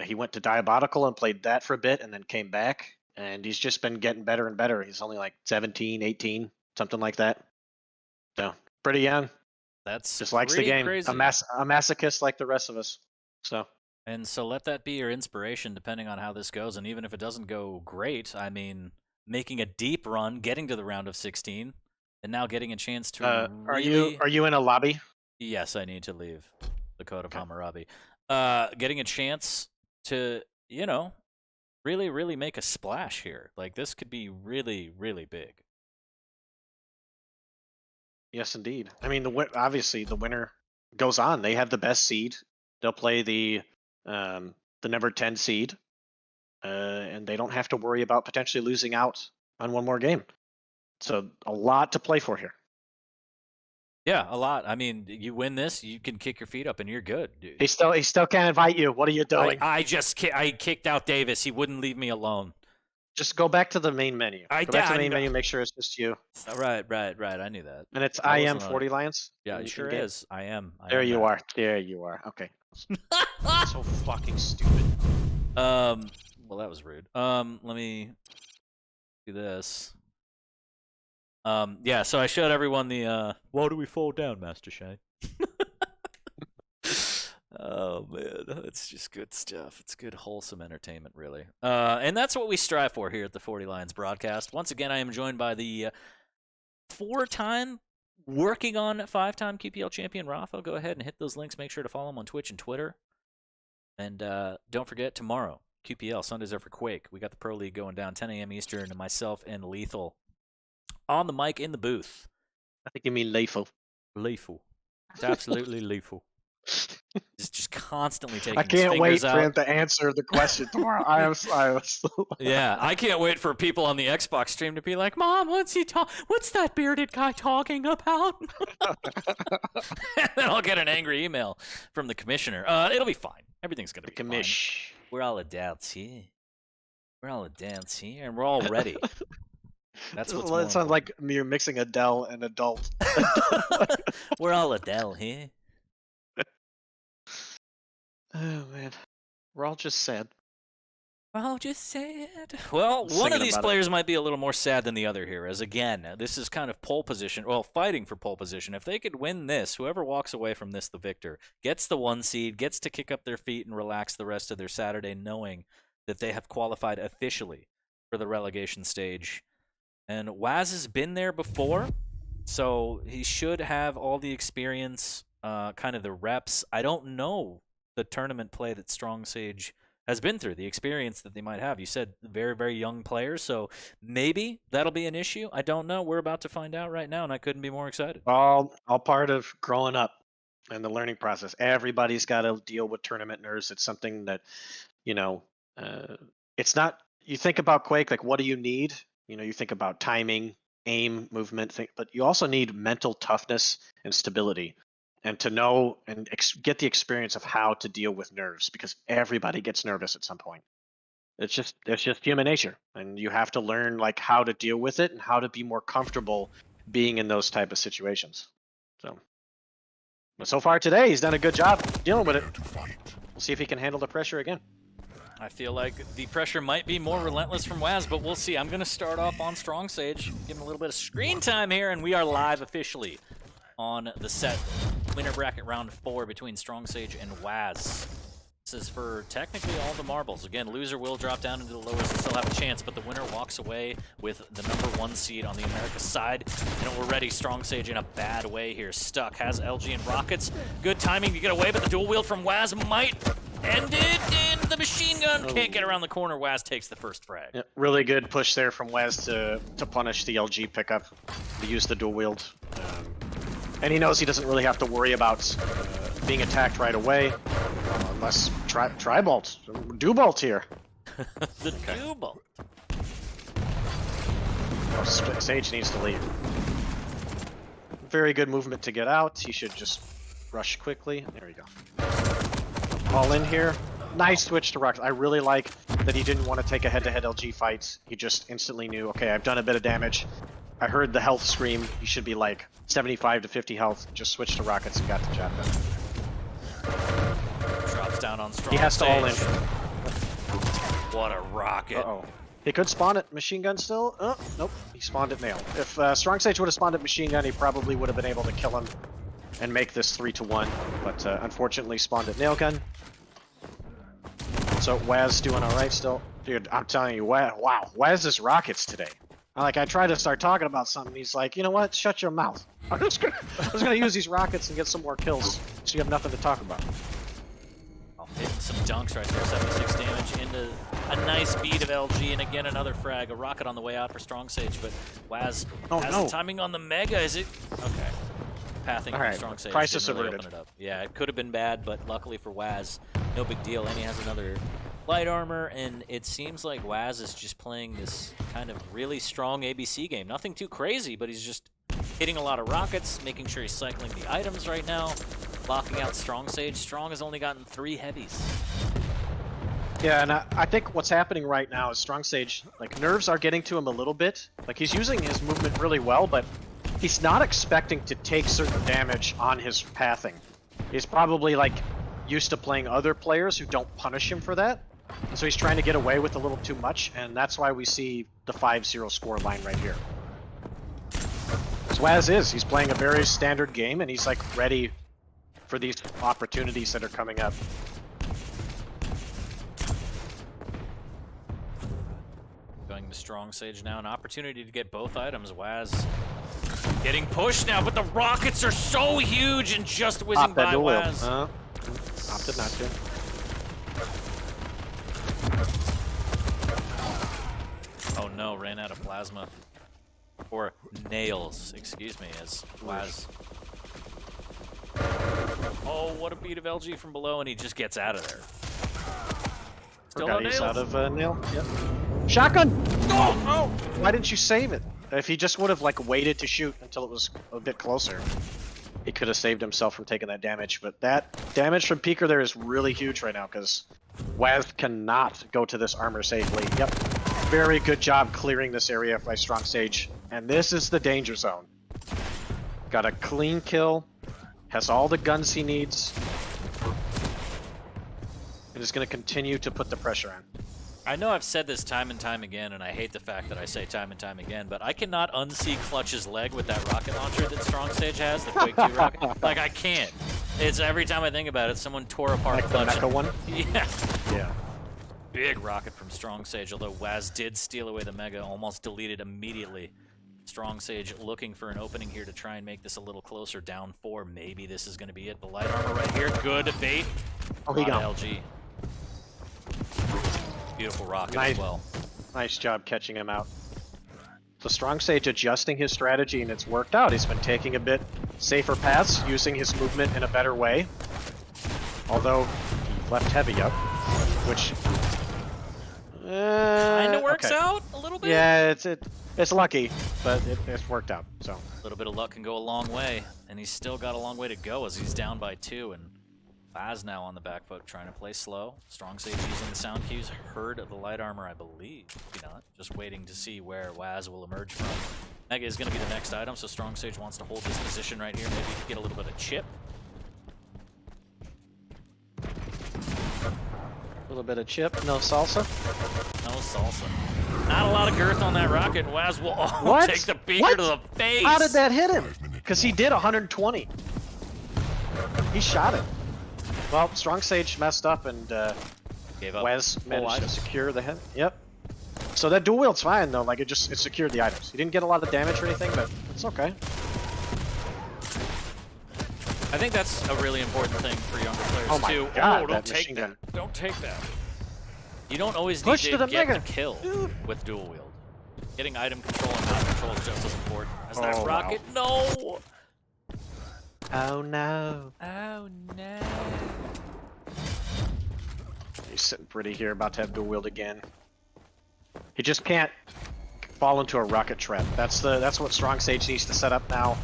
he went to Diabolical and played that for a bit, and then came back. And he's just been getting better and better. He's only like 17, 18, something like that. So pretty young. That's just likes the game. Crazy. A masochist like the rest of us. So. And so let that be your inspiration, depending on how this goes. And even if it doesn't go great, I mean, making a deep run, getting to the round of 16, and now getting a chance to. Really... Are you in a lobby? Yes, I need to leave the Code of Hammurabi. Getting a chance to, really make a splash here. Like, this could be really, really big. Yes, indeed. I mean, obviously the winner goes on. They have the best seed. They'll play the number 10 seed, and they don't have to worry about potentially losing out on one more game. So a lot to play for here. Yeah, a lot. I mean, you win this, you can kick your feet up, and you're good, dude. He still can't invite you. What are you doing? I kicked out Davis. He wouldn't leave me alone. Just go back to the main menu. Go back to the main menu. Make sure it's just you. Right. I knew that. And it's I am FortyLions. Yeah, it sure is. I am. There you are. There you are. Okay. So fucking stupid. Well, that was rude. Let me do this. Yeah, so I showed everyone the why do we fall down, Master Shane? Oh man, it's just good stuff. It's good wholesome entertainment, really. And that's what we strive for here at the FortyLions broadcast. Once again, I am joined by the 4-time working on 5-time QPL champion Rapha. Go ahead and hit those links. Make sure to follow him on Twitch and Twitter. And don't forget, tomorrow, QPL, Sundays are for Quake. We got the Pro League going down 10 a.m. Eastern, and myself and Lethal on the mic in the booth. I think you mean lethal. Lethal. It's absolutely lethal. Just constantly taking I his can't wait fingers for him out. to answer the question tomorrow. I was Yeah, I can't wait for people on the Xbox stream to be like, "Mom, what's that bearded guy talking about?" And then I'll get an angry email from the commissioner. It'll be fine. Everything's gonna be fine. We're all adults here. We're all adults here, and we're all ready. That's what's more It sounds like you're mixing Adele and adult. We're all Adele here. Oh man, we're all just sad. We're all just sad. Well, one of these players might be a little more sad than the other here, as again, this is kind of pole position, well, fighting for pole position. If they could win this, whoever walks away from this the victor, gets the 1 seed, gets to kick up their feet and relax the rest of their Saturday knowing that they have qualified officially for the relegation stage. And Waz has been there before, so he should have all the experience, kind of the reps. I don't know the tournament play that Strong Sage has been through, the experience that they might have. You said very, very young players, so maybe that'll be an issue. I don't know. We're about to find out right now, and I couldn't be more excited. All part of growing up and the learning process. Everybody's got to deal with tournament nerves. It's something that, it's not. You think about Quake, like what do you need? You think about timing, aim, movement, but you also need mental toughness and stability. And to know and get the experience of how to deal with nerves, because everybody gets nervous at some point. It's just human nature, and you have to learn like how to deal with it and how to be more comfortable being in those type of situations. But so far today, he's done a good job dealing with it. We'll see if he can handle the pressure again. I feel like the pressure might be more relentless from Waz, but we'll see. I'm going to start off on Strong Sage, give him a little bit of screen time here, and we are live officially on the set winner bracket round 4 between Strong Sage and Waz. This is for technically all the marbles. Again, loser will drop down into the lowers and still have a chance, but the winner walks away with the #1 seed on the America side. And we're ready. Strong Sage in a bad way here. Stuck, has LG and Rockets. Good timing to get away, but the dual wield from Waz might end it, and the machine gun can't get around the corner. Waz takes the first frag. Yeah, really good push there from Waz to punish the LG pickup, to use the dual wield. And he knows he doesn't really have to worry about being attacked right away, unless tri-bolt, do-bolt here. The do-bolt. Oh, Sage needs to leave. Very good movement to get out. He should just rush quickly. There we go. All in here. Nice switch to Rockets. I really like that he didn't want to take a head-to-head LG fight. He just instantly knew, okay, I've done a bit of damage. I heard the health scream. He should be like 75 to 50 health. Just switched to Rockets and got the job done. Drops down on Strong He has to all in. What a rocket. Uh-oh. He could spawn it machine gun still. Oh, nope. He spawned it nail. If Strong Sage would have spawned it machine gun, he probably would have been able to kill him and make this 3-1. But unfortunately spawned it nail gun. So Waz doing alright still. Dude, I'm telling you, wow. Waz's rockets today. I tried to start talking about something. He's like, you know what? Shut your mouth. I'm just gonna use these rockets and get some more kills, so you have nothing to talk about. Hitting some dunks right there, 76 damage into a nice beat of LG, and again another frag. A rocket on the way out for Strong Sage, but Waz has the timing on the Mega. Is it? Okay. Pathing from Strong Sage. Crisis really averted. open it up. Yeah, it could have been bad, but luckily for Waz, no big deal. And he has another light armor, and it seems like Waz is just playing this kind of really strong ABC game. Nothing too crazy, but he's just hitting a lot of rockets, making sure he's cycling the items right now, locking out Strong Sage. Strong has only gotten 3 heavies. Yeah, and I think what's happening right now is Strong Sage, nerves are getting to him a little bit. He's using his movement really well, but he's not expecting to take certain damage on his pathing. He's probably, used to playing other players who don't punish him for that. And so he's trying to get away with a little too much, and that's why we see the 5-0 score line right here. As Waz he's playing a very standard game, and he's ready for these opportunities that are coming up. Going to Strong Sage now, an opportunity to get both items. Waz getting pushed now, but the rockets are so huge and just whizzing by Waz. Opted not to. Oh no, ran out of plasma. Or nails, excuse me, as Waz. Oh, what a beat of LG from below, and he just gets out of there. Still no He's nails. out of nail. Yep. Shotgun! Oh, oh! Why didn't you save it? If he just would have like waited to shoot until it was a bit closer, he could have saved himself from taking that damage. But that damage from Peeker there is really huge right now because Waz cannot go to this armor safely. Yep. Very good job clearing this area by Strong Sage. And this is the danger zone. Got a clean kill. Has all the guns he needs. And is going to continue to put the pressure on. I know I've said this time and time again, and I hate the fact that I say time and time again, but I cannot unsee Clutch's leg with that rocket launcher that Strong Sage has, the Quake 2 rocket. Like, I can't. It's every time I think about it, someone tore apart Like the Clutch. mecha one? Yeah. Yeah. Big rocket from Strong Sage, although Waz did steal away the Mega, almost deleted immediately. Strong Sage looking for an opening here to try and make this a little closer. Down 4, maybe this is going to be it. The light armor right here, good bait. Oh, he got LG. Beautiful rocket Nice. as well. Nice job catching him out. So Strong Sage adjusting his strategy and it's worked out. He's been taking a bit safer paths, using his movement in a better way. Although he left heavy up, which Kind of works okay. out a little bit. Yeah, it's lucky, but it's worked out. So A little bit of luck can go a long way, and he's still got a long way to go as he's down by 2, and Faz now on the back foot trying to play slow. Strong Sage using the sound cues, heard of the light armor, I believe. Maybe not. Just waiting to see where Waz will emerge from. Mega is going to be the next item, so Strong Sage wants to hold this position right here, maybe get a little bit of chip. a little bit of chip, no salsa. No salsa. Not a lot of girth on that rocket, and Waz will What? take the beaker What? to the face. How did that hit him? Because he did 120. He shot it. Well, Strong Sage messed up and Gave up. Waz managed to items. secure the head. Yep. So that dual wield's fine though. Like it secured the items. He didn't get a lot of damage or anything, but it's okay. I think that's a really important thing for younger players Oh my too. God, Oh, don't that take machine that. gun. Don't take that. You don't always Push need to to the get mega. the kill with dual wield. Getting item control and not control is just as important. As that Oh, rocket, no! Oh no. Oh no. He's sitting pretty here, about to have dual wield again. He just can't fall into a rocket trap. That's what Strong Sage needs to set up now.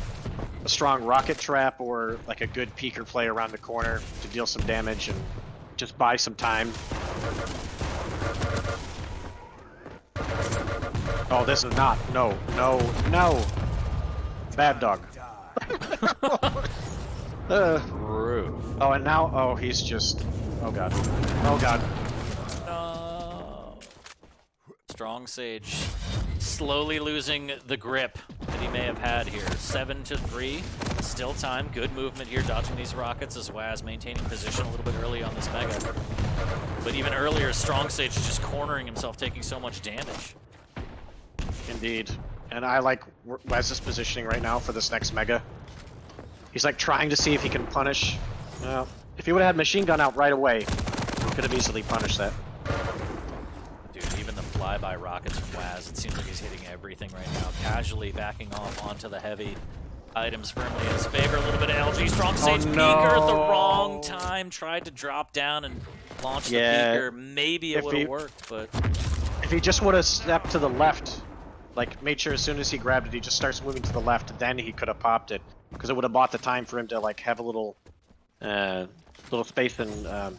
A strong rocket trap or like a good peeker play around the corner to deal some damage and just buy some time. Oh, this is not. No, no, no. Bad dog. Rude. Oh, and now, oh, he's just. Oh god. Oh god. No. Strong Sage slowly losing the grip that he may have had here. 7-3. Still time. Good movement here, dodging these rockets as Waz maintaining position a little bit early on this Mega. But even earlier, Strong Sage is just cornering himself, taking so much damage. Indeed. And I like Waz's positioning right now for this next Mega. He's like trying to see if he can punish. If he would have had machine gun out right away, he could have easily punished that. Dude, even the flyby rockets from Waz, it seems like he's hitting everything right now. Casually backing off onto the heavy items firmly in his favor. A little bit of LG. Strong Sage peeker at the wrong time. Tried to drop down and launch the peeker. Maybe it would have worked, but if he just would have stepped to the left, like made sure as soon as he grabbed it, he just starts moving to the left, then he could have popped it. Because it would have bought the time for him to like have a little space and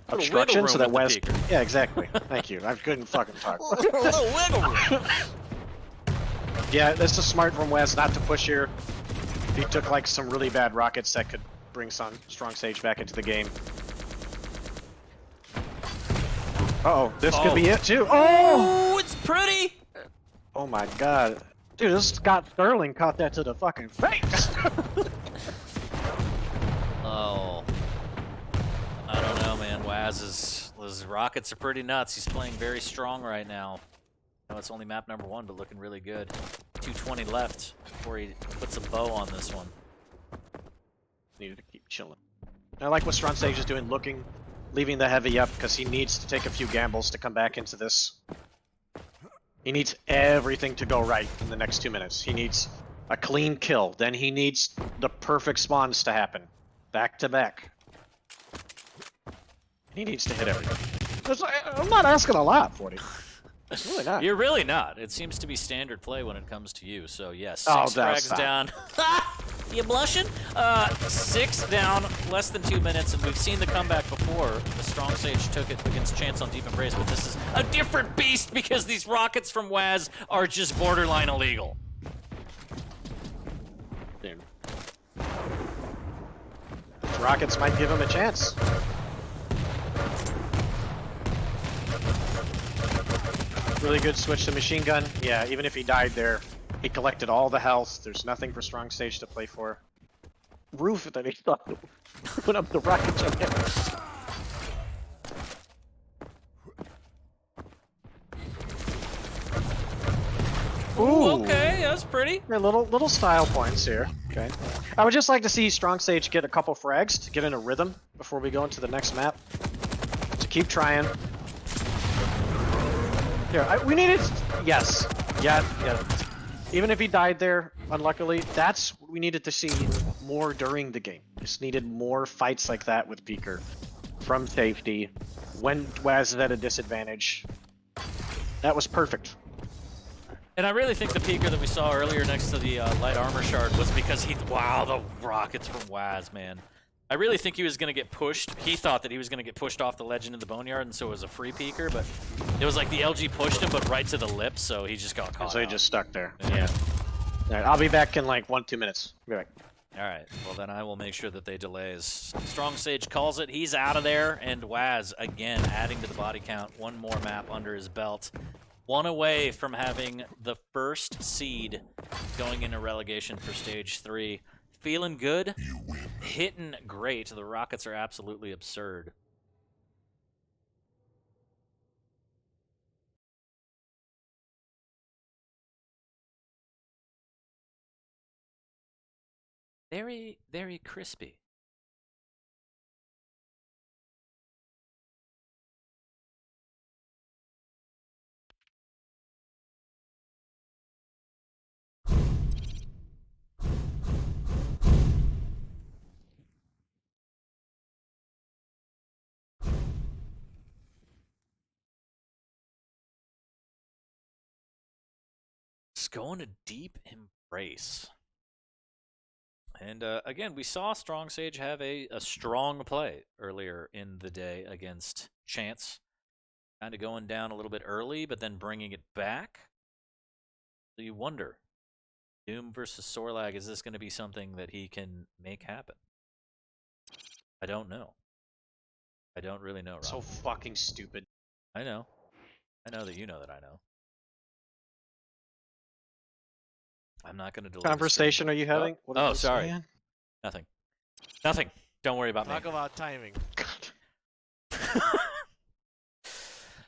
obstruction so that Waz. Yeah, exactly. Thank you. I couldn't fucking talk. Yeah, this is smart from Waz not to push here. He took like some really bad rockets that could bring some Strong Sage back into the game. Uh-oh, this could be it too. Oh! it's pretty! Oh my god. Dude, this Scott Sterling caught that to the fucking face! Oh. I don't know, man. Waz's rockets are pretty nuts. He's playing very strong right now. I know it's only map number 1, but looking really good. 220 left before he puts a bow on this one. Needed to keep chilling. I like what Strong Sage is doing, leaving the heavy up, because he needs to take a few gambles to come back into this. He needs everything to go right in the next 2 minutes. He needs a clean kill. Then he needs the perfect spawns to happen. Back to back. He needs to hit everything. I'm not asking a lot, 40. Really not. You're really not. It seems to be standard play when it comes to you. So yes, 6 frags down. You blushing? 6 down, less than 2 minutes, and we've seen the comeback before. The Strong Sage took it against Chance on Deep Embrace, but this is a different beast because these rockets from Waz are just borderline illegal. Dude. Rockets might give him a chance. Really good switch to machine gun. Yeah, even if he died there, he collected all the health. There's nothing for Strong Sage to play for. Roof that he thought put up the rocket jump. Ooh, okay, that's pretty. Yeah, little style points here. Okay, I would just like to see Strong Sage get a couple frags to get in a rhythm before we go into the next map. To keep trying. Here, we needed. Yes, yeah. Even if he died there, unluckily, that's what we needed to see more during the game. Just needed more fights like that with Beaker from safety when Waz is at a disadvantage. That was perfect. And I really think the peeker that we saw earlier next to the light armor shard was because wow, the rockets from Waz, man. I really think he was going to get pushed. He thought that he was going to get pushed off the ledge into the boneyard, and so it was a free peeker, but it was like the LG pushed him, but right to the lip, so he just got caught. So he just stuck there. Yeah. All right, I'll be back in like 1-2 minutes. Be back. All right, well then I will make sure that they delay. Strong Sage calls it, he's out of there, and Waz, again, adding to the body count. One more map under his belt. One away from having the first seed going into relegation for Stage 3. Feeling good, hitting great. The Rockets are absolutely absurd. Very, very crispy. It's going to Deep Embrace. And again, we saw Strong Sage have a strong play earlier in the day against Chance. Kind of going down a little bit early, but then bringing it back. So you wonder, Doom versus Sorlag, is this going to be something that he can make happen? I don't know. I don't really know, Rob. So fucking stupid. I know. I know that you know that I know. I'm not going to delay. Conversation are you having? Oh, sorry. Saying? Nothing. Don't worry about me. Talk about timing.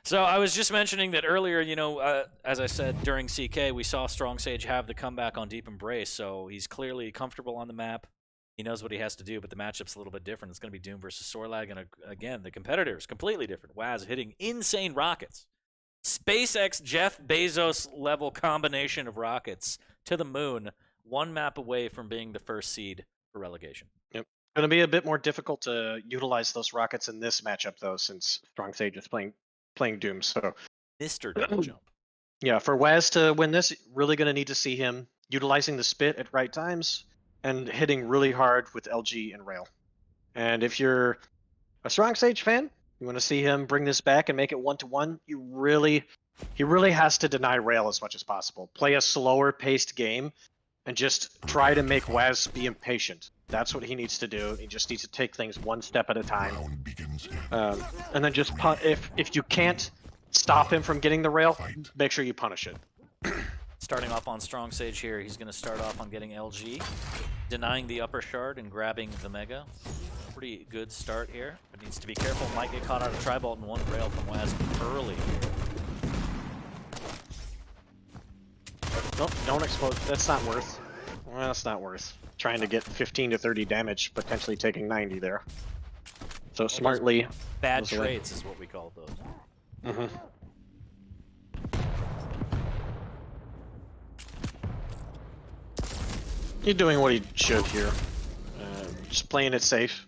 So I was just mentioning that earlier, you know, as I said during CK, we saw Strong Sage have the comeback on Deep Embrace, so he's clearly comfortable on the map. He knows what he has to do, but the matchup's a little bit different. It's going to be Doom versus Sorlag, and again, the competitor is completely different. Waz hitting insane rockets. SpaceX Jeff Bezos level combination of rockets to the moon, one map away from being the first seed for relegation. Yep. Going to be a bit more difficult to utilize those rockets in this matchup, though, since Strong Sage is playing Doom. So, Mr. Double Jump. Yeah, for Waz to win this, really going to need to see him utilizing the spit at right times and hitting really hard with LG and Rail. And if you're a Strong Sage fan, you want to see him bring this back and make it 1-1, he really has to deny Rail as much as possible. Play a slower paced game and just try to make Waz be impatient. That's what he needs to do. He just needs to take things one step at a time. And then just if you can't stop him from getting the Rail, make sure you punish it. Starting off on Strong Sage here, he's going to start off on getting LG, denying the upper shard and grabbing the Mega. Pretty good start here, but needs to be careful. Might get caught out of Tri-Bolt and one Rail from Waz early. Nope, don't explode. That's not worth. Well, that's not worth. Trying to get 15 to 30 damage, potentially taking 90 there. So smartly. Bad trades is what we call those. You're doing what he should here. Just playing it safe.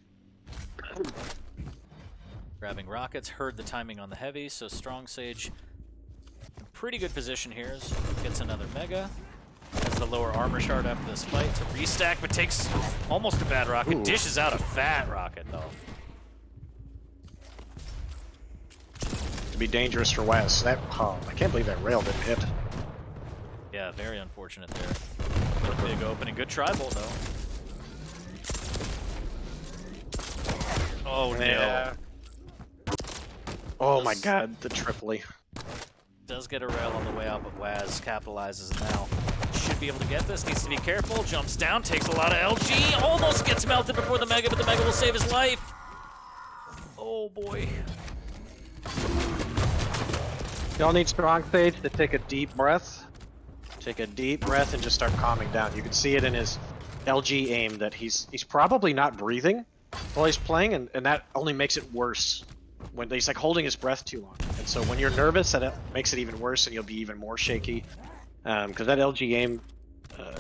Grabbing rockets, heard the timing on the heavy, so Strong Sage in pretty good position here. As gets another mega. Has the lower armor shard after this fight to restack, but takes almost a bad rocket. Ooh. Dishes out a fat rocket though. To be dangerous for Wes. That I can't believe that rail didn't hit. Yeah, very unfortunate there. Big opening, good tri-bolt though. Oh no. Oh my god, the triply. Does get a rail on the way out, but Waz capitalizes now. Should be able to get this, needs to be careful. Jumps down, takes a lot of LG, almost gets melted before the mega, but the mega will save his life. Oh boy. Y'all need Strong Sage to take a deep breath. Take a deep breath and just start calming down. You can see it in his LG aim that he's probably not breathing while he's playing, and that only makes it worse. When he's like holding his breath too long. And so when you're nervous, that makes it even worse and you'll be even more shaky. Because that LG aim,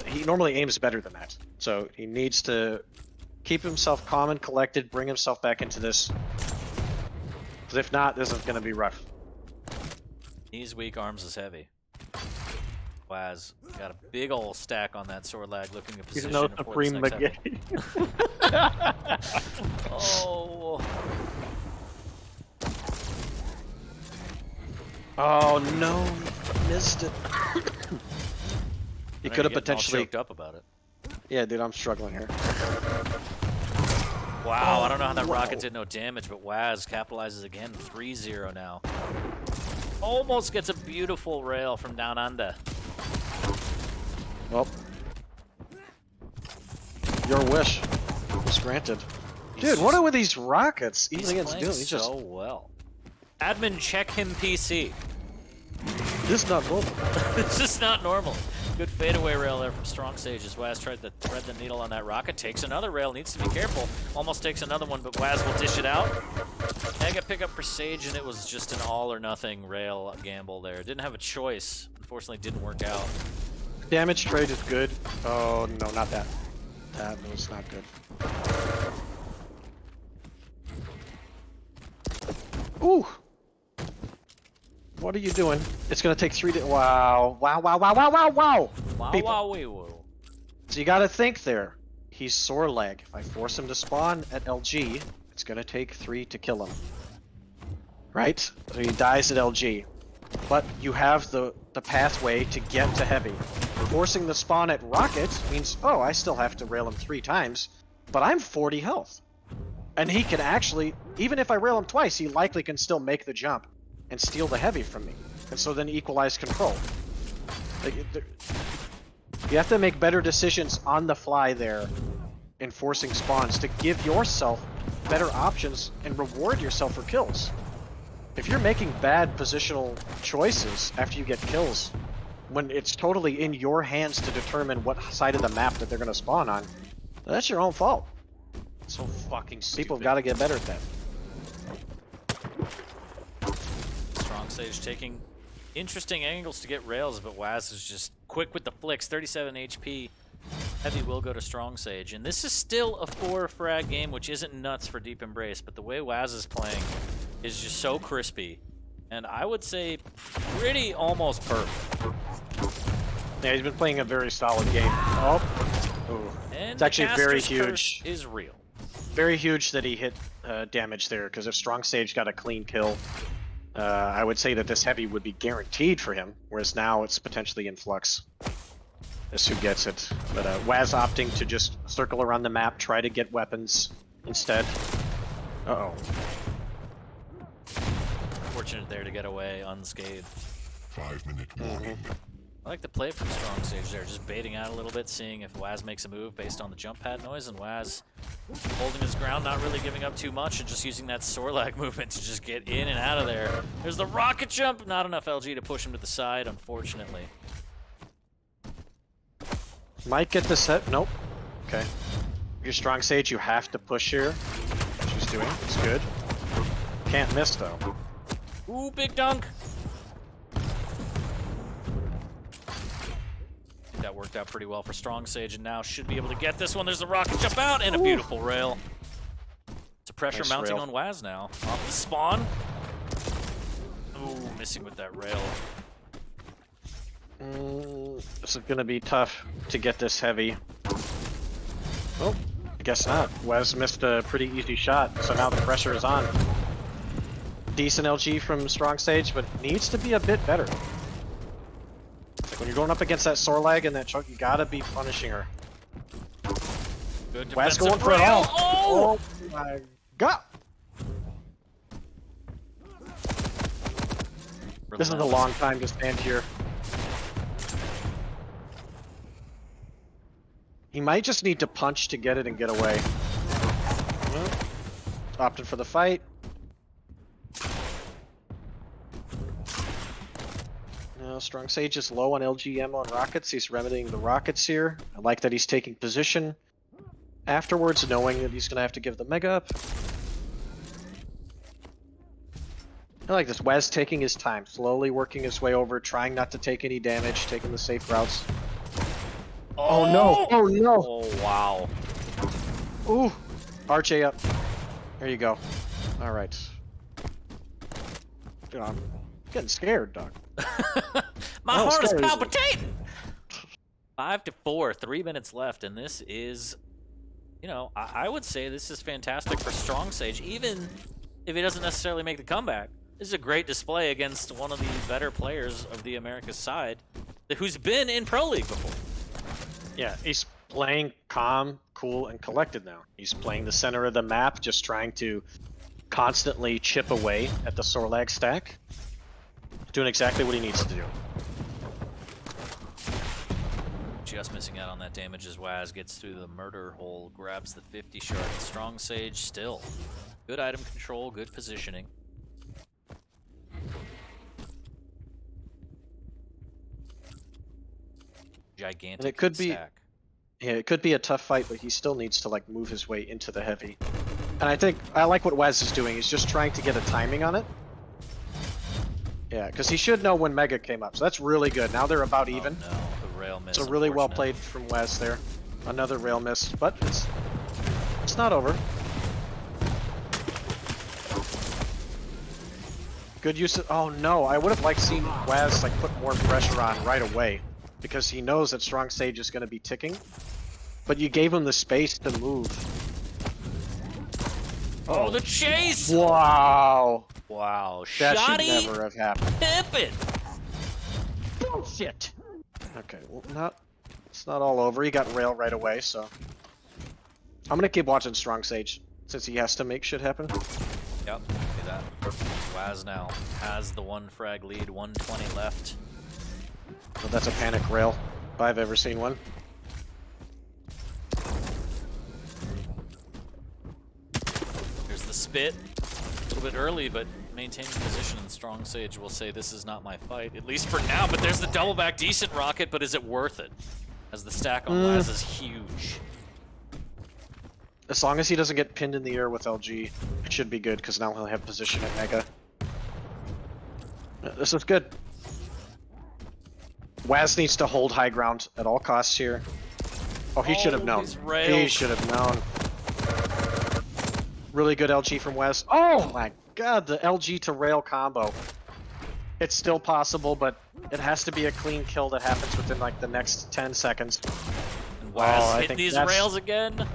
he normally aims better than that. So he needs to keep himself calm and collected, bring himself back into this. Because if not, this is going to be rough. Knees weak, arms is heavy. Waz got a big ol' stack on that sword lag, looking at position. He's no Supreme McGee. Oh. Oh no, missed it. He could have potentially choked up about it. Yeah, dude, I'm struggling here. Wow, I don't know how that rocket did no damage, but Waz capitalizes again. 3-0 now. Almost gets a beautiful rail from down under. Well, your wish was granted. Dude, what are with these rockets? He's Even against playing Doom, he's just so well. Admin, check him PC. this is not normal. This is not normal. Good fadeaway rail there from Strong Sage as Waz tried to thread the needle on that rocket. Takes another rail, needs to be careful. Almost takes another one, but Waz will dish it out. Mega pickup for Sage, and it was just an all or nothing rail gamble there. Didn't have a choice. Unfortunately, didn't work out. Damage trade is good. Oh no, not that. That was not good. Ooh. What are you doing? It's gonna take 3 to. Wow. Wow, wow, wow, wow, wow, wow! Wow, People. wow, wee, woo. So you gotta think there. He's sore leg. If I force him to spawn at LG, it's gonna take 3 to kill him. Right? So he dies at LG. But you have the pathway to get to heavy. Forcing the spawn at rocket means, oh, I still have to rail him 3 times, but I'm 40 health. And he can actually, even if I rail him twice, he likely can still make the jump and steal the heavy from me. And so then equalize control. Like, you have to make better decisions on the fly there in forcing spawns to give yourself better options and reward yourself for kills. If you're making bad positional choices after you get kills, when it's totally in your hands to determine what side of the map that they're going to spawn on, that's your own fault. So fucking stupid. People have got to get better at that. Strong Sage taking interesting angles to get rails, but Waz is just quick with the flicks. 37 HP. Heavy will go to Strong Sage. And this is still a 4-frag game, which isn't nuts for Deep Embrace, but the way Waz is playing is just so crispy. And I would say pretty almost perfect. Yeah, he's been playing a very solid game. Oh. Ooh. And It's actually very Caster's huge. curse is real. Very huge that he hit damage there, because if Strong Sage got a clean kill, I would say that this heavy would be guaranteed for him, whereas now it's potentially in flux. That's who gets it. But Waz opting to just circle around the map, try to get weapons instead. Uh-oh. Fortunate there to get away unscathed. 5-minute warning. I like the play from Strong Sage there, just baiting out a little bit, seeing if Waz makes a move based on the jump pad noise, and Waz holding his ground, not really giving up too much, and just using that Sorlag movement to just get in and out of there. There's the rocket jump, not enough LG to push him to the side, unfortunately. Might get the set. Nope. Okay. You're Strong Sage, you have to push here. She's doing. It's good. Can't miss though. Ooh, big dunk! That worked out pretty well for Strong Sage, and now should be able to get this one. There's the rocket jump out, and a beautiful rail. It's a pressure Nice mounting rail. on Waz now. Off the spawn. Ooh, missing with that rail. This is going to be tough to get this heavy. Oh, I guess not. Wes missed a pretty easy shot, so now the pressure is on. Decent LG from Strong Sage, but needs to be a bit better. Like when you're going up against that Sorlag and that choke, you gotta be punishing her. Good Wes defensive going for it rail. all. Oh my god! This is a long time to stand here. He might just need to punch to get it and get away. Well, opted for the fight. No, Strong Sage is low on LG ammo and rockets. He's remedying the rockets here. I like that he's taking position afterwards, knowing that he's going to have to give the mega up. I like this. Wes taking his time, slowly working his way over, trying not to take any damage, taking the safe routes. Oh no! Oh no! Oh wow. Ooh! RJ up. There you go. Alright. Dude, I'm getting scared, dog. My Oh, heart is scary. palpitating! 5-4, 3 minutes left, and this is, you know, I would say this is fantastic for Strong Sage, even if he doesn't necessarily make the comeback. This is a great display against one of the better players of the Americas side, who's been in Pro League before. Yeah, he's playing calm, cool, and collected now. He's playing the center of the map, just trying to constantly chip away at the Sorlag stack. Doing exactly what he needs to do. Just missing out on that damage as Waz gets through the murder hole, grabs the 50 shard. Strong Sage still. Good item control, good positioning. Gigantic And it could be, stack. yeah, it could be a tough fight, but he still needs to like move his way into the heavy. And I think I like what Waz is doing. He's just trying to get a timing on it. Yeah, because he should know when Mega came up, so that's really good. Now they're about even. Oh, no, the rail miss. So really well unfortunate. played from Waz there. Another rail miss, but it's not over. Good use of, oh no, I would have liked seeing Waz like put more pressure on right away, because he knows that Strong Sage is going to be ticking. But you gave him the space to move. Oh, the chase! Wow! Wow, That shoddy should never have happened. pimpin'. Bullshit! Okay, well, it's not all over. He got rail right away, so I'm gonna keep watching Strong Sage since he has to make shit happen. Yep, do that. Waz now has the one frag lead, 120 left. Well, that's a panic rail, if I've ever seen one. There's the spit. A little bit early, but maintaining position. Strong Sage will say this is not my fight, at least for now. But there's the double back, decent rocket, but is it worth it? As the stack on Waz is huge. As long as he doesn't get pinned in the air with LG, it should be good, because now he'll have position at Mega. This is good. Waz needs to hold high ground at all costs here. Oh, he should have known. these rails. He should have known. Really good LG from Waz. Oh my god, the LG to rail combo. It's still possible, but it has to be a clean kill that happens within like the next 10 seconds. And Waz I hit think these that's- rails again.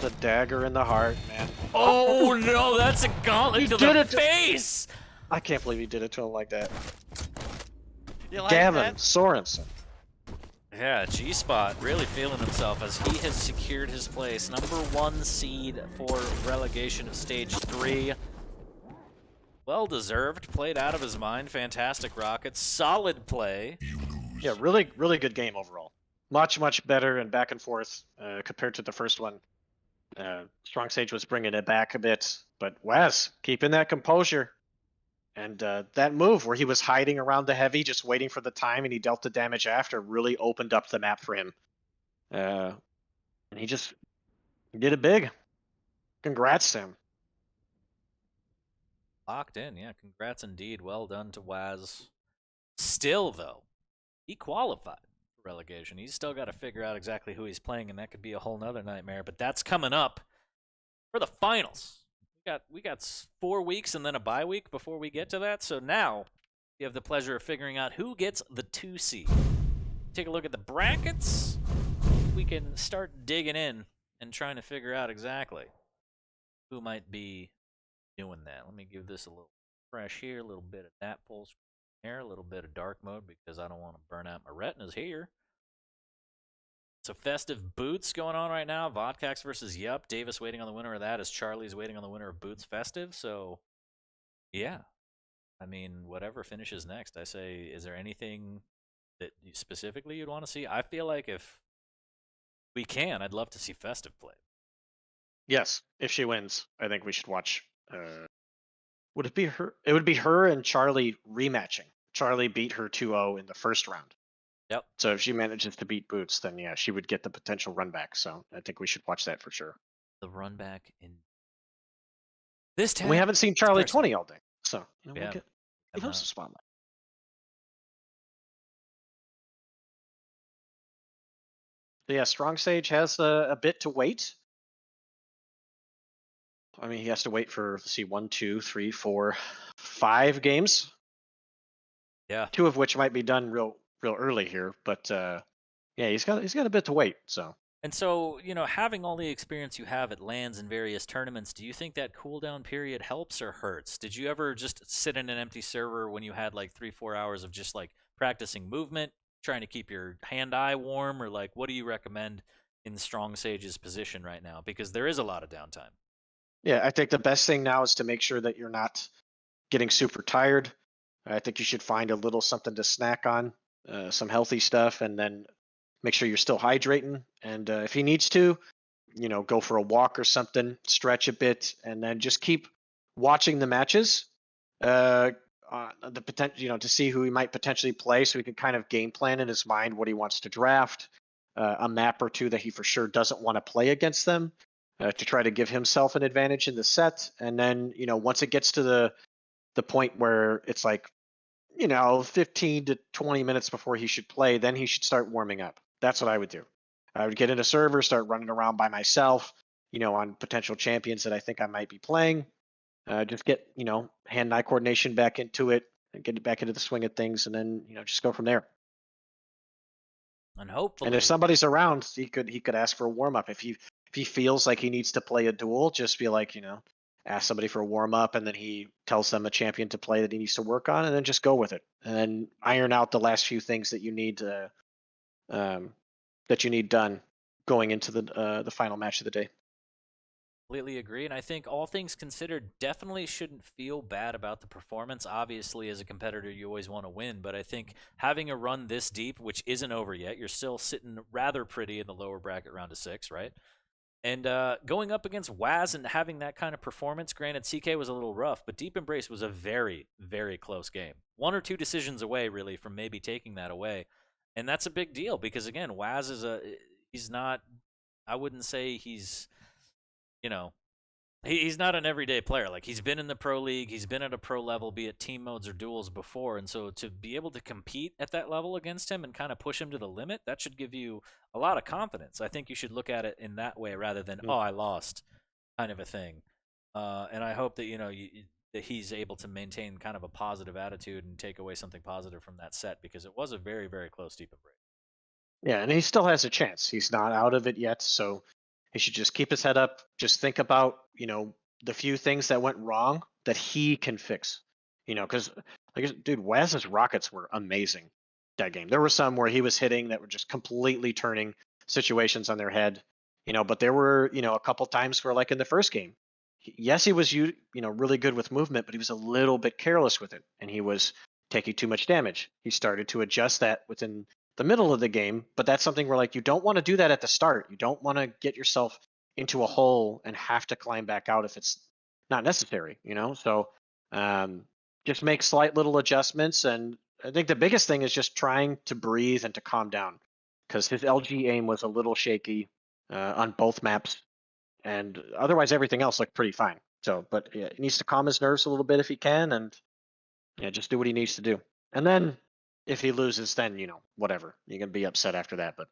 The dagger in the heart, man. Oh no, that's a gauntlet He to did the it to- face! I can't believe he did it to him like that. You like Gavin that? Sorensen. Yeah, G-Spot really feeling himself as he has secured his place. #1 seed for relegation of Stage 3. Well deserved, played out of his mind. Fantastic Rockets, solid play. Yeah, really good game overall. Much better and back and forth compared to the first one. Strong Sage was bringing it back a bit, but Waz keeping that composure. And that move where he was hiding around the heavy, just waiting for the time, and he dealt the damage after, really opened up the map for him. And he just did it big. Congrats to him. Locked in, yeah, congrats indeed. Well done to Waz. Still, though, he qualified. relegation. He's still got to figure out exactly who he's playing, and that could be a whole nother nightmare. But that's coming up for the finals. We got 4 weeks and then a bye week before we get to that. So now you have the pleasure of figuring out who gets the 2 seed. Take a look at the brackets. We can start digging in and trying to figure out exactly who might be doing that. Let me give this a little fresh here, a little bit of that full screen there, a little bit of dark mode because I don't want to burn out my retinas here. So festive boots going on right now. Vodkax versus Yup. Davis waiting on the winner of that as Charlie's waiting on the winner of Boots Festive. So, yeah. I mean, whatever finishes next. I say, is there anything that specifically you'd want to see? I feel like if we can, I'd love to see Festive play. Yes, if she wins, I think we should watch. Would it be her? It would be her and Charlie rematching. Charlie beat her 2-0 in the first round. Yep. So if she manages to beat Boots, then yeah, she would get the potential run back. So I think we should watch that for sure. The run back in this time. And we haven't seen Charlie 20 all day, so we'll Yeah, give him some spotlight. So yeah, Strong Sage has a bit to wait. I mean, he has to wait for, let's see, 1, 2, 3, 4, 5 games. Yeah. 2 of which might be done real early here, but yeah, he's got a bit to wait. So. And so, having all the experience you have at LANs and various tournaments, do you think that cooldown period helps or hurts? Did you ever just sit in an empty server when you had like 3-4 hours of just like practicing movement, trying to keep your hand-eye warm, or like what do you recommend in Strong Sage's position right now? Because there is a lot of downtime. Yeah, I think the best thing now is to make sure that you're not getting super tired. I think you should find a little something to snack on, some healthy stuff, and then make sure you're still hydrating. And if he needs to, go for a walk or something, stretch a bit, and then just keep watching the matches. The potential, to see who he might potentially play, so he can kind of game plan in his mind what he wants to draft, a map or two that he for sure doesn't want to play against them, to try to give himself an advantage in the set. And then, once it gets to the point where it's like, 15 to 20 minutes before he should play, then he should start warming up. That's what I would do. I would get in a server, start running around by myself, on potential champions that I think I might be playing. Just get, hand-eye coordination back into it and get it back into the swing of things, and then, just go from there. And hopefully, and if somebody's around, he could ask for a warm-up. If he feels like he needs to play a duel, just be like, ask somebody for a warm-up, and then he tells them a champion to play that he needs to work on, and then just go with it. And then iron out the last few things that you need to done going into the final match of the day. Completely agree, and I think all things considered, definitely shouldn't feel bad about the performance. Obviously, as a competitor, you always want to win, but I think having a run this deep, which isn't over yet, you're still sitting rather pretty in the lower bracket round of 6, right? And going up against Waz and having that kind of performance, granted, CK was a little rough, but Deep Embrace was a very, very close game. 1 or 2 decisions away, really, from maybe taking that away. And that's a big deal because, again, Waz is he's not, I wouldn't say he's, he's not an everyday player. Like, he's been in the pro league, he's been at a pro level, be it team modes or duels before. And so to be able to compete at that level against him and kind of push him to the limit, that should give you a lot of confidence. I think you should look at it in that way rather than, oh, I lost kind of a thing. And I hope that, that he's able to maintain kind of a positive attitude and take away something positive from that set, because it was a very, very close Deep Embrace. Yeah, and he still has a chance. He's not out of it yet, so he should just keep his head up. Just think about, the few things that went wrong that he can fix. Because, dude, Waz's rockets were amazing that game. There were some where he was hitting that were just completely turning situations on their head. But there were, a couple times where, like in the first game, yes, he was, really good with movement, but he was a little bit careless with it, and he was taking too much damage. He started to adjust that within the middle of the game, but that's something where, like, you don't want to do that at the start. You don't want to get yourself into a hole and have to climb back out if it's not necessary, So just make slight little adjustments, and I think the biggest thing is just trying to breathe and to calm down, because his LG aim was a little shaky on both maps, and otherwise everything else looked pretty fine. So, but yeah, he needs to calm his nerves a little bit if he can, and yeah, just do what he needs to do. And then if he loses, then whatever. You can be upset after that, but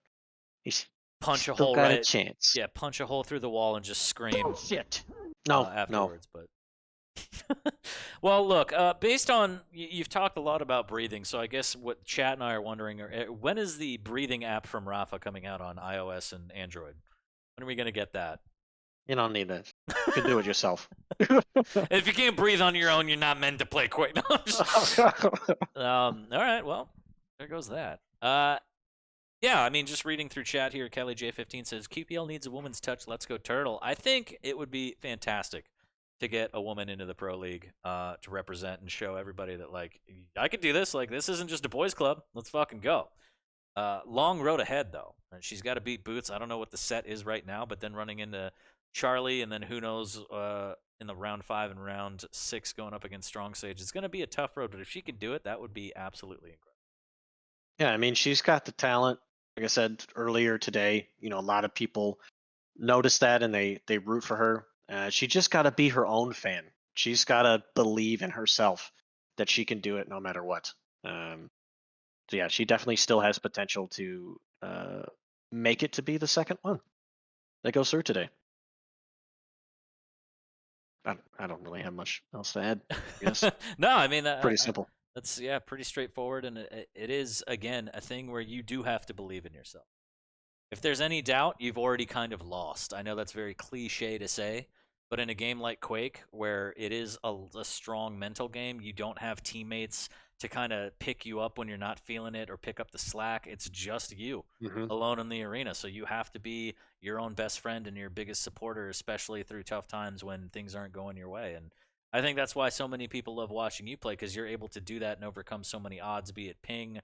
he's Punch a still hole got right. a chance. Yeah, punch a hole through the wall and just scream. Bullshit. No, afterwards, but. Well, look, based on you've talked a lot about breathing, so I guess what chat and I are wondering when is the breathing app from Rapha coming out on iOS and Android? When are we gonna get that? You don't need that. You can do it yourself. If you can't breathe on your own, you're not meant to play Quake. No, all right, well, there goes that. Yeah, I mean, just reading through chat here, Kelly J15 says QPL needs a woman's touch. Let's go Turtle. I think it would be fantastic to get a woman into the pro league to represent and show everybody that, like, I could do this. Like, this isn't just a boys club. Let's fucking go. Long road ahead, though. And she's got to beat Boots. I don't know what the set is right now, but then running into Charlie, and then who knows in the round 5 and round 6 going up against Strong Sage. It's going to be a tough road, but if she could do it, that would be absolutely incredible. Yeah, I mean, she's got the talent. Like I said earlier today, a lot of people notice that and they root for her. She just got to be her own fan. She's got to believe in herself that she can do it no matter what. So yeah, she definitely still has potential to make it to be the second one that goes through today. I don't really have much else to add. Yes. No, I mean pretty simple. That's pretty straightforward, and it is again a thing where you do have to believe in yourself. If there's any doubt, you've already kind of lost. I know that's very cliche to say, but in a game like Quake, where it is a strong mental game, you don't have teammates to kind of pick you up when you're not feeling it or pick up the slack. It's just you alone in the arena. So you have to be your own best friend and your biggest supporter, especially through tough times when things aren't going your way. And I think that's why so many people love watching you play, because you're able to do that and overcome so many odds, be it ping,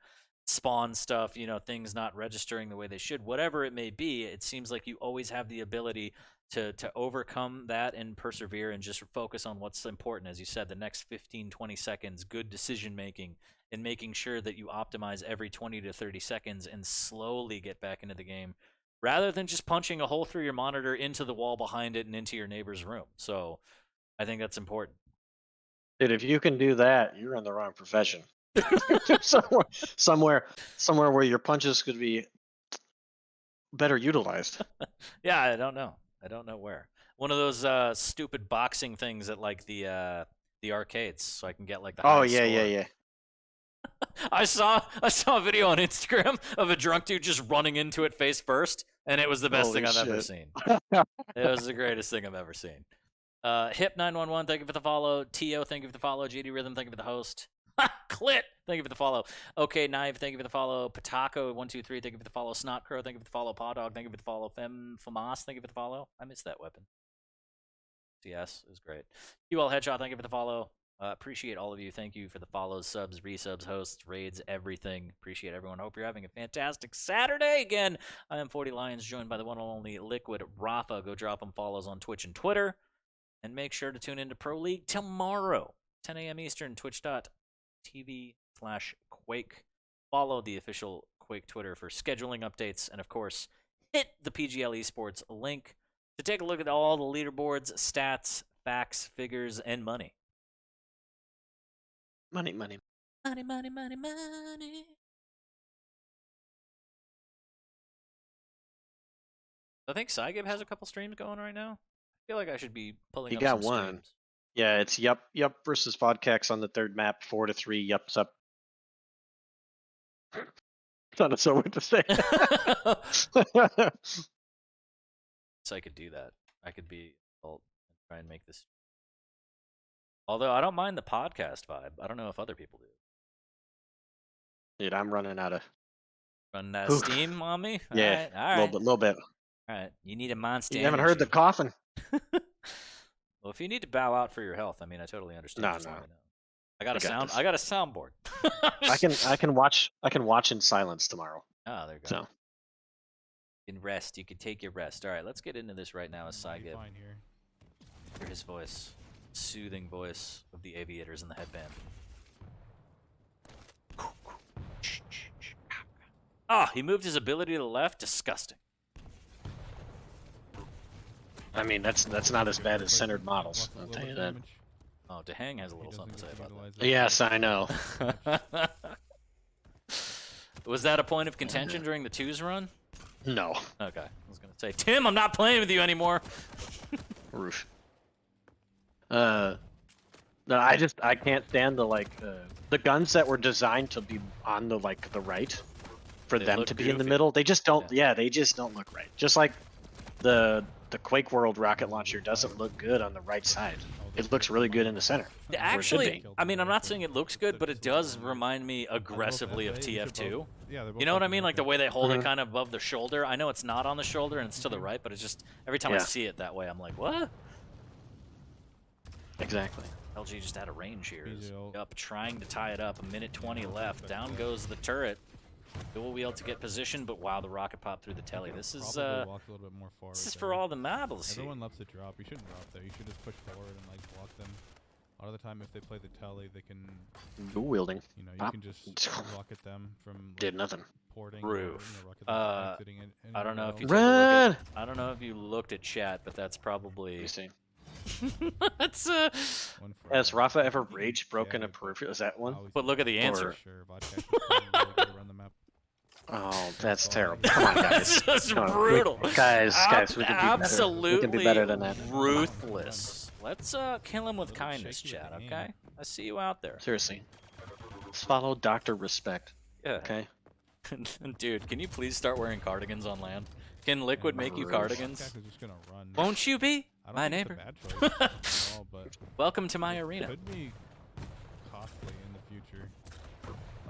spawn stuff, things not registering the way they should, whatever it may be. It seems like you always have the ability to overcome that and persevere and just focus on what's important. As you said, the next 15-20 seconds, good decision making, and making sure that you optimize every 20 to 30 seconds and slowly get back into the game rather than just punching a hole through your monitor into the wall behind it and into your neighbor's room. So I think that's important. Dude, if you can do that, you're in the wrong profession. somewhere where your punches could be better utilized. Yeah, I don't know where. One of those stupid boxing things at like the arcades, so I can get like the highest score. Yeah. I saw a video on Instagram of a drunk dude just running into it face first, and it was the best thing I've ever seen. It was the greatest thing I've ever seen. Hip911, thank you for the follow. Tio, thank you for the follow. GD Rhythm, thank you for the host. Clit, thank you for the follow. Okay, Knife, thank you for the follow. Patako123, thank you for the follow. Snotcrow, thank you for the follow. Pawdog, thank you for the follow. Famas, thank you for the follow. I missed that weapon. Yes, it was great. UL Headshot, thank you for the follow. Appreciate all of you. Thank you for the follows, subs, resubs, hosts, raids, everything. Appreciate everyone. Hope you're having a fantastic Saturday. Again, I am FortyLions, joined by the one and only Liquid Rapha. Go drop them follows on Twitch and Twitter. And make sure to tune into Pro League tomorrow, 10 a.m. Eastern, twitch.tv/Quake. Follow the official Quake Twitter for scheduling updates. And, of course, hit the PGL Esports link to take a look at all the leaderboards, stats, facts, figures, and money. Money. Money. I think Cygib has a couple streams going right now. I feel like I should be pulling up some one. streams. Yeah, it's Yup versus Vodcax on the third map, 4-3. Yup's up. Not so what to say. So I could do that. I could be adult and try and make this. Although I don't mind the podcast vibe. I don't know if other people do. Dude, I'm running out of. Run that steam on me? Yeah, all right. Little bit. All right, you need a monster. You haven't heard the coughing. Well, if you need to bow out for your health, I mean, I totally understand. No. Just let me know. I got a soundboard. I can watch in silence tomorrow. Oh, there you go. So. You can rest. You can take your rest. All right, let's get into this right now as Cygib. Hear his voice. Soothing voice of the aviators in the headband. He moved his ability to the left. Disgusting. I mean, that's not as bad as centered models. I'll tell you that. Oh, Dehang has a little something to say about that. Yes, I know. Was that a point of contention during the 2s run? No. Okay. I was gonna say, Tim, I'm not playing with you anymore. Roof. No, I can't stand the guns that were designed to be on the right for They them look to be in the goofy. middle. They just don't. Yeah, they just don't look right. Just like the Quake World rocket launcher doesn't look good on the right side. It looks really good in the center. Actually, I mean, I'm not saying it looks good, but it does remind me aggressively of TF2. You know what I mean? Like the way they hold it kind of above the shoulder. I know it's not on the shoulder and it's to the right, but it's just every time I see it that way, I'm like, what? Exactly. LG just out of range here. Up, trying to tie it up. 1:20 left. Down goes the turret. Dual wheel to get position, but wow, the rocket popped through the telly. This is for all the marbles here. Everyone loves to drop. You shouldn't drop there. You should just push forward and like block them. A lot of the time, if they play the telly, they can dual wielding. You know, you can just rocket them from. Like, did nothing. Porting Roof. Or, I don't know if you run. I don't know if you looked at chat, but that's probably. That's Has Rapha ever rage broken a peripheral? Is that one? But look at the answer. Oh, that's terrible. Come on, guys. That's just brutal. Guys, we can be better. Absolutely We can be better than that. ruthless. Let's kill him with kindness, chat, okay? I see you out there. Seriously. Let's follow Dr. Respect. Yeah. Okay? Dude, can you please start wearing cardigans on land? Can Liquid make you cardigans? Won't you be my neighbor? Welcome to my arena. Could be costly in the future.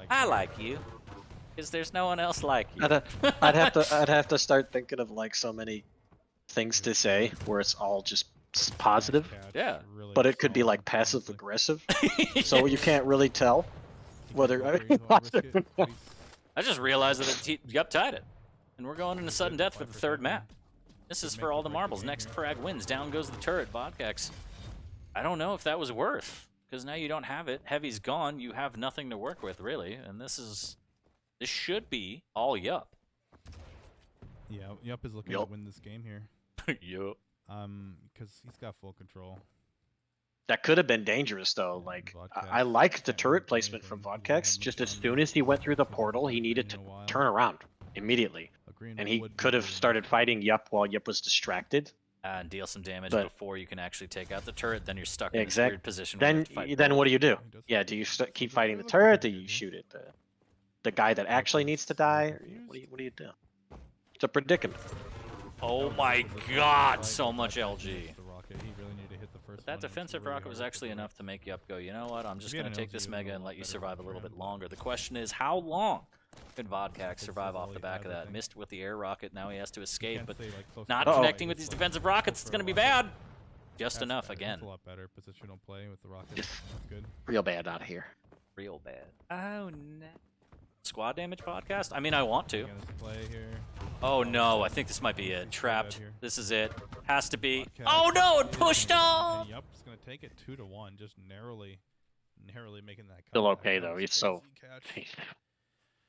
I like you. Because there's no one else like you. I'd have to start thinking of like so many things to say where it's all just positive. Yeah. But it could be like passive aggressive. So you can't really tell whether I just realized that Yup tied it. And we're going into sudden death for the third map. This is for all the marbles. Next frag wins. Down goes the turret. Vodkax. I don't know if that was worth. Because now you don't have it. Heavy's gone. You have nothing to work with, really. And this should be all Yup. Yeah, Yup is looking to win this game here. Yup. Because he's got full control. That could have been dangerous, though. Like, I liked the turret placement from Vodkax. Just as soon as he went through the portal, he needed to turn around immediately. And he could have started fighting Yup while Yup was distracted. And deal some damage before you can actually take out the turret. Then you're stuck in this weird position. Then what do you do? Yeah, do you keep fighting the turret? Do you shoot it? The guy that actually needs to die? Or what do you do? It's a predicament. Oh my god, so much LG. But that defensive rocket was actually enough to make Yup go, you know what, I'm just going to take this Mega and let you survive a little bit longer. The question is, how long could Vodkax survive off the back of that? Missed with the air rocket, now he has to escape, but not connecting with these defensive rockets, it's going to be bad. Just enough again. That's a lot better positional play with the rocket. That's good. Real bad out of here. Real bad. Oh no. Squad damage podcast? I mean, I want to. Oh no, I think this might be it. Trapped. This is it. Has to be. Oh no, it pushed off! Yup's gonna take it 2-1, just narrowly making that cut. Still okay though. He's so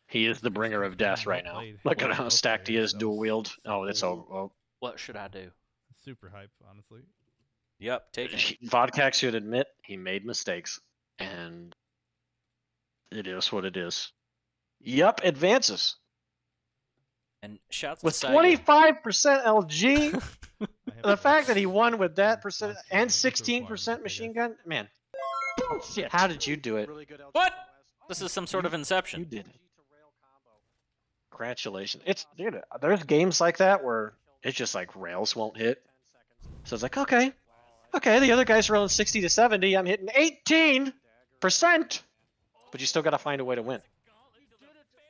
he is the bringer of death right now. Look at how stacked he is, dual wield. Oh, that's over. What should I do? Super hype, honestly. Yep, take it. Vodkax should admit he made mistakes, and it is what it is. Yup advances. And shouts with to 25% LG. The fact that he won with that percent and 16% machine gun, man. Bullshit. How did you do it? What? This is some sort of inception. You did it. Congratulations. Dude, there's games like that where it's just like rails won't hit. So it's like, okay, the other guy's rolling 60 to 70. I'm hitting 18%. But you still got to find a way to win.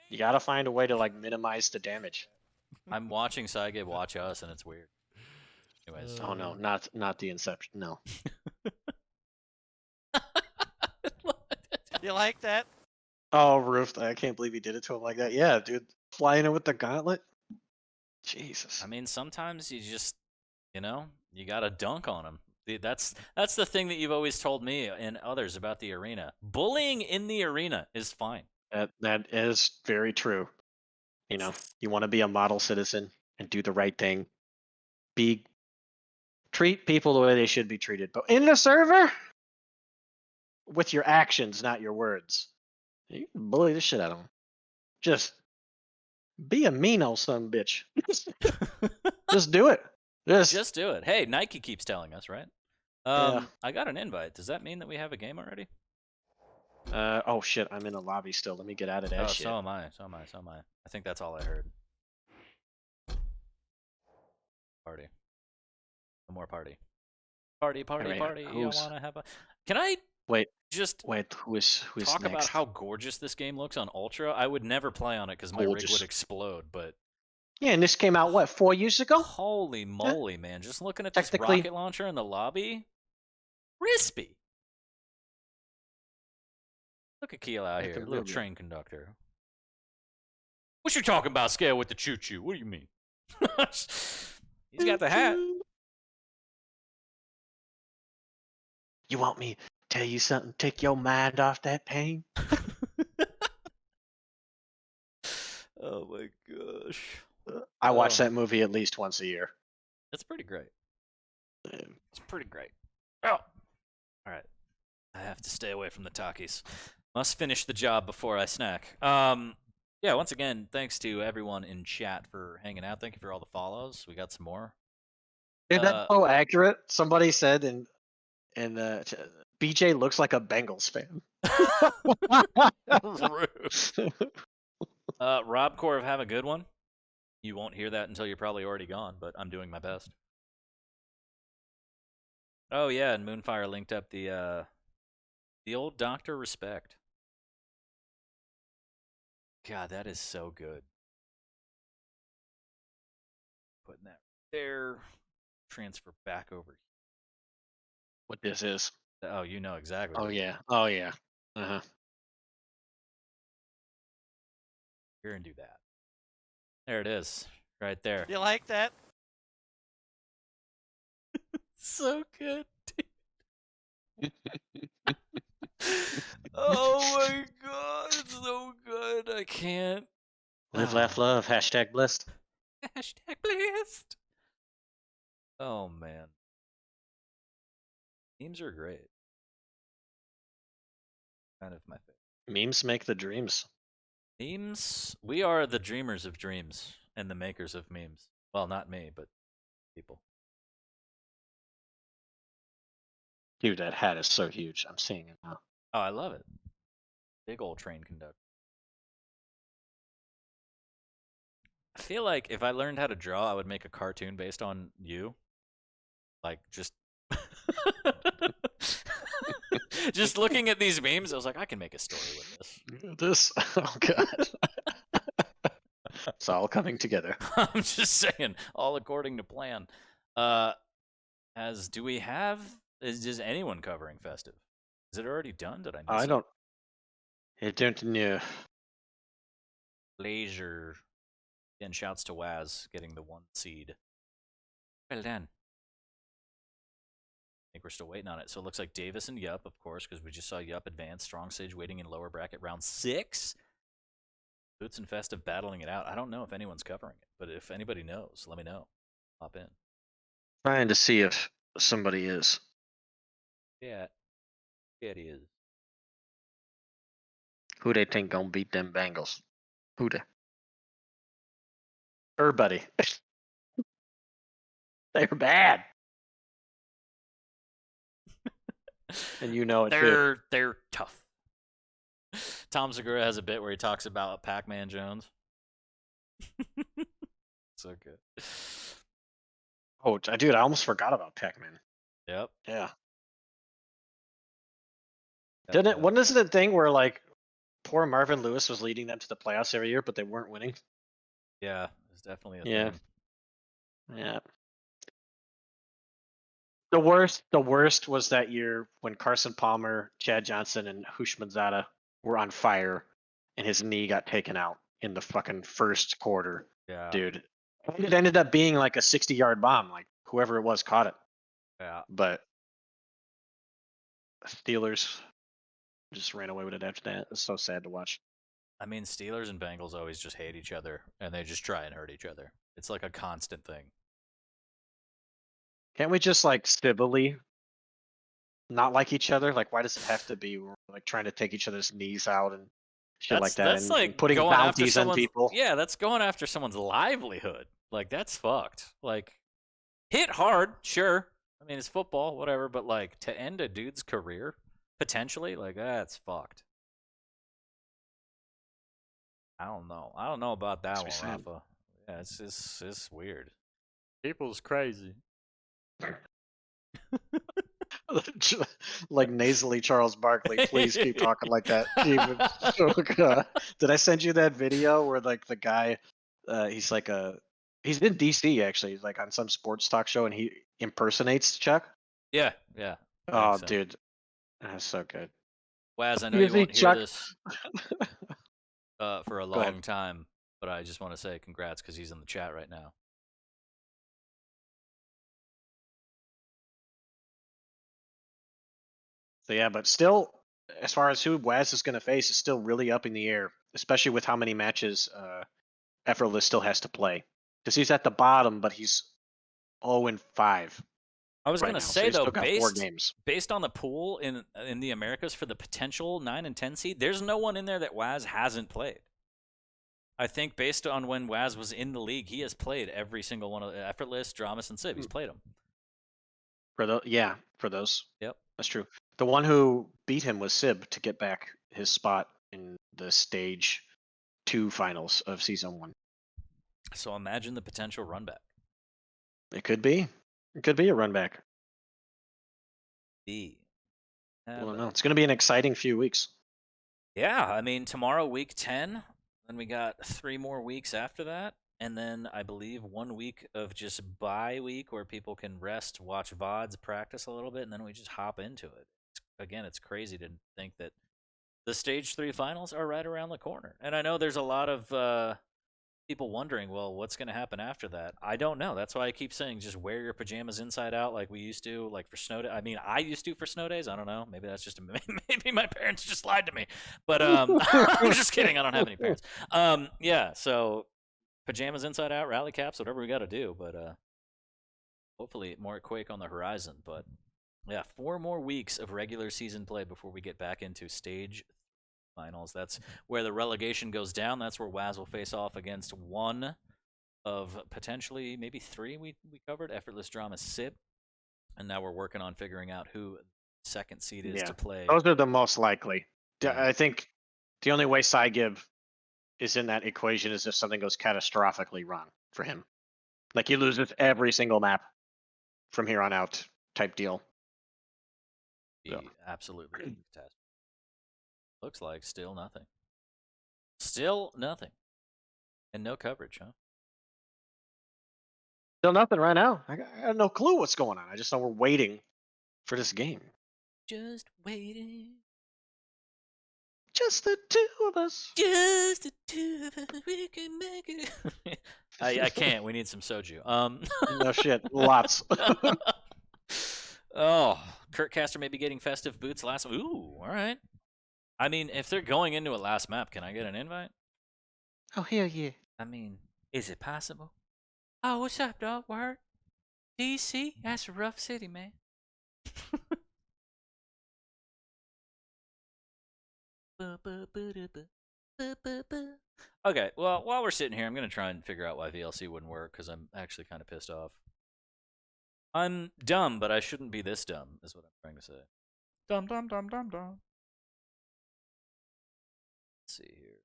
You got to find a way to like minimize the damage. I'm watching Saige watch us, and it's weird. Anyways. Oh no, not the inception. No. You like that? Oh, Roof! I can't believe he did it to him like that. Yeah, dude, flying in with the gauntlet. Jesus. I mean, sometimes you just, you gotta dunk on him. That's the thing that you've always told me and others about the arena. Bullying in the arena is fine. That is very true. You want to be a model citizen and do the right thing. Treat people the way they should be treated. But in the server, with your actions, not your words. You can bully the shit out of them. Just Be a mean old son of a bitch. Just do it. Just do it. Hey, Nike keeps telling us, right? Yeah. I got an invite. Does that mean that we have a game already? Oh shit, I'm in a lobby still. Let me get out of that Oh, shit. so am I. I think that's all I heard. Party. No more party. Party. Alright, You wanna have a... Can I Wait, just who is talk next? about how gorgeous this game looks on Ultra? I would never play on it because my rig Gorgeous. would explode, but... Yeah, and this came out, what, 4 years ago? Holy moly, man. Just looking at this Technically- rocket launcher in the lobby. Crispy. Look at Keel out here, little train conductor. What you talking about, scale with the choo-choo? What do you mean? He's got the hat. You want me to tell you something? Take your mind off that pain? Oh my gosh. I watch that movie at least once a year. It's pretty great. It's pretty great. Oh. Alright. I have to stay away from the Takis. Must finish the job before I snack. Yeah, once again, thanks to everyone in chat for hanging out. Thank you for all the follows. We got some more. Dude, that's so accurate. Somebody said, and BJ looks like a Bengals fan. Rob Corv, have a good one. You won't hear that until you're probably already gone, but I'm doing my best. Oh yeah, and Moonfire linked up the old Dr. Respect. God, that is so good. Putting that there. Transfer back over. What this is? Oh, you know exactly. Oh yeah. Oh yeah. Uh-huh. Here and do that. There it is. Right there. You like that? So good. Oh my god, it's so good. I can't. Live, laugh, love. Hashtag blessed. Hashtag blessed. Oh man. Memes are great. Kind of my favorite. Memes make the dreams. Memes? We are the dreamers of dreams and the makers of memes. Well, not me, but people. Dude, that hat is so huge. I'm seeing it now. Oh, I love it. Big old train conductor. I feel like if I learned how to draw, I would make a cartoon based on you. Like, just... just looking at these memes, I was like, I can make a story with this. Oh god. It's all coming together. I'm just saying, all according to plan. Do we have... Is anyone covering Festive? Is it already done? Did I miss it? I don't know. Laser. Again, shouts to Waz getting the 1 seed. Well done. I think we're still waiting on it. So it looks like Davis and Yup, of course, because we just saw Yup advance. Strong Sage waiting in lower bracket round 6. Boots and Festive battling it out. I don't know if anyone's covering it, but if anybody knows, let me know. Hop in. Trying to see if somebody is. Yeah. It is. Who they think gonna beat them Bengals? Who they? Everybody. They're bad. And you know it too. They're tough. Tom Segura has a bit where he talks about Pac-Man Jones. So good. Oh, dude, I almost forgot about Pac-Man. Yep. Yeah. Wasn't this the thing where like poor Marvin Lewis was leading them to the playoffs every year, but they weren't winning? Yeah, it's definitely a thing. Yeah. The worst was that year when Carson Palmer, Chad Johnson, and Hushmanzada were on fire, and his knee got taken out in the fucking first quarter. Yeah. Dude, it ended up being like a 60-yard bomb. Like whoever it was caught it. Yeah. But Steelers just ran away with it after that. It's so sad to watch. I mean, Steelers and Bengals always just hate each other, and they just try and hurt each other. It's like a constant thing. Can't we just like civilly not like each other? Like, why does it have to be we're like trying to take each other's knees out and shit like that, That's and like putting going after bounties on someone's people. Yeah, that's going after someone's livelihood. Like that's fucked. Like hit hard, sure. I mean, it's football, whatever, but like to end a dude's career potentially, like that's fucked. I don't know. I don't know about that Makes one, me sad. Rapha. Yeah, it's weird. People's crazy. Like nasally Charles Barkley. Please keep talking like that. Did I send you that video where like the guy, he's in DC actually, he's like on some sports talk show and he impersonates Chuck. Yeah, yeah. Oh, So. dude, that's so good. Waz, I know You you see won't hear Chuck? this for a Go ahead. long time, but I just want to say congrats because he's in the chat right now. So yeah, but still, as far as who Waz is going to face, is still really up in the air, especially with how many matches Effortless still has to play. Because he's at the bottom, but he's 0-5 I was right gonna now. So say he's though, still got 4 games. based on the pool in the Americas for the potential 9 and 10 seed, there's no one in there that Waz hasn't played. I think based on when Waz was in the league, he has played every single one of the Effortless, Dramas, and Civ. He's played them. For those. Yep. That's true. The one who beat him was Sib to get back his spot in the stage 2 finals of season 1. So imagine the potential run back. It could be. It could be a run back. Well, no, it's going to be an exciting few weeks. Yeah, I mean, tomorrow, week 10, then we got 3 more weeks after that, and then I believe 1 week of just bye week where people can rest, watch VODs, practice a little bit, and then we just hop into it. Again, it's crazy to think that the Stage 3 finals are right around the corner. And I know there's a lot of people wondering, well, what's going to happen after that? I don't know. That's why I keep saying just wear your pajamas inside out like we used to, like for snow days. I mean, I used to for snow days. I don't know. Maybe that's just maybe my parents just lied to me. But I'm just kidding. I don't have any parents. Yeah, so pajamas inside out, rally caps, whatever we got to do. But hopefully more Quake on the horizon. But yeah, 4 more weeks of regular season play before we get back into Stage finals. That's where the relegation goes down. That's where Waz will face off against one of potentially maybe 3 we covered. Effortless, Drama, Sip. And now we're working on figuring out who second seed is to play. Those are the most likely. Yeah. I think the only way Saigiv is in that equation is if something goes catastrophically wrong for him. Like he loses every single map from here on out type deal. Absolutely fantastic. Looks like still nothing. Still nothing. And no coverage, huh? Still nothing right now. I got no clue what's going on. I just know we're waiting for this game. Just waiting. Just the 2 of us. Just the 2 of us. We can make it. I can't. We need some soju. No shit. Lots. Oh, Kurt Caster may be getting festive boots last. Ooh, all right. I mean, if they're going into a last map, can I get an invite? Oh, hell yeah. I mean, is it possible? Oh, what's up, dog? Word? DC? That's a rough city, man. Okay, well, while we're sitting here, I'm going to try and figure out why VLC wouldn't work, because I'm actually kind of pissed off. I'm dumb, but I shouldn't be this dumb, is what I'm trying to say. Dumb, dumb, dumb, dumb, dumb. Let's see here.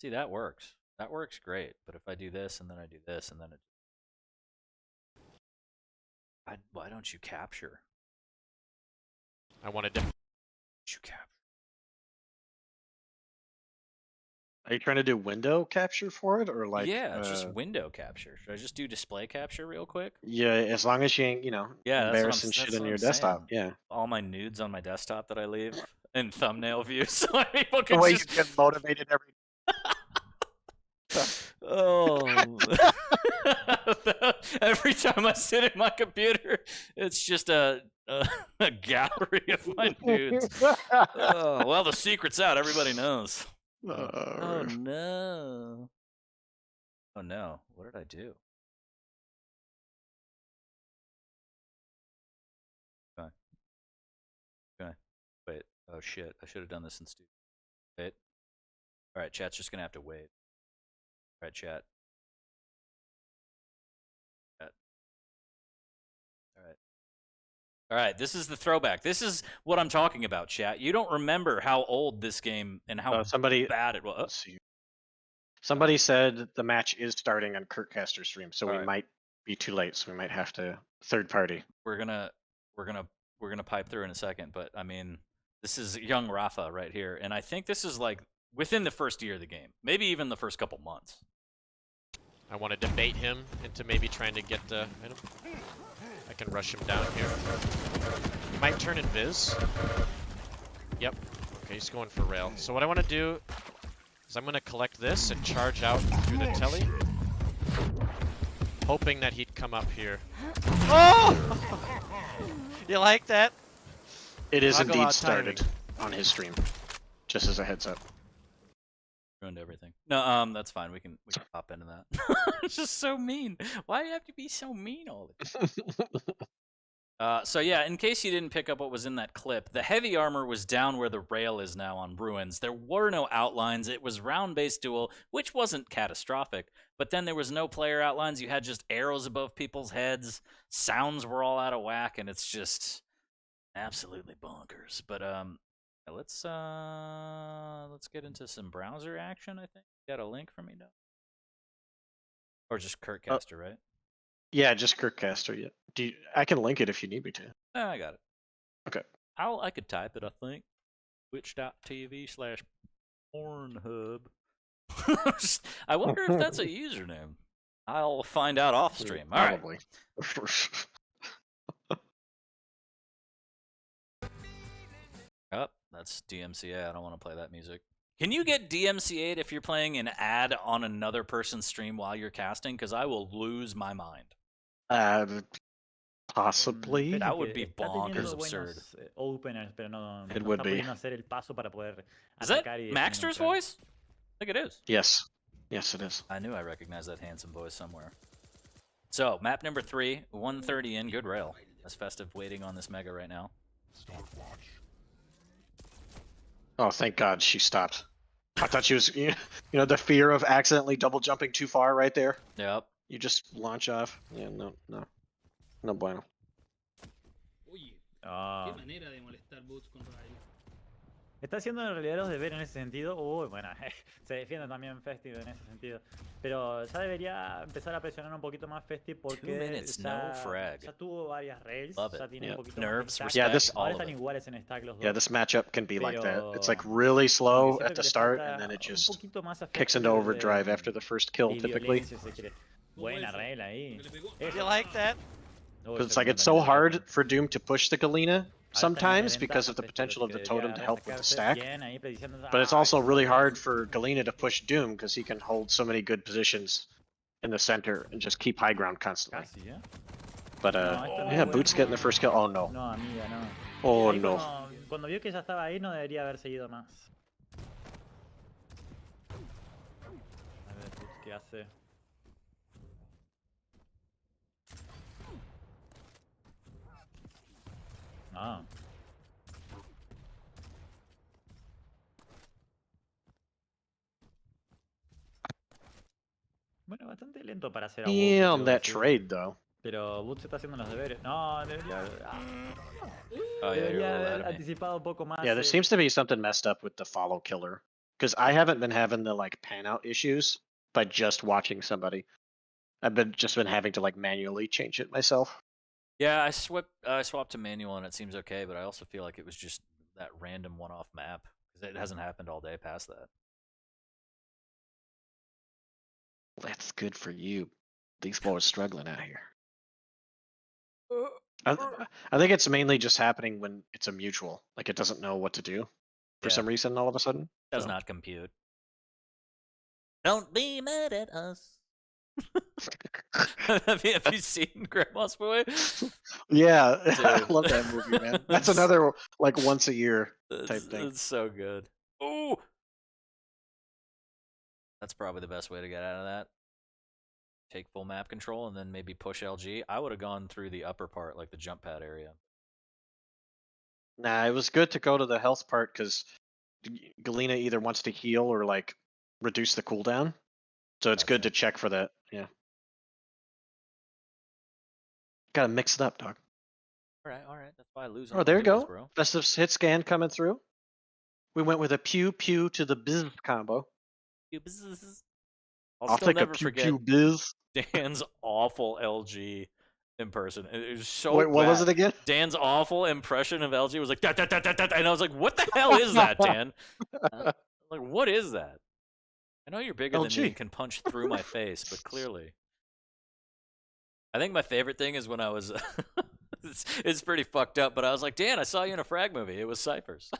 See, that works. That works great. But if I do this and then I do this and then why don't you capture? I wanted to. You capture. Are you trying to do window capture for it, or like? Yeah, just window capture. Should I just do display capture real quick? Yeah, as long as you ain't, embarrassing shit on your desktop. Yeah. All my nudes on my desktop that I leave in thumbnail view, so people can The way just you get motivated every. Oh. Every time I sit at my computer, it's just a gallery of my nudes. Oh, well, the secret's out. Everybody knows. Oh, no. Oh no, what did I do? Okay. Okay. Wait. Oh shit. I should have done this in Stu. Wait. Alright, chat's just gonna have to wait. Alright, chat. Alright. Alright, this is the throwback. This is what I'm talking about, chat. You don't remember how old this game and how Somebody bad it was. let's see. Somebody said the match is starting on Kurtcaster's stream, so we Alright. might be too late. So we might have to third party. We're gonna pipe through in a second, but I mean, this is young Rapha right here, and I think this is like within the first year of the game, maybe even the first couple months. I want to debate him into maybe trying to get the item. I can rush him down here. He might turn invis. Yep. Okay, he's going for rail. So what I want to do is I'm going to collect this and charge out through the telly, hoping that he'd come up here. Oh! You like that? It is Talk indeed about started on his stream. Just as a heads up. Ruined everything. No, that's fine. We can pop into that. It's just so mean. Why do you have to be so mean all the time? So yeah, in case you didn't pick up what was in that clip, the heavy armor was down where the rail is now on Ruins. There were no outlines. It was round-based duel, which wasn't catastrophic. But then there was no player outlines. You had just arrows above people's heads. Sounds were all out of whack, and it's just absolutely bonkers. But let's get into some browser action. I think you got a link for me now, or just Kurtcaster, right? Yeah, just Kurtcaster. Yeah. I can link it if you need me to. I got it. Okay. I could type it. I think twitch.tv/Pornhub. I wonder if that's a username. I'll find out off stream. All right. Probably. Oh, that's DMCA. I don't want to play that music. Can you get DMCA'd if you're playing an ad on another person's stream while you're casting? Because I will lose my mind. Possibly. That would be bonkers absurd. Openers, pero no It would está be. pudiendo hacer el paso para poder Is that atacar y Maxter's definir un voice? I think it is. Yes. Yes, it is. I knew I recognized that handsome voice somewhere. So, map number 3, 130 in, good rail. That's Festive waiting on this mega right now. Oh, thank God she stopped. I thought she was, you know, the fear of accidentally double jumping too far right there. Yep. You just launch off. Yeah, no. No bueno. Ah. Está haciendo en realidad los deberes en ese sentido. Uy, bueno, se defiende también Festive en ese sentido. Pero ya debería empezar a presionar un poquito más Festive porque ya tuvo varias rails. Ya tiene un poquito Nerves, más respect, ahora están iguales en stack los dos. Yeah, this matchup can be like that. It's like really slow at the start, and then it just kicks into overdrive after the first kill, typically. Buena rail ahí. You like that? Because it's like it's so hard for Doom to push the Galena sometimes because of the potential of the totem to help with the stack. But it's also really hard for Galena to push Doom because he can hold so many good positions in the center and just keep high ground constantly. But yeah, Boots getting the first kill. Oh no. No, amiga, no. Oh no. Cuando vio que ya estaba ahí no debería haber seguido más. A ver, Boots, ¿qué hace? Ah. Bueno, bastante lento para hacer a Yeah, on that trade though. Pero Boots está haciendo los deberes. No, debería Debería haber anticipado un poco más. Yeah, there seems to be something messed up with the follow killer. Because I haven't been having the like pan out issues by just watching somebody. I've just been having to like manually change it myself. Yeah, I swapped to manual and it seems okay, but I also feel like it was just that random one-off map because it hasn't happened all day past that. That's good for you. These boys struggling out here. I think it's mainly just happening when it's a mutual. Like it doesn't know what to do for some reason all of a sudden. Does not compute. Don't be mad at us. Have you seen Grandma's Boy? Yeah, I love that movie, man. That's another like once a year type thing. It's so good. Oh, that's probably the best way to get out of that. take full map control and then maybe push LG. I would have gone through the upper part, like the jump pad area. Nah, it was good to go to the health part because Galena either wants to heal or like reduce the cooldown. So it's good to check for that. Yeah. Gotta mix it up, dog. All right. That's why I lose. Oh, there you go. Bro. Festive hit scan coming through. We went with a pew pew to the biz combo. I'll take never a pew forget pew biz. Dan's awful LG impression. It was so Wait, what was bad. it again? Dan's awful impression of LG was like that, and I was like, "What the hell is that, Dan?" Like, what is that? I know you're bigger than me and can punch through my face, but clearly, I think my favorite thing is when I was. It's pretty fucked up, but I was like, Dan, I saw you in a frag movie. It was Cyphers.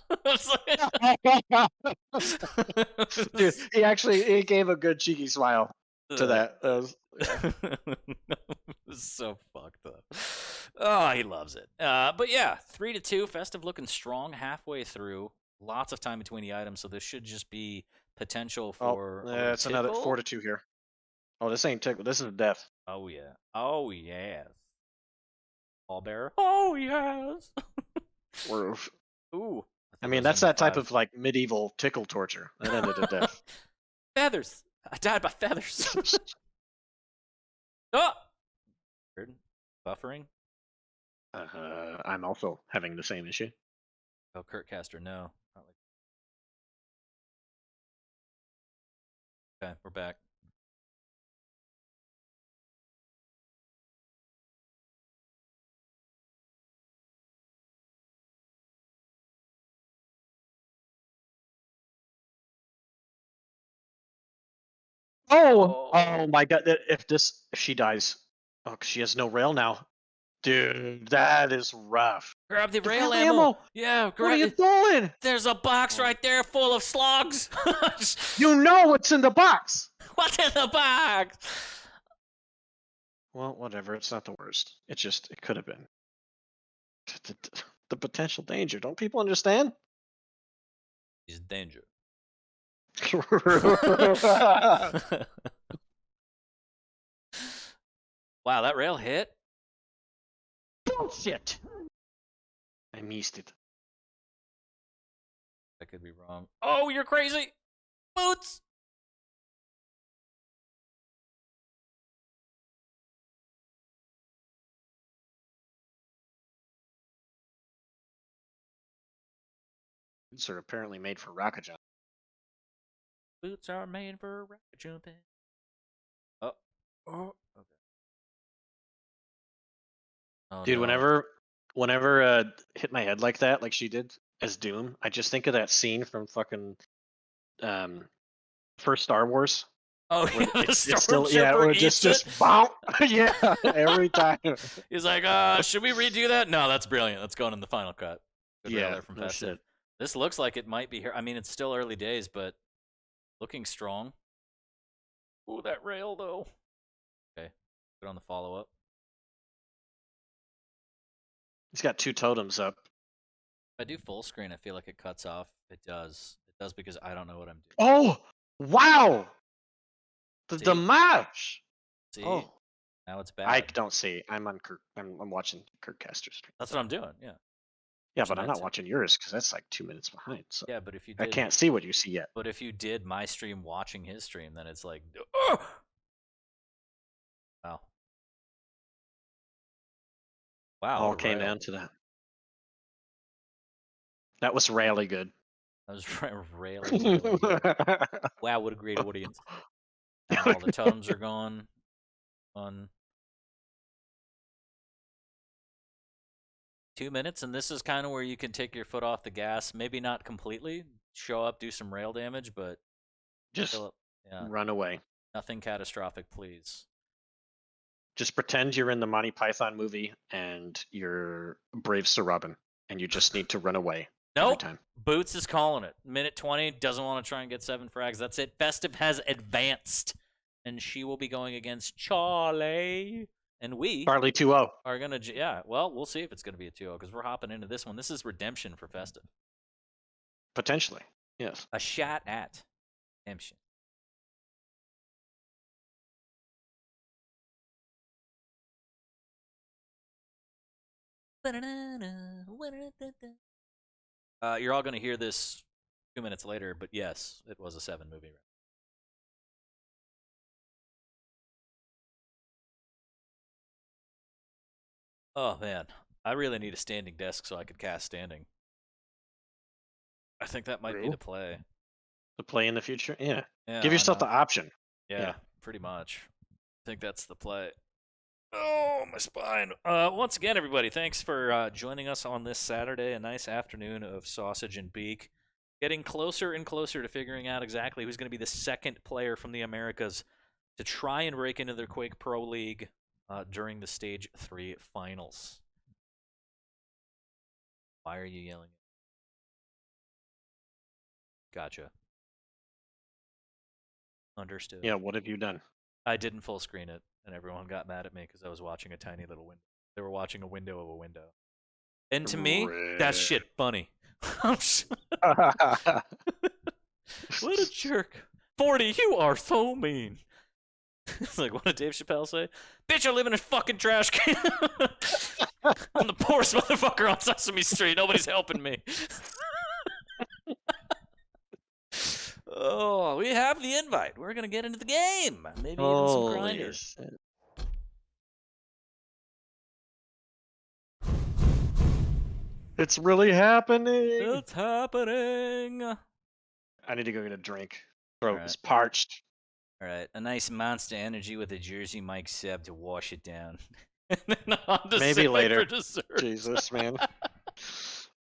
Dude, he gave a good cheeky smile to that. It's so fucked up. Oh, he loves it. But yeah, 3-2. Festive looking strong halfway through. Lots of time between the items, so this should just be potential for. It's another 4-2 here. Oh, this ain't tickle. This is death. Oh yeah. Oh yes. Ball bearer. Oh yes. Ooh. I mean, that's that type of like medieval tickle torture. That ended in death. Feathers. I died by feathers. Oh. Buffering. I'm also having the same issue. Oh, Kurtcaster, no. Okay, we're back. Oh my god! If she dies, she has no rail now. Dude, that is rough. Grab the rail ammo. Yeah, grab what are you doing? There's a box right there full of slogs. You know what's in the box. What's in the box? Well, whatever. It's not the worst. It could have been. The potential danger. Don't people understand? He's danger. Wow, that rail hit? Bullshit! I missed it. I could be wrong. Oh, you're crazy! Boots! Boots are apparently made for rocket jump. Boots are made for rocket jumping. Oh. Okay. Oh, dude, no. whenever hit my head like that, like she did as Doom, I just think of that scene from fucking first Star Wars. Oh yeah, or just bounce. Yeah, every time. He's like, should we redo that? No, that's brilliant. That's going in the final cut. Good from Festive. This looks like it might be here. I mean, it's still early days, but looking strong. Ooh, that rail though. Okay, good on the follow up. He's got 2 totems up. If I do full screen, I feel like it cuts off. It does. It does because I don't know what I'm doing. Oh, wow! The match. See? Oh, now it's bad. I don't see. I'm on Kirk. I'm watching Kurtcaster's stream. That's what I'm doing. Yeah. Yeah, but I'm not watching yours because that's like 2 minutes behind. So yeah, but if you did, I can't see what you see yet. But if you did my stream watching his stream, then it's like, wow. Wow. All came down to that. That was really good. That was really good. Wow, what a great audience. All the totems are gone. Fun. 2 minutes, and this is kind of where you can take your foot off the gas. Maybe not completely. Show up, do some rail damage, but just run away. Nothing catastrophic, please. Just pretend you're in the Monty Python movie and you're Brave Sir Robin, and you just need to run away. Nope. Every time. Boots is calling it. Minute 20, doesn't want to try and get 7 frags. That's it. Festive has advanced, and she will be going against Charlie. And we Charlie 2-0 are going to, yeah, well, we'll see if it's going to be a 2-0 because we're hopping into this one. This is redemption for Festive. Potentially, yes. A shot at redemption. You're all going to hear this 2 minutes later, but yes, it was a 7 movie. Oh man, I really need a standing desk so I could cast standing. I think that might be the play. The play in the future? Yeah. Yeah, Give yourself the option. Yeah, pretty much. I think that's the play. Oh, my spine. Once again, everybody, thanks for joining us on this Saturday, a nice afternoon of sausage and beak. Getting closer and closer to figuring out exactly who's going to be the second player from the Americas to try and break into their Quake Pro League during the Stage 3 finals. Why are you yelling? Gotcha. Understood. Yeah, what have you done? I didn't full screen it, and everyone got mad at me because I was watching a tiny little window. They were watching a window of a window. And to me, that shit funny. What a jerk. 40, you are so mean. It's like, what did Dave Chappelle say? Bitch, I live in a fucking trash can. I'm the poorest motherfucker on Sesame Street. Nobody's helping me. Oh, we have the invite. We're going to get into the game. Maybe even some grinders. It's really happening. It's happening. I need to go get a drink. Throat is parched. All right, a nice Monster Energy with a Jersey Mike Seb to wash it down. Maybe later. Jesus, man.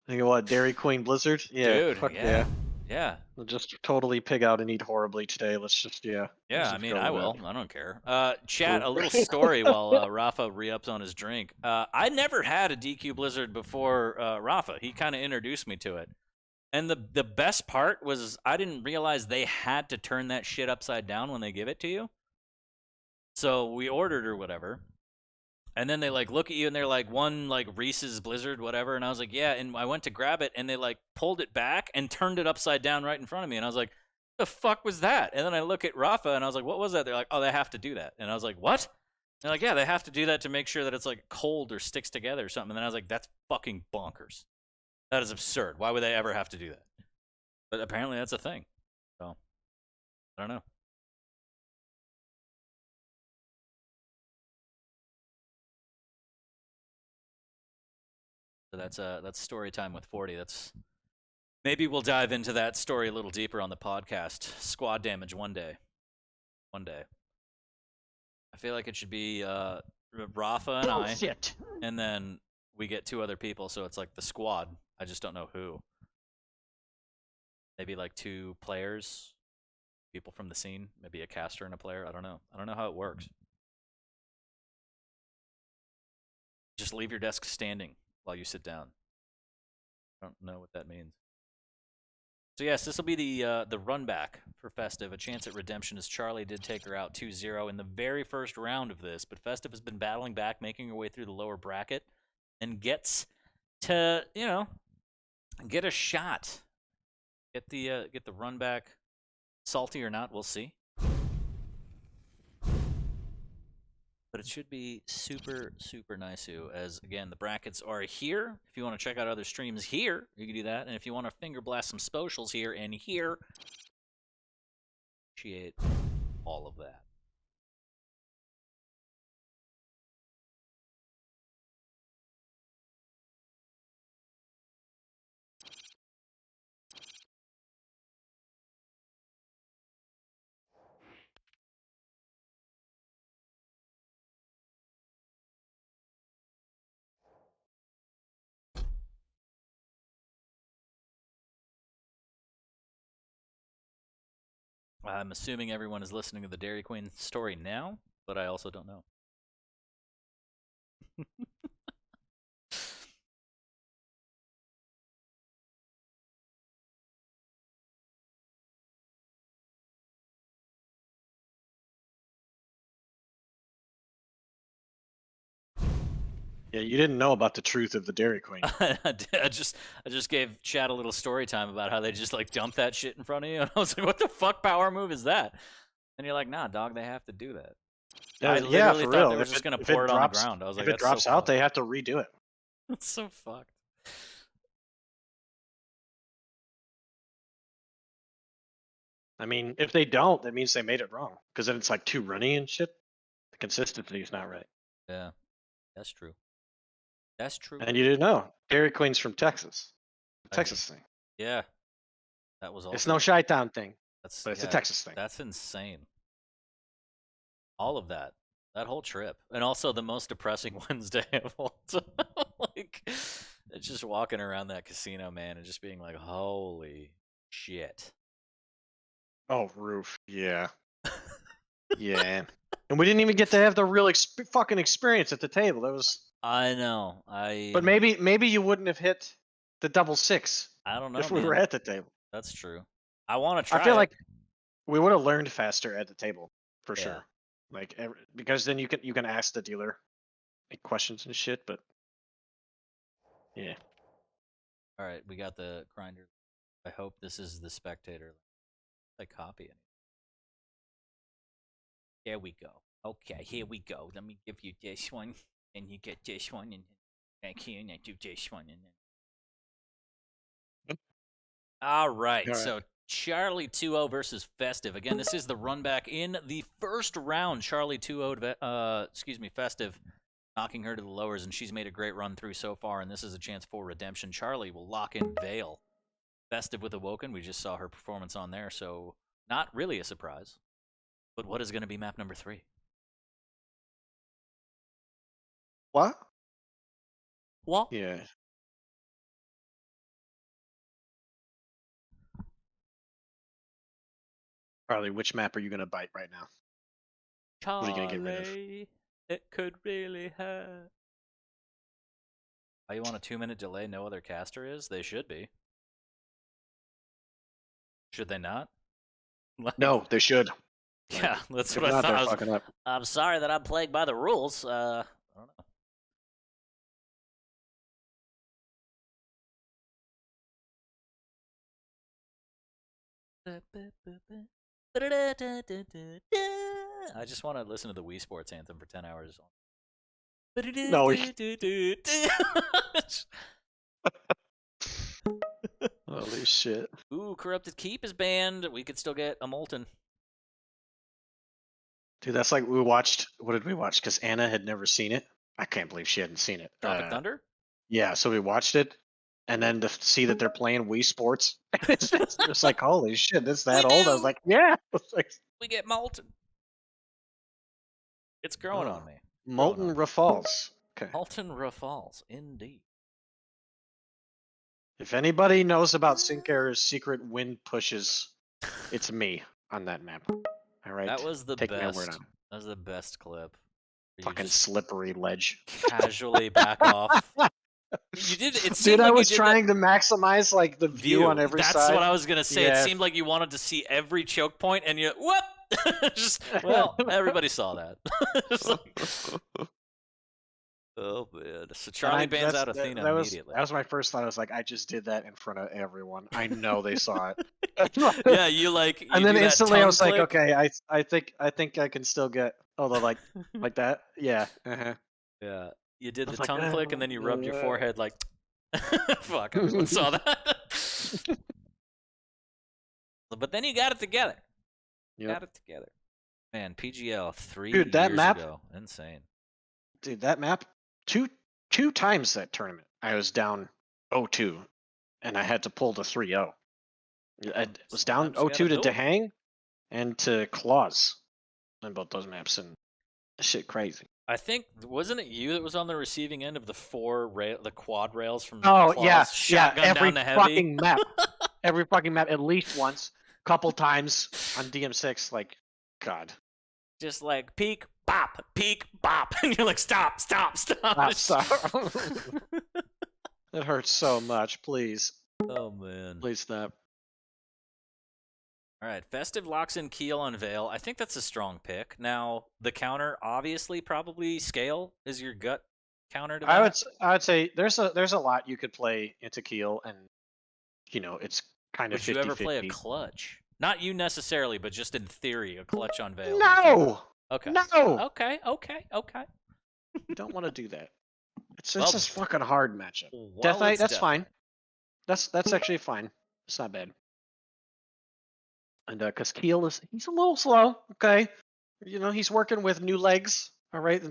You know what, Dairy Queen Blizzard? Yeah, dude, fuck yeah. Yeah. We'll just totally pig out and eat horribly today. Let's just, Yeah, I mean, I will. I don't care. Chat, Ooh. a little story while Rapha re-ups on his drink. I never had a DQ Blizzard before Rapha. He kind of introduced me to it. And the best part was I didn't realize they had to turn that shit upside down when they give it to you. So we ordered or whatever. And then they like look at you and they're like, one like Reese's Blizzard, whatever. And I was like, yeah. And I went to grab it and they like pulled it back and turned it upside down right in front of me. And I was like, the fuck was that? And then I look at Rapha and I was like, what was that? They're like, oh, they have to do that. And I was like, what? And they're like, yeah, they have to do that to make sure that it's like cold or sticks together or something. And then I was like, that's fucking bonkers. That is absurd. Why would they ever have to do that? But apparently that's a thing. So, I don't know. So that's story time with 40. Maybe we'll dive into that story a little deeper on the podcast. Squad damage one day. One day. I feel like it should be Rapha and I. And then we get 2 other people, so it's like the squad. I just don't know who. Maybe like 2 players, people from the scene, maybe a caster and a player. I don't know. I don't know how it works. Just leave your desk standing while you sit down. I don't know what that means. So yes, this will be the run back for Festive. A chance at redemption as Charlie did take her out 2-0 in the very first round of this, but Festive has been battling back, making her way through the lower bracket, and gets to, you know, get a shot. Get the run back. Salty or not, we'll see. But it should be super, super nice, as, again, the brackets are here. If you want to check out other streams here, you can do that. And if you want to finger blast some socials here and here, appreciate all of that. I'm assuming everyone is listening to the Dairy Queen story now, but I also don't know. Yeah, you didn't know about the truth of the Dairy Queen. I just gave Chad a little story time about how they just like dump that shit in front of you, and I was like, "What the fuck power move is that?" And you're like, "Nah, dog, they have to do that." I literally thought they were just gonna pour it on the ground. I was like, if it drops out, they have to redo it. That's so fucked. I mean, if they don't, that means they made it wrong. Because then it's like too runny and shit. The consistency is not right. Yeah, that's true. That's true. And you didn't know. Dairy Queen's from Texas. I Texas thing. Yeah, that was also. It's no Chi-Town thing, That's but it's yeah, a Texas thing. That's insane. All of that whole trip, and also the most depressing Wednesday of all time. Like, it's just walking around that casino, man, and just being like, "Holy shit!" Oh, roof. Yeah. Yeah. And we didn't even get to have the real fucking experience at the table. That was. I know. But maybe you wouldn't have hit the double six I don't know if we were man. at the table. That's true. I want to try. I feel it. like we would have learned faster at the table for Yeah. sure. Like because then you can ask the dealer like questions and shit. But yeah. All right, we got the grinder. I hope this is the spectator. I copy it. There we go. Okay, here we go. Let me give you this one, and you get this one, and back here, and I do this one, and then. All right, so Charlie 2-0 versus Festive. Again, this is the run back in the first round. Charlie 2-0'd, Festive, knocking her to the lowers, and she's made a great run through so far, and this is a chance for redemption. Charlie will lock in Vale. Festive with Awoken. We just saw her performance on there, so not really a surprise. But what is going to be map number 3? What? What? Yeah. Charlie, which map are you gonna bite right now? Charlie, what are you gonna get rid of? It could really hurt. Are you on a 2-minute delay? No other caster is? They should be. Should they not? Like, No, they should. Yeah, that's If what I not, they're thought. fucking up. I'm sorry that I'm playing by the rules. I don't know. I just want to listen to the Wii Sports anthem for 10 hours. No. Holy shit. Ooh, Corrupted Keep is banned. We could still get a Molten. Dude, that's like we watched. What did we watch? Because Anna had never seen it. I can't believe she hadn't seen it. Tropic Thunder? Yeah, so we watched it, and then to see that they're playing Wii Sports, it's just like, holy shit, it's that old. I was like, yeah. We get Molten. It's growing on me. Molten Rafals. Okay. Molten Rafals, indeed. If anybody knows about Sincare's secret wind pushes, it's me on that map. All right. That was the Take my word best. on it. That was the best clip. You Fucking just slippery ledge. casually back off. You did. It seemed Dude, like I was you did trying to maximize like the view on every That's side. That's what I was gonna say. Yeah. It seemed like you wanted to see every choke point, and you whoop. Just well, everybody saw that. Like, oh man! So Charlie bans out Athena immediately. That was my first thought. I was like, I just did that in front of everyone. I know they saw it. Yeah, you like. And then instantly I was click. like, okay, I think I can still get. Oh, they're like that. Yeah. Uh-huh. Yeah, you did the like, tongue click, and then you rubbed your forehead like. Fuck! Everyone saw that. But then you got it together. Got it together. Man, PGL 3 Dude, that years map, ago. Insane. Dude, that map, two times that tournament, I was down 0-2, and I had to pull the 3-0. I was down 0-2 to Dehang and to Claws on both those maps, and shit crazy. I think, wasn't it you that was on the receiving end of the the quad rails from Oh, Claws? yeah, Shotgun every down the heavy? fucking map. Every fucking map, at least once, couple times on DM6, like, God. Just like, peek, bop, and you're like, stop. Stop. It hurts so much, please. Oh, man. Please stop. All right, Festive locks in Keel on Vale. I think that's a strong pick. Now, the counter, obviously, probably Scale is your gut counter to that. I would say there's a lot you could play into Keel, and it's kind of 50-50. Would you ever play a clutch? Not you necessarily, but just in theory, a clutch on Vale. No. Okay. No. Okay. You don't want to do that. It's Well, just fucking hard matchup. well, Death Knight, it's that's Death fine. Knight. That's actually fine. It's not bad. And because Keel he's a little slow. Okay, he's working with new legs. All right,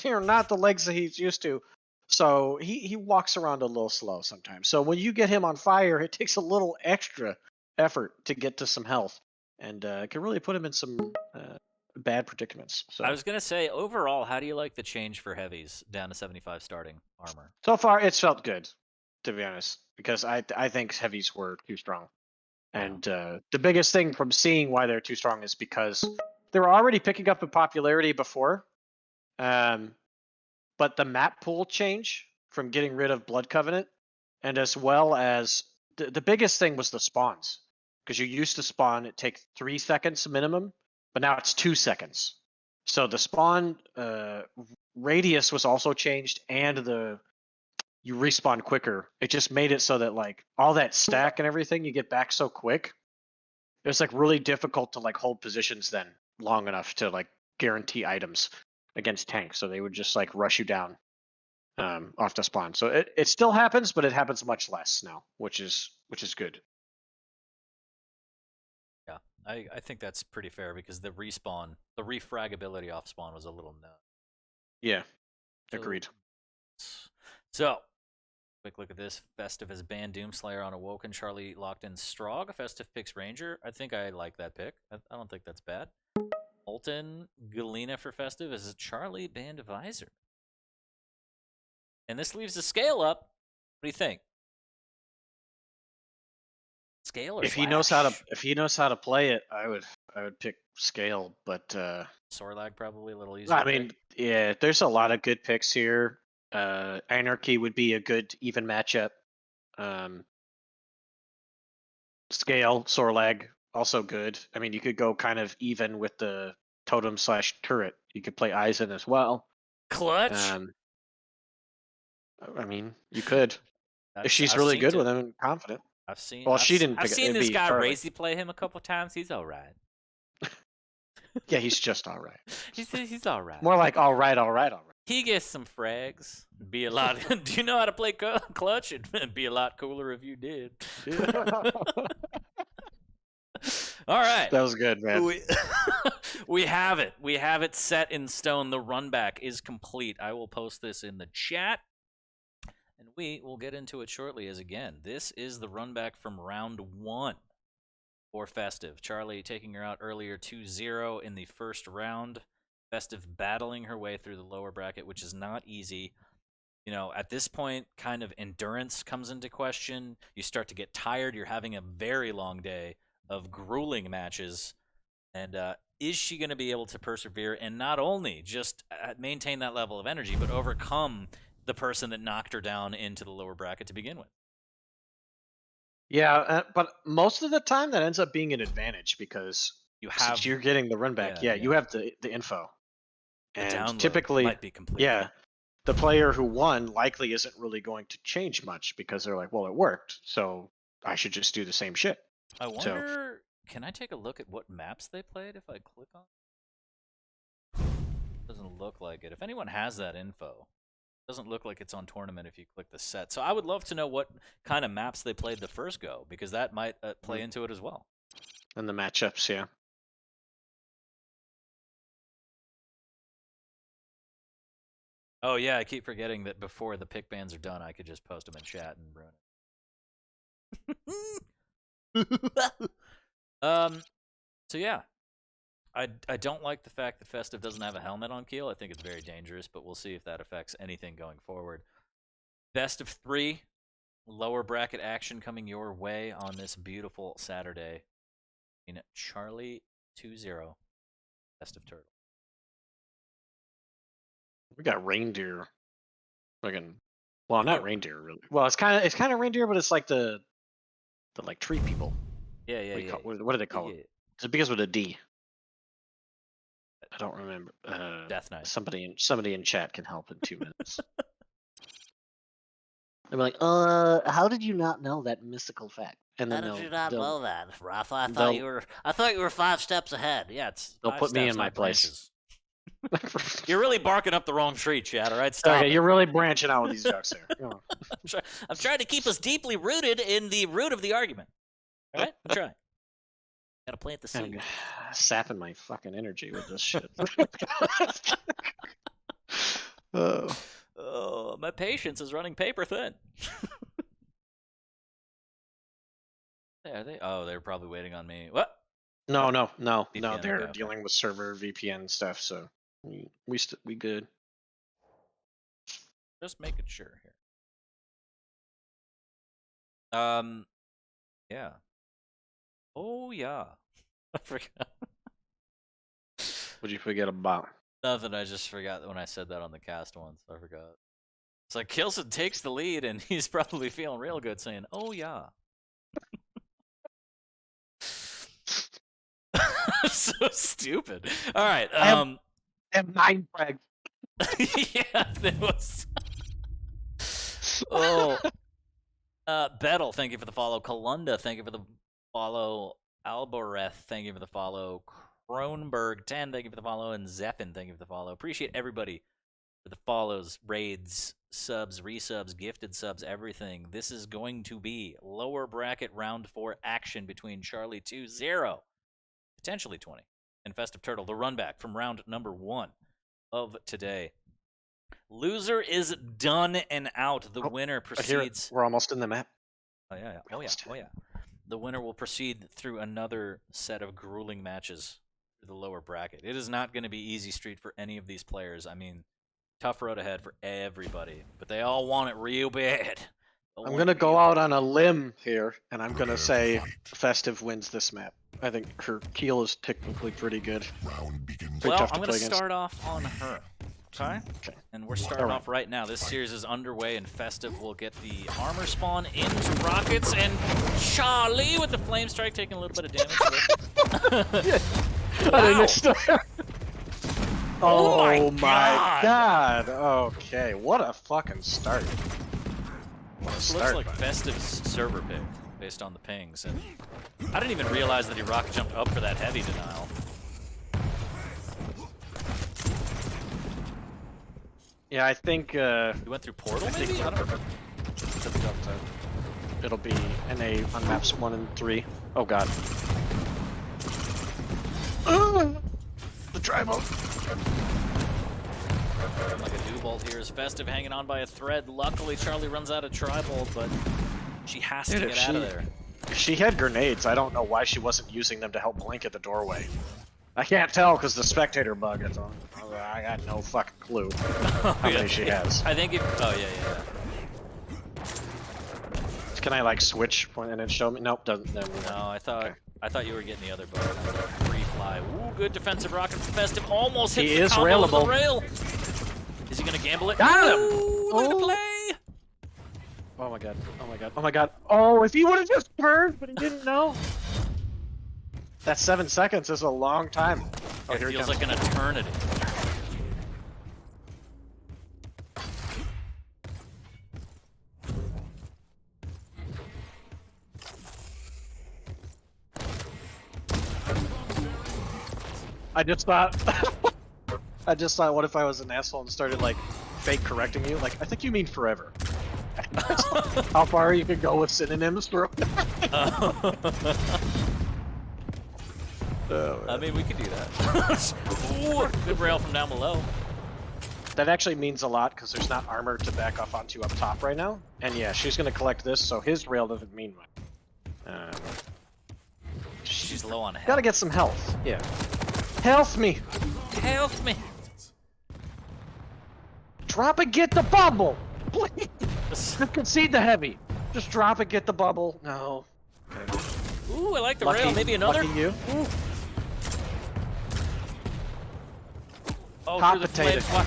they're not the legs that he's used to. So he walks around a little slow sometimes. So when you get him on fire, it takes a little extra effort to get to some health, and it can really put him in some bad predicaments. So I was gonna say, overall, how do you like the change for heavies down to 75 starting armor? so far, it's felt good, to be honest, because I think heavies were too strong. And the biggest thing from seeing why they're too strong is because they were already picking up in popularity before. But the map pool change from getting rid of Blood Covenant, and as well as the biggest thing was the spawns. Because you used to spawn, it take 3 seconds minimum, but now it's 2 seconds. So the spawn radius was also changed, and you respawn quicker. It just made it so that like all that stack and everything you get back so quick. It was like really difficult to like hold positions then long enough to like guarantee items against tanks. So they would just like rush you down off the spawn. So it still happens, but it happens much less now, which is good. Yeah, I think that's pretty fair because the refragability off spawn was a little nut. Yeah, agreed. So, quick look at this. Festive has banned Doomslayer on Awoken. Charlie locked in Strog. Festive picks Ranger. I think I like that pick. I don't think that's bad. Molten Galena for Festive is Charlie banned Visor. And this leaves the scale up. What do you think? Scale or if Slash? he knows how to play it, I would pick Scale, but Sorlag probably a little easier. I mean, yeah, there's a lot of good picks here. Anarchy would be a good even matchup. Scale, Sorlag, also good. I mean, you could go kind of even with the totem / turret. You could play Eisen as well. Clutch. I mean, you could if she's really good with him and confident. I've seen. Well, she didn't. I've seen this guy Razy play him a couple times. He's all right. Yeah, he's just all right. he's all right. More like all right. He gets some frags. Be a lot. Do you know how to play clutch? It'd be a lot cooler if you did. All right. That was good, man. We have it. We have it set in stone. The run back is complete. I will post this in the chat. And we will get into it shortly as, again, this is the run back from round 1 for Festive. Charlie taking her out earlier 2-0 in the first round. Festive battling her way through the lower bracket, which is not easy. You know, at this point, kind of endurance comes into question. You start to get tired. You're having a very long day of grueling matches. And is she going to be able to persevere and not only just maintain that level of energy, but overcome the person that knocked her down into the lower bracket to begin with? Yeah, but most of the time that ends up being an advantage because since you're getting the run back. Yeah, you have the info. And typically, might be complete. Yeah, the player who won likely isn't really going to change much because they're like, well, it worked, so I should just do the same shit. I wonder, can I take a look at what maps they played if I click on? Doesn't look like it. If anyone has that info, doesn't look like it's on tournament if you click the set. So I would love to know what kind of maps they played the first go, because that might play into it as well. And the matchups, yeah. Oh yeah, I keep forgetting that before the pick bans are done, I could just post them in chat and ruin it. So yeah, I don't like the fact that Festive doesn't have a helmet on Keel. I think it's very dangerous, but we'll see if that affects anything going forward. Best of 3, lower bracket action coming your way on this beautiful Saturday. In Charlie 2-0, Best of Turtle. We got reindeer. Fucking, well, not reindeer really. Well, it's kind of reindeer, but it's like the like tree people. Yeah. What do they call it? It begins with a D. I don't remember. Death Knight. Somebody in chat can help in 2 minutes. They're like, how did you not know that mystical fact? And then how did you not know that, Rapha? I thought you were 5 steps ahead. Yeah, they'll put me in my place. You're really barking up the wrong tree, Chad. All right, stop. Okay, it. you're really branching out with these jokes there. Come on. I'm trying to keep us deeply rooted in the root of the argument. All right, I'm trying. Gotta plant the seed. I'm sapping my fucking energy with this shit. Oh, my patience is running paper thin. Are they? Oh, they're probably waiting on me. What? No. VPN, They're okay. dealing with server VPN stuff, so we good. Just making sure here. Yeah. Oh yeah. I forgot. What'd you forget about? Nothing. I just forgot when I said that on the cast once. I forgot. It's like Kilson takes the lead, and he's probably feeling real good, saying, "Oh yeah." So stupid. All right. I have 9 frags. Yeah, there was. Oh. Bettel, thank you for the follow. Kalunda, thank you for the follow. Alboreth, thank you for the follow. Kronberg, 10, thank you for the follow. And Zeffin, thank you for the follow. Appreciate everybody for the follows, raids, subs, resubs, gifted subs, everything. This is going to be lower bracket round 4 action between Charlie 2-0, potentially 20, and Festive Turtle, the run back from round number 1 of today. Loser is done and out. The winner proceeds. We're almost in the map. Oh yeah. Oh yeah. The winner will proceed through another set of grueling matches through the lower bracket. It is not going to be easy street for any of these players. I mean, tough road ahead for everybody, but they all want it real bad. I'm gonna go out on a limb here, and I'm gonna say Festive wins this map. I think her keel is technically pretty good. Round begins. Well, I'm going to start off on her. Okay? Okay. And we're starting off right now. This series is underway, and Festive will get the armor spawn into rockets, and Charlie with the flame strike taking a little bit of damage. Wow. Oh my god. Okay, what a fucking start. This looks like Festive's server pick based on the pings, and I didn't even realize that he rocket jumped up for that heavy denial. Yeah, I think He went through portal, maybe? I don't know. It'll be NA on maps 1 and 3. Oh god. The tri-bolt. Like a do-bolt here is Festive hanging on by a thread. Luckily, Charlie runs out of tri-bolt, but she has to get out of there. If she had grenades, I don't know why she wasn't using them to help blink at the doorway. I can't tell because the spectator bug is on. I got no fucking clue how many she has. I think oh yeah. Can I like switch and it show me? Nope, doesn't. No, I thought you were getting the other bug. Free fly. Ooh, good defensive rocket from Festive. Almost hits the combo of the rail. Is he gonna gamble it? Got him! Ooh, look at the play! Oh my god! Oh my god! Oh my god! Oh, if he would have just turned, but he didn't know. That 7 seconds is a long time. Oh, It here feels he comes. like an eternity. I just thought, what if I was an asshole and started like fake correcting you? Like, I think you mean forever. How far you could go with synonyms for? I mean, we could do that. Ooh, good rail from down below. That actually means a lot because there's not armor to back off onto up top right now. And yeah, she's gonna collect this, so his rail doesn't mean much. She's low on health. Gotta get some health. Yeah. Health me! Help me! Drop it, get the bubble! Please! Just concede the heavy. Just drop it, get the bubble. No. Okay. Ooh, I like the rail. Maybe another? Lucky you. Ooh. Oh, Hot through the potato. flame.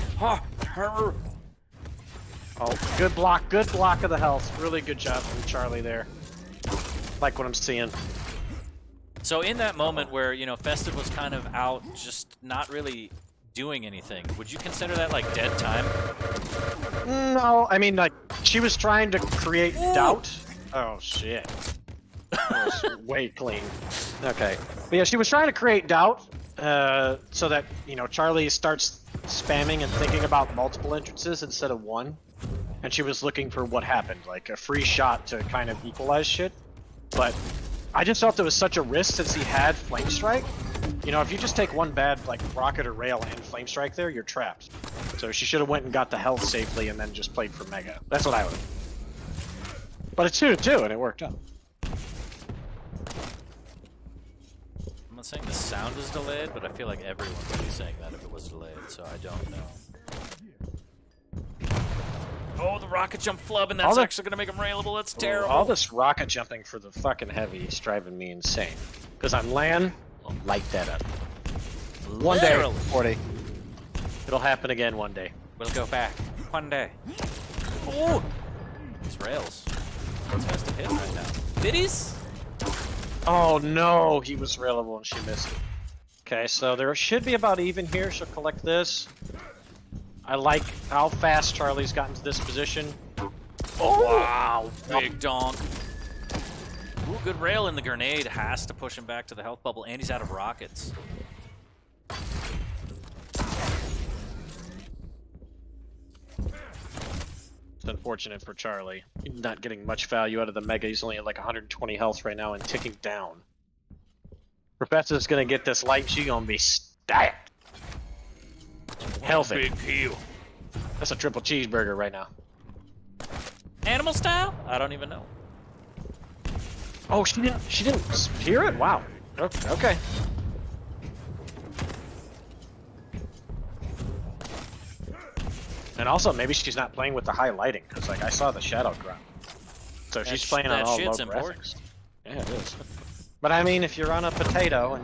Oh, good block of the health. Really good job from Charlie there. Like what I'm seeing. So in that moment where, you know, Festive was kind of out, just not really doing anything, would you consider that like dead time? No, I mean, like, she was trying to create doubt. Oh, shit. That was way clean. Okay. But yeah, she was trying to create doubt, so that, you know, Charlie starts spamming and thinking about multiple entrances instead of one. And she was looking for what happened, like a free shot to kind of equalize shit. But I just felt it was such a risk since he had Flame Strike. You know, if you just take one bad, like, rocket or rail and Flame Strike there, you're trapped. So she should have went and got the health safely and then just played for Mega. That's what I would have. But it's 2-2 and it worked out. I'm not saying the sound is delayed, but I feel like everyone would be saying that if it was delayed, so I don't know. Oh, the rocket jump flub, and that's actually going to make him railable. That's terrible. All this rocket jumping for the fucking heavy is driving me insane. Because on land, I'll light that up. One day, 40. It'll happen again one day. We'll go back. One day. Oh! These rails. Those guys to hit right now. Biddies? Oh no, he was railable and she missed it. Okay, so there should be about even here. She'll collect this. I like how fast Charlie's gotten to this position. Oh! Wow, big donk. Ooh, good rail, and the grenade has to push him back to the health bubble, and he's out of rockets. It's unfortunate for Charlie. He's not getting much value out of the Mega. He's only at like 120 health right now and ticking down. Professor's gonna get this light. She's gonna be stacked. Healthy. Big heal. That's a triple cheeseburger right now. Animal style? I don't even know. Oh, she didn't hear it? Wow. Okay. And also, maybe she's not playing with the high lighting, because like I saw the shadow drop. So she's playing on all low graphics. Yeah, it is. But I mean, if you're on a potato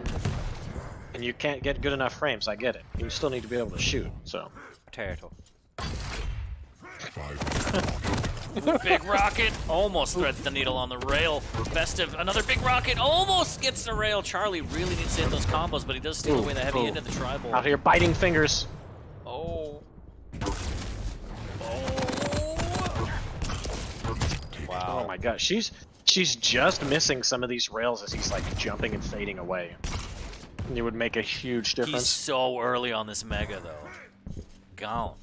and you can't get good enough frames, I get it. You still need to be able to shoot. So. Potato. Big rocket almost threads the needle on the rail. Festive, another big rocket almost gets the rail. Charlie really needs to hit those combos, but he does steal away the heavy into the tribal. Out here biting fingers. Oh. Wow. Oh my god, she's just missing some of these rails as he's like jumping and fading away. And it would make a huge difference. He's so early on this Mega though. Gone.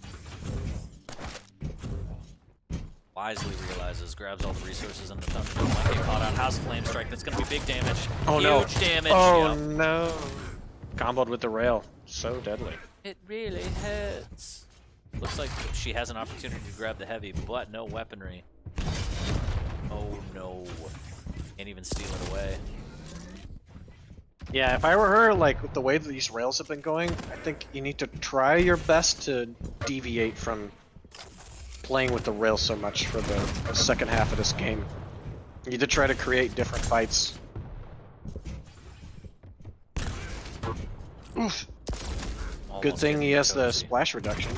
Wisely realizes, grabs all the resources in the Thunderdome, might get caught on House Flame Strike. That's gonna be big damage. Oh Huge damage. Oh yep. no. Comboed with the rail. So deadly. It really hurts. Looks like she has an opportunity to grab the heavy, but no weaponry. Oh no. Can't even steal it away. Yeah, if I were her, like with the way that these rails have been going, I think you need to try your best to deviate from playing with the rails so much for the second half of this game. You need to try to create different fights. Oof. Good thing he has the splash reduction.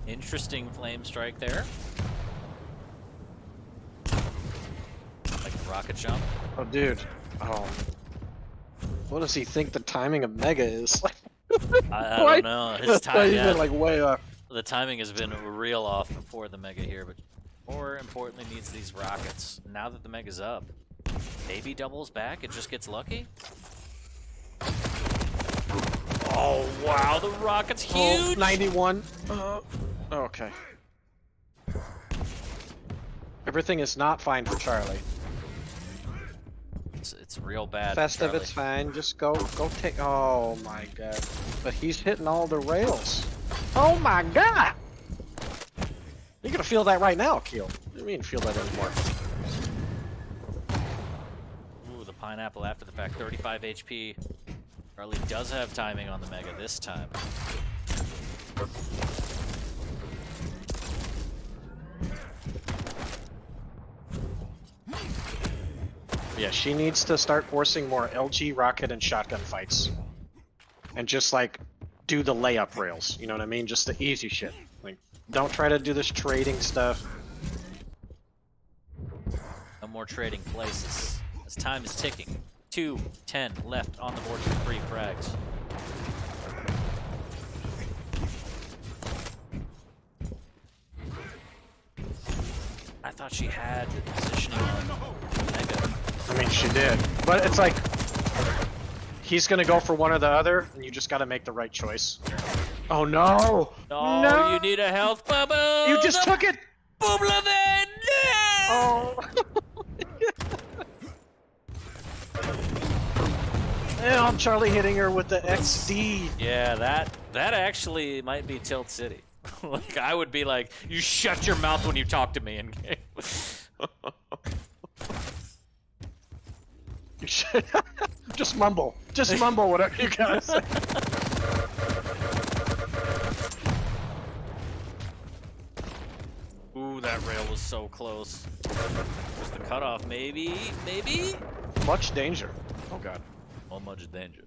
Interesting flame strike there. Like a rocket jump. Oh, dude. Oh. What does he think the timing of Mega is? I don't know. His timing, He's been like way off. The timing has been real off for the Mega here, but more importantly needs these rockets. Now that the Mega's up, maybe doubles back, it just gets lucky? Oh wow, the rocket's huge! 91. Okay. Everything is not fine for Charlie. It's real bad. Festive, it's fine. Just go take. Oh my god. But he's hitting all the rails. Oh my god! You're gonna feel that right now, Keel. What do you mean feel that anymore? Ooh, the pineapple after the fact, 35 HP. Charlie does have timing on the Mega this time. Yeah, she needs to start forcing more LG, rocket, and shotgun fights. And just like do the layup rails, you know what I mean? Just the easy shit. Like, don't try to do this trading stuff. No more trading places. As time is ticking. 2:10 left on the board for 3 frags. thought she had positioning on Mega. I mean, she did. But it's like, he's gonna go for one or the other, and you just gotta make the right choice. Oh no! No, you need a health bubble! You just took it! Bubble of it! No! Oh! I'm Charlie hitting her with the XD. Yeah, that actually might be Tilt City. Like, I would be like, you shut your mouth when you talk to me in game. You should just mumble. Just mumble whatever you gotta say. Ooh, that rail was so close. There's the cutoff, maybe? Maybe? Much danger. Oh god. Well, much danger.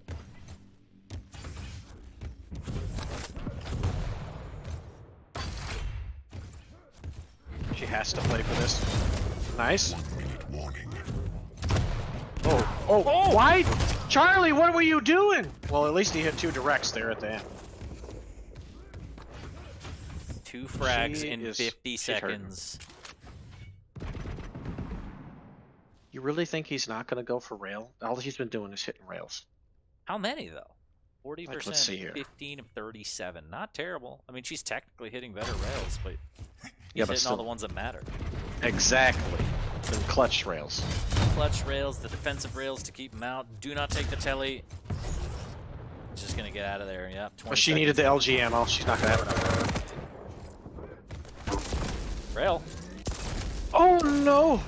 She has to play for this. Nice. 1 minute warning. Oh, why? Charlie, what were you doing? Well, at least he hit 2 directs there at the end. 2 frags She in is- 50 she's hurting. seconds. You really think he's not going to go for rail? All he's been doing is hitting rails. How many, though? 40%, Let's see here. 15 of 37. Not terrible. I mean, she's technically hitting better rails, but he's Yeah, but hitting all the still. ones that matter. Exactly. And clutch rails. Clutch rails, the defensive rails to keep him out. Do not take the telly. Just gonna get out of there. Yep. 20 But she needed seconds. the LG ammo. She's not going to have it. Rail. Oh no!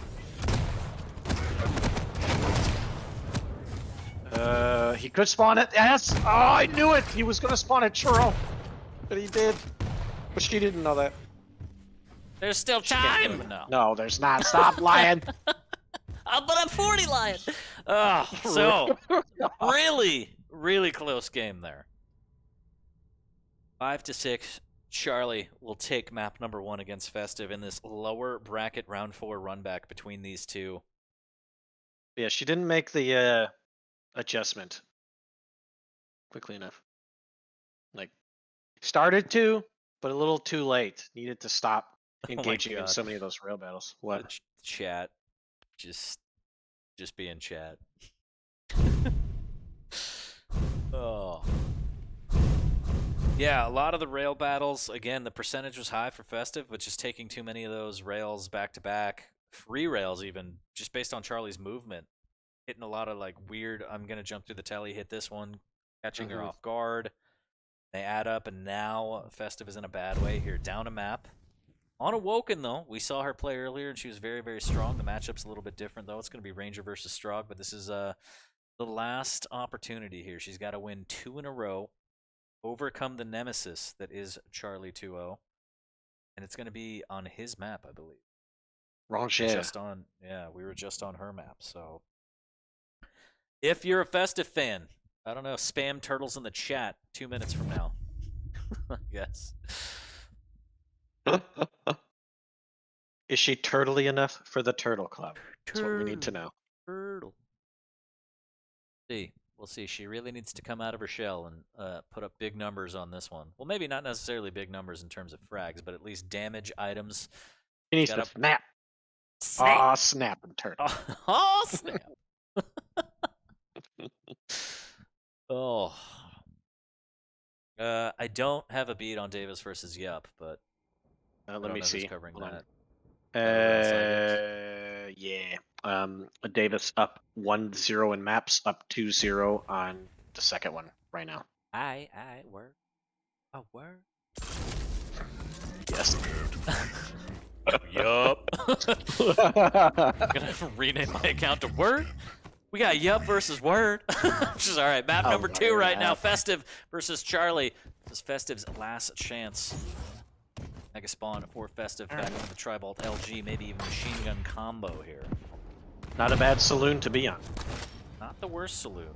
He could spawn at S. Oh, I knew it! He was gonna spawn at Churro. But he did. But she didn't know that. There's still She can't do time. it. No. No, there's not. Stop lying. Oh, but I'm 40 lion. Oh, so really close game there. 5-6. Charlie will take map number 1 against Festive in this lower bracket round 4 run back between these two. Yeah, she didn't make the adjustment quickly enough. Like, started to, but a little too late. Needed to stop engaging in God. so many of those rail battles. What? The chat, just being chat. Oh. Yeah, a lot of the rail battles, again, the percentage was high for Festive, but just taking too many of those rails back to back, free rails even, just based on Charlie's movement, hitting a lot of like weird, I'm going to jump through the telly, hit this one, catching her off guard. They add up, and now Festive is in a bad way here. Down a map. On Awoken, though, we saw her play earlier, and she was very, very strong. The matchup's a little bit different, though. It's going to be Ranger versus Strog, but this is the last opportunity here. She's got to win 2 in a row, overcome the nemesis that is Charlie 2-0, and it's going to be on his map, I believe. Ranger. Just on, yeah, we were just on her map, so if you're a Festive fan, I don't know, spam turtles in the chat 2 minutes from now. I guess. Is she turtly enough for the Turtle Club? That's what we need to know. Turtle. See, we'll see. She really needs to come out of her shell and put up big numbers on this one. Well, maybe not necessarily big numbers in terms of frags, but at least damage items. She needs to Gotta- snap. Snap! Aw, snap and turtle. Oh, snap! Oh. I don't have a beat on Davis versus Yup, but I Let don't me know who's see. covering Hold on. that. Yeah. Davis up 1-0 in maps, up 2-0 on the second one right now. I word. A word. Yes. Yup. I'm gonna rename my account to Word. We got Yup versus Word. Which is alright. Map Oh, number 2 right now. Word. Festive versus Charlie. This is Festive's last chance. Mega spawn for Festive back on the Tribolt LG. Maybe even machine gun combo here. Not a bad saloon to be on. Not the worst saloon.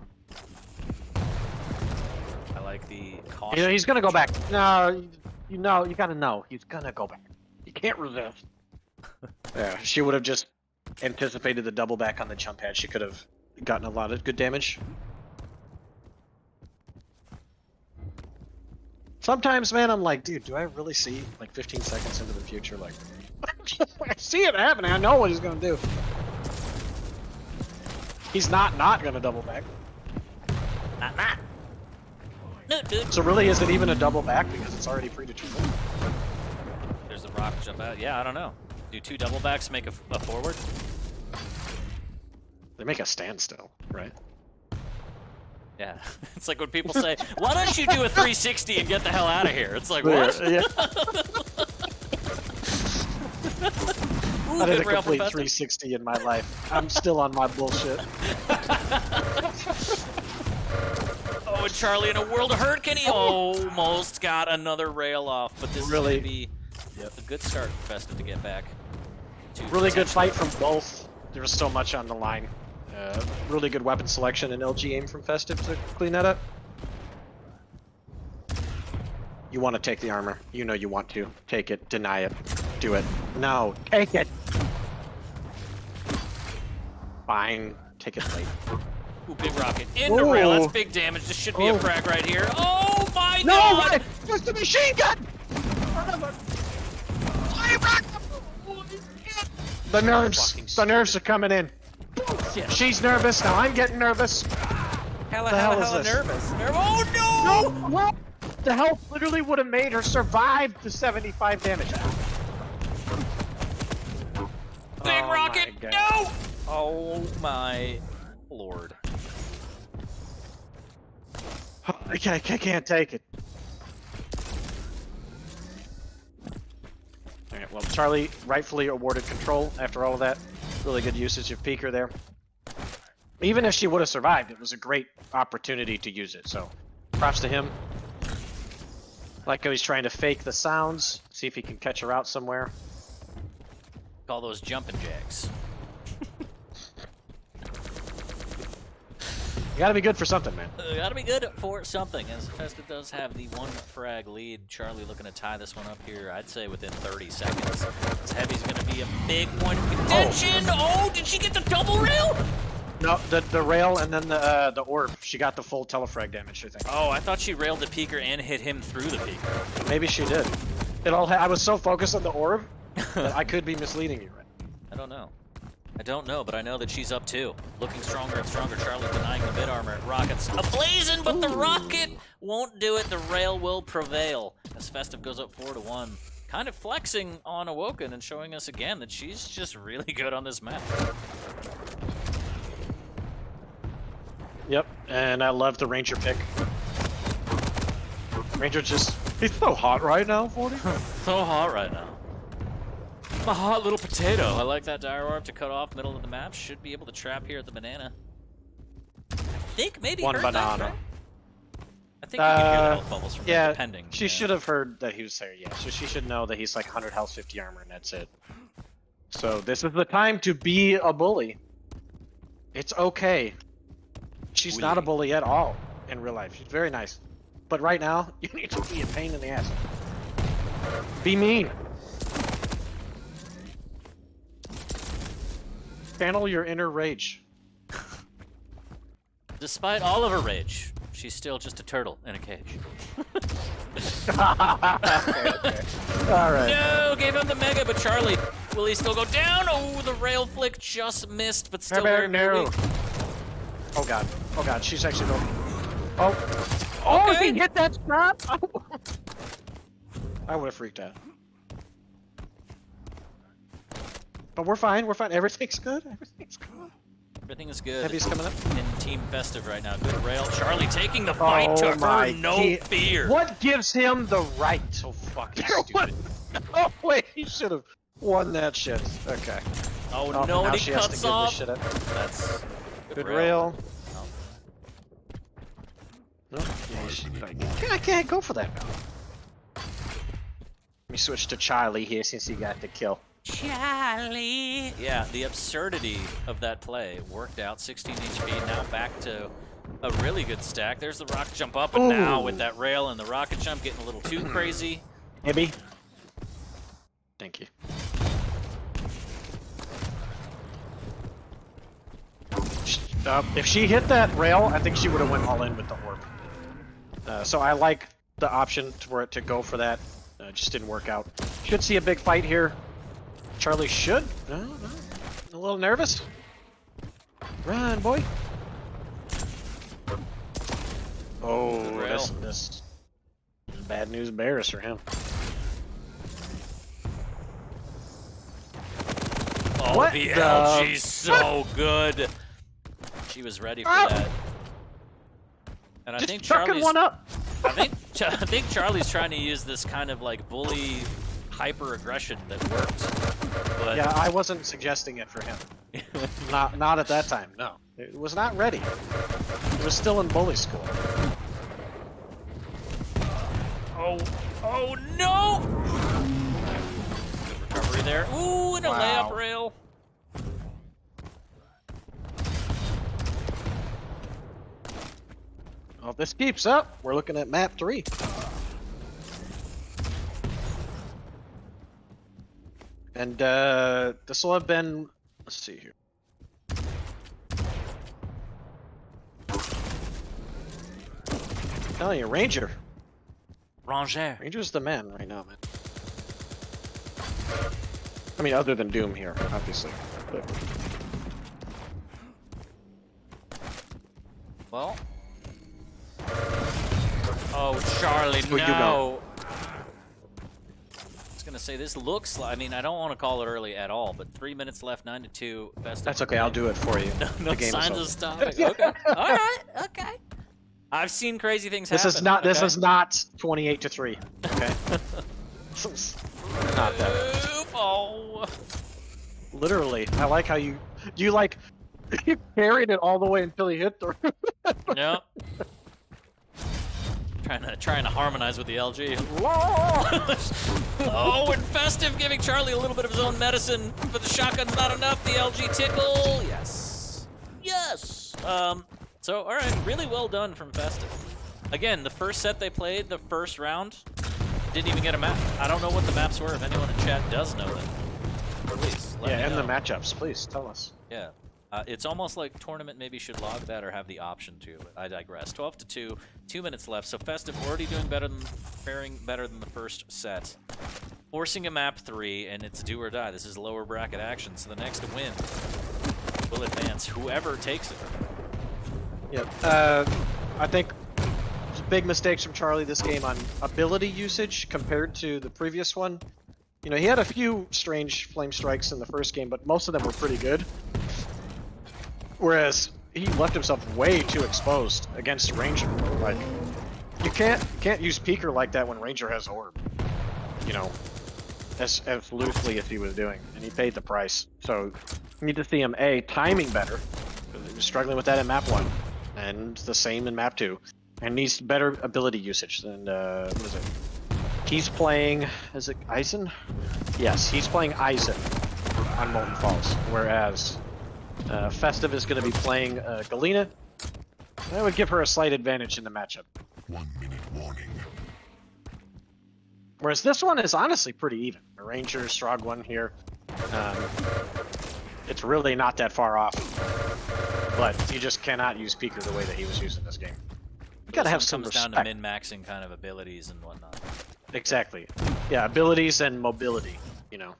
I like the caution. You know, he's gonna go back. No, you gotta know. He's gonna go back. You can't resist. Yeah, she would have just anticipated the double back on the jump pad. She could have gotten a lot of good damage. Sometimes, man, I'm like, dude, do I really see like 15 seconds into the future? Like, I see it happening. I know what he's gonna do. He's not gonna double back. Not. No, dude. So really, is it even a double back because it's already predetermined? There's the rock jump out. Yeah, I don't know. Do 2 double backs make a forward? They make a standstill, right? Yeah. It's like when people say, why don't you do a 360 and get the hell out of here? It's like, what? Yeah. Ooh, I did a good rail complete from 360 in my life. I'm still on my bullshit. Oh, and Charlie in a world of hurt. Can he almost got another rail off? But this Really? is going to be a good start for Festive to get back. Really good fight from both. There was so much on the line. Really good weapon selection and LG aim from Festive to clean that up. You want to take the armor. You know you want to. Take it. Deny it. Do it. No. Take it! Fine. Take it late. Ooh, big rocket. Into rail. That's big damage. This should be a frag right here. Oh my god! No! Just a machine gun! The nerves are coming in. She's nervous, now I'm getting nervous. Hella nervous. Oh no! No! What? The hell literally would have made her survive the 75 damage. Big rocket! My God. No! Oh my lord. I can't take it. Alright, well, Charlie rightfully awarded control after all of that. Really good usage of Peeker there. Even if she would have survived, it was a great opportunity to use it, so props to him. Like how he's trying to fake the sounds, see if he can catch her out somewhere. Call those jumping jacks. You gotta be good for something, man. Gotta be good for something, as Festive does have the 1 frag lead. Charlie looking to tie this one up here, I'd say within 30 seconds. This Heavy's gonna be a big point of contention. Oh, did she get the double rail? No, the rail and then the orb. She got the full telefrag damage, I think. Oh, I thought she railed the peeker and hit him through the peeker. Maybe she did. I was so focused on the orb that I could be misleading you, right? I don't know, but I know that she's up too. Looking stronger and stronger. Charlie denying the mid armor. Rocket's ablazing, but the rocket won't do it. The rail will prevail as Festive goes up 4-1. Kind of flexing on Awoken and showing us again that she's just really good on this map. Yep, and I love the Ranger pick. Ranger he's so hot right now, 40. So hot right now. A hot little potato. I like that dire orb to cut off middle of the map. Should be able to trap here at the banana. I think maybe One her banana. Dive, right? I think you can hear the health bubbles from yeah, her, depending. She should have heard that he was there, yeah. So she should know that he's like 100 health, 50 armor, and that's it. So this is the time to be a bully. It's okay. She's not a bully at all in real life. She's very nice. But right now, you need to be a pain in the ass. Be mean. Channel your inner rage. Despite all of her rage, she's still just a turtle in a cage. Okay. All right. No, gave him the mega, but Charlie, will he still go down? Oh, the rail flick just missed, but still very narrow. weak. Oh god, she's actually going. Oh, Okay. he hit that stop. I would have freaked out. But we're fine. Everything's good. Everything is good. Heavy's coming up. In Team Festive right now. Good rail. Charlie taking the fight to her. No fear. What gives him the right? So fucking stupid. Oh wait, he should have won that shit. Okay. Oh Oh, no, now and she he has to cuts give off. this shit up. That's Good rail. Oh. No, yeah, I can't go for that now. Let me switch to Charlie here since he got the kill. Charlie. Yeah, the absurdity of that play worked out. 16 HP, now back to a really good stack. There's the rocket jump up, and now with that rail and the rocket jump getting a little too crazy. Maybe. Thank you. If she hit that rail, I think she would have went all in with the orb. So I like the option for it to go for that. Just didn't work out. Should see a big fight here. Charlie should. No. A little nervous. Run, boy. Oh, this is bad news bears for him. Oh, What the the- LG's so good. She was ready for that. And I Just think chucking Charlie's one up. I think Charlie's trying to use this kind of like bully hyper aggression that works. But Yeah, I wasn't suggesting it for him. Not at that time. No, it was not ready. It was still in bully school. Oh no! Good recovery there. Ooh, and a layup rail. Well, if this keeps up, we're looking at map 3. And this will have been, let's see here. Telling you, Ranger. Ranger's the man right now, man. I mean, other than Doom here, obviously. But... Well. Oh, Charlie, Who you no. I was gonna say this looks like. I mean, I don't want to call it early at all, but 3 minutes left, 9-2. That's okay. I'll do it for you. No The game signs is of stopping. Okay. All right. Okay. I've seen crazy things happen. This is not. This okay? is not 28-3. Okay. Not that. Oh. Literally, I like how you like you carried it all the way until he hit the. Yep. Trying to harmonize with the LG. Oh, and Festive giving Charlie a little bit of his own medicine, but the shotgun's not enough. The LG tickle. Yes. Yes. So, all right, really well done from Festive. Again, the first set they played, the first round, didn't even get a map. I don't know what the maps were. If anyone in chat does know them, please let me And know. the matchups, please tell us. Yeah. It's almost like tournament maybe should log that or have the option to, but I digress. 12-2, 2 minutes left. So Festive already doing better than, faring better than the first set. Forcing a map 3, and it's do or die. This is lower bracket action, so the next win will advance whoever takes it. Yep. I think big mistakes from Charlie this game on ability usage compared to the previous one. You know, he had a few strange flame strikes in the first game, but most of them were pretty good. Whereas he left himself way too exposed against Ranger. Like, you can't use Peeker like that when Ranger has Orb. You know, as loosely as he was doing, and he paid the price. So you need to see him timing better. He was struggling with that in map 1, and the same in map 2, and needs better ability usage than what is it? He's playing, is it Eisen? Yes, he's playing Eisen on Molten Falls, whereas Festive is going to be playing Galena. That would give her a slight advantage in the matchup. 1 minute warning. Whereas this one is honestly pretty even. A Ranger, Strog one here. It's really not that far off. But you just cannot use Peeker the way that he was using this game. You gotta have some comes respect. down to min-maxing kind of abilities and whatnot. Exactly. Yeah, abilities and mobility, you know.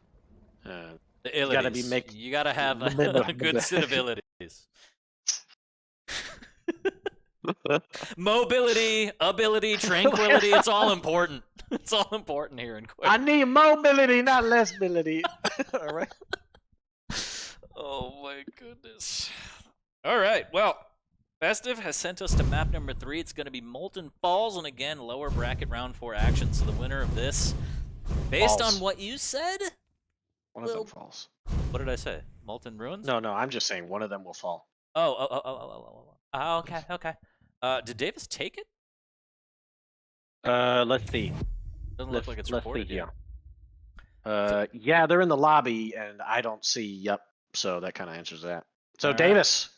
The You gotta be abilities. You gotta have a good set of abilities. Mobility, ability, tranquility, it's all important. It's all important here in Quake. I need mobility, not less ability. Alright. Oh my goodness. Alright, well, Festive has sent us to map number 3. It's going to be Molten Falls, and again, lower bracket round 4 action. So the winner of this, based Falls. on what you said, One of them falls. what did I say? Molten Ruins? No, I'm just saying one of them will fall. Oh. Okay. Did Davis take it? Let's see. Doesn't look like it's let's reported see yet. here. Yeah, they're in the lobby, and I don't see. Yep. So that kind of answers that. So All right. Davis,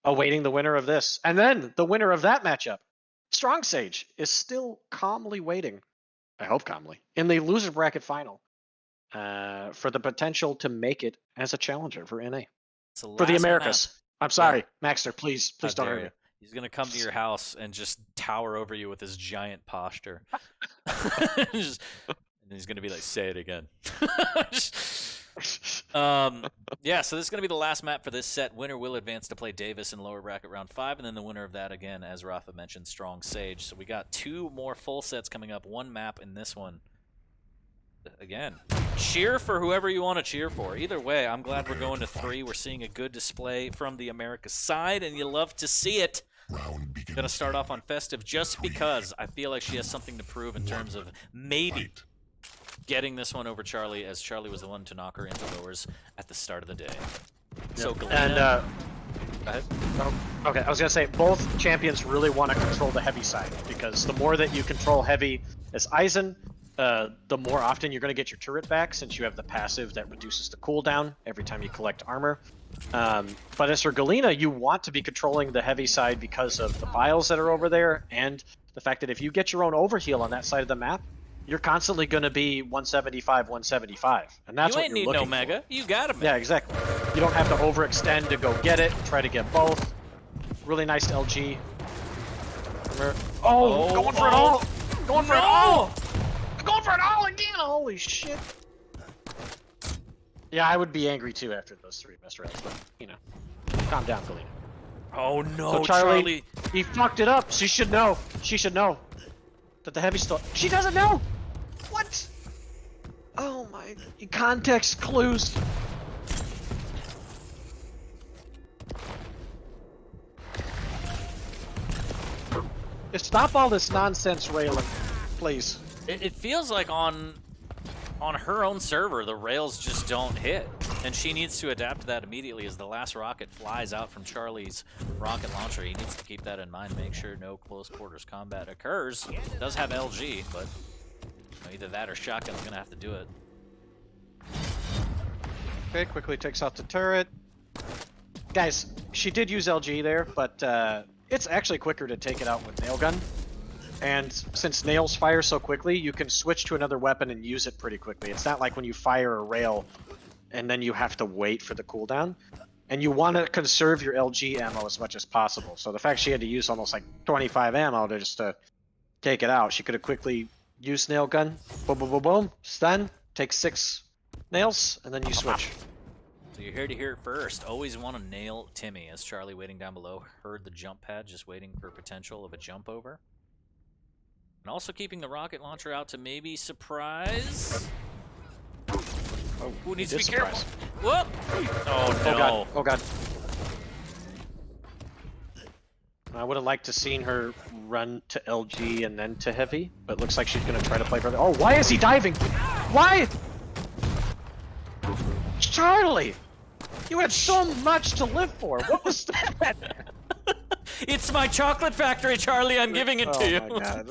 awaiting the winner of this, and then the winner of that matchup, Strong Sage, is still calmly waiting. I hope calmly in the loser bracket final, for the potential to make it as a challenger for NA It's for the last Americas. map. I'm sorry, Maxter. Please How don't dare hurt you. me. He's gonna come to your house and just tower over you with his giant posture. And he's gonna be like, "Say it again." Yeah, so this is going to be the last map for this set. Winner will advance to play Davis in lower bracket round 5, and then the winner of that, again, as Rapha mentioned, Strong Sage. So we got 2 more full sets coming up, 1 map in this one. Again, cheer for whoever you want to cheer for. Either way, I'm glad we're going to 3. We're seeing a good display from the America side, and you love to see it. Gonna start off on Festive just because I feel like she has something to prove in terms of maybe getting this one over Charlie, as Charlie was the one to knock her into lowers at the start of the day. So Galena... Okay, I was gonna say both champions really want to control the heavy side, because the more that you control heavy as Aizen, the more often you're going to get your turret back, since you have the passive that reduces the cooldown every time you collect armor. But as for Galena, you want to be controlling the heavy side because of the vials that are over there, and the fact that if you get your own overheal on that side of the map, you're constantly going to be 175, 175, and that's what you're looking for. You ain't need no mega. You got him. Yeah, exactly. You don't have to overextend to go get it, try to get both. Really nice LG. Oh, going for it all! Going for it all! Going for it all again! Holy shit! Yeah, I would be angry too after those 3 missed rounds, but, you know. Calm down, Galena. Oh no, so Charlie, he fucked it up. She should know. She should know that the heavy still... She doesn't know! What? Oh my... Context clues. Just stop all this nonsense, Raylan. Please. It feels like on her own server, the rails just don't hit. And she needs to adapt to that immediately as the last rocket flies out from Charlie's rocket launcher. He needs to keep that in mind, make sure no close quarters combat occurs. It does have LG, but either that or Shotgun's gonna have to do it. Okay, quickly takes out the turret. Guys, she did use LG there, but it's actually quicker to take it out with nail gun. And since nails fire so quickly, you can switch to another weapon and use it pretty quickly. It's not like when you fire a rail and then you have to wait for the cooldown. And you want to conserve your LG ammo as much as possible. So the fact she had to use almost like 25 ammo to just take it out, she could have quickly used nail gun. Boom, boom, boom, boom. Stun. Take 6 nails, and then you switch. So you're here to hear it first. Always want to nail Timmy, as Charlie waiting down below heard the jump pad, just waiting for potential of a jump over. And also keeping the rocket launcher out to maybe surprise. Oh, who needs to be surprise. Careful? Whoop! Oh no! Oh god! Oh god! I would have liked to seen her run to LG and then to heavy, but looks like she's gonna try to play for the. Oh, why is he diving? Why? Charlie, you had so much to live for. What was that? It's my chocolate factory, Charlie. I'm giving it to you. Oh my god.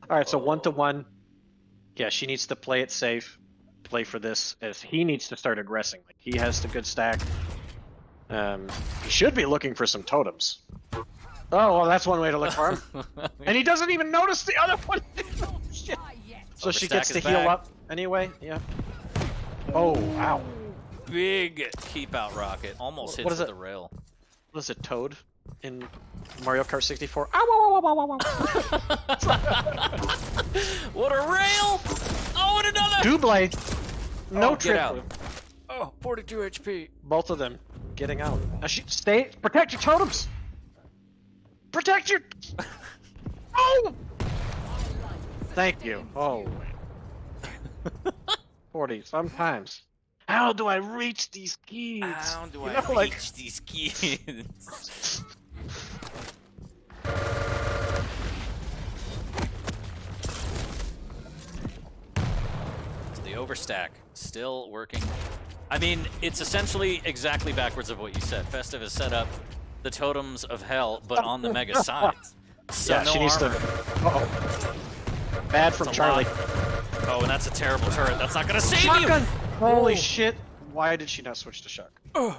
All right, so 1-to-1. Yeah, she needs to play it safe, play for this, as he needs to start aggressing. Like, he has the good stack. He should be looking for some totems. Oh, well, that's one way to look for him. And he doesn't even notice the other one. Oh, shit. So she gets to heal up anyway. Yeah. Oh, wow. Big keep out rocket. Almost hits the rail. What is it, Toad in Mario Kart 64? Ow, ow, ow, ow, ow, ow. What a rail! Oh, and another! Double. No get out. triple. Oh, 42 HP. Both of them getting out. Now stay. Protect your totems. Protect your. Oh! Thank you. Oh. 40. Sometimes. How do I reach these keys? How do I reach these keys? The overstack still working. I mean, it's essentially exactly backwards of what you said. Festive has set up the totems of hell, but on the mega sides. So yeah, no she needs armor. to. Uh-oh. Bad from Charlie. Oh, and that's a terrible turret. That's not gonna save Shotgun! you. Holy shit! Why did she not switch to Shark? Oh.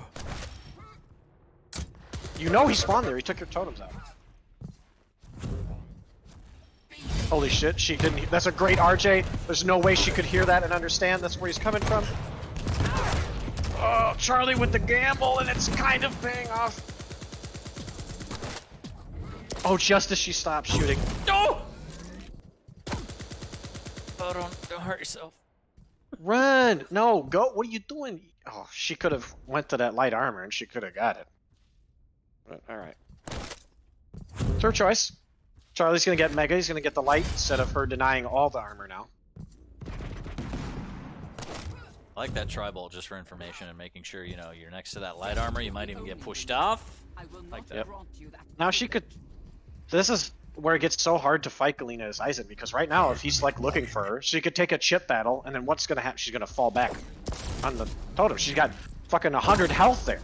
You know he spawned there. He took your totems out. Holy shit! She didn't. That's a great RJ. There's no way she could hear that and understand. That's where he's coming from. Oh, Charlie with the gamble, and it's kind of paying off. Oh, just as she stopped shooting. No! Oh, don't hurt yourself. Run! No, go. What are you doing? Oh, she could have went to that light armor and she could have got it. But, all right. It's her choice. Charlie's gonna get Mega. He's gonna get the light instead of her denying all the armor now. I like that tri-bolt just for information and making sure, you know, you're next to that light armor. You might even get pushed off. Like that. Yep. Now she could... This is where it gets so hard to fight Galena as Aizen, because right now, if he's like looking for her, she could take a chip battle, and then what's gonna happen? She's gonna fall back on the totem. She's got fucking 100 health there.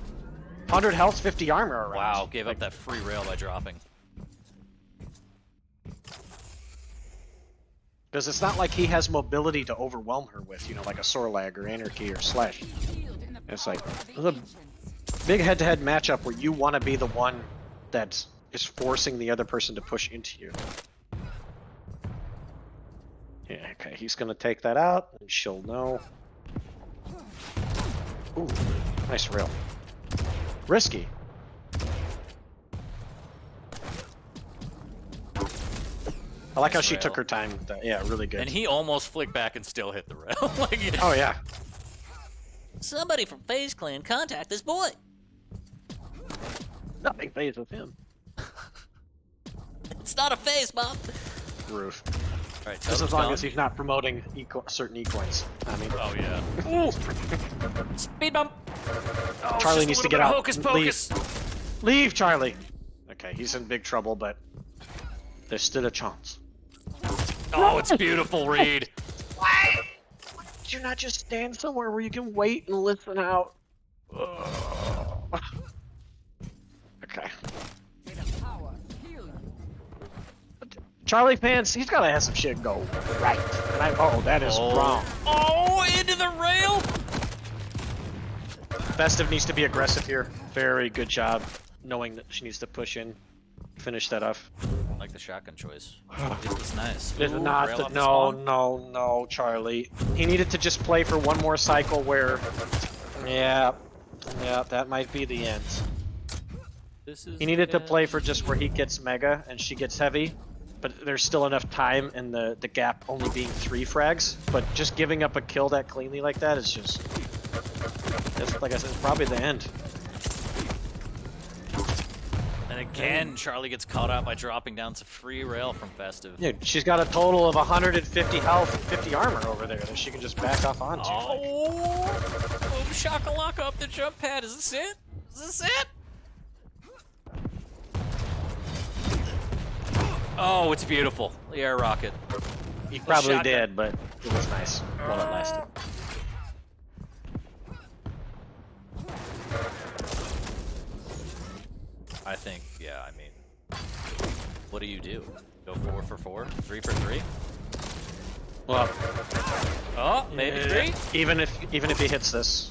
100 health, 50 armor around. Wow, gave up that free rail by dropping. Because it's not like he has mobility to overwhelm her with, you know, like a Sorlag or Anarchy or Slash. It's like, it's a big head-to-head matchup where you want to be the one that is forcing the other person to push into you. Yeah, okay, he's gonna take that out, and she'll know. Ooh, nice rail. Risky. I like how she took her time. Yeah, really good. And he almost flicked back and still hit the rail. Like, oh yeah. Somebody from FaZe Clan contact this boy. Nothing phases him. It's not a phase, Bob. Roof. All right, just as long as he's not promoting certain ecoins. I mean. Oh yeah. Speed bump. Oh, Charlie needs to get out. Hocus pocus. Leave, Charlie. Okay, he's in big trouble, but there's still a chance. Oh, it's beautiful, Reed. Why? Did you not just stand somewhere where you can wait and listen out? Okay. Charlie fans, he's gotta have some shit go right. And oh, that is wrong. Oh, into the rail. Festive needs to be aggressive here. Very good job, knowing that she needs to push in, finish that off. I like the shotgun choice. It was nice. This is not the, no, Charlie. He needed to just play for one more cycle where, yeah, that might be the end. He needed to play for just where he gets Mega and she gets Heavy, but there's still enough time in the gap only being 3 frags. But just giving up a kill that cleanly like that is just, like I said, it's probably the end. And again, Charlie gets caught out by dropping down to free rail from Festive. Yeah, she's got a total of 150 health and 50 armor over there that she can just back off onto. Oh, shakalaka up the jump pad. Is this it? Is this it? Oh, it's beautiful. The air rocket. He probably did, but it was nice while it lasted. I think, yeah, I mean, what do you do? Go 4 for 4? 3 for 3? Well, oh, maybe 3? Even if he hits this.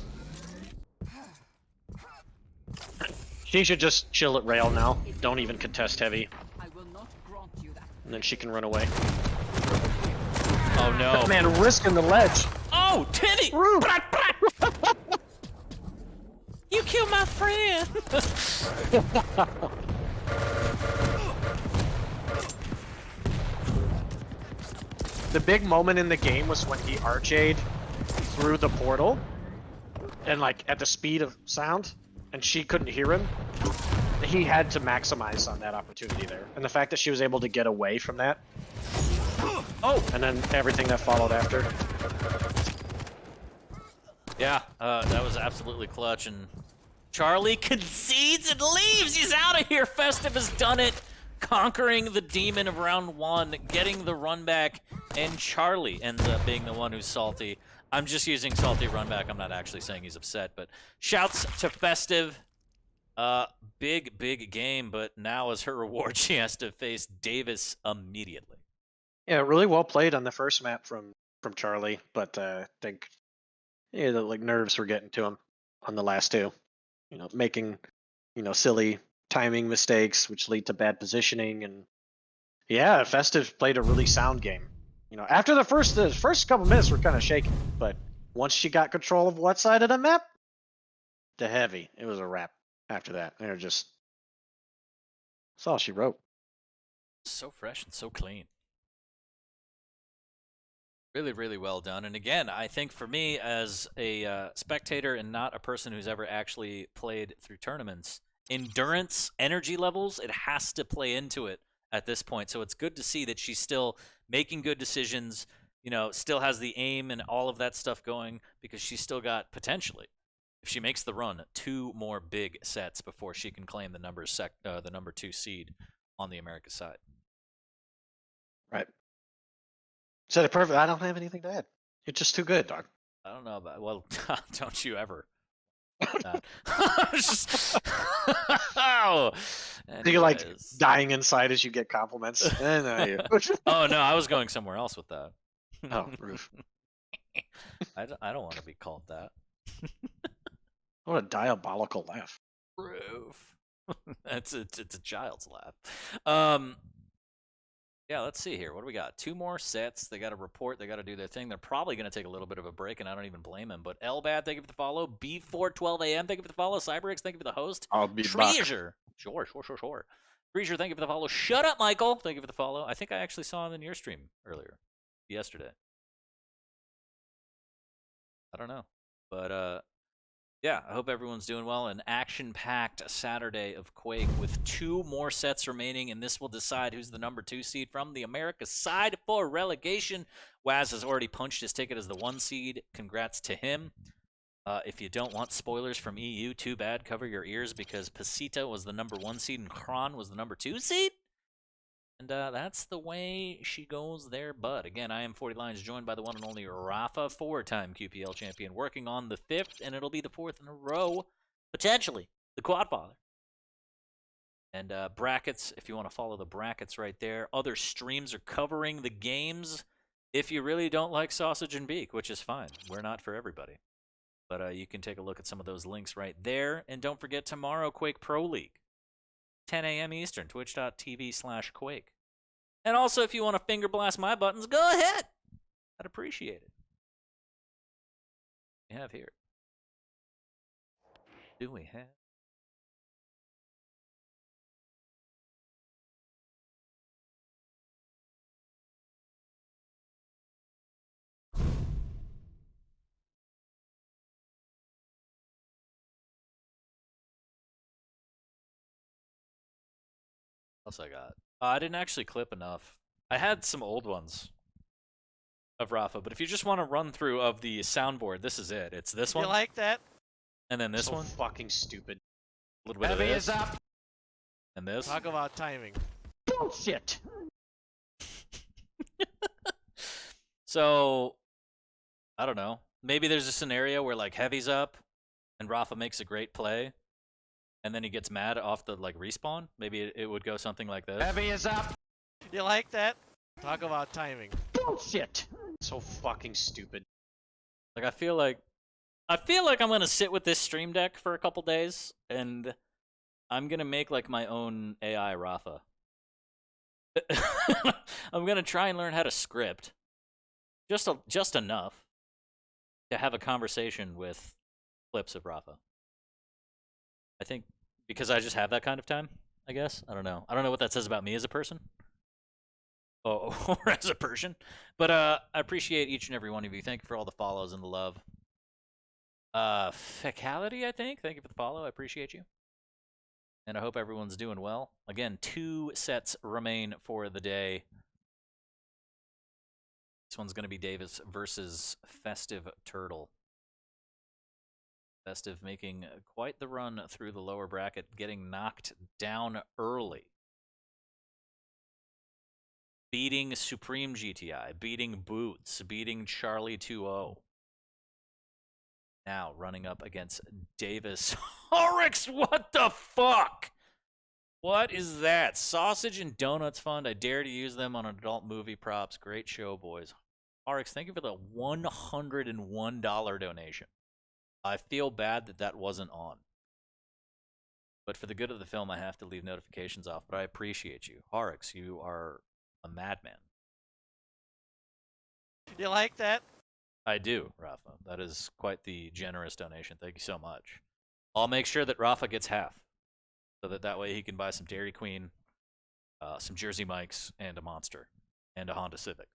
She should just chill at rail now. Don't even contest Heavy. And then she can run away. Oh no. That man risking the ledge. Oh, Titty! You killed my friend! The big moment in the game was when he archade through the portal and like at the speed of sound and she couldn't hear him. He had to maximize on that opportunity there. And the fact that she was able to get away from that. Oh! And then everything that followed after. Yeah, that was absolutely clutch, and Charlie concedes and leaves! He's out of here! Festive has done it! Conquering the demon of round 1, getting the run back, and Charlie ends up being the one who's salty. I'm just using salty run back, I'm not actually saying he's upset, but shouts to Festive. Big game, but now as her reward, she has to face Davis immediately. Yeah, really well played on the first map from Charlie, but I think the like nerves were getting to him on the last 2. You know, making silly timing mistakes, which lead to bad positioning, and yeah, Festive played a really sound game. You know, after the first couple minutes were kind of shaky, but once she got control of what side of the map, the Heavy, it was a wrap. After that, they're just... That's all she wrote. So fresh and so clean. Really, really well done. And again, I think for me as a spectator and not a person who's ever actually played through tournaments, endurance, energy levels, it has to play into it at this point. So it's good to see that she's still making good decisions, still has the aim and all of that stuff going, because she's still got potentially, if she makes the run, 2 more big sets before she can claim the number 2 seed on the America side. Right. Said it perfect. I don't have anything to add. You're just too good, dog. I don't know about. Well, don't you ever. Oh, You're like dying inside as you get compliments. Oh no, I was going somewhere else with that. Oh, roof. I don't want to be called that. What a diabolical laugh. Roof. It's a child's laugh. Yeah, let's see here. What do we got? 2 more sets. They got to report. They got to do their thing. They're probably going to take a little bit of a break, and I don't even blame them. But Elbad, thank you for the follow. B412 AM, thank you for the follow. Cyberx, thank you for the host. I'll be back. Treasure. Sure. Treasure, thank you for the follow. Shut up, Michael. Thank you for the follow. I think I actually saw him in your stream yesterday. I don't know. But, yeah, I hope everyone's doing well. An action-packed Saturday of Quake with 2 more sets remaining, and this will decide who's the number 2 seed from the America side for relegation. Waz has already punched his ticket as the 1 seed. Congrats to him. If you don't want spoilers from EU, too bad. Cover your ears, because Pasita was the number 1 seed and Kron was the number 2 seed. And that's the way she goes there, bud. Again, I am FortyLions, joined by the one and only Rapha, 4-time QPL champion, working on the 5th, and it'll be the 4th in a row, potentially, the Quadfather. And brackets, if you want to follow the brackets right there. Other streams are covering the games if you really don't like Sausage and Beak, which is fine. We're not for everybody. But you can take a look at some of those links right there. And don't forget, tomorrow, Quake Pro League. 10 a.m. Eastern, twitch.tv/Quake. And also, if you want to finger blast my buttons, go ahead. I'd appreciate it. We have here. Do we have? What else I got? I didn't actually clip enough. I had some old ones of Rapha, but if you just want to run through of the soundboard, this is it. It's this one. You like that? And then this so one. Fucking stupid. A little bit of this. Up. And this. Talk about timing. Bullshit. So, I don't know. Maybe there's a scenario where like Heavy's up, and Rapha makes a great play, and then he gets mad off the like respawn. Maybe it would go something like this. Heavy is up. You like that? Talk about timing. Bullshit. So fucking stupid. Like I feel like I'm gonna sit with this stream deck for a couple days, and I'm gonna make like my own AI Rapha. I'm gonna try and learn how to script, just enough to have a conversation with clips of Rapha. I think because I just have that kind of time, I guess. I don't know what that says about me as a person. Or as a Persian. But I appreciate each and every one of you. Thank you for all the follows and the love. Fecality, I think. Thank you for the follow. I appreciate you. And I hope everyone's doing well. Again, 2 sets remain for the day. This one's going to be Davis versus Festive Turtle. Festive making quite the run through the lower bracket, getting knocked down early. Beating Supreme GTI, beating Boots, beating Charlie 2-0. Now running up against Davis. Oryx, what the fuck? What is that? Sausage and Donuts Fund. I dare to use them on adult movie props. Great show, boys. Oryx, thank you for the $101 donation. I feel bad that wasn't on. But for the good of the film, I have to leave notifications off. But I appreciate you. Oryx, you are a madman. You like that? I do, Rapha. That is quite the generous donation. Thank you so much. I'll make sure that Rapha gets half, so that way he can buy some Dairy Queen, some Jersey Mikes, and a Monster, and a Honda Civic.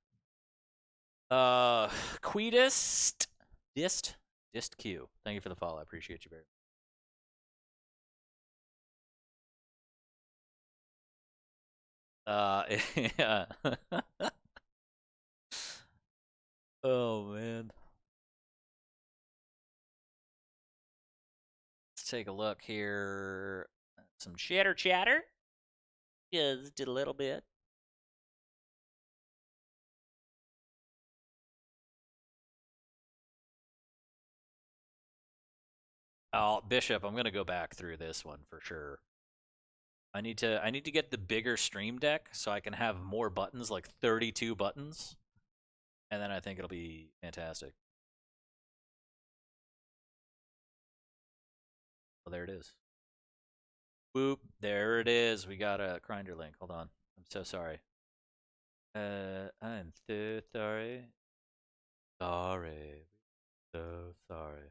Queedist Dist Q. Thank you for the follow. I appreciate you very much. Yeah. Oh man. Let's take a look here. Some chatter. Just a little bit. Oh, Bishop, I'm gonna go back through this one for sure. I need to get the bigger stream deck so I can have more buttons, like 32 buttons. And then I think it'll be fantastic. Well, there it is. Boop, there it is. We got a grinder link. Hold on. I'm so sorry. I'm so sorry. Sorry. So sorry.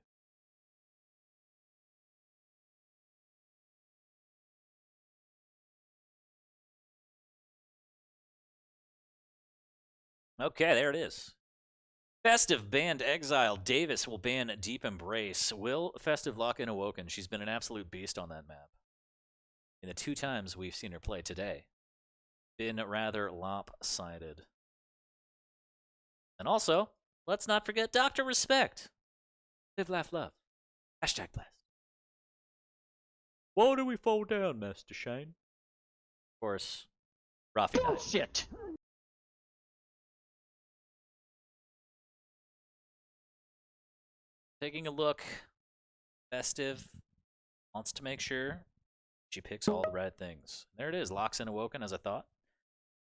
Okay, there it is. Festive banned Exile. Davis will ban Deep Embrace. Will Festive lock in Awoken? She's been an absolute beast on that map. In the 2 times we've seen her play today. Been rather lopsided. And also, let's not forget Dr. Respect. Live, laugh, love. Hashtag blessed. Why do we fall down, Master Shane? Of course, Rapha. Shit. Taking a look. Festive wants to make sure she picks all the right things. There it is. Locks in Awoken, as I thought.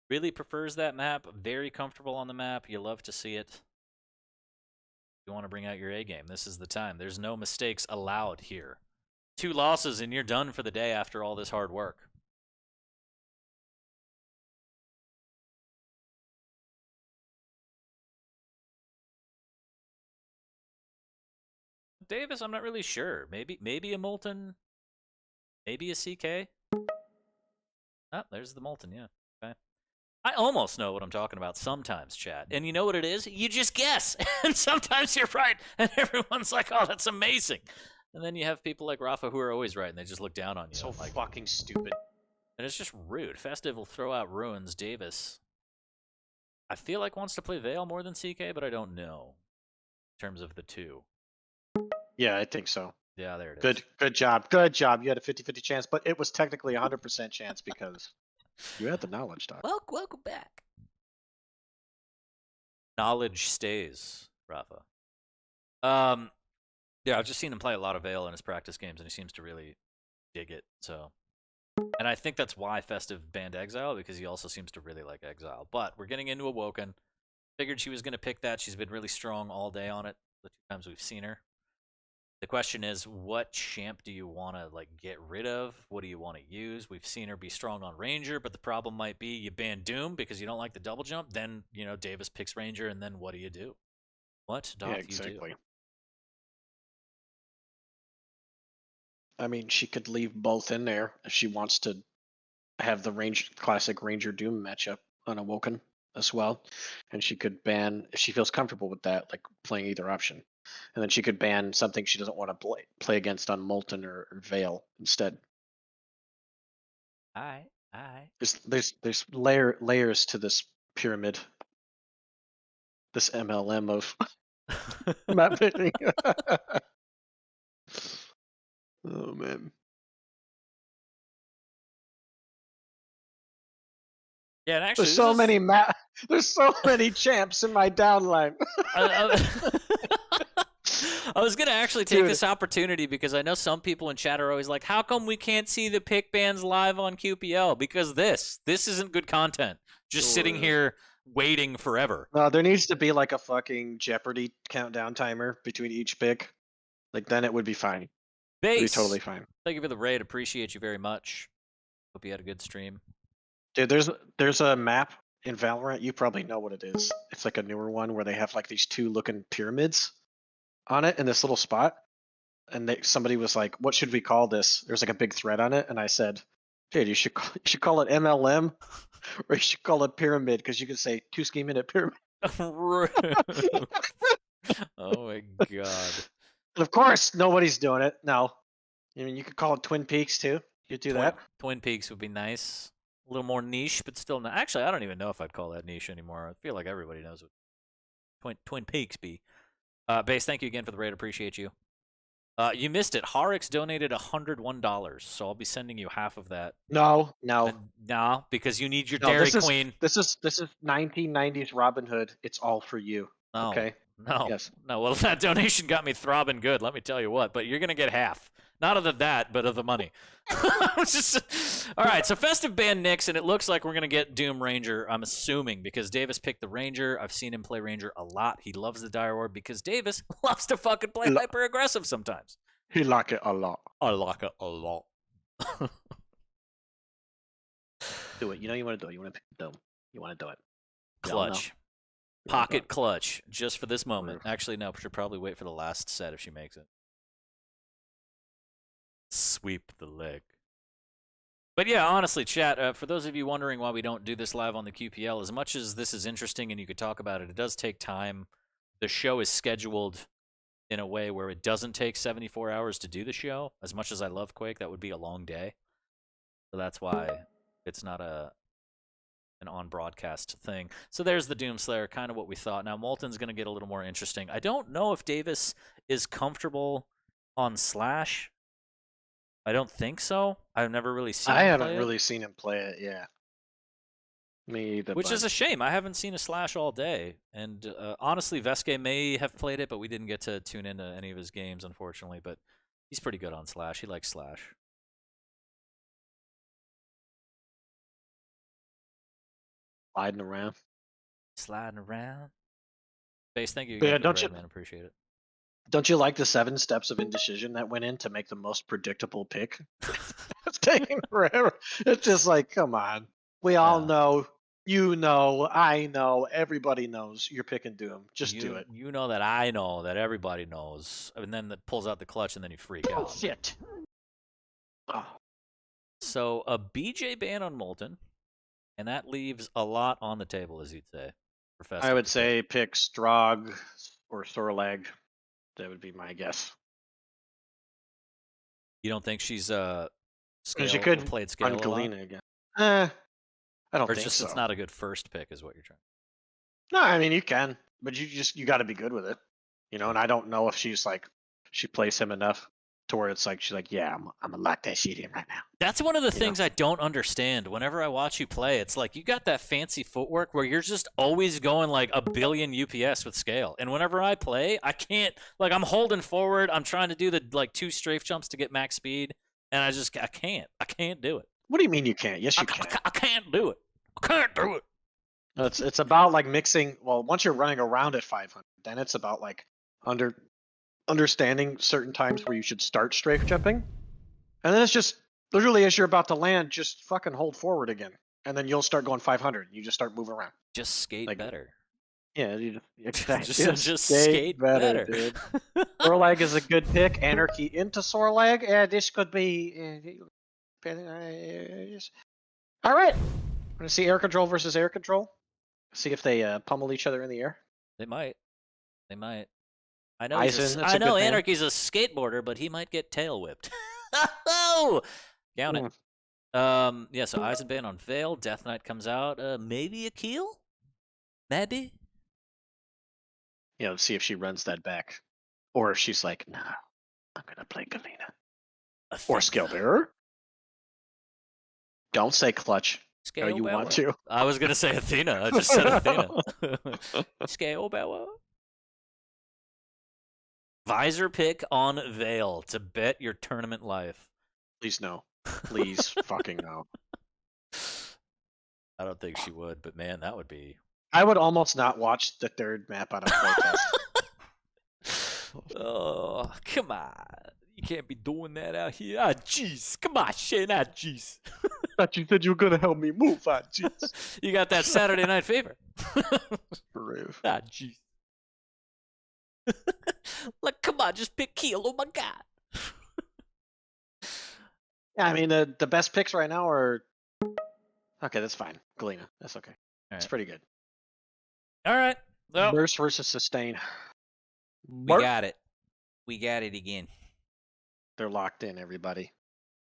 Really prefers that map. Very comfortable on the map. You love to see it. You want to bring out your A game. This is the time. There's no mistakes allowed here. 2 losses and you're done for the day after all this hard work. Davis, I'm not really sure. Maybe a Molten. Maybe a CK. Oh, there's the Molten, yeah. Okay. I almost know what I'm talking about sometimes, chat. And you know what it is? You just guess. And sometimes you're right. And everyone's like, oh, that's amazing. And then you have people like Rapha who are always right, and they just look down on you. So like, fucking stupid. And it's just rude. Festive will throw out Ruins. Davis, I feel like wants to play Veil more than CK, but I don't know. In terms of the 2. Yeah, I think so. Yeah, there it is. Good job. Good job. You had a 50-50 chance, but it was technically a 100% chance because you had the knowledge, Doc. Welcome back. Knowledge stays, Rapha. Yeah, I've just seen him play a lot of Veil in his practice games, and he seems to really dig it. So, and I think that's why Festive banned Exile, because he also seems to really like Exile. But we're getting into Awoken. Figured she was going to pick that. She's been really strong all day on it. The 2 times we've seen her. The question is, what champ do you want to like get rid of? What do you want to use? We've seen her be strong on Ranger, but the problem might be you ban Doom because you don't like the double jump. Then, you know, Davis picks Ranger, and then what do you do? What doth you do? I mean, she could leave both in there if she wants to have the classic Ranger Doom matchup on Awoken as well. And she could ban, if she feels comfortable with that, like playing either option. And then she could ban something she doesn't want to play against on Molten or Veil instead. Aye. There's layers to this pyramid. This MLM of map picking. Oh man. Yeah, and actually, there's so many champs in my downline. I was gonna actually take this opportunity because I know some people in chat are always like, "How come we can't see the pick bans live on QPL?" Because this isn't good content. Just sitting here waiting forever. No, there needs to be like a fucking Jeopardy countdown timer between each pick. Like then it would be fine. Base. It'd be totally fine. Thank you for the raid. Appreciate you very much. Hope you had a good stream. Dude, there's a map in Valorant. You probably know what it is. It's like a newer one where they have like these 2 looking pyramids on it in this little spot. And somebody was like, "What should we call this?" There's like a big thread on it, and I said, "Dude, you should call it MLM, or you should call it pyramid because you could say 2 scheme minute pyramid." Rude. Oh my god. And of course, nobody's doing it. No. I mean, you could call it Twin Peaks too. You'd do that. Twin Peaks would be nice. A little more niche, but still not. Actually, I don't even know if I'd call that niche anymore. I feel like everybody knows what Twin Peaks be. Base, thank you again for the raid. Appreciate you. You missed it. Harix donated $101, so I'll be sending you half of that. No. No, because you need your No, Dairy Queen. This is 1990s Robin Hood. It's all for you. No. Okay. No. Yes. No. Well, that donation got me throbbing good. Let me tell you what. But you're gonna get half. Not of that, but of the money. All right, so Festive Band Nix, and it looks like we're going to get Doom Ranger, I'm assuming, because Davis picked the Ranger. I've seen him play Ranger a lot. He loves the Dire Orb because Davis loves to fucking play hyper-aggressive sometimes. He like it a lot. I like it a lot. Do it. You know you want to do it. You want to pick the Dome. You want to do it. Clutch. Pocket clutch, just for this moment. Actually, no, we should probably wait for the last set if she makes it. Sweep the leg. But yeah, honestly, chat, for those of you wondering why we don't do this live on the QPL, as much as this is interesting and you could talk about it, it does take time. The show is scheduled in a way where it doesn't take 74 hours to do the show. As much as I love Quake, that would be a long day. So that's why it's not an on-broadcast thing. So there's the Doomslayer, kind of what we thought. Now, Molten's going to get a little more interesting. I don't know if Davis is comfortable on Slash. I don't think so. I've never really seen him play it. I haven't really seen him play it, yeah. Me either. Which is a shame. I haven't seen a Slash all day. And honestly, Veske may have played it, but we didn't get to tune into any of his games, unfortunately. But he's pretty good on Slash. He likes Slash. Sliding around. Base, thank you Yeah, again for the raid, man. Appreciate it. Don't you like the 7 steps of indecision that went in to make the most predictable pick? It's taking forever. It's just like, come on. We all know. You know. I know. Everybody knows. You're picking Doom. Just do it. You know that I know that everybody knows. And then it pulls out the clutch and then you freak out. Shit. Oh. So a BJ ban on Molten. And that leaves a lot on the table, as you'd say. I would say pick Strog or Sorlag. That would be my guess. You don't think she's she could played scale on a lot? Galena again. I don't or think just so. It's not a good first pick, is what you're trying. No, I mean you can, but you got to be good with it, you know. And I don't know if she's like she plays him enough to where it's like she's like, yeah, I'm gonna lock that shit in right now. That's one of the things I don't understand. Whenever I watch you play, it's like you got that fancy footwork where you're just always going like a billion UPS with scale. And whenever I play, I can't, like, I'm holding forward, I'm trying to do the like 2 strafe jumps to get max speed, and I can't do it. What do you mean you can't? Yes, you can. I can't do it. I can't do it. It's about like mixing. Well, once you're running around at 500, then it's about like understanding certain times where you should start strafe jumping, and then it's just literally as you're about to land, just fucking hold forward again, and then you'll start going 500. You just start moving around. Just skate like, better. Yeah, just skate better, dude. Sorlag is a good pick. Anarchy into Sorlag. Yeah, this could be. All right, we're gonna see air control versus air control. See if they pummel each other in the air. They might. I know. I know Anarchy's a skateboarder, but he might get tail whipped. Oh, count it. Yeah. So Eisenbahn on Veil. Death Knight comes out. Maybe a Keel. Maybe. You know, see if she runs that back, or if she's like, nah, I'm gonna play Galena or Scale Bearer. Don't say clutch. Scale you Bearer. Want to? I was gonna say Athena. I just said Athena. Scale Bearer. Visor pick on Veil to bet your tournament life. Please no. Please fucking no. I don't think she would, but man, that would be. I would almost not watch the 3rd map on a playtest. Oh, come on. You can't be doing that out here. Ah, jeez. Come on, Shane. Ah, jeez. Thought you said you were going to help me move. Ah, jeez. You got that Saturday Night Fever. For ah, jeez. Like, come on, just pick Keel. Oh, my God. Yeah, I mean, the best picks right now are... Okay, that's fine. Galena. That's okay. It's pretty good. All right. Well, Burst versus sustain. we got it. We got it again. They're locked in, everybody.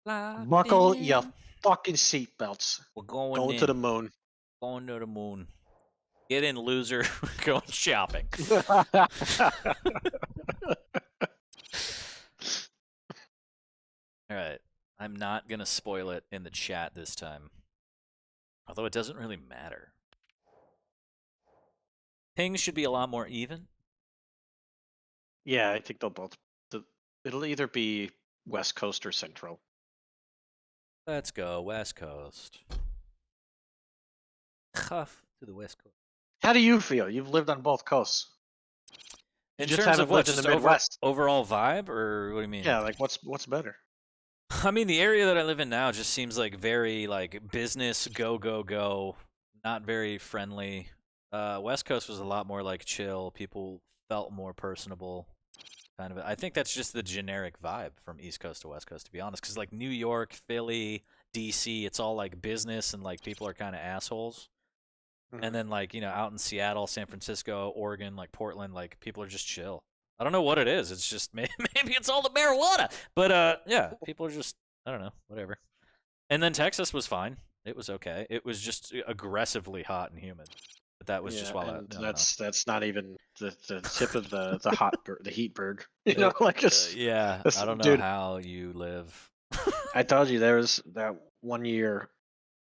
Locked Buckle in. your fucking seatbelts. We're going Going in. to the moon. Going to the moon. Get in, loser. We're going shopping. All right. I'm not going to spoil it in the chat this time. Although it doesn't really matter. Pings should be a lot more even. Yeah, I think they'll both. It'll either be West Coast or Central. Let's go West Coast. Huff to the West Coast. How do you feel? You've lived on both coasts. In just terms haven't of what, lived in just the Midwest. overall vibe, or what do you mean? Yeah, like what's better? I mean, the area that I live in now just seems like very like business, go, go, go, not very friendly. West Coast was a lot more like chill. People felt more personable. Kind of. I think that's just the generic vibe from East Coast to West Coast, to be honest. Because like New York, Philly, DC, it's all like business and like people are kind of assholes. Mhm. And then like, you know, out in Seattle, San Francisco, Oregon, like Portland, like people are just chill. I don't know what it is. It's just maybe it's all the marijuana. But yeah, people are just, I don't know, whatever. And then Texas was fine. It was okay. It was just aggressively hot and humid. But that was just while I don't know. That's not even the tip of the heat berg. You know, like it's yeah. I don't know dude, how you live. I told you there was that one year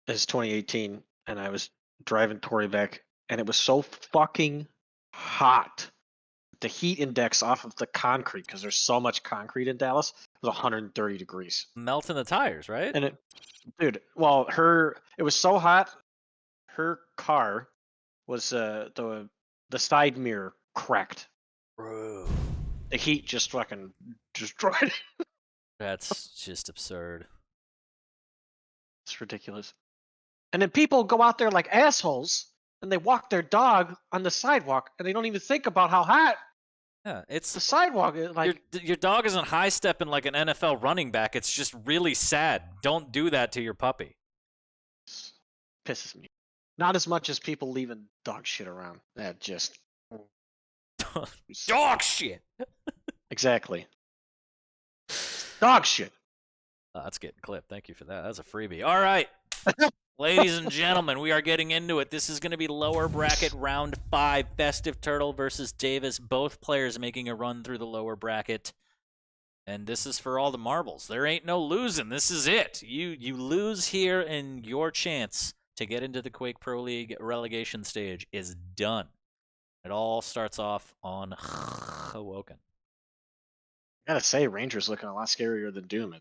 is 2018, and I was driving Tory back, and it was so fucking hot. The heat index off of the concrete, because there's so much concrete in Dallas, was 130 degrees. Melting the tires, right? And it was so hot. Her car was the side mirror cracked. Bro. The heat just fucking destroyed it. That's just absurd. It's ridiculous. And then people go out there like assholes, and they walk their dog on the sidewalk, and they don't even think about how hot. Yeah, it's the sidewalk. Like your dog isn't high stepping like an NFL running back. It's just really sad. Don't do that to your puppy. Pisses me. Not as much as people leaving dog shit around. That just dog shit. Exactly. Dog shit. That's getting clipped. Thank you for that. That's a freebie. All right. Ladies and gentlemen, we are getting into it. This is going to be lower bracket round 5. Festive Turtle versus Davis. Both players making a run through the lower bracket. And this is for all the marbles. There ain't no losing. This is it. You lose here, and your chance to get into the Quake Pro League relegation stage is done. It all starts off on Awoken. I gotta say, Ranger's looking a lot scarier than Doom.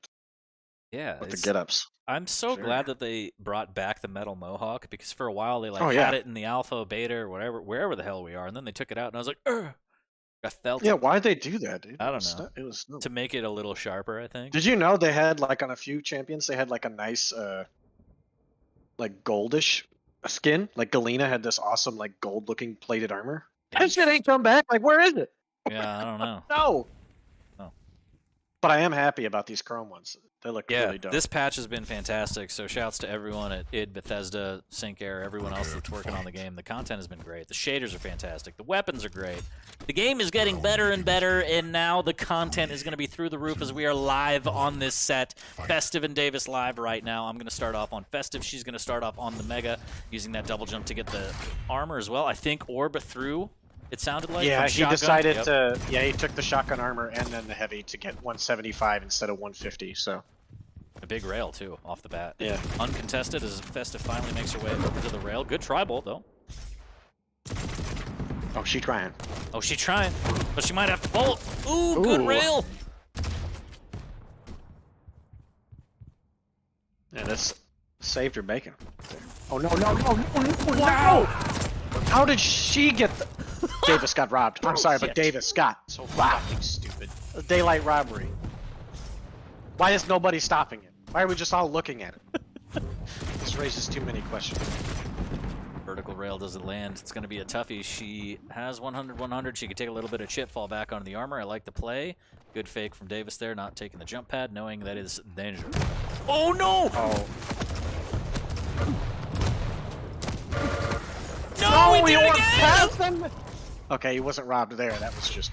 Yeah, with the get-ups. I'm so Sure. glad that they brought back the metal mohawk, because for a while they yeah. had it in the alpha, beta, or wherever the hell we are, and then they took it out, and I was like, ugh. I felt Yeah, it. why'd they do that, dude? I don't know. It was To make it a little sharper, I think. Did you know they had like on a few champions they had like a nice like goldish skin? Like Galena had this awesome like gold looking plated armor. That shit ain't come back. Like where is it? Yeah, I don't know. No. Oh. But I am happy about these chrome ones. They look really dope. This patch has been fantastic, so shouts to everyone at id, Bethesda, Sync Air, everyone else that's working on the game. The content has been great. The shaders are fantastic. The weapons are great. The game is getting better and better, and now the content is going to be through the roof as we are live on this set. Festive and Davis live right now. I'm going to start off on Festive. She's going to start off on the Mega, using that double jump to get the armor as well. I think Orb through. It sounded like. Yeah, he shotgun. decided to. Yeah, he took the shotgun armor and then the heavy to get 175 instead of 150. So. A big rail too, off the bat. Yeah. Uncontested as Festive finally makes her way over to the rail. Good try bolt though. Oh, she trying. Oh, she trying, but she might have to bolt. Ooh, good rail. Yeah, this saved her bacon. Oh no! Wow! How did she get the... Davis got robbed. I'm sorry, but Davis got so fucking stupid. A daylight robbery. Why is nobody stopping it? Why are we just all looking at it? This raises too many questions. Vertical rail doesn't land. It's going to be a toughie. She has 100-100. She could take a little bit of chip, fall back onto the armor. I like the play. Good fake from Davis there, not taking the jump pad, knowing that is danger. Oh no! Oh. No, we did it again! Past them. Okay, he wasn't robbed there. That was just.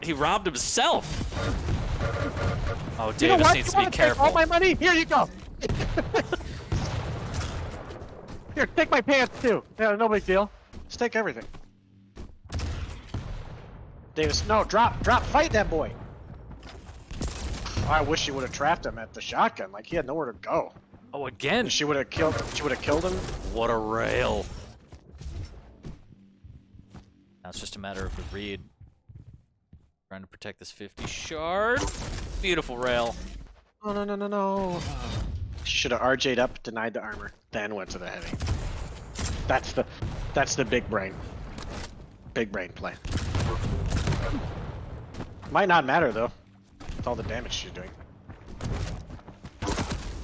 He robbed himself. Oh, You know Davis what? needs You to be wanna take careful. all my money? Here you go. Here, take my pants too. Yeah, no big deal. Just take everything. Davis, no, drop, fight that boy. Oh, I wish she would have trapped him at the shotgun. Like he had nowhere to go. Oh, again. She would have killed. She would have killed him. What a rail. Now it's just a matter of the read. Trying to protect this 50 shard. Beautiful rail. Oh no. She should have RJ'd up, denied the armor, then went to the heavy. That's the big brain. Big brain play. Might not matter though, with all the damage she's doing.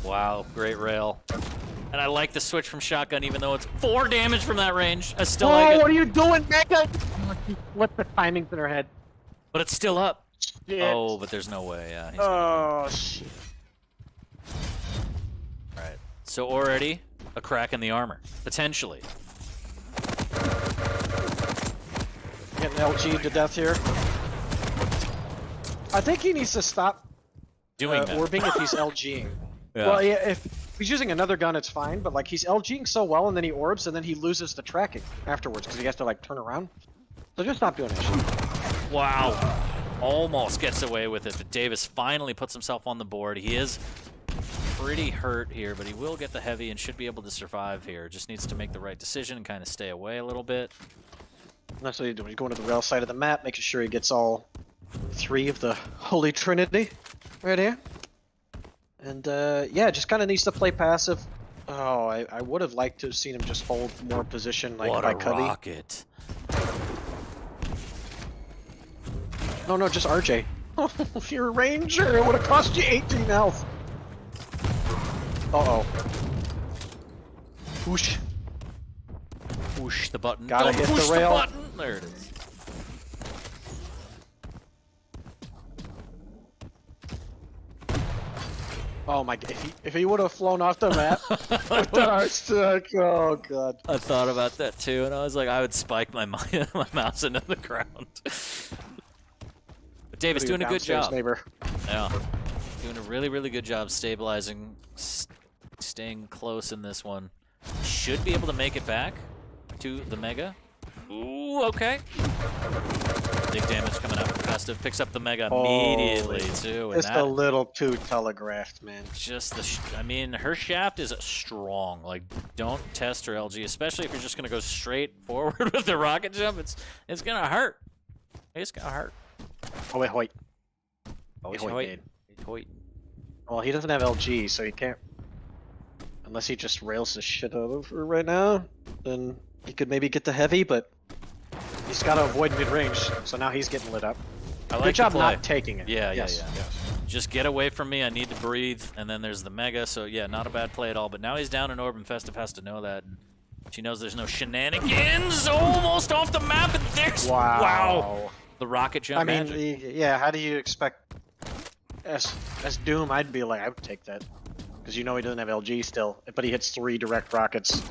Wow, great rail. And I like the switch from shotgun, even though it's 4 damage from that range. I still like it. What are you doing, Mega? What the timing's in her head? But it's still up. Shit. Oh, but there's no way. Yeah. Oh shit. Right. So already a crack in the armor, potentially. Getting LG'd to death here. I think he needs to stop Doing that. orbing if he's LGing. Yeah. Well, yeah, if he's using another gun, it's fine, but like he's LGing so well and then he orbs and then he loses the tracking afterwards because he has to like turn around. So just stop doing that shit. Wow. Almost gets away with it, but Davis finally puts himself on the board. He is pretty hurt here, but he will get the heavy and should be able to survive here. Just needs to make the right decision and kind of stay away a little bit. That's what he's doing. He's going to the rail side of the map, making sure he gets all 3 of the Holy Trinity right here. And yeah, just kind of needs to play passive. Oh, I would have liked to have seen him just hold more position like What by a Cubby. rocket. No, just RJ. If you're a ranger, it would have cost you 18 health. Uh-oh. Whoosh. Push the button. Gotta Don't hit push the rail. button. There it is. Oh my god, if he would have flown off the map with the heart stuck, oh god. I thought about that too, and I was like, I would spike my mouse into the ground. But Davis doing a good job. Neighbor. Yeah, doing a really good job stabilizing, staying close in this one. Should be able to make it back to the Mega. Ooh, okay. Big damage coming out from Festive. Picks up the Mega immediately too. And Just a little too telegraphed, man. just the, I mean, her shaft is strong. Like, don't test her LG, especially if you're just gonna go straight forward with the rocket jump. It's gonna hurt. It's gonna hurt. Oh wait, wait. Oh, Wait, wait, wait. wait. Well, he doesn't have LG, so he can't. Unless he just rails the shit out of her right now, then he could maybe get the heavy, but he's got to avoid mid-range, so now he's getting lit up. I like Good job the play. not taking it. Yeah, Yes. yeah. Just get away from me. I need to breathe. And then there's the Mega. So yeah, not a bad play at all. But now he's down in orb, and Festive has to know that. She knows there's no shenanigans. Almost off the map, and there's wow. The rocket jump. I mean, magic. yeah. How do you expect? As Doom, I'd be like, I would take that, because you know he doesn't have LG still, but he hits 3 direct rockets.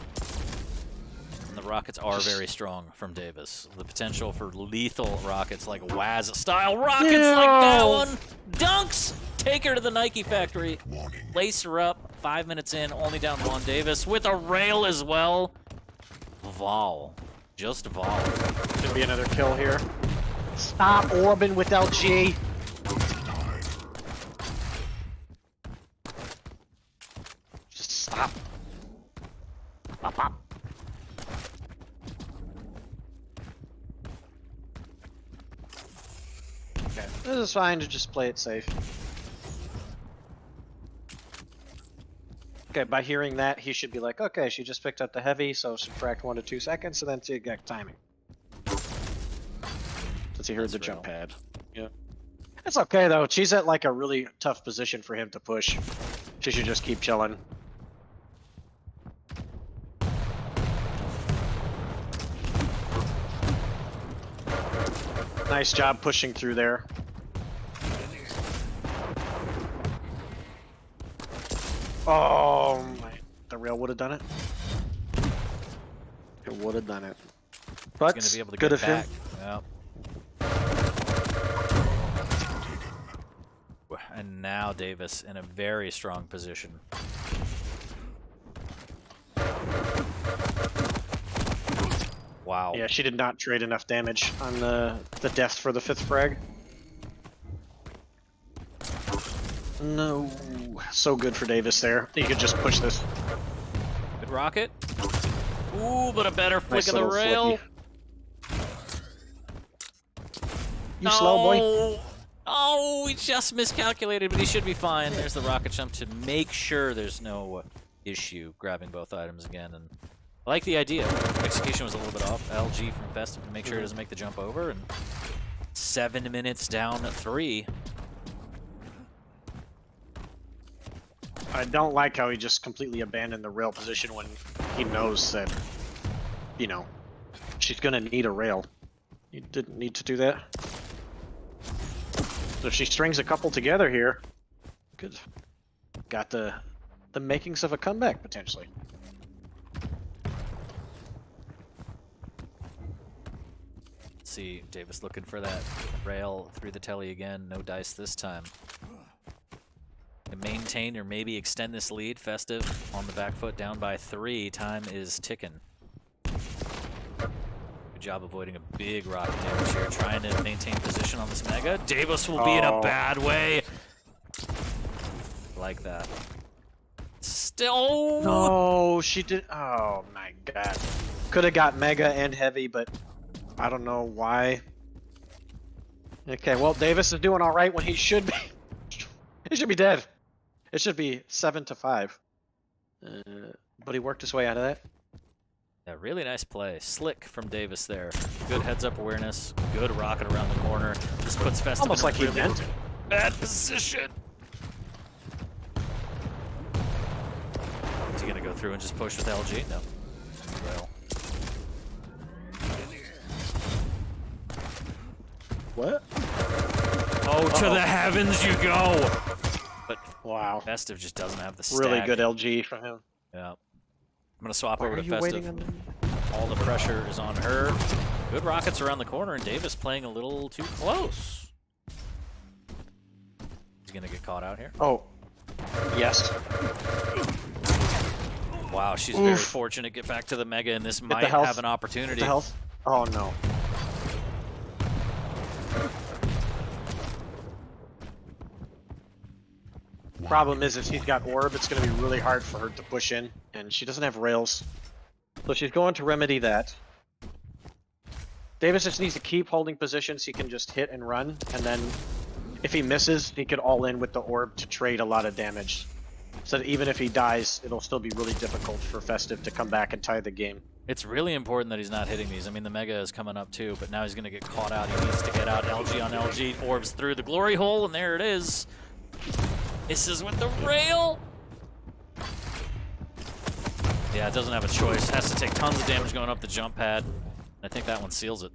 And the rockets are very strong from Davis. The potential for lethal rockets, like Waz-style rockets like that one. Dunks! Take her to the Nike factory. Lace her up. 5 minutes in, only down 1. Davis with a rail as well. Vol. Just Vol. Should be another kill here. Stop orbing with LG. Just stop. Pop. Okay, this is fine to just play it safe. Okay, by hearing that, he should be like, okay, she just picked up the heavy, so subtract 1 to 2 seconds, and then to get timing. Since he heard the jump pad. Yeah. It's okay, though. She's at, like, a really tough position for him to push. She should just keep chilling. Nice job pushing through there. Oh my, the rail would have done it. It would have done it. But He's gonna be able to good get of him. back. Yep. And now Davis in a very strong position. Wow. Yeah, she did not trade enough damage on the death for the 5th frag. No. So good for Davis there. He could just push this. Good rocket. Ooh, but a better flick Nice of the little rail. flicky. You slow, boy. Oh, he just miscalculated, but he should be fine. There's the rocket jump to make sure there's no issue grabbing both items again. And I like the idea. Execution was a little bit off. LG from Festive to make sure he doesn't make the jump over. And 7 minutes down 3. I don't like how he just completely abandoned the rail position when he knows that, you know, she's gonna need a rail. He didn't need to do that. So she strings a couple together here. Good. Got the makings of a comeback potentially. Let's see, Davis looking for that rail through the telly again. No dice this time. To maintain or maybe extend this lead, Festive on the back foot down by 3. Time is ticking. Good job avoiding a big rocket damage here. Trying to maintain position on this Mega. Davis will be in a bad way. Like that. Still. No, she did. Oh my god. Could have got Mega and Heavy, but I don't know why. Okay, well, Davis is doing all right when he should be. He should be dead. It should be 7-5. But he worked his way out of that. Yeah, really nice play. Slick from Davis there. Good heads-up awareness. Good rocket around the corner. This puts Festive Almost in a like he really meant it. bad position. Is he gonna go through and just push with LG? No. Rail. What? Oh, to the heavens you go! But Wow. Festive just doesn't have the stack. Really good LG from him. Yeah. I'm gonna swap Why over are to you waiting Festive. on All the pressure is on her. Good rockets around the corner, and Davis playing a little too close. He's gonna get caught out here. Oh. Yes. Wow, she's very fortunate to get back to the Mega, and this might have an opportunity. The health. Oh no. Problem is, if she's got orb, it's going to be really hard for her to push in, and she doesn't have rails. So she's going to remedy that. Davis just needs to keep holding position so he can just hit and run, and then if he misses, he could all in with the orb to trade a lot of damage. So that even if he dies, it'll still be really difficult for Festive to come back and tie the game. It's really important that he's not hitting these. I mean, the Mega is coming up too, but now he's going to get caught out. He needs to get out. LG on LG. Orbs through the glory hole, and there it is. Misses with the rail. Yeah, it doesn't have a choice. Has to take tons of damage going up the jump pad. I think that one seals it.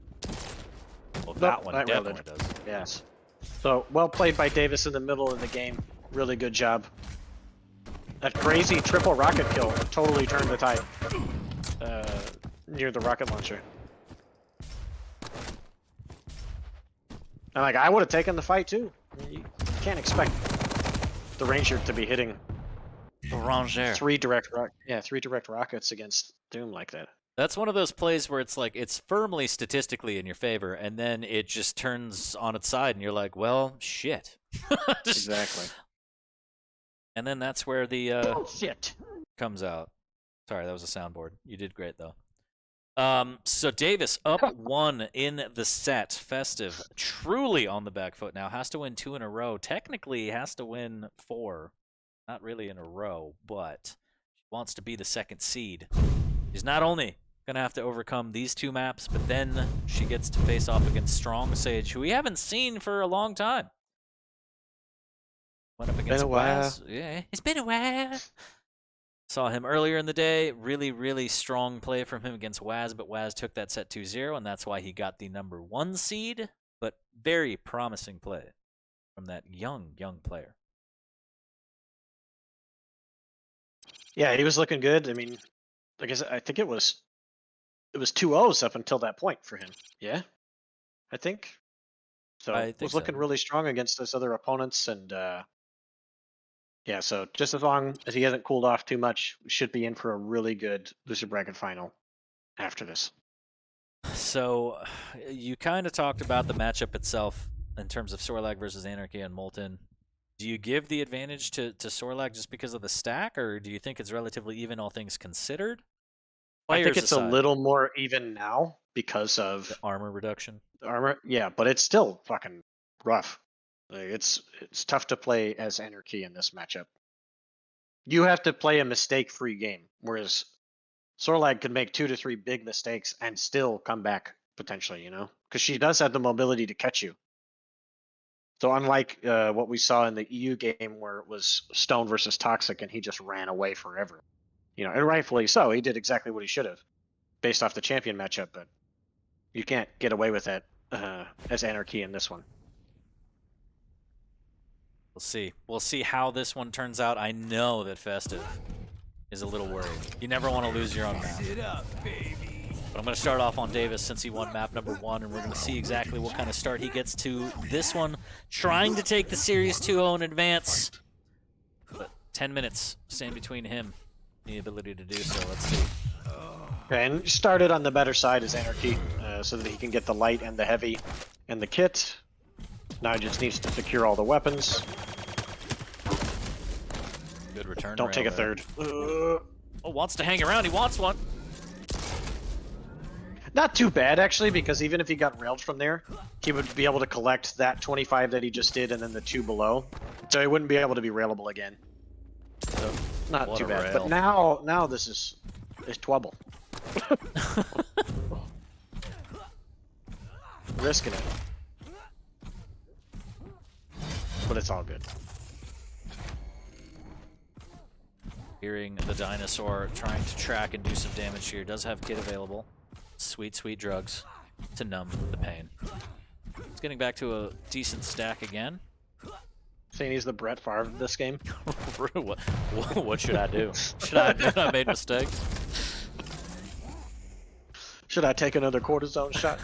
Well, that one definitely does. Yes. So, well played by Davis in the middle of the game. Really good job. That crazy triple rocket kill totally turned the tide near the rocket launcher. And like, I would have taken the fight too. You can't expect the Ranger to be hitting three direct rockets against Doom like that. That's one of those plays where it's like it's firmly statistically in your favor, and then it just turns on its side, and you're like, well, shit. Exactly. And then that's where the shit comes out. Sorry, that was a soundboard. You did great though. So Davis up 1 in the set. Festive truly on the back foot now. Has to win 2 in a row. Technically has to win 4. Not really in a row, but she wants to be the 2nd seed. She's not only going to have to overcome these 2 maps, but then she gets to face off against Strong Sage, who we haven't seen for a long time. Went up against Waz. Yeah, it's been a while. Saw him earlier in the day. Really, really strong play from him against Waz, but Waz took that set 2-0, and that's why he got the number 1 seed. But very promising play from that young player. Yeah, he was looking good. I mean, like I said, I think it was it was 2-0s up until that point for him. Yeah, I think. So I it think was looking so. really strong against those other opponents, and yeah. So just as long as he hasn't cooled off too much, we should be in for a really good loser bracket final after this. So you kind of talked about the matchup itself in terms of Sorlag versus Anarchy and Molten. Do you give the advantage to Sorlag just because of the stack, or do you think it's relatively even, all things considered? I think Players it's aside, a little more even now because of the armor reduction. armor. Yeah, but it's still fucking rough. Like, it's tough to play as Anarchy in this matchup. You have to play a mistake-free game, whereas Sorlag could make 2 to 3 big mistakes and still come back potentially, you know, because she does have the mobility to catch you. So unlike what we saw in the EU game where it was Stone versus Toxic and he just ran away forever, you know, and rightfully so, he did exactly what he should have based off the champion matchup, but you can't get away with that as Anarchy in this one. We'll see. We'll see how this one turns out. I know that Festive is a little worried. You never want to lose your own map. But I'm going to start off on Davis since he won map number 1, and we're going to see exactly what kind of start he gets to this one, trying to take the series 2-0 in advance. But 10 minutes stand between him and the ability to do so. Let's see. Okay, and started on the better side as Anarchy so that he can get the light and the heavy and the kit. Now he just needs to secure all the weapons. Good return. Don't take a there. third. Oh, wants to hang around. He wants one. Not too bad, actually, because even if he got railed from there, he would be able to collect that 25 that he just did and then the 2 below. So he wouldn't be able to be railable again. So, not What too a bad. rail. But now this is trouble. Risking it. But it's all good. Hearing the dinosaur trying to track and do some damage here. Does have kit available. Sweet, sweet drugs to numb the pain. He's getting back to a decent stack again. Saying he's the Brett Favre of this game. What should I do? Should I admit I made mistakes? Should I take another cortisone shot?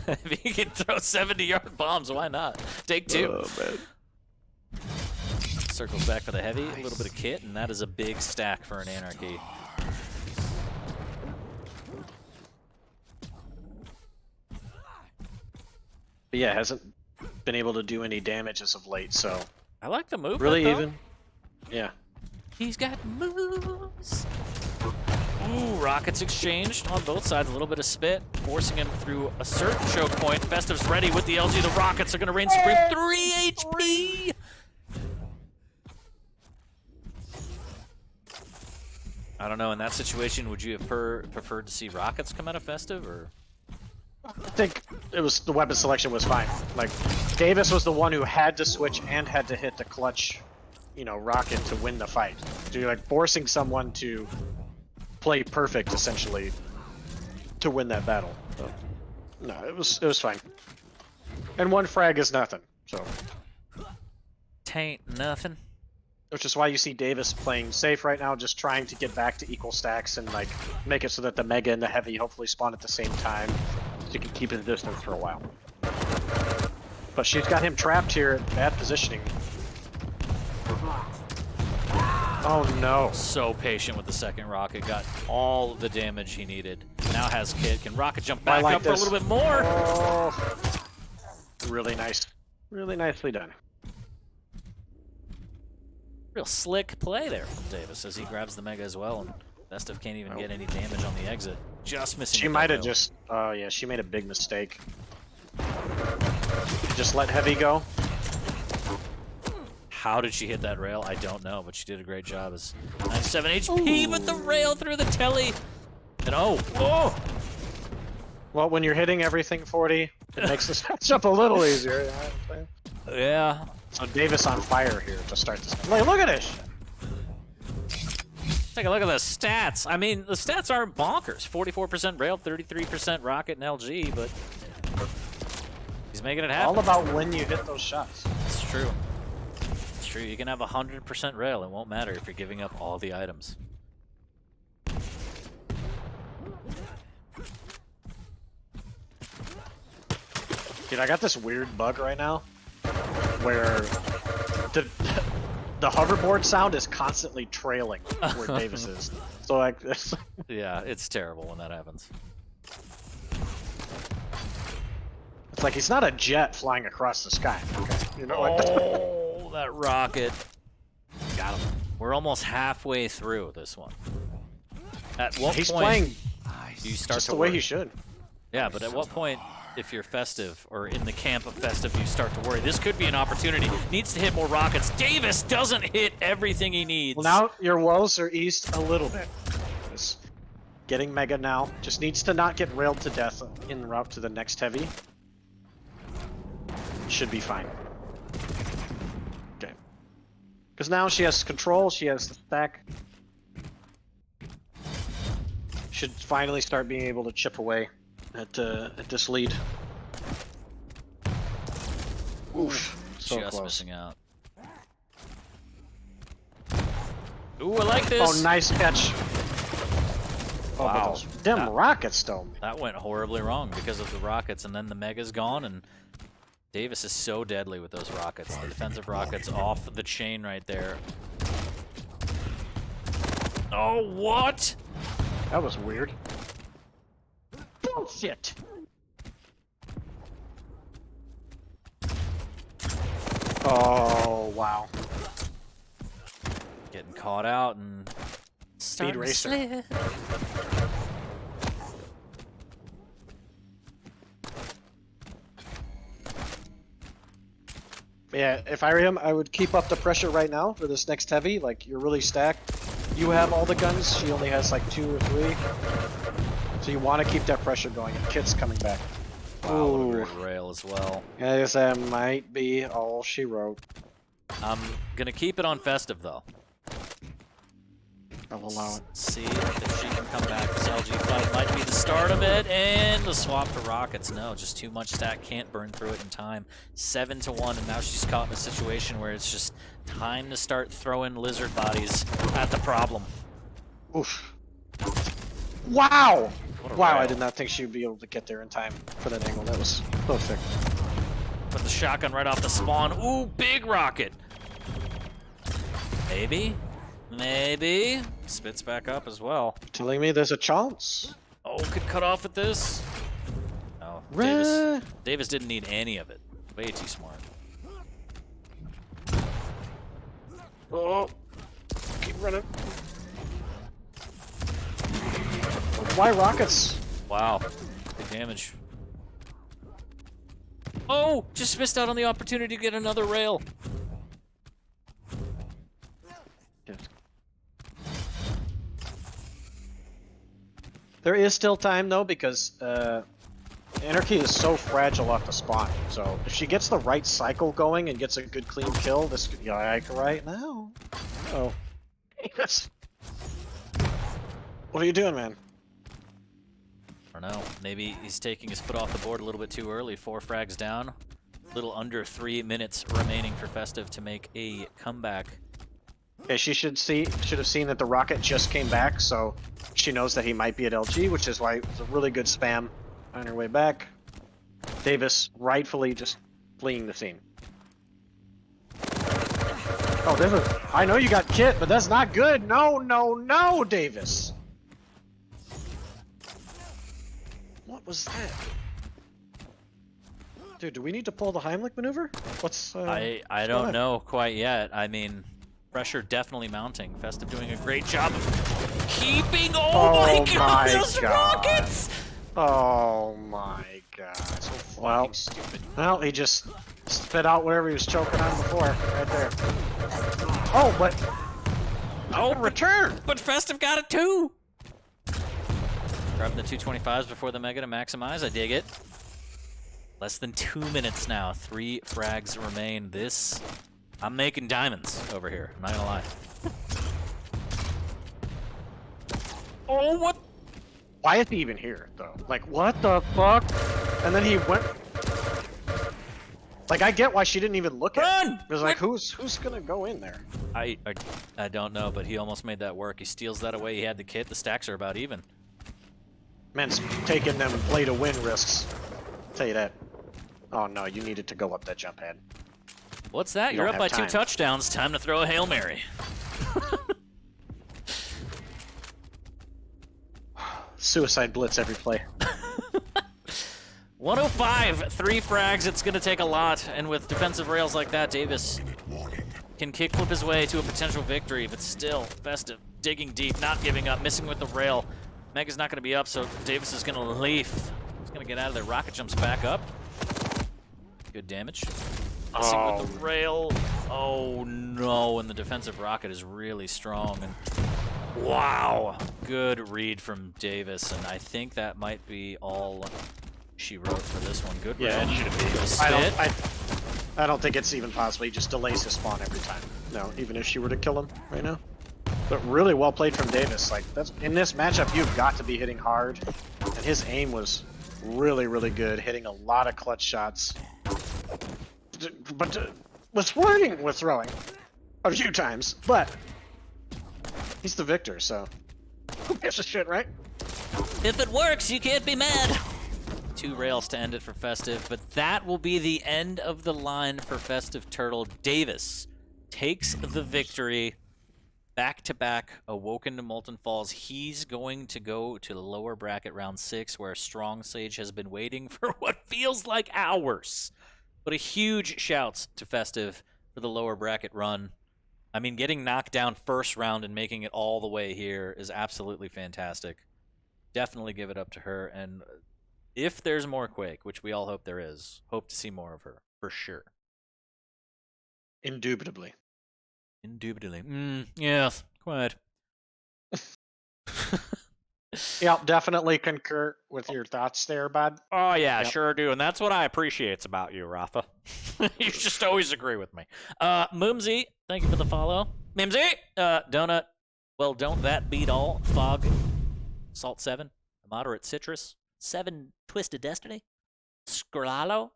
If you can throw 70-yard bombs, why not? Take 2. Oh, man. Circles back for the heavy, a little bit of kit, and that is a big stack for an Anarchy. But yeah, hasn't been able to do any damage as of late, so I like the movement, really though. even. Yeah. He's got moves. Ooh, rockets exchanged on both sides. A little bit of spit, forcing him through a certain choke point. Festive's ready with the LG. The rockets are going to reign supreme. 3 HP! I don't know, in that situation, would you have preferred to see rockets come out of Festive, or? I think it was the weapon selection was fine. Like Davis was the one who had to switch and had to hit the clutch, you know, rocket to win the fight. So you're like forcing someone to play perfect essentially to win that battle. So, no, it was fine. And 1 frag is nothing. So Tain't nothing. which is why you see Davis playing safe right now, just trying to get back to equal stacks and like make it so that the mega and the heavy hopefully spawn at the same time, so he can keep his distance for a while. But she's got him trapped here at bad positioning. Oh no. So patient with the second rocket, got all the damage he needed. Now has kit, can rocket jump back like up for a this. little bit more? Oh. Really nice. Really nicely done. Real slick play there from Davis as he grabs the mega as well, and Festive can't even get any damage on the exit. Just missing. She the might have doggo. just, oh yeah, she made a big mistake. Just let heavy go. How did she hit that rail? I don't know, but she did a great job. As 97 HP with the rail through the telly. And oh! Well, when you're hitting everything 40, it makes this matchup a little easier. You know what I'm saying? Yeah. So Davis on fire here to start this. Like, look at this! Take a look at the stats. I mean, the stats aren't bonkers. 44% rail, 33% rocket and LG, but he's making it happen. All about when you hit those shots. It's true. It's true. You can have 100% rail. It won't matter if you're giving up all the items. Dude, I got this weird bug right now where the hoverboard sound is constantly trailing where Davis is. So like this. Yeah, it's terrible when that happens. It's like he's not a jet flying across the sky. Okay. You know, like Oh, that rocket. Got him. We're almost halfway through this one. At what he's point playing do you start just to the way worry? he should. Yeah, but at what point, if you're Festive or in the camp of Festive, you start to worry? This could be an opportunity. Needs to hit more rockets. Davis doesn't hit everything he needs. Well, now your woes are eased a little bit. Just getting Mega now. Just needs to not get railed to death en route to the next heavy. Should be fine. Okay. Because now she has control, she has the stack. Should finally start being able to chip away at this lead. Oof. So just close. missing out. Ooh, I like this. Oh, nice catch. Oh, Wow. but those damn rockets though. That went horribly wrong because of the rockets, and then the Mega's gone, and Davis is so deadly with those rockets. The defensive rockets off the chain right there. Oh, what? That was weird. Bullshit. Oh, wow. Getting caught out and Speed racer. slip. Yeah, if I were him, I would keep up the pressure right now for this next heavy. Like, you're really stacked. You have all the guns. She only has like 2 or 3. So you want to keep that pressure going. And Kit's coming back. Wow, what a weird rail as well. I guess that might be all she wrote. I'm gonna keep it on Festive though. I'll allow it. See if she can come back. This LG fight might be the start of it, and the swap to rockets. No, just too much stack. Can't burn through it in time. 7-1, and now she's caught in a situation where it's just time to start throwing lizard bodies at the problem. Oof. Wow! Wow, rail. I did not think she would be able to get there in time for that angle. That was perfect. Put the shotgun right off the spawn. Ooh, big rocket. Maybe? Maybe. Spits back up as well. Telling me there's a chance. Oh, could cut off at this. Oh, Davis didn't need any of it. Way too smart. Oh, keep running. Why rockets? Wow, big damage. Oh, just missed out on the opportunity to get another rail. There is still time though, because Anarchy is so fragile off the spawn. So if she gets the right cycle going and gets a good clean kill, this could be like right now. Oh, what are you doing, man? I don't know. Maybe he's taking his foot off the board a little bit too early. 4 frags down. A little under 3 minutes remaining for Festive to make a comeback. Okay, she should have seen that the rocket just came back, so she knows that he might be at LG, which is why it was a really good spam on her way back. Davis rightfully just fleeing the scene. Oh, this is, I know you got Kit, but that's not good. No, no, no, Davis. What was that? Dude, do we need to pull the Heimlich maneuver? What's I don't know quite yet. I mean, pressure definitely mounting. Festive doing a great job of keeping. Oh my god, those rockets! Oh my god. So well, stupid. Well, he just spit out whatever he was choking on before, right there. Oh, but return. But Festive got it too. Grabbing the 225s before the Mega to maximize. I dig it. Less than 2 minutes now. 3 frags remain. This, I'm making diamonds over here. I'm not gonna lie. Oh, what? Why is he even here, though? Like, what the fuck? And then he went. Like, I get why she didn't even look at him. It was like, who's gonna go in there? I don't know, but he almost made that work. He steals that away. He had the kit. The stacks are about even. Man's taking them play to win risks. I'll tell you that. Oh no, you needed to go up that jump pad. What's that? You You're don't up by have 2 time. touchdowns. Time to throw a Hail Mary. Suicide blitz every play. 105, 3 frags. It's going to take a lot. And with defensive rails like that, Davis can kickflip his way to a potential victory. But still, Festive digging deep, not giving up, missing with the rail. Mega's not going to be up, so Davis is going to leaf. He's going to get out of there. Rocket jumps back up. Good damage. Missing with the rail. Oh no, and the defensive rocket is really strong. And wow, good read from Davis. And I think that might be all she wrote for this one. Good Yeah, round. it should be. I don't think it's even possible. He just delays his spawn every time. No, even if she were to kill him right now. But really well played from Davis. Like that's in this matchup, you've got to be hitting hard, and his aim was really, really good, hitting a lot of clutch shots. But was flirting with throwing a few times, but he's the victor, so who gives a shit, right? If it works, you can't be mad. 2 rails to end it for Festive, but that will be the end of the line for Festive Turtle. Davis takes the victory. Back-to-back, Awoken to Molten Falls. He's going to go to the lower bracket round 6, where Strong Sage has been waiting for what feels like hours. But a huge shouts to Festive for the lower bracket run. I mean, getting knocked down first round and making it all the way here is absolutely fantastic. Definitely give it up to her, and if there's more Quake, which we all hope there is, hope to see more of her, for sure. Indubitably. Indubitably. Yes, quite. Yeah, definitely concur with your thoughts there, bud. Oh, yeah, Yep. sure do. And that's what I appreciate about you, Rapha. You just always agree with me. Moomsy, thank you for the follow. Mimsy, Donut, well, don't that beat all? Fog, Salt 7, Moderate Citrus, 7 Twisted Destiny, Skralo,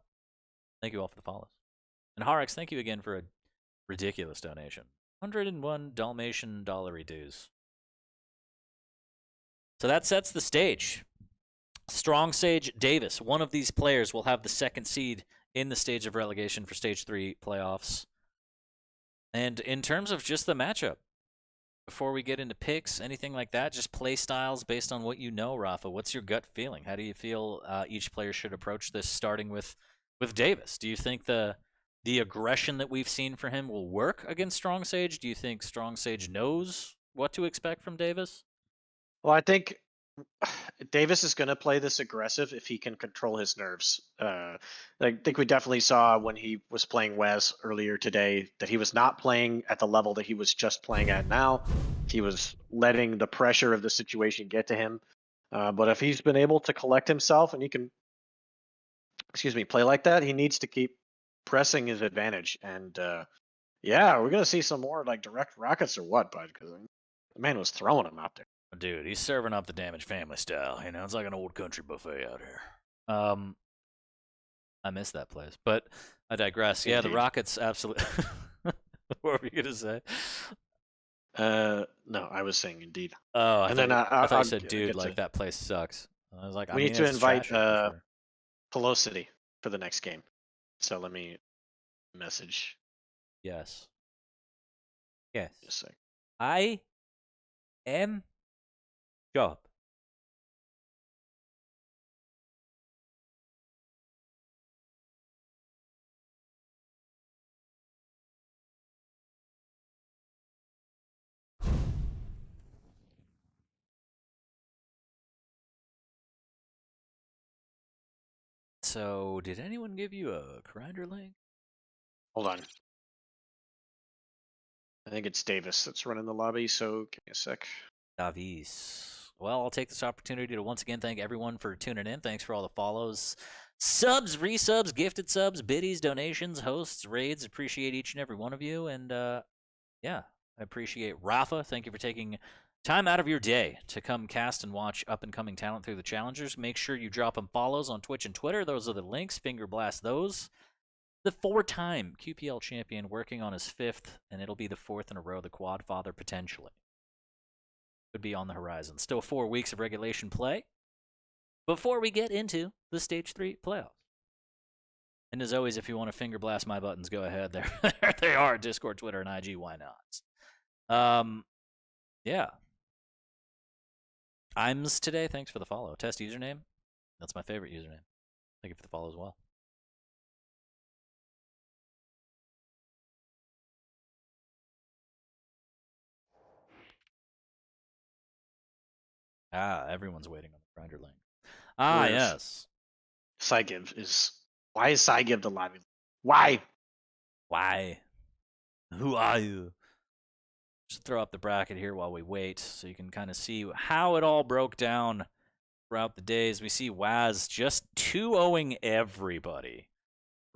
thank you all for the follows. And Harix, thank you again for a ridiculous donation. 101 Dalmatian dollary dues. So that sets the stage. Strong Sage Davis, one of these players, will have the 2nd seed in the stage of relegation for Stage 3 playoffs. And in terms of just the matchup, before we get into picks, anything like that, just play styles based on what you know, Rapha, what's your gut feeling? How do you feel each player should approach this, starting with Davis? Do you think the aggression that we've seen for him will work against Strong Sage? Do you think Strong Sage knows what to expect from Davis? Well, I think Davis is going to play this aggressive if he can control his nerves. I think we definitely saw when he was playing Wes earlier today that he was not playing at the level that he was just playing at now. He was letting the pressure of the situation get to him. But if he's been able to collect himself and he can, play like that, he needs to keep pressing his advantage. And yeah, we're going to see some more like direct rockets or what, bud? Because the man was throwing them out there. Dude, he's serving up the Damaged Family style. You know, it's like an old country buffet out here. I miss that place, but I digress. Yeah, the Rockets absolutely. What were you gonna say? No, I was saying indeed. Oh, I thought you said, dude, like that place sucks. I was like, we need to invite Pelosity for the next game. So let me message. Yes. Yes. Just a sec. I am job. So, did anyone give you a grinder link? Hold on. I think it's Davis that's running the lobby, so give me a sec. Davis. Well, I'll take this opportunity to once again thank everyone for tuning in. Thanks for all the follows, subs, resubs, gifted subs, biddies, donations, hosts, raids. Appreciate each and every one of you. And yeah, I appreciate Rapha. Thank you for taking time out of your day to come cast and watch up-and-coming talent through the Challengers. Make sure you drop them follows on Twitch and Twitter. Those are the links. Finger blast those. The 4-time QPL champion working on his 5th, and it'll be the 4th in a row, the quad father potentially. Could be on the horizon. Still 4 weeks of regulation play before we get into the Stage 3 playoffs. And as always, if you want to finger blast my buttons, go ahead. There they are. Discord, Twitter, and IG. Why not? Yeah. Ims today. Thanks for the follow. Test username. That's my favorite username. Thank you for the follow as well. Ah, everyone's waiting on the grinder link. Ah, yes. Saigiv is. Why is Saigiv the lobby? Why? Why? Who are you? Just throw up the bracket here while we wait so you can kind of see how it all broke down throughout the days. We see Waz just 2-0ing everybody.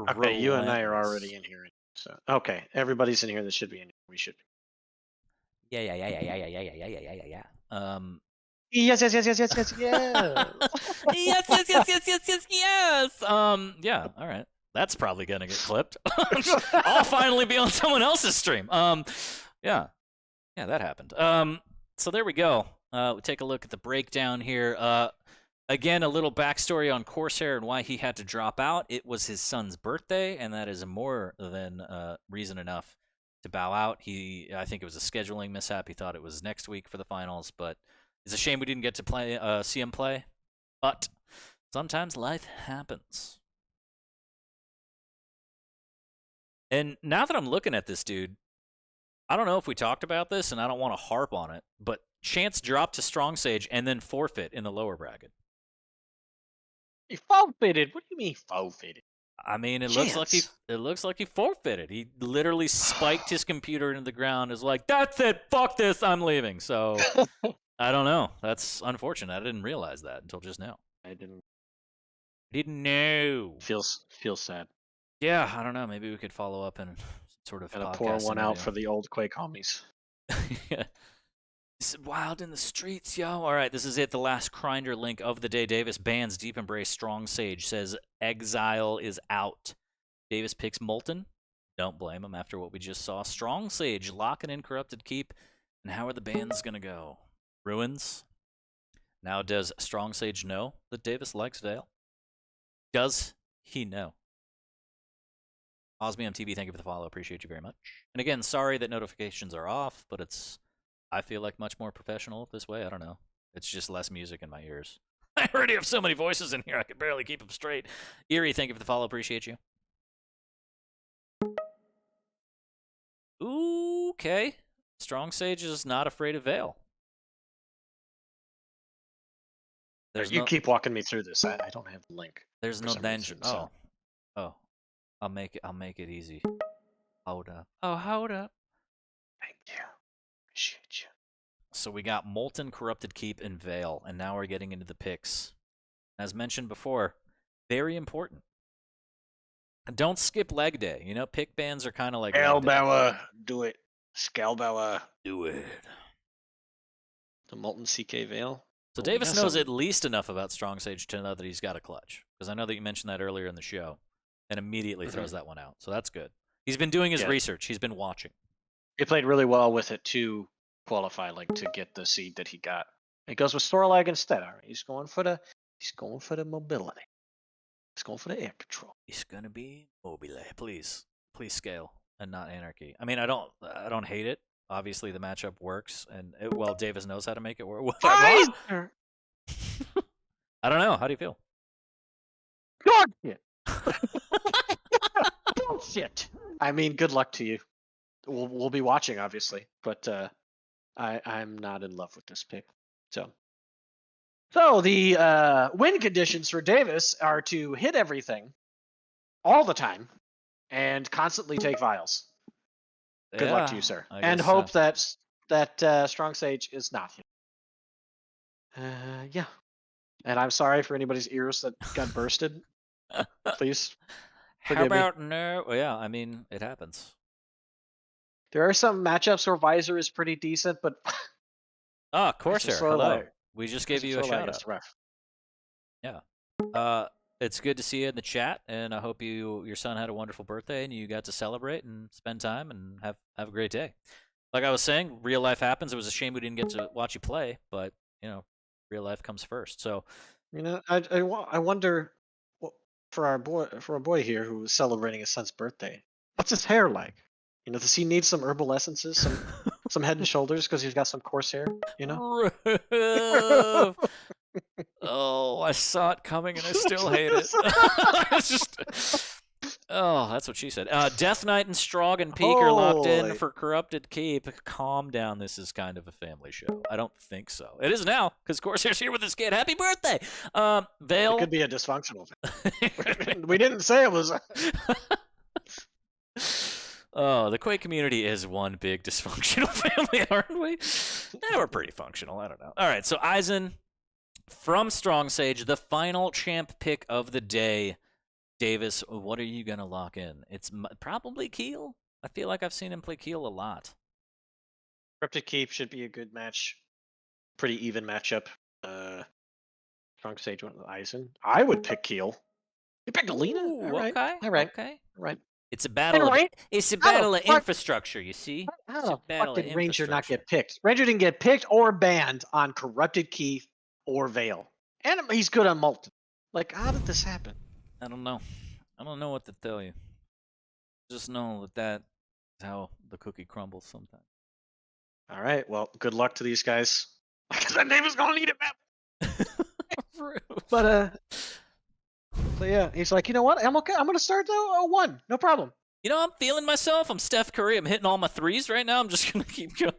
Okay, you and I are already in here. So okay, everybody's in here that should be in here. We should be. Yeah. Yes. Yes. Yeah. All right. That's probably gonna get clipped. I'll finally be on someone else's stream. Yeah, that happened. So there we go. We take a look at the breakdown here. Again, a little backstory on Corsair and why he had to drop out. It was his son's birthday, and that is more than reason enough to bow out. I think it was a scheduling mishap. He thought it was next week for the finals, but it's a shame we didn't get to see him play. But sometimes life happens. And now that I'm looking at this dude, I don't know if we talked about this, and I don't want to harp on it, but Chance dropped to Strong Sage and then forfeit in the lower bracket. He forfeited? What do you mean forfeited? I mean, it looks like he forfeited. He literally spiked his computer into the ground. Is like, that's it. Fuck this. I'm leaving. So I don't know. That's unfortunate. I didn't realize that until just now. I didn't know. Feels sad. Yeah, I don't know. Maybe we could follow up and sort of gotta pour one out for the old Quake homies. Yeah. It's wild in the streets, yo. All right, this is it. The last grinder link of the day. Davis bans Deep Embrace. Strong Sage says Exile is out. Davis picks Molten. Don't blame him after what we just saw. Strong Sage locking in Corrupted Keep. And how are the bans going to go? Ruins. Now, does Strong Sage know that Davis likes Veil? Does he know? Osmium TV, thank you for the follow. Appreciate you very much. And again, sorry that notifications are off, but I feel like much more professional this way. I don't know. It's just less music in my ears. I already have so many voices in here, I could barely keep them straight. Eerie, thank you for the follow. Appreciate you. Okay. Strong Sage is not afraid of Veil. Keep walking me through this. I don't have the link. There's no danger. Oh. I'll make it easy. Hold up. Oh, hold up. Thank you. Appreciate you. So we got Molten, Corrupted Keep, and Veil, and now we're getting into the picks. As mentioned before, very important. Don't skip leg day. You know, pick bans are kind of like Scalbauer, do it. Scalbauer, do it. The Molten CK Veil. So Davis knows at least enough about Strong Sage to know that he's got a clutch, because I know that you mentioned that earlier in the show, and immediately throws that one out. So that's good. He's been doing his research. He's been watching. He played really well with it to qualify, to get the seed that he got. He goes with Storlag instead. All right, he's going for the mobility. He's going for the air control. He's gonna be mobile. Please scale and not Anarchy. I mean, I don't hate it. Obviously, the matchup works, and Davis knows how to make it work. I don't know. How do you feel? Bullshit. Bullshit. I mean, good luck to you. We'll be watching, obviously, but I'm not in love with this pick. So the win conditions for Davis are to hit everything all the time and constantly take vials. Good luck to you, sir. And hope that Strong Sage is not him. Yeah. And I'm sorry for anybody's ears that got bursted. Please. How about no? Well, yeah, I mean, it happens. There are some matchups where Visor is pretty decent, but Corsair, hello. We just gave you a shout out. Rough. Yeah. It's good to see you in the chat, and I hope your son had a wonderful birthday and you got to celebrate and spend time and have a great day. Like I was saying, real life happens. It was a shame we didn't get to watch you play, but real life comes first. So, I wonder for our boy here who was celebrating his son's birthday. What's his hair like? You know, does he need some herbal essences, some Head and Shoulders because he's got some coarse hair? You know. Oh, I saw it coming and I still hate it. It's just. Oh, that's what she said. Death Knight and Strog and Peak are locked in for Corrupted Keep. Calm down. This is kind of a family show. I don't think so. It is now, because Corsair's here with his kid. Happy birthday! Vale. It could be a dysfunctional family. We didn't say it was. Oh, the Quake community is one big dysfunctional family, aren't we? Yeah, we're pretty functional. I don't know. All right, so Eisen from Strong Sage, the final champ pick of the day. Davis, what are you going to lock in? It's probably Keel. I feel like I've seen him play Keel a lot. Corrupted Keep should be a good match. Pretty even matchup. Strong Sage went with Eisen. I would pick Keel. You picked Alina? All right. Okay. All right. Okay. All right. It's a battle. It's a battle of infrastructure. You see. How the fuck did Ranger not get picked? Ranger didn't get picked or banned on Corrupted Keith or Vale, and he's good on multi. Like, how did this happen? I don't know. I don't know what to tell you. Just know that is how the cookie crumbles sometimes. All right. Well, good luck to these guys. Because that name is gonna need it, man. But yeah, he's like, you know what? I'm okay. I'm gonna start though 0-1. No problem. You know, I'm feeling myself. I'm Steph Curry. I'm hitting all my threes right now. I'm just gonna keep going.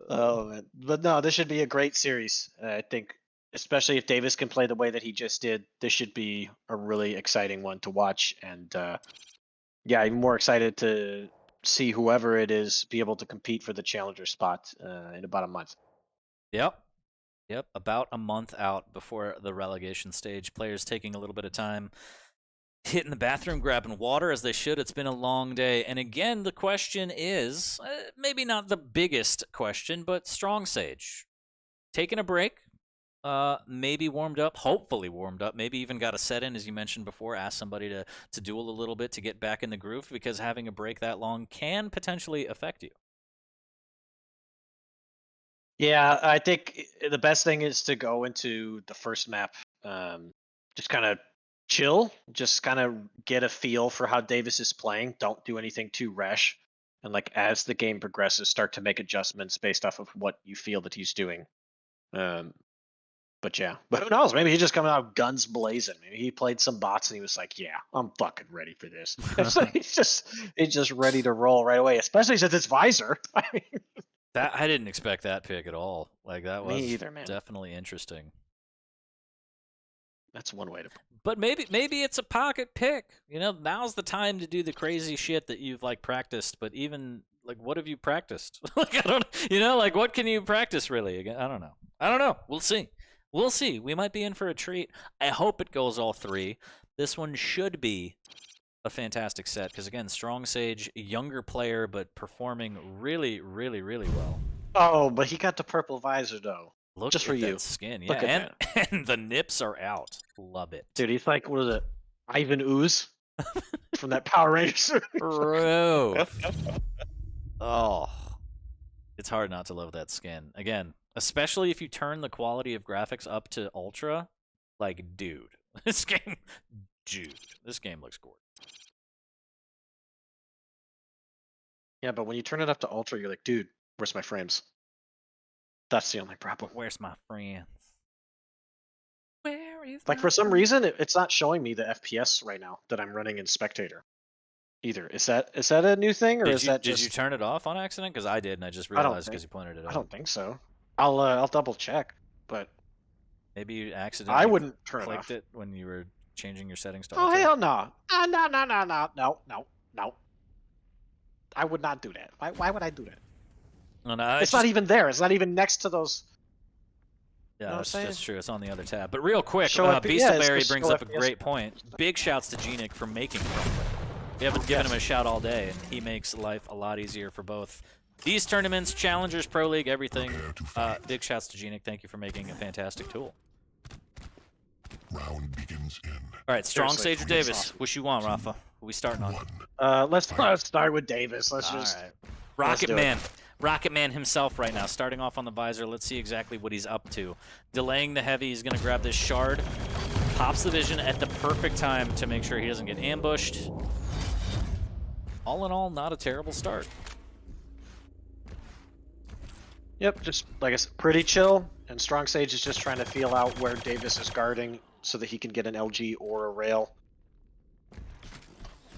Oh man. But no, this should be a great series. I think, especially if Davis can play the way that he just did, this should be a really exciting one to watch. And yeah, I'm more excited to see whoever it is be able to compete for the challenger spot in about a month. Yep. About a month out before the relegation stage. Players taking a little bit of time, hitting the bathroom, grabbing water as they should. It's been a long day. And again, the question is, maybe not the biggest question, but Strong Sage. Taking a break. Maybe warmed up, hopefully warmed up, maybe even got a set in, as you mentioned before, ask somebody to duel a little bit to get back in the groove, because having a break that long can potentially affect you. Yeah, I think the best thing is to go into the first map, just kind of chill, just kind of get a feel for how Davis is playing. Don't do anything too rash. And like as the game progresses, start to make adjustments based off of what you feel that he's doing. But yeah, but who knows? Maybe he's just coming out guns blazing. Maybe he played some bots and he was like, "Yeah, I'm fucking ready for this." So he's just ready to roll right away. Especially since it's Visor. I mean, I didn't expect that pick at all. Like that was either, man. Definitely interesting. That's one way to. But maybe it's a pocket pick. You know, now's the time to do the crazy shit that you've like practiced. But even like, what have you practiced? Like I don't, you know, like what can you practice really? Again, I don't know. We'll see. We might be in for a treat. I hope it goes all three. This one should be a fantastic set because, again, Strong Sage, younger player, but performing really, really, really well. Oh, but he got the purple visor, though. Look just at for that you. Skin. Yeah, and the nips are out. Love it. Dude, he's like, what is it? Ivan Ooze from that Power Rangers. Bro. Oh. It's hard not to love that skin. Again, especially if you turn the quality of graphics up to ultra, like, dude, this game looks gorgeous. Yeah, but when you turn it up to ultra, you're like, dude, where's my frames? That's the only problem. Where's my friends? Where is like for some reason it's not showing me the FPS right now that I'm running in spectator. Either is that a new thing or did you turn it off on accident? Because I did, and I just realized because you pointed it out. I don't think so. I'll double check, but maybe you accidentally. I wouldn't turn clicked it when you were changing your settings to. Oh hell no! No! I would not do that. Why would I do that? No, it's not even there. It's not even next to those. Yeah, that's true. It's on the other tab. But real quick, Beastleberry brings up a great point. Big shouts to Genic for making it. We haven't given him a shout all day, and he makes life a lot easier for both these tournaments, Challengers, Pro League, everything. Big shouts to Genic. Thank you for making a fantastic tool. Round begins in. All right, Strong Sage or Davis? Which you want, Rapha? Who we starting on? Let's start with Davis. Let's just. All right. Rocket Man. Rocket Man himself right now, starting off on the visor. Let's see exactly what he's up to. Delaying the heavy, he's going to grab this shard. Pops the vision at the perfect time to make sure he doesn't get ambushed. All in all, not a terrible start. Yep, just like I said, pretty chill. And Strong Sage is just trying to feel out where Davis is guarding so that he can get an LG or a rail.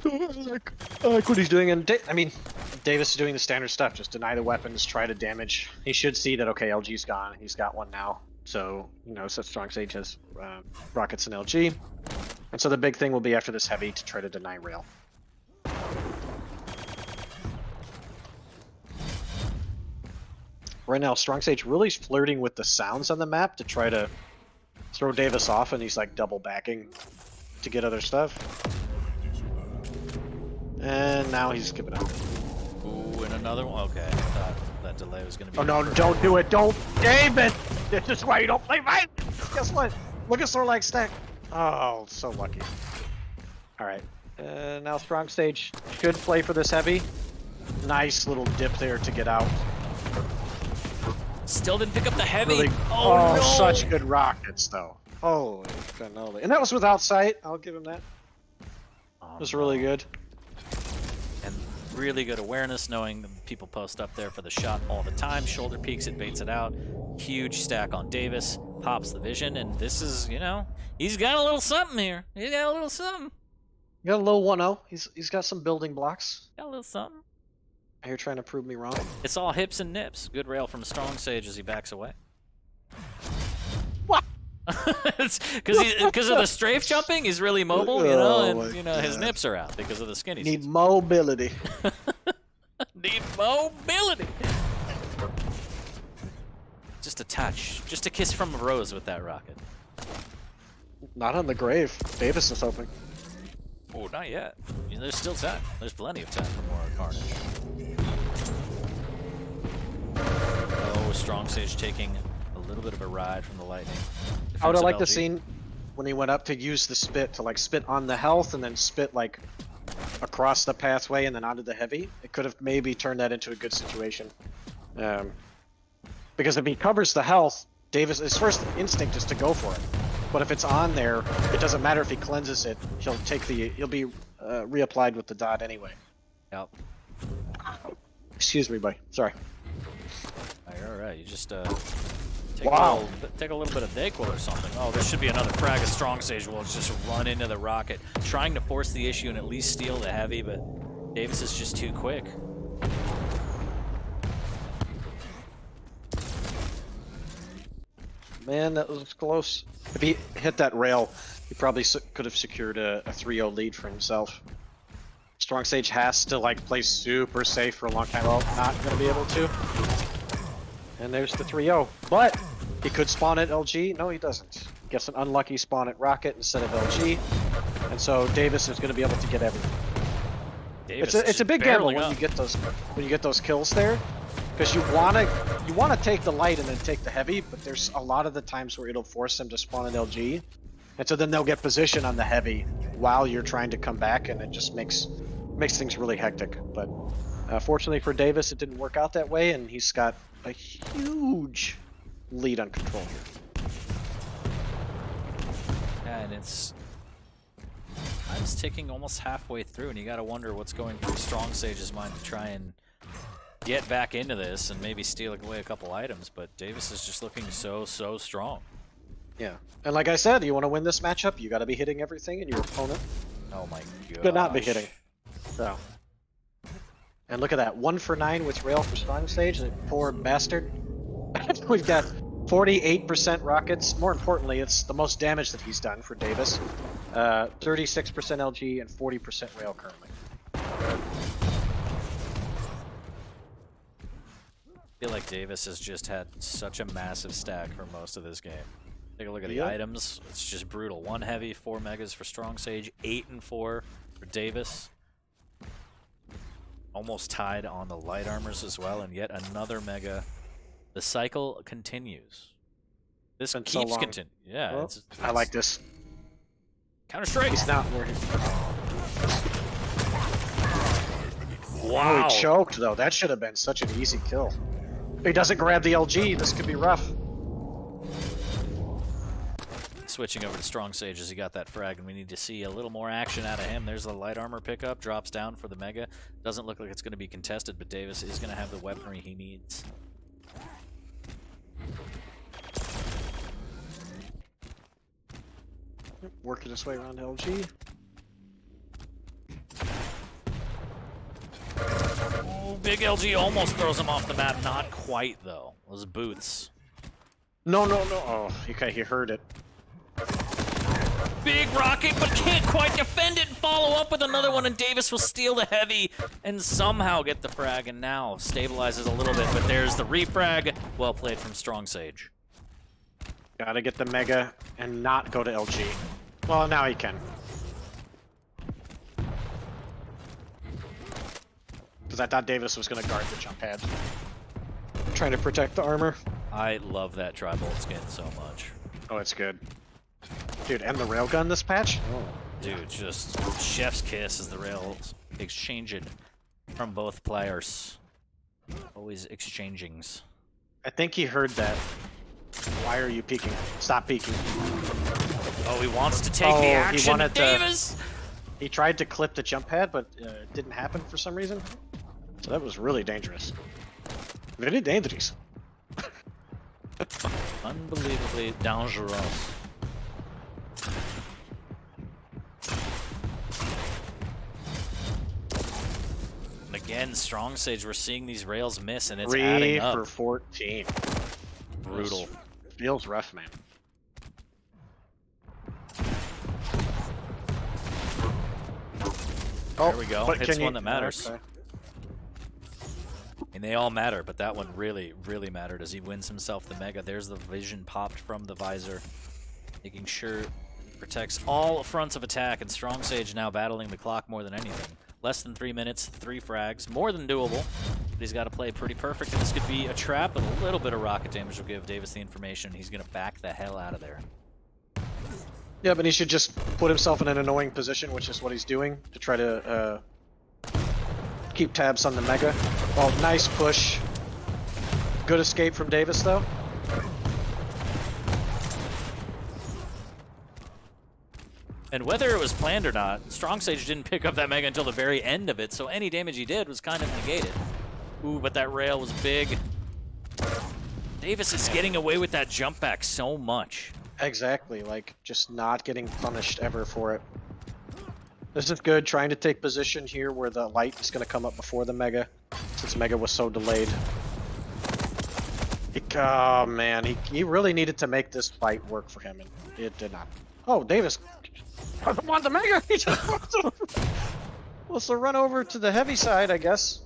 I like what he's doing. And I mean, Davis is doing the standard stuff. Just deny the weapons, try to damage. He should see that, okay, LG's gone. He's got one now. So, you know, so Strong Sage has rockets and LG. And so the big thing will be after this heavy to try to deny rail. Right now, Strong Sage really is flirting with the sounds on the map to try to throw Davis off, and he's like double backing to get other stuff. And now he's giving up. Ooh, and another one. Okay, I thought that delay was going to be... Oh no, don't do it, don't! David! This is why you don't play right! Guess what? Look at Sorlag stack. Oh, so lucky. Alright, now Strong Sage should play for this heavy. Nice little dip there to get out. Still didn't pick up the heavy. Really, oh no! Such good rockets, though. Holy cannoli. And that was without sight. I'll give him that. It was really good. And really good awareness, knowing people post up there for the shot all the time. Shoulder peeks it, baits it out. Huge stack on Davis. Pops the vision, and this is, you know, he's got a little something here. He's got a little something. You got a little 1-0. He's got some building blocks. Got a little something. You're trying to prove me wrong. It's all hips and nips. Good rail from Strong Sage as he backs away. What? It's because of the strafe jumping. He's really mobile, you know, and you know his nips are out because of the skinny. Need mobility. Need mobility. Just a touch, just a kiss from a rose with that rocket. Not on the grave. Davis is hoping. Oh, not yet. I mean, there's still time. There's plenty of time for more carnage. Oh, Strong Sage taking a little bit of a ride from the lightning. I would have liked LG. the scene when he went up to use the spit to like spit on the health and then spit like across the pathway and then onto the heavy. It could have maybe turned that into a good situation. Because if he covers the health, his first instinct is to go for it. But if it's on there, it doesn't matter if he cleanses it. He'll be reapplied with the dot anyway. Yep. Excuse me, buddy. Sorry. All right. You just Wow. take a little bit of Dayquil or something. Oh, there should be another frag of Strong Sage will just run into the rocket, trying to force the issue and at least steal the heavy, but Davis is just too quick. Man, that was close. If he hit that rail, he probably could have secured a 3-0 lead for himself. Strong Sage has to like play super safe for a long time. Well, not going to be able to. And there's the 3-0. But he could spawn at LG. No, he doesn't. Gets an unlucky spawn at Rocket instead of LG. And so Davis is going to be able to get everything. It's a big gamble when you get those kills there. Because you wanna take the light and then take the heavy, but there's a lot of the times where it'll force them to spawn an LG, and so then they'll get position on the heavy while you're trying to come back, and it just makes things really hectic. But fortunately for Davis, it didn't work out that way, and he's got a huge lead on control here. Yeah, and time's ticking almost halfway through, and you gotta wonder what's going through Strong Sage's mind to try and get back into this and maybe steal away a couple items, but Davis is just looking so strong. Yeah, and like I said, you want to win this matchup, you got to be hitting everything, and your opponent Oh my god. could not be hitting. So, and look at that, 1 for 9 with rail for Strong Sage. The poor bastard. We've got 48% rockets. More importantly, it's the most damage that he's done for Davis. 36% LG and 40% rail currently. I feel like Davis has just had such a massive stack for most of this game. Take a look at the items. It's just brutal. 1 heavy, 4 megas for Strong Sage, 8 and 4 for Davis. Almost tied on the light armors as well, and yet another mega. The cycle continues. This keeps continuing. Yeah, well, it's I like this. Counter-Strike. He's not working. Oh, he choked though. That should have been such an easy kill. He doesn't grab the LG. This could be rough. Switching over to Strong Sage as he got that frag, and we need to see a little more action out of him. There's the light armor pickup, drops down for the Mega. Doesn't look like it's going to be contested, but Davis is going to have the weaponry he needs. Working his way around LG. Oh, big LG almost throws him off the map. Not quite, though. Those boots. No. Oh, okay, he heard it. Big rocket, but can't quite defend it and follow up with another one, and Davis will steal the heavy and somehow get the frag, and now stabilizes a little bit, but there's the refrag. Well played from Strong Sage. Gotta get the Mega and not go to LG. Well, now he can. Because I thought Davis was gonna guard the jump pad. Trying to protect the armor. I love that tri-bolt skin so much. Oh, it's good. Dude, and the railgun this patch? Oh. Dude, just chef's kiss as the rails exchanging from both players. Always exchangings. I think he heard that. Why are you peeking? Stop peeking. Oh, he wants to take the action. He wanted Davis! He tried to clip the jump pad, but it didn't happen for some reason. So that was really dangerous. Very dangerous. Unbelievably dangerous. And again, Strong Sage, we're seeing these rails miss, and it's adding up. 3 for 14. Brutal. Feels rough, man. There we go. But Hits can one that matters. Okay. And they all matter, but that one really, really mattered as he wins himself the Mega. There's the vision popped from the visor, making sure it protects all fronts of attack, and Strong Sage now battling the clock more than anything. Less than 3 minutes, 3 frags, more than doable, but he's got to play pretty perfect, and this could be a trap, but a little bit of rocket damage will give Davis the information. He's going to back the hell out of there. Yeah, but he should just put himself in an annoying position, which is what he's doing, to try to keep tabs on the Mega. Well, nice push. Good escape from Davis, though. And whether it was planned or not, Strong Sage didn't pick up that Mega until the very end of it, so any damage he did was kind of negated. Ooh, but that rail was big. Davis is getting away with that jump back so much. Exactly, like, just not getting punished ever for it. This is good, trying to take position here where the light is going to come up before the Mega, since Mega was so delayed. Oh man, he really needed to make this fight work for him, and it did not. Oh, Davis doesn't want the Mega! He just wants to run over to the heavy side, I guess.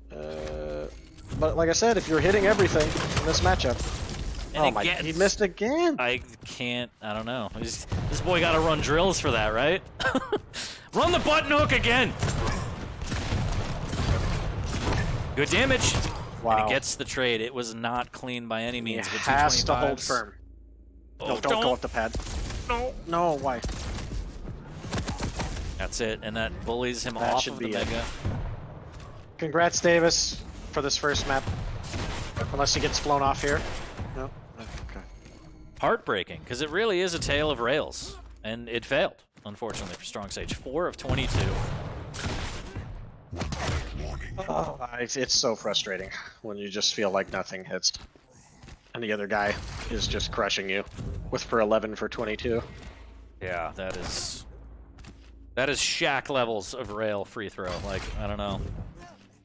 But like I said, if you're hitting everything in this matchup... And oh my, he missed again! I don't know. This boy gotta run drills for that, right? Run the button hook again! Good damage! Wow. And he gets the trade. It was not clean by any means. He but has to hold firm. Oh, no, don't go up the pad. No. No, why? That's it, and that bullies him That off should of the be it. Mega. Congrats, Davis, for this first map. Unless he gets flown off here. No? Okay. Heartbreaking, because it really is a tale of rails. And it failed, unfortunately, for Strong Sage. 4 of 22. Oh, it's so frustrating when you just feel like nothing hits. And the other guy is just crushing you with for 11 for 22. Yeah, that is Shaq levels of rail free throw. Like, I don't know.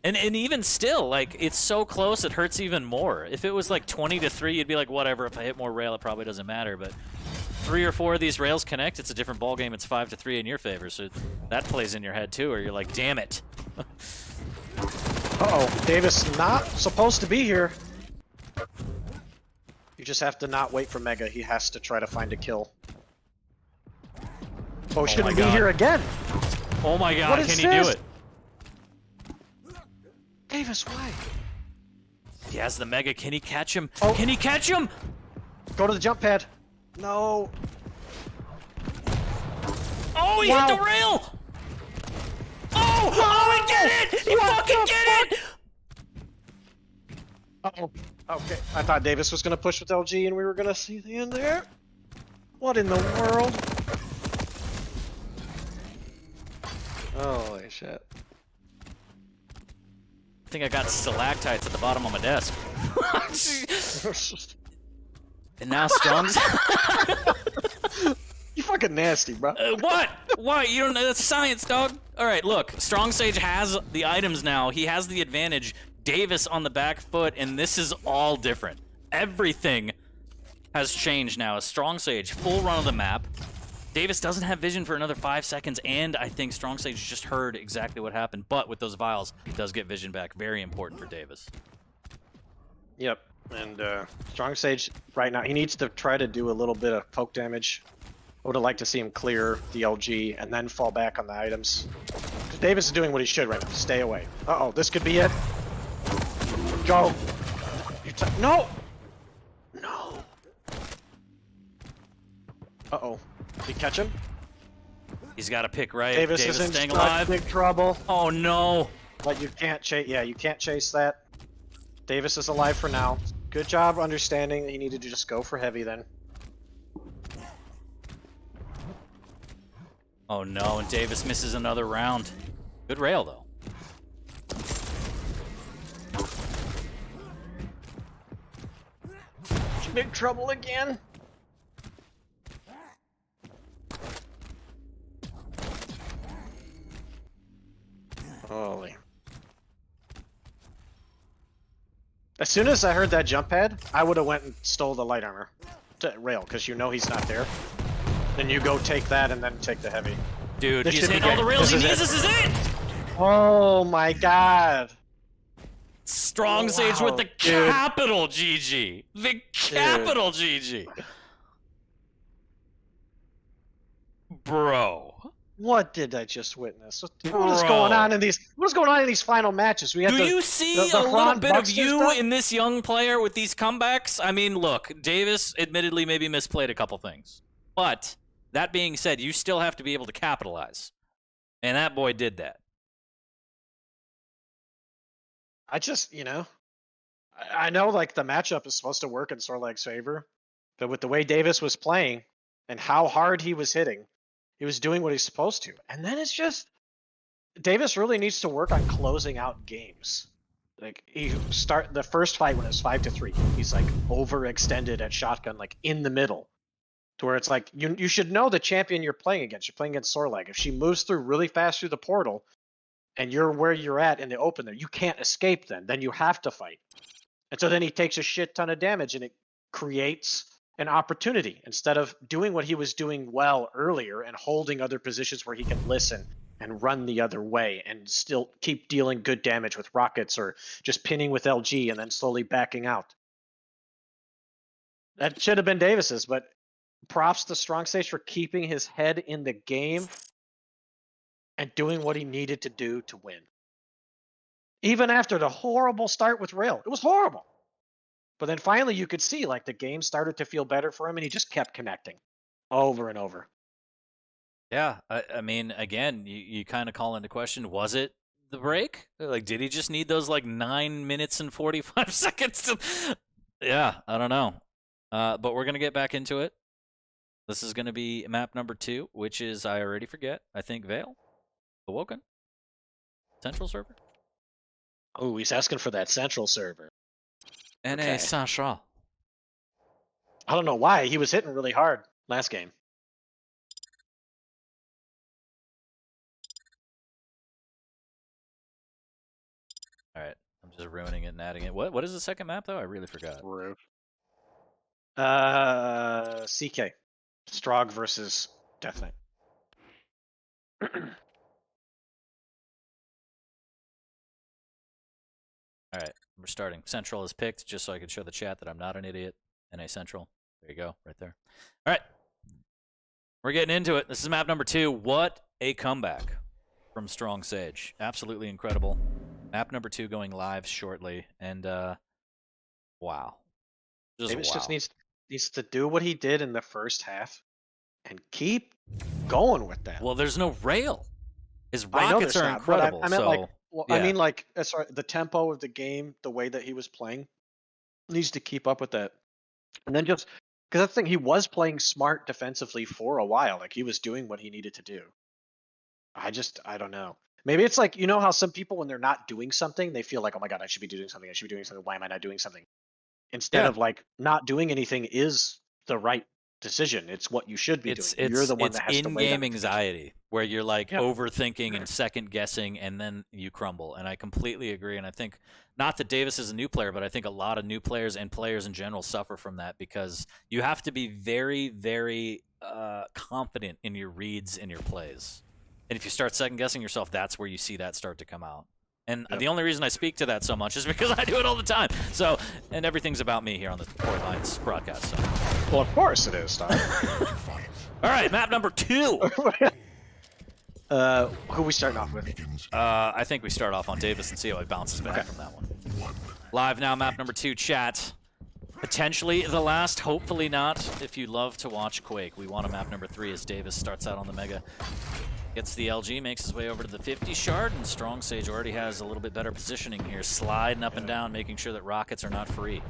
And even still, like, it's so close it hurts even more. If it was like 20-3, you'd be like, whatever, if I hit more rail, it probably doesn't matter. But 3 or 4 of these rails connect, it's a different ballgame. It's 5-3 in your favor. So that plays in your head too, or you're like, damn it. Uh-oh, Davis not supposed to be here. You just have to not wait for Mega. He has to try to find a kill. Oh, shouldn't be here again. Oh my god, can he do it? Davis, why? He has the Mega. Can he catch him? Oh. Can he catch him? Go to the jump pad. No. Oh, he hit the rail! Oh! Oh, he did it! He fucking did it! Uh-oh. Okay. I thought Davis was gonna push with LG and we were gonna see the end there. What in the world? Holy shit. I think I got stalactites at the bottom of my desk. And now Strong's... You fucking nasty, bro. What? What? You don't know? That's science, dog. All right, look. Strong Sage has the items now. He has the advantage. Davis on the back foot, and this is all different. Everything has changed now. A Strong Sage, full run of the map. Davis doesn't have vision for another 5 seconds, and I think Strong Sage just heard exactly what happened. But with those vials, he does get vision back. Very important for Davis. Yep. And Strong Sage right now, he needs to try to do a little bit of poke damage. I would have liked to see him clear the LG and then fall back on the items. Davis is doing what he should right now. Stay away. Uh-oh, this could be it. Go. No! No. Uh-oh. Did he catch him? He's got to pick right. Davis is in staying alive. big trouble. Oh, no. But you can't chase. Yeah, you can't chase that. Davis is alive for now. Good job understanding that he needed to just go for heavy then. Oh, no, and Davis misses another round. Good rail, though. Big trouble again. Holy. As soon as I heard that jump pad, I would have went and stole the light armor to rail, because you know he's not there. Then you go take that and then take the heavy. Dude, This he's should be hitting all the good. rails he This is needs. it. This is it! Oh my god. Strong Sage with the dude. capital GG. The capital GG. Bro. What did I just witness? What is going on in these? What is going on in these final matches? We have Do the, you see the a little Ron bit of Buxton you stuff? in this young player with these comebacks? I mean, look, Davis admittedly maybe misplayed a couple things. But that being said, you still have to be able to capitalize. And that boy did that. I just, I know like the matchup is supposed to work in Sorlag's favor, but with the way Davis was playing and how hard he was hitting, he was doing what he's supposed to. And then it's just Davis really needs to work on closing out games. Like the first fight when it was 5-3, he's like overextended at shotgun, like in the middle, to where it's like you should know the champion you're playing against. You're playing against Sorlag. If she moves through really fast through the portal, and you're where you're at in the open there, you can't escape then you have to fight. And so then he takes a shit ton of damage and it creates an opportunity instead of doing what he was doing well earlier and holding other positions where he can listen and run the other way and still keep dealing good damage with rockets or just pinning with LG and then slowly backing out. That should have been Davis's, but props to Strong Sage for keeping his head in the game and doing what he needed to do to win. Even after the horrible start with Rail. It was horrible. But then finally you could see like the game started to feel better for him and he just kept connecting over and over. Yeah, I mean, again, you kind of call into question, was it the break? Like, did he just need those like 9 minutes and 45 seconds to... Yeah, I don't know. But we're going to get back into it. This is going to be map number 2, which is, I already forget, I think Vale? Awoken? Central server? Oh, he's asking for that central server. NA Saint-Charles. I don't know why. He was hitting really hard last game. All right, I'm just ruining it and adding it. What is the second map, though? I really forgot. Roof. CK. Strog versus Death Knight. All right, we're starting. Central is picked, just so I can show the chat that I'm not an idiot. NA Central. There you go, right there. All right, we're getting into it. This is map number 2. What a comeback from Strong Sage. Absolutely incredible. Map number 2 going live shortly, and wow. Davis wow. just needs to do what he did in the first half and keep going with that. Well, there's no rail. His I know rockets there's are not, but incredible. I meant so, like, well, yeah. I mean like, sorry, the tempo of the game, the way that he was playing, needs to keep up with that. And then just because that's the thing, he was playing smart defensively for a while. Like he was doing what he needed to do. I don't know. Maybe it's like, you know how some people, when they're not doing something, they feel like, oh my God, I should be doing something. I should be doing something. Why am I not doing something? Instead of like not doing anything is the right decision. It's what you should be doing. You're the one that has to weigh that in-game anxiety where you're like overthinking and second guessing, and then you crumble. And I completely agree. And I think not that Davis is a new player, but I think a lot of new players and players in general suffer from that because you have to be very, very confident in your reads and your plays. And if you start second guessing yourself, that's where you see that start to come out. And the only reason I speak to that so much is because I do it all the time. So, and everything's about me here on the FortyLions broadcast. So. Well, of course it is, Todd. All right, map number 2. Who are we starting off with? I think we start off on Davis and see how he bounces back from that one. Live now, map number 2, chat. Potentially the last, hopefully not. If you love to watch Quake, we want a map number 3 as Davis starts out on the Mega. Gets the LG, makes his way over to the 50 shard, and Strong Sage already has a little bit better positioning here, sliding up and down, making sure that rockets are not free.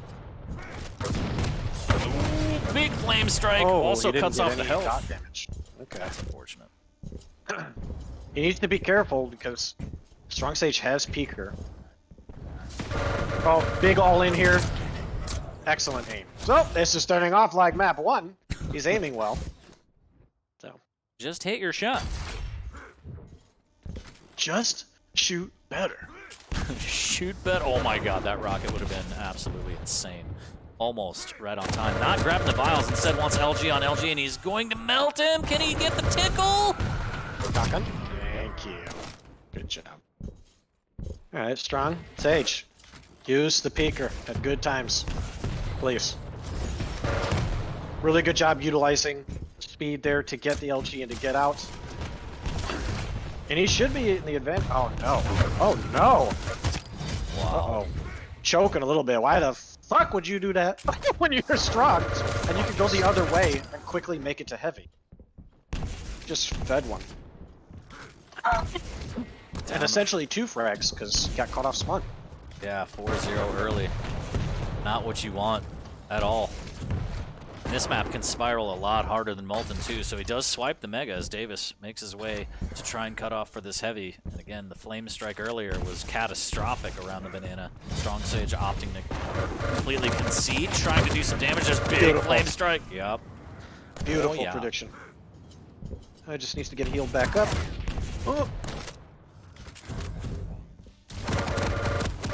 Ooh, big flame strike, also cuts off the health. Dot damage. Okay. That's unfortunate. He needs to be careful because Strong Sage has Peeker. Oh, big all in here. Excellent aim. So, this is starting off like map 1. He's aiming well. So. Just hit your shot. Just shoot better. Shoot better. Oh my God, that rocket would have been absolutely insane. Almost right on time. Not grabbing the vials. Instead wants LG on LG, and he's going to melt him. Can he get the tickle? Shotgun. Thank you. Good job. All right, Strong Sage. Use the Peeker at good times, please. Really good job utilizing speed there to get the LG and to get out. And he should be in the event. Oh no. Oh no. Wow. Uh-oh. Choking a little bit. Why the fuck would you do that when you're strong? And you can go the other way and quickly make it to heavy. Just fed one. And essentially 2 frags because he got caught off spawn. Yeah, 4-0 early. Not what you want at all. This map can spiral a lot harder than Molten too, so he does swipe the Mega as Davis makes his way to try and cut off for this heavy. And again, the flame strike earlier was catastrophic around the banana. Strong Sage opting to completely concede, trying to do some damage. There's big flame strike. Yep. Beautiful prediction. I just needs to get healed back up.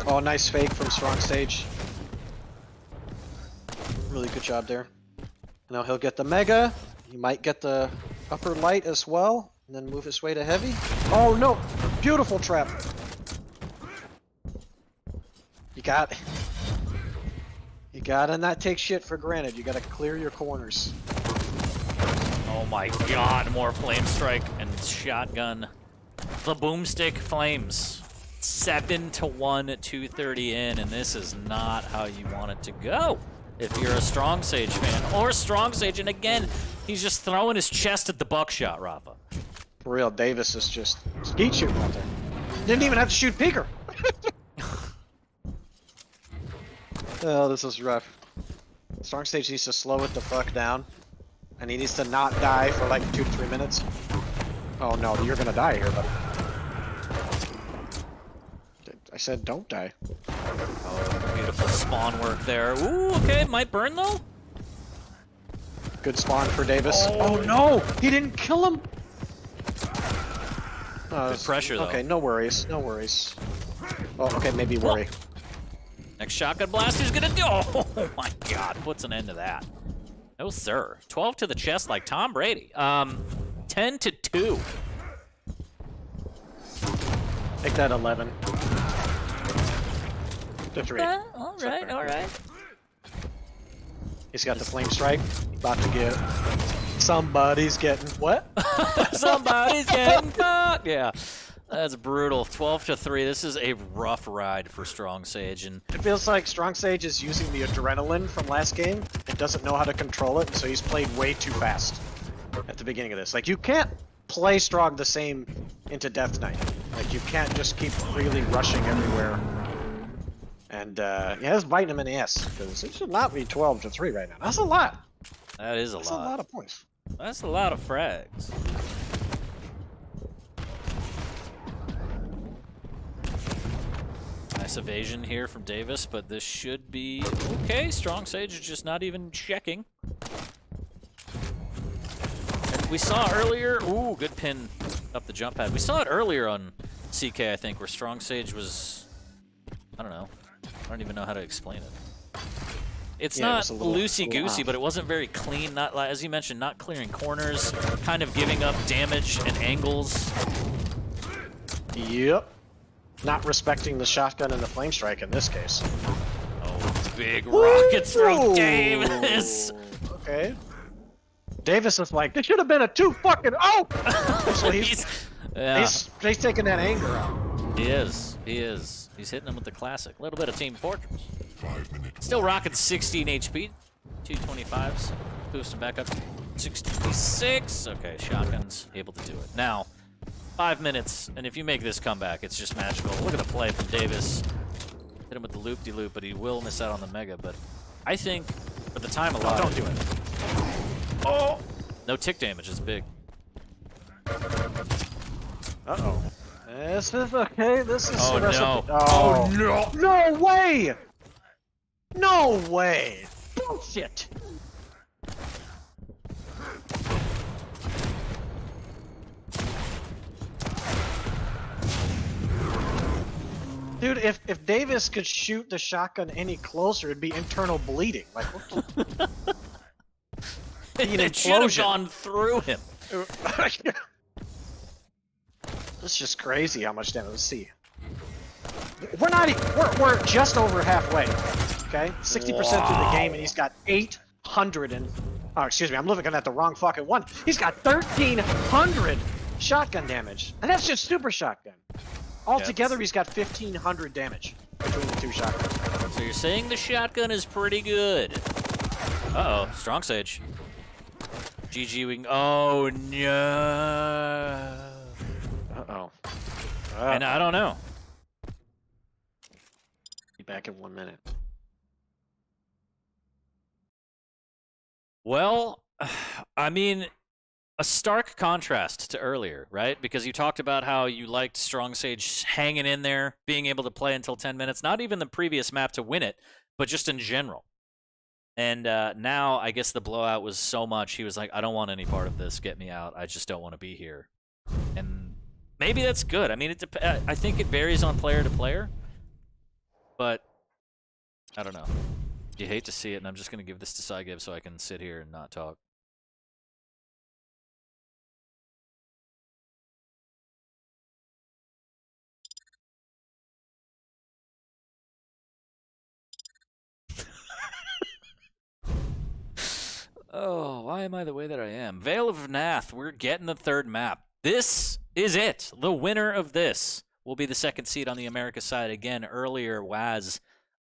Oh, nice fake from Strong Sage. Really good job there. Now he'll get the Mega. He might get the upper light as well, and then move his way to heavy. Oh no! Beautiful trap. You got to not take shit for granted. You got to clear your corners. Oh my God! More flame strike and shotgun. The boomstick flames. 7-1 at 2:30 in, and this is not how you want it to go. If you're a Strong Sage fan, or Strong Sage, and again, he's just throwing his chest at the buckshot, Rapha. For real, Davis is just skeet shooting out there. Didn't even have to shoot Peeker. Oh, this is rough. Strong Sage needs to slow it the fuck down, and he needs to not die for like 2 to 3 minutes. Oh no, you're gonna die here, buddy. I said don't die. Oh, beautiful spawn work there. Ooh, okay, might burn though. Good spawn for Davis. Oh no, he didn't kill him. Good pressure though. Okay, no worries, no worries. Oh, okay, maybe worry. Next shotgun blast, who's gonna do? Oh my God, puts an end to that. No sir. 12 to the chest like Tom Brady. 10-2. Make that 11. To 3. All right. He's got the flame strike. About to get. Somebody's getting what? Somebody's getting fucked. Yeah, that's brutal. 12-3. This is a rough ride for Strong Sage, and it feels like Strong Sage is using the adrenaline from last game and doesn't know how to control it, and so he's played way too fast at the beginning of this. Like you can't play Strog the same into Death Knight. Like, you can't just keep freely rushing everywhere. And, yeah, it's biting him in the ass, because it should not be 12-3 right now. That's a lot. That is a That's lot. a lot of points. That's a lot of frags. Nice evasion here from Davis, but this should be okay. Strong Sage is just not even checking. And we saw earlier, ooh, good pin up the jump pad. We saw it earlier on CK, I think, where Strong Sage was, I don't know. I don't even know how to explain it. It's not loosey-goosey, but it wasn't very clean. Not, as you mentioned, not clearing corners, kind of giving up damage and angles. Yep. Not respecting the shotgun and the flame strike in this case. Oh, big rockets from Davis. Okay. Davis is like, this should have been a 2 fucking oh! So he's taking that anger out. He is. He is. He's hitting him with the classic. A little bit of Team Fortress. 5 minutes. Still rocking 16 HP. 225s. Boost him back up to 66. Okay, shotgun's able to do it. Now, 5 minutes, and if you make this comeback, it's just magical. Look at the play from Davis. Hit him with the loop-de-loop, but he will miss out on the Mega. But I think, for the time alive... Don't do it. Oh! No tick damage, it's big. Uh-oh. This is okay. This is oh, no. Oh, no. No way! No way! Bullshit! Dude, if Davis could shoot the shotgun any closer, it'd be internal bleeding. Like, what the... It should have gone through him. This is just crazy how much damage. Let's see. We're not. We're just over halfway. Okay, 60% through the game, and he's got 800 and. Oh, excuse me. I'm looking at the wrong fucking one. He's got 1,300 shotgun damage, and that's just super shotgun. Altogether, he's got 1,500 damage between the 2 shotguns. So you're saying the shotgun is pretty good? Uh oh, Strong Sage. GG. We can. Oh no. Uh-oh. And I don't know. Be back in 1 minute. Well, I mean, a stark contrast to earlier, right? Because you talked about how you liked Strong Sage hanging in there, being able to play until 10 minutes. Not even the previous map to win it, but just in general. And now, I guess the blowout was so much, he was like, I don't want any part of this. Get me out. I just don't want to be here. And maybe that's good. I mean, I think it varies on player to player. But, I don't know. You hate to see it, and I'm just going to give this to Saigev so I can sit here and not talk. Oh, why am I the way that I am? Veil of Nath, we're getting the 3rd map. This is it. The winner of this will be the 2nd seed on the America side. Again, earlier, Waz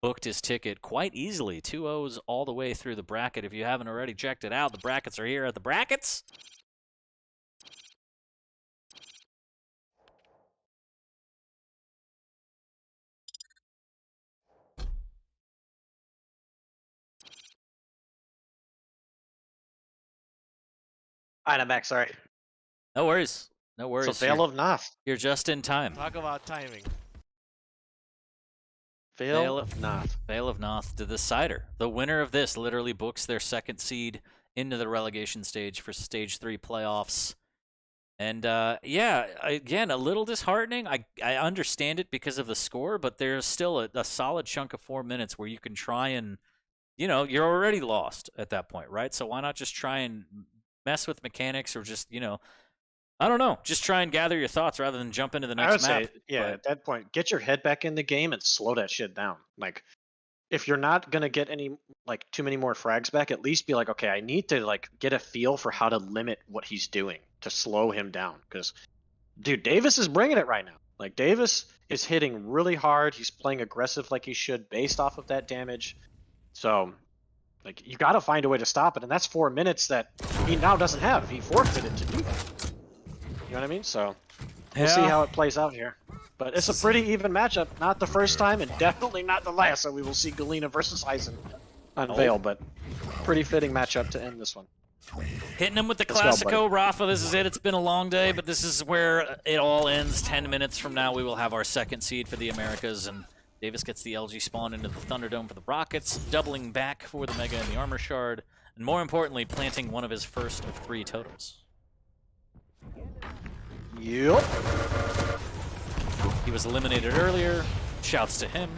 booked his ticket quite easily. 2-0s all the way through the bracket. If you haven't already checked it out, the brackets are here at the brackets. Alright, I'm back. Sorry. No worries. No worries. So Veil of Nath. You're just in time. Talk about timing. Veil of Nath. Veil of Nath, the decider. The winner of this literally books their 2nd seed into the relegation stage for Stage 3 playoffs. And, yeah, again, a little disheartening. I understand it because of the score, but there's still a solid chunk of 4 minutes where you can try and, you know, you're already lost at that point, right? So why not just try and mess with mechanics or just, you know, I don't know. Just try and gather your thoughts rather than jump into the next map. I would say, yeah, at that point, get your head back in the game and slow that shit down. Like, if you're not going to get any, like, too many more frags back, at least be like, okay, I need to, like, get a feel for how to limit what he's doing to slow him down. Because, dude, Davis is bringing it right now. Like, Davis is hitting really hard. He's playing aggressive like he should based off of that damage. So, like, you got to find a way to stop it. And that's 4 minutes that he now doesn't have. He forfeited to do that. You know what I mean? So, We'll see how it plays out here. But it's a pretty even matchup. Not the first time, and definitely not the last that we will see Galena versus Heisen unveil, but pretty fitting matchup to end this one. Hitting him with the Classico, Rapha. This is it. It's been a long day, but this is where it all ends. 10 minutes from now, we will have our second seed for the Americas, and Davis gets the LG spawn into the Thunderdome for the Rockets, doubling back for the Mega and the Armor Shard, and more importantly, planting one of his first of 3 totems. Yup. He was eliminated earlier. Shouts to him.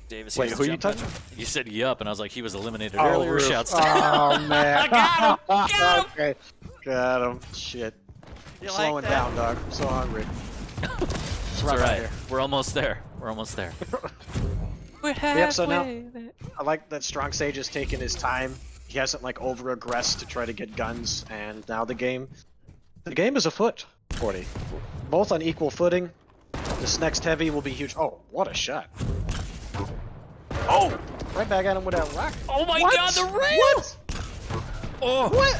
Davis. Wait, who are you touching? You said yup, and I was like, he was eliminated earlier. Roof. Shouts to him. Oh, man. I got him! Got him! Okay. Got him. Shit. Slowing down, dog. I'm so hungry. It's alright. We're almost there. We're almost there. We're halfway yep, so now, I like that Strong Sage has taken his time. He hasn't like over-aggressed to try to get guns, and now the game is afoot. 40. Both on equal footing. This next heavy will be huge. Oh, what a shot. Oh! Right back at him with that rock. Oh my god, the rail! What? Oh. What?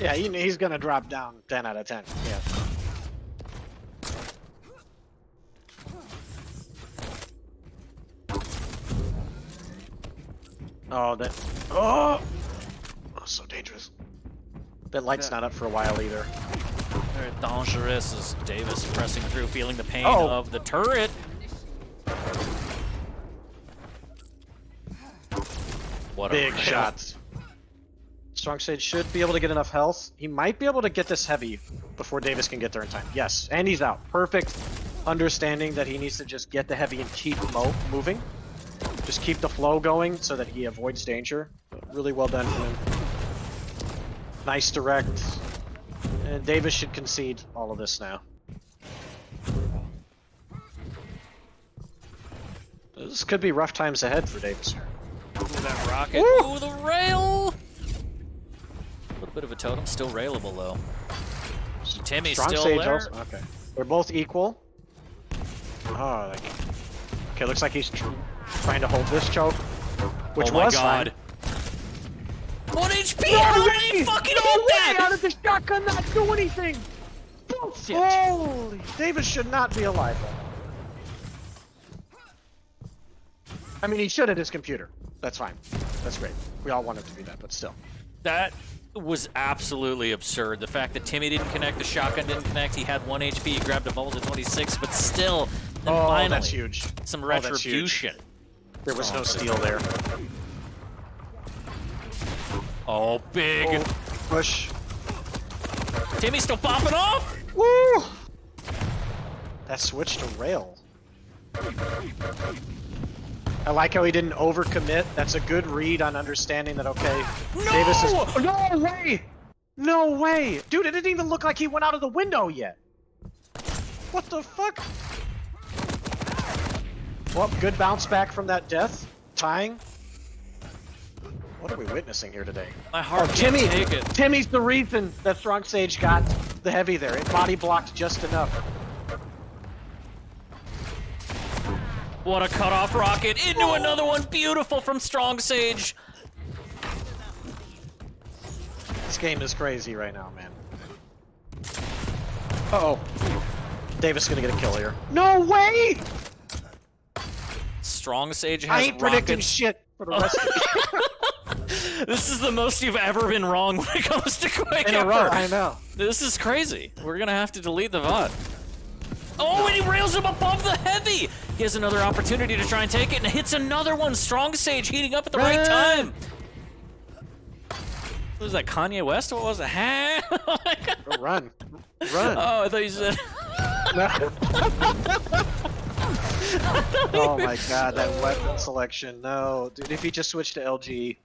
Yeah, he's gonna drop down 10 out of 10. Yeah. Oh, that. Oh! So dangerous. That light's not up for a while either. Very dangerous as Davis pressing through, feeling the pain Oh. of the turret. What a Big rail. shots. Strong Sage should be able to get enough health. He might be able to get this heavy before Davis can get there in time. Yes, and he's out. Perfect understanding that he needs to just get the heavy and keep moving. Just keep the flow going so that he avoids danger. Really well done from him. Nice direct. And Davis should concede all of this now. This could be rough times ahead for Davis here. Ooh, that rocket. Ooh, the rail! A little bit of a totem, still railable though. Timmy's Strong still Sage there. also. Okay. They're both equal. Oh, okay, looks like he's trying to hold this choke. Which oh my was god. Fine. 1 HP! How did he fucking hold that? How did the shotgun not do anything? Bullshit! Holy, Davis should not be alive. I mean, he should at his computer. That's fine. That's great. We all want it to be that, but still. That was absolutely absurd. The fact that Timmy didn't connect, the shotgun didn't connect, he had 1 HP, he grabbed a bolt at 26, but still, then finally, that's huge. some Oh, that's retribution. There was no steal there. Oh, big. Oh, push. Timmy's still popping off! Woo! That switch to rail. I like how he didn't overcommit. That's a good read on understanding that, okay, No! Davis is... No way! No way! Dude, it didn't even look like he went out of the window yet. What the fuck? Well, good bounce back from that death. Tying. What are we witnessing here today? My heart can't Timmy! take it. Timmy's the reason that Strong Sage got the heavy there. It body blocked just enough. What a cutoff rocket into another one. Beautiful from Strong Sage. This game is crazy right now, man. Uh-oh. Davis is gonna get a kill here. No way! Strong Sage has I ain't predicting rockets. shit for the rest of it. This is the most you've ever been wrong when it comes to Quake In a ever. row, I know. This is crazy. We're gonna have to delete the VOD. Oh, and he rails him above the heavy! He has another opportunity to try and take it, and hits another one. Strong Sage heating up at the right time. What was that, Kanye West? What was it? Oh my God. Oh, run. Run. Oh, I thought you said... Oh my god, that weapon selection. No. Dude, if he just switched to LG,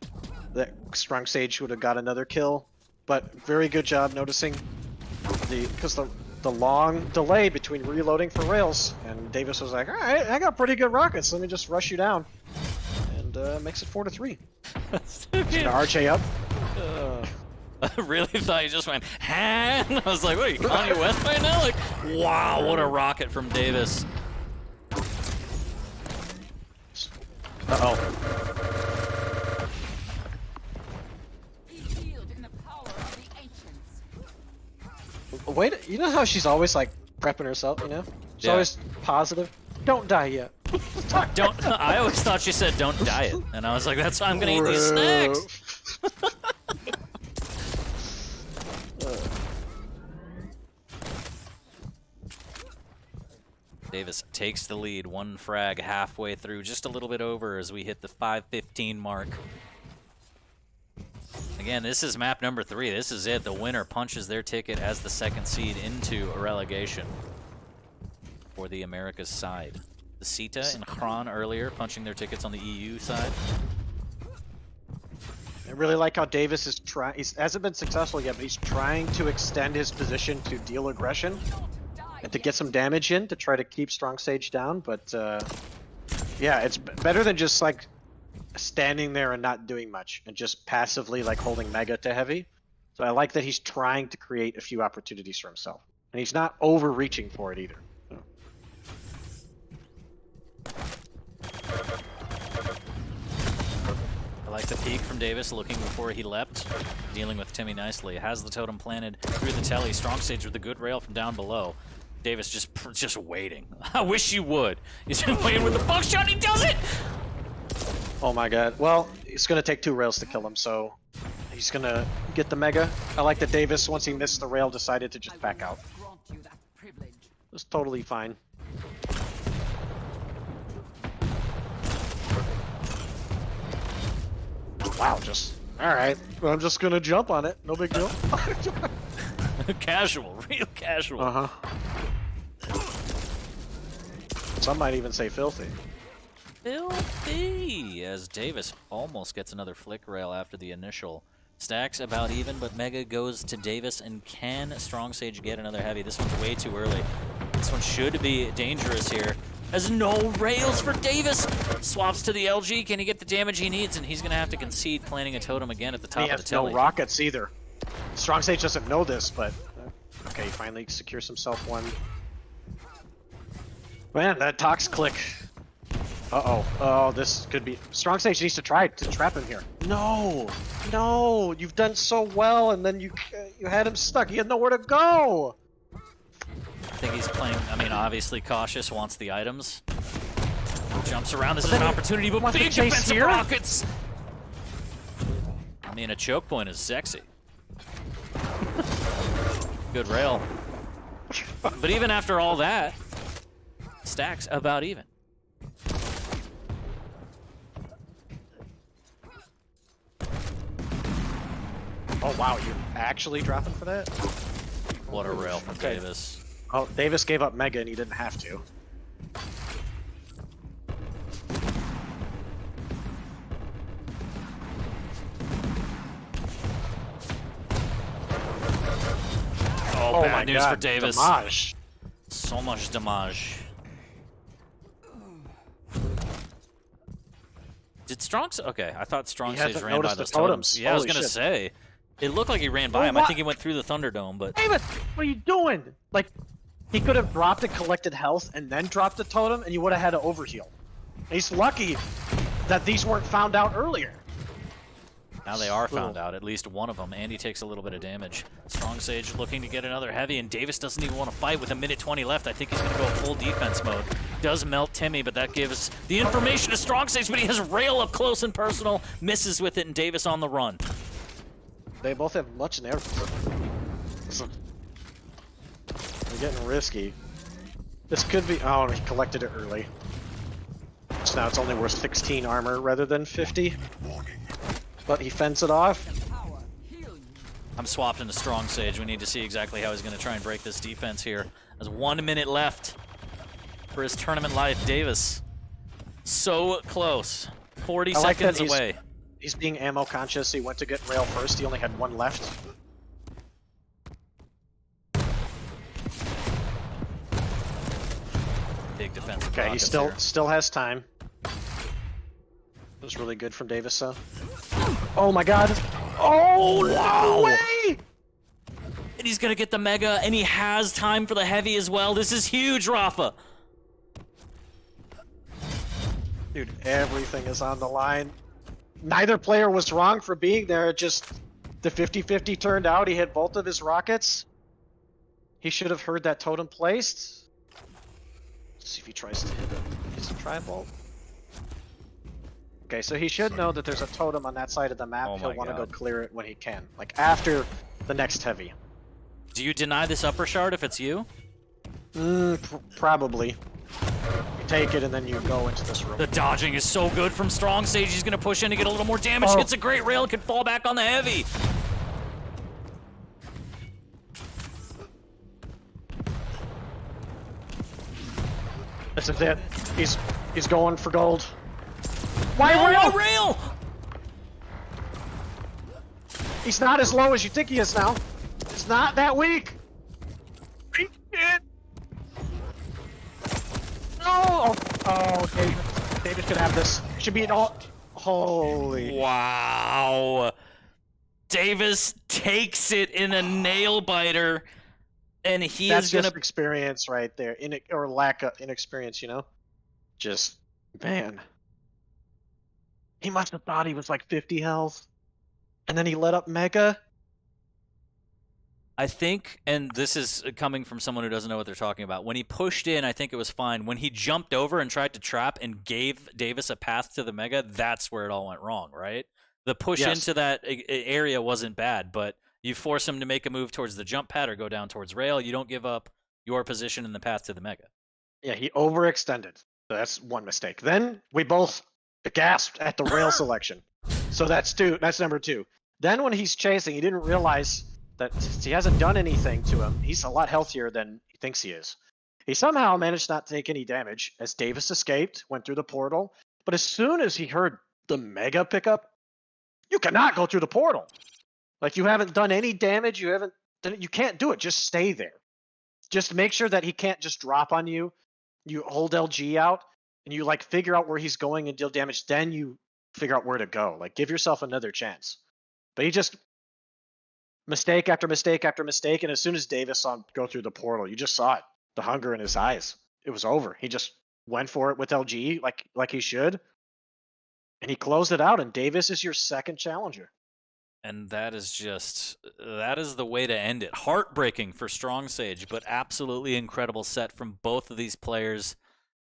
that Strong Sage would have got another kill. But very good job noticing because the long delay between reloading for rails, and Davis was like, alright, I got pretty good rockets, let me just rush you down. And makes it 4-3. He's gonna RJ up. I really thought you just went, ha! I was like, what are you, Kanye West right now? Like, wow, what a rocket from Davis. Uh-oh. Wait, you know how she's always like prepping herself, you know? She's Yeah. always positive. Don't die yet. Don't. I always thought she said don't diet, and I was like, that's why I'm gonna eat these snacks. Davis takes the lead, 1 frag halfway through, just a little bit over as we hit the 5:15 mark. Again, this is map number 3. This is it. The winner punches their ticket as the 2nd seed into a relegation for the Americas side. The Sita and Kron earlier punching their tickets on the EU side. I really like how Davis is trying. He hasn't been successful yet, but he's trying to extend his position to deal aggression and to get some damage in to try to keep Strong Sage down. But yeah, it's better than just like standing there and not doing much and just passively like holding Mega to heavy. So I like that he's trying to create a few opportunities for himself, and he's not overreaching for it either. So. I like the peek from Davis, looking before he leapt, dealing with Timmy nicely. Has the totem planted through the telly. Strong Sage with a good rail from down below. Davis just waiting. I wish you would. He's been waiting with the buckshot. He does it. Oh my god. Well, it's gonna take 2 rails to kill him, so he's gonna get the Mega. I like that Davis, once he missed the rail, decided to just back out. It was totally fine. Wow, just alright. Well, I'm just gonna jump on it. No big deal. Casual, real casual. Uh-huh. Some might even say filthy. Filthy! As Davis almost gets another flick rail after the initial. Stacks about even, but Mega goes to Davis, and can Strong Sage get another heavy? This one's way too early. This one should be dangerous here. As no rails for Davis! Swaps to the LG, can he get the damage he needs? And he's gonna have to concede planting a totem again at the top He of the has telly. no rockets either. Strong Sage doesn't know this, but okay, he finally secures himself one. Man, that Tox click. Uh-oh. Oh, this could be... Strong Sage needs to try to trap him here. No! No! You've done so well, and then you had him stuck. He had nowhere to go! I think he's playing, I mean, obviously cautious, wants the items. Jumps around, this is an opportunity, but big defensive here? rockets! I mean, a choke point is sexy. Good rail. But even after all that, Stacks about even. Oh wow, you're actually dropping for that? What a rail from Davis. Oh, Davis gave up Mega and he didn't have to. Oh, bad news God, for Davis. Damage. So much damage. Did Strong... Okay, I thought Strong Sage hasn't ran by noticed those the totems. totems. Yeah, I was Holy gonna shit. say. It looked like he ran by him. I what? think he went through the Thunderdome, but... Davis, what are you doing? Like, he could have dropped and collected health and then dropped the totem, and you would have had to overheal. He's lucky that these weren't found out earlier. Now they are found out, at least one of them. Andy takes a little bit of damage. Strong Sage looking to get another heavy, and Davis doesn't even want to fight with a minute 20 left. I think he's going to go full defense mode. Does melt Timmy, but that gives the information to Strong Sage, but he has rail up close and personal, misses with it, and Davis on the run. They both have much in there. They're getting risky. This could be... Oh, he collected it early. So now it's only worth 16 armor rather than 50. But he fends it off. I'm swapped into Strong Sage. We need to see exactly how he's going to try and break this defense here. There's 1 minute left for his tournament life. Davis, so close. 40 seconds away. He's being ammo conscious. He went to get rail first. He only had 1 left. Big defensive Okay, he rockets still here. has time. It was really good from Davis, though. Oh my god! Oh, no way! And he's going to get the Mega, and he has time for the heavy as well. This is huge, Rapha. Dude, everything is on the line. Neither player was wrong for being there. Just the 50-50 turned out. He hit both of his rockets. he should have heard that totem placed. Let's see if he tries to hit it. Gets a tri-bolt. Okay, so he should know that there's a totem on that side of the map. Oh He'll my want to go God. clear it when he can, like after the next heavy. Do you deny this upper shard if it's you? Probably. You take it and then you go into this room. The dodging is so good from Strong Sage. He's going to push in to get a little more damage. Oh. Hits a great rail, can fall back on the heavy. This is it. He's going for gold. Why No, rail? rail! He's not as low as you think he is now. It's not that weak. Weak it. No! Oh, David could have this. Should be an all. Holy. Wow. Davis takes it in a nail biter, and he That's is going just to... experience right there, or lack of inexperience, you know. Just man. He must have thought he was like 50 health, and then he let up Mega. I think, and this is coming from someone who doesn't know what they're talking about, when he pushed in, I think it was fine. When he jumped over and tried to trap and gave Davis a path to the Mega, that's where it all went wrong, right? The push into that area wasn't bad, but you force him to make a move towards the jump pad or go down towards rail. You don't give up your position in the path to the Mega. Yeah, he overextended. So that's one mistake. Then we both gasped at the rail selection. So that's two. That's number two. Then when he's chasing, he didn't realize that he hasn't done anything to him. He's a lot healthier than he thinks he is. He somehow managed not to take any damage as Davis escaped, went through the portal. But as soon as he heard the Mega pickup, you cannot go through the portal. Like, you haven't done any damage. You can't do it. Just stay there. Just make sure that he can't just drop on you. You hold LG out and you like figure out where he's going and deal damage. Then you figure out where to go. Like, give yourself another chance. But he just mistake after mistake after mistake. And as soon as Davis saw him go through the portal, you just saw it. The hunger in his eyes. It was over. He just went for it with LG like he should. And he closed it out. And Davis is your second challenger. And that is the way to end it. Heartbreaking for Strong Sage, but absolutely incredible set from both of these players.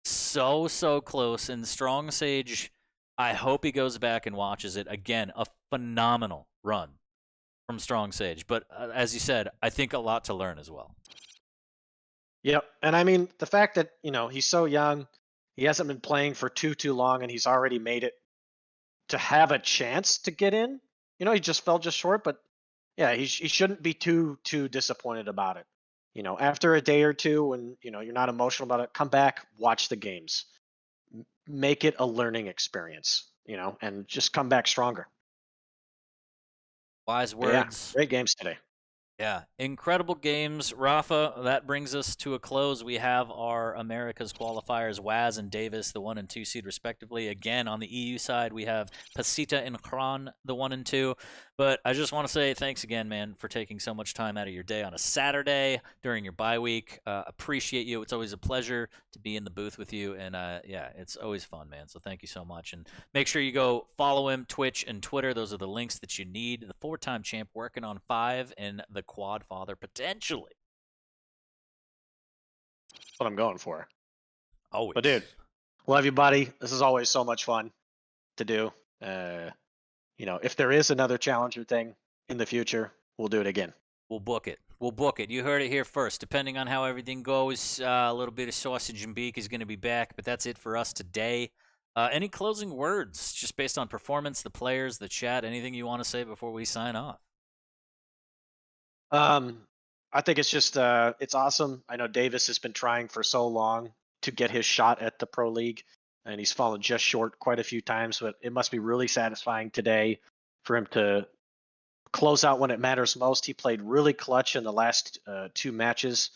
So close. And Strong Sage, I hope he goes back and watches it. Again, a phenomenal run from Strong Sage. But as you said, I think a lot to learn as well. Yep. And I mean, the fact that, he's so young, he hasn't been playing for too long, and he's already made it to have a chance to get in. He just fell just short, but yeah, he shouldn't be too disappointed about it. After a day or two, when you're not emotional about it, come back, watch the games, make it a learning experience, and just come back stronger. Wise words. Yeah, great games today. Yeah, incredible games. Rapha, that brings us to a close. We have our America's qualifiers, Waz and Davis, the 1 and 2 seed respectively. Again, on the EU side, we have Pasita and Kran, the 1 and 2. But I just want to say thanks again, man, for taking so much time out of your day on a Saturday during your bye week. Appreciate you. It's always a pleasure to be in the booth with you. And yeah, it's always fun, man. So thank you so much. And make sure you go follow him, Twitch and Twitter. Those are the links that you need. The 4-time champ working on 5 and the quad father potentially. That's what I'm going for. Always. But dude, love you, buddy. This is always so much fun to do. If there is another challenger thing in the future, we'll do it again. We'll book it. We'll book it. You heard it here first. Depending on how everything goes, a little bit of sausage and beak is going to be back, but that's it for us today. Any closing words, just based on performance, the players, the chat, anything you want to say before we sign off? I think it's just it's awesome. I know Davis has been trying for so long to get his shot at the Pro League, and he's fallen just short quite a few times, but it must be really satisfying today for him to close out when it matters most. He played really clutch in the last 2 matches.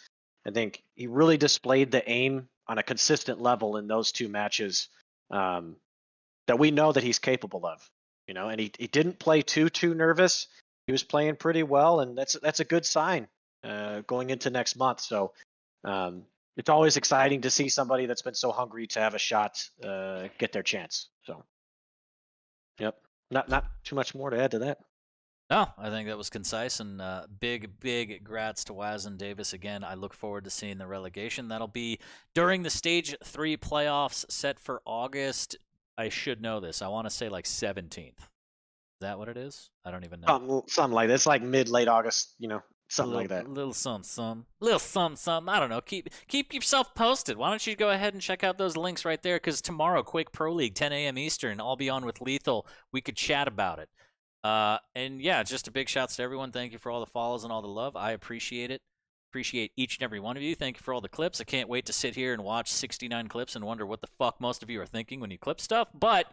I think he really displayed the aim on a consistent level in those 2 matches that we know that he's capable of, and he didn't play too nervous. He was playing pretty well, and that's a good sign going into next month. So it's always exciting to see somebody that's been so hungry to have a shot get their chance. So, yep, not too much more to add to that. No, I think that was concise, and big grats to Waz and Davis again. I look forward to seeing the relegation. That'll be during the Stage 3 playoffs set for August. I should know this. I want to say like 17th. Is that what it is? I don't even know. Something like that. It's like mid-late August, something like that. Little something. I don't know. Keep yourself posted. Why don't you go ahead and check out those links right there? Because tomorrow, Quake Pro League, 10 a.m. Eastern. I'll be on with Lethal. We could chat about it. And yeah, just a big shouts to everyone. Thank you for all the follows and all the love. I appreciate it. Appreciate each and every one of you. Thank you for all the clips. I can't wait to sit here and watch 69 clips and wonder what the fuck most of you are thinking when you clip stuff. But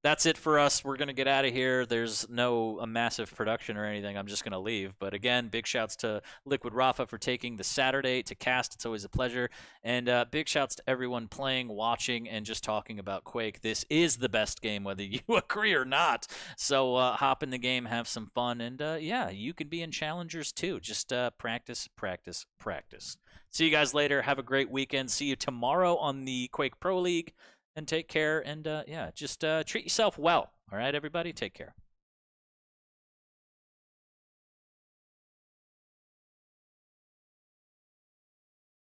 that's it for us. We're going to get out of here. There's no a massive production or anything. I'm just going to leave. But again, big shouts to Liquid Rapha for taking the Saturday to cast. It's always a pleasure. And big shouts to everyone playing, watching, and just talking about Quake. This is the best game, whether you agree or not. So hop in the game, have some fun. And yeah, you can be in Challengers too. Just practice. See you guys later. Have a great weekend. See you tomorrow on the Quake Pro League. And take care, and yeah, just treat yourself well. All right, everybody? Take care.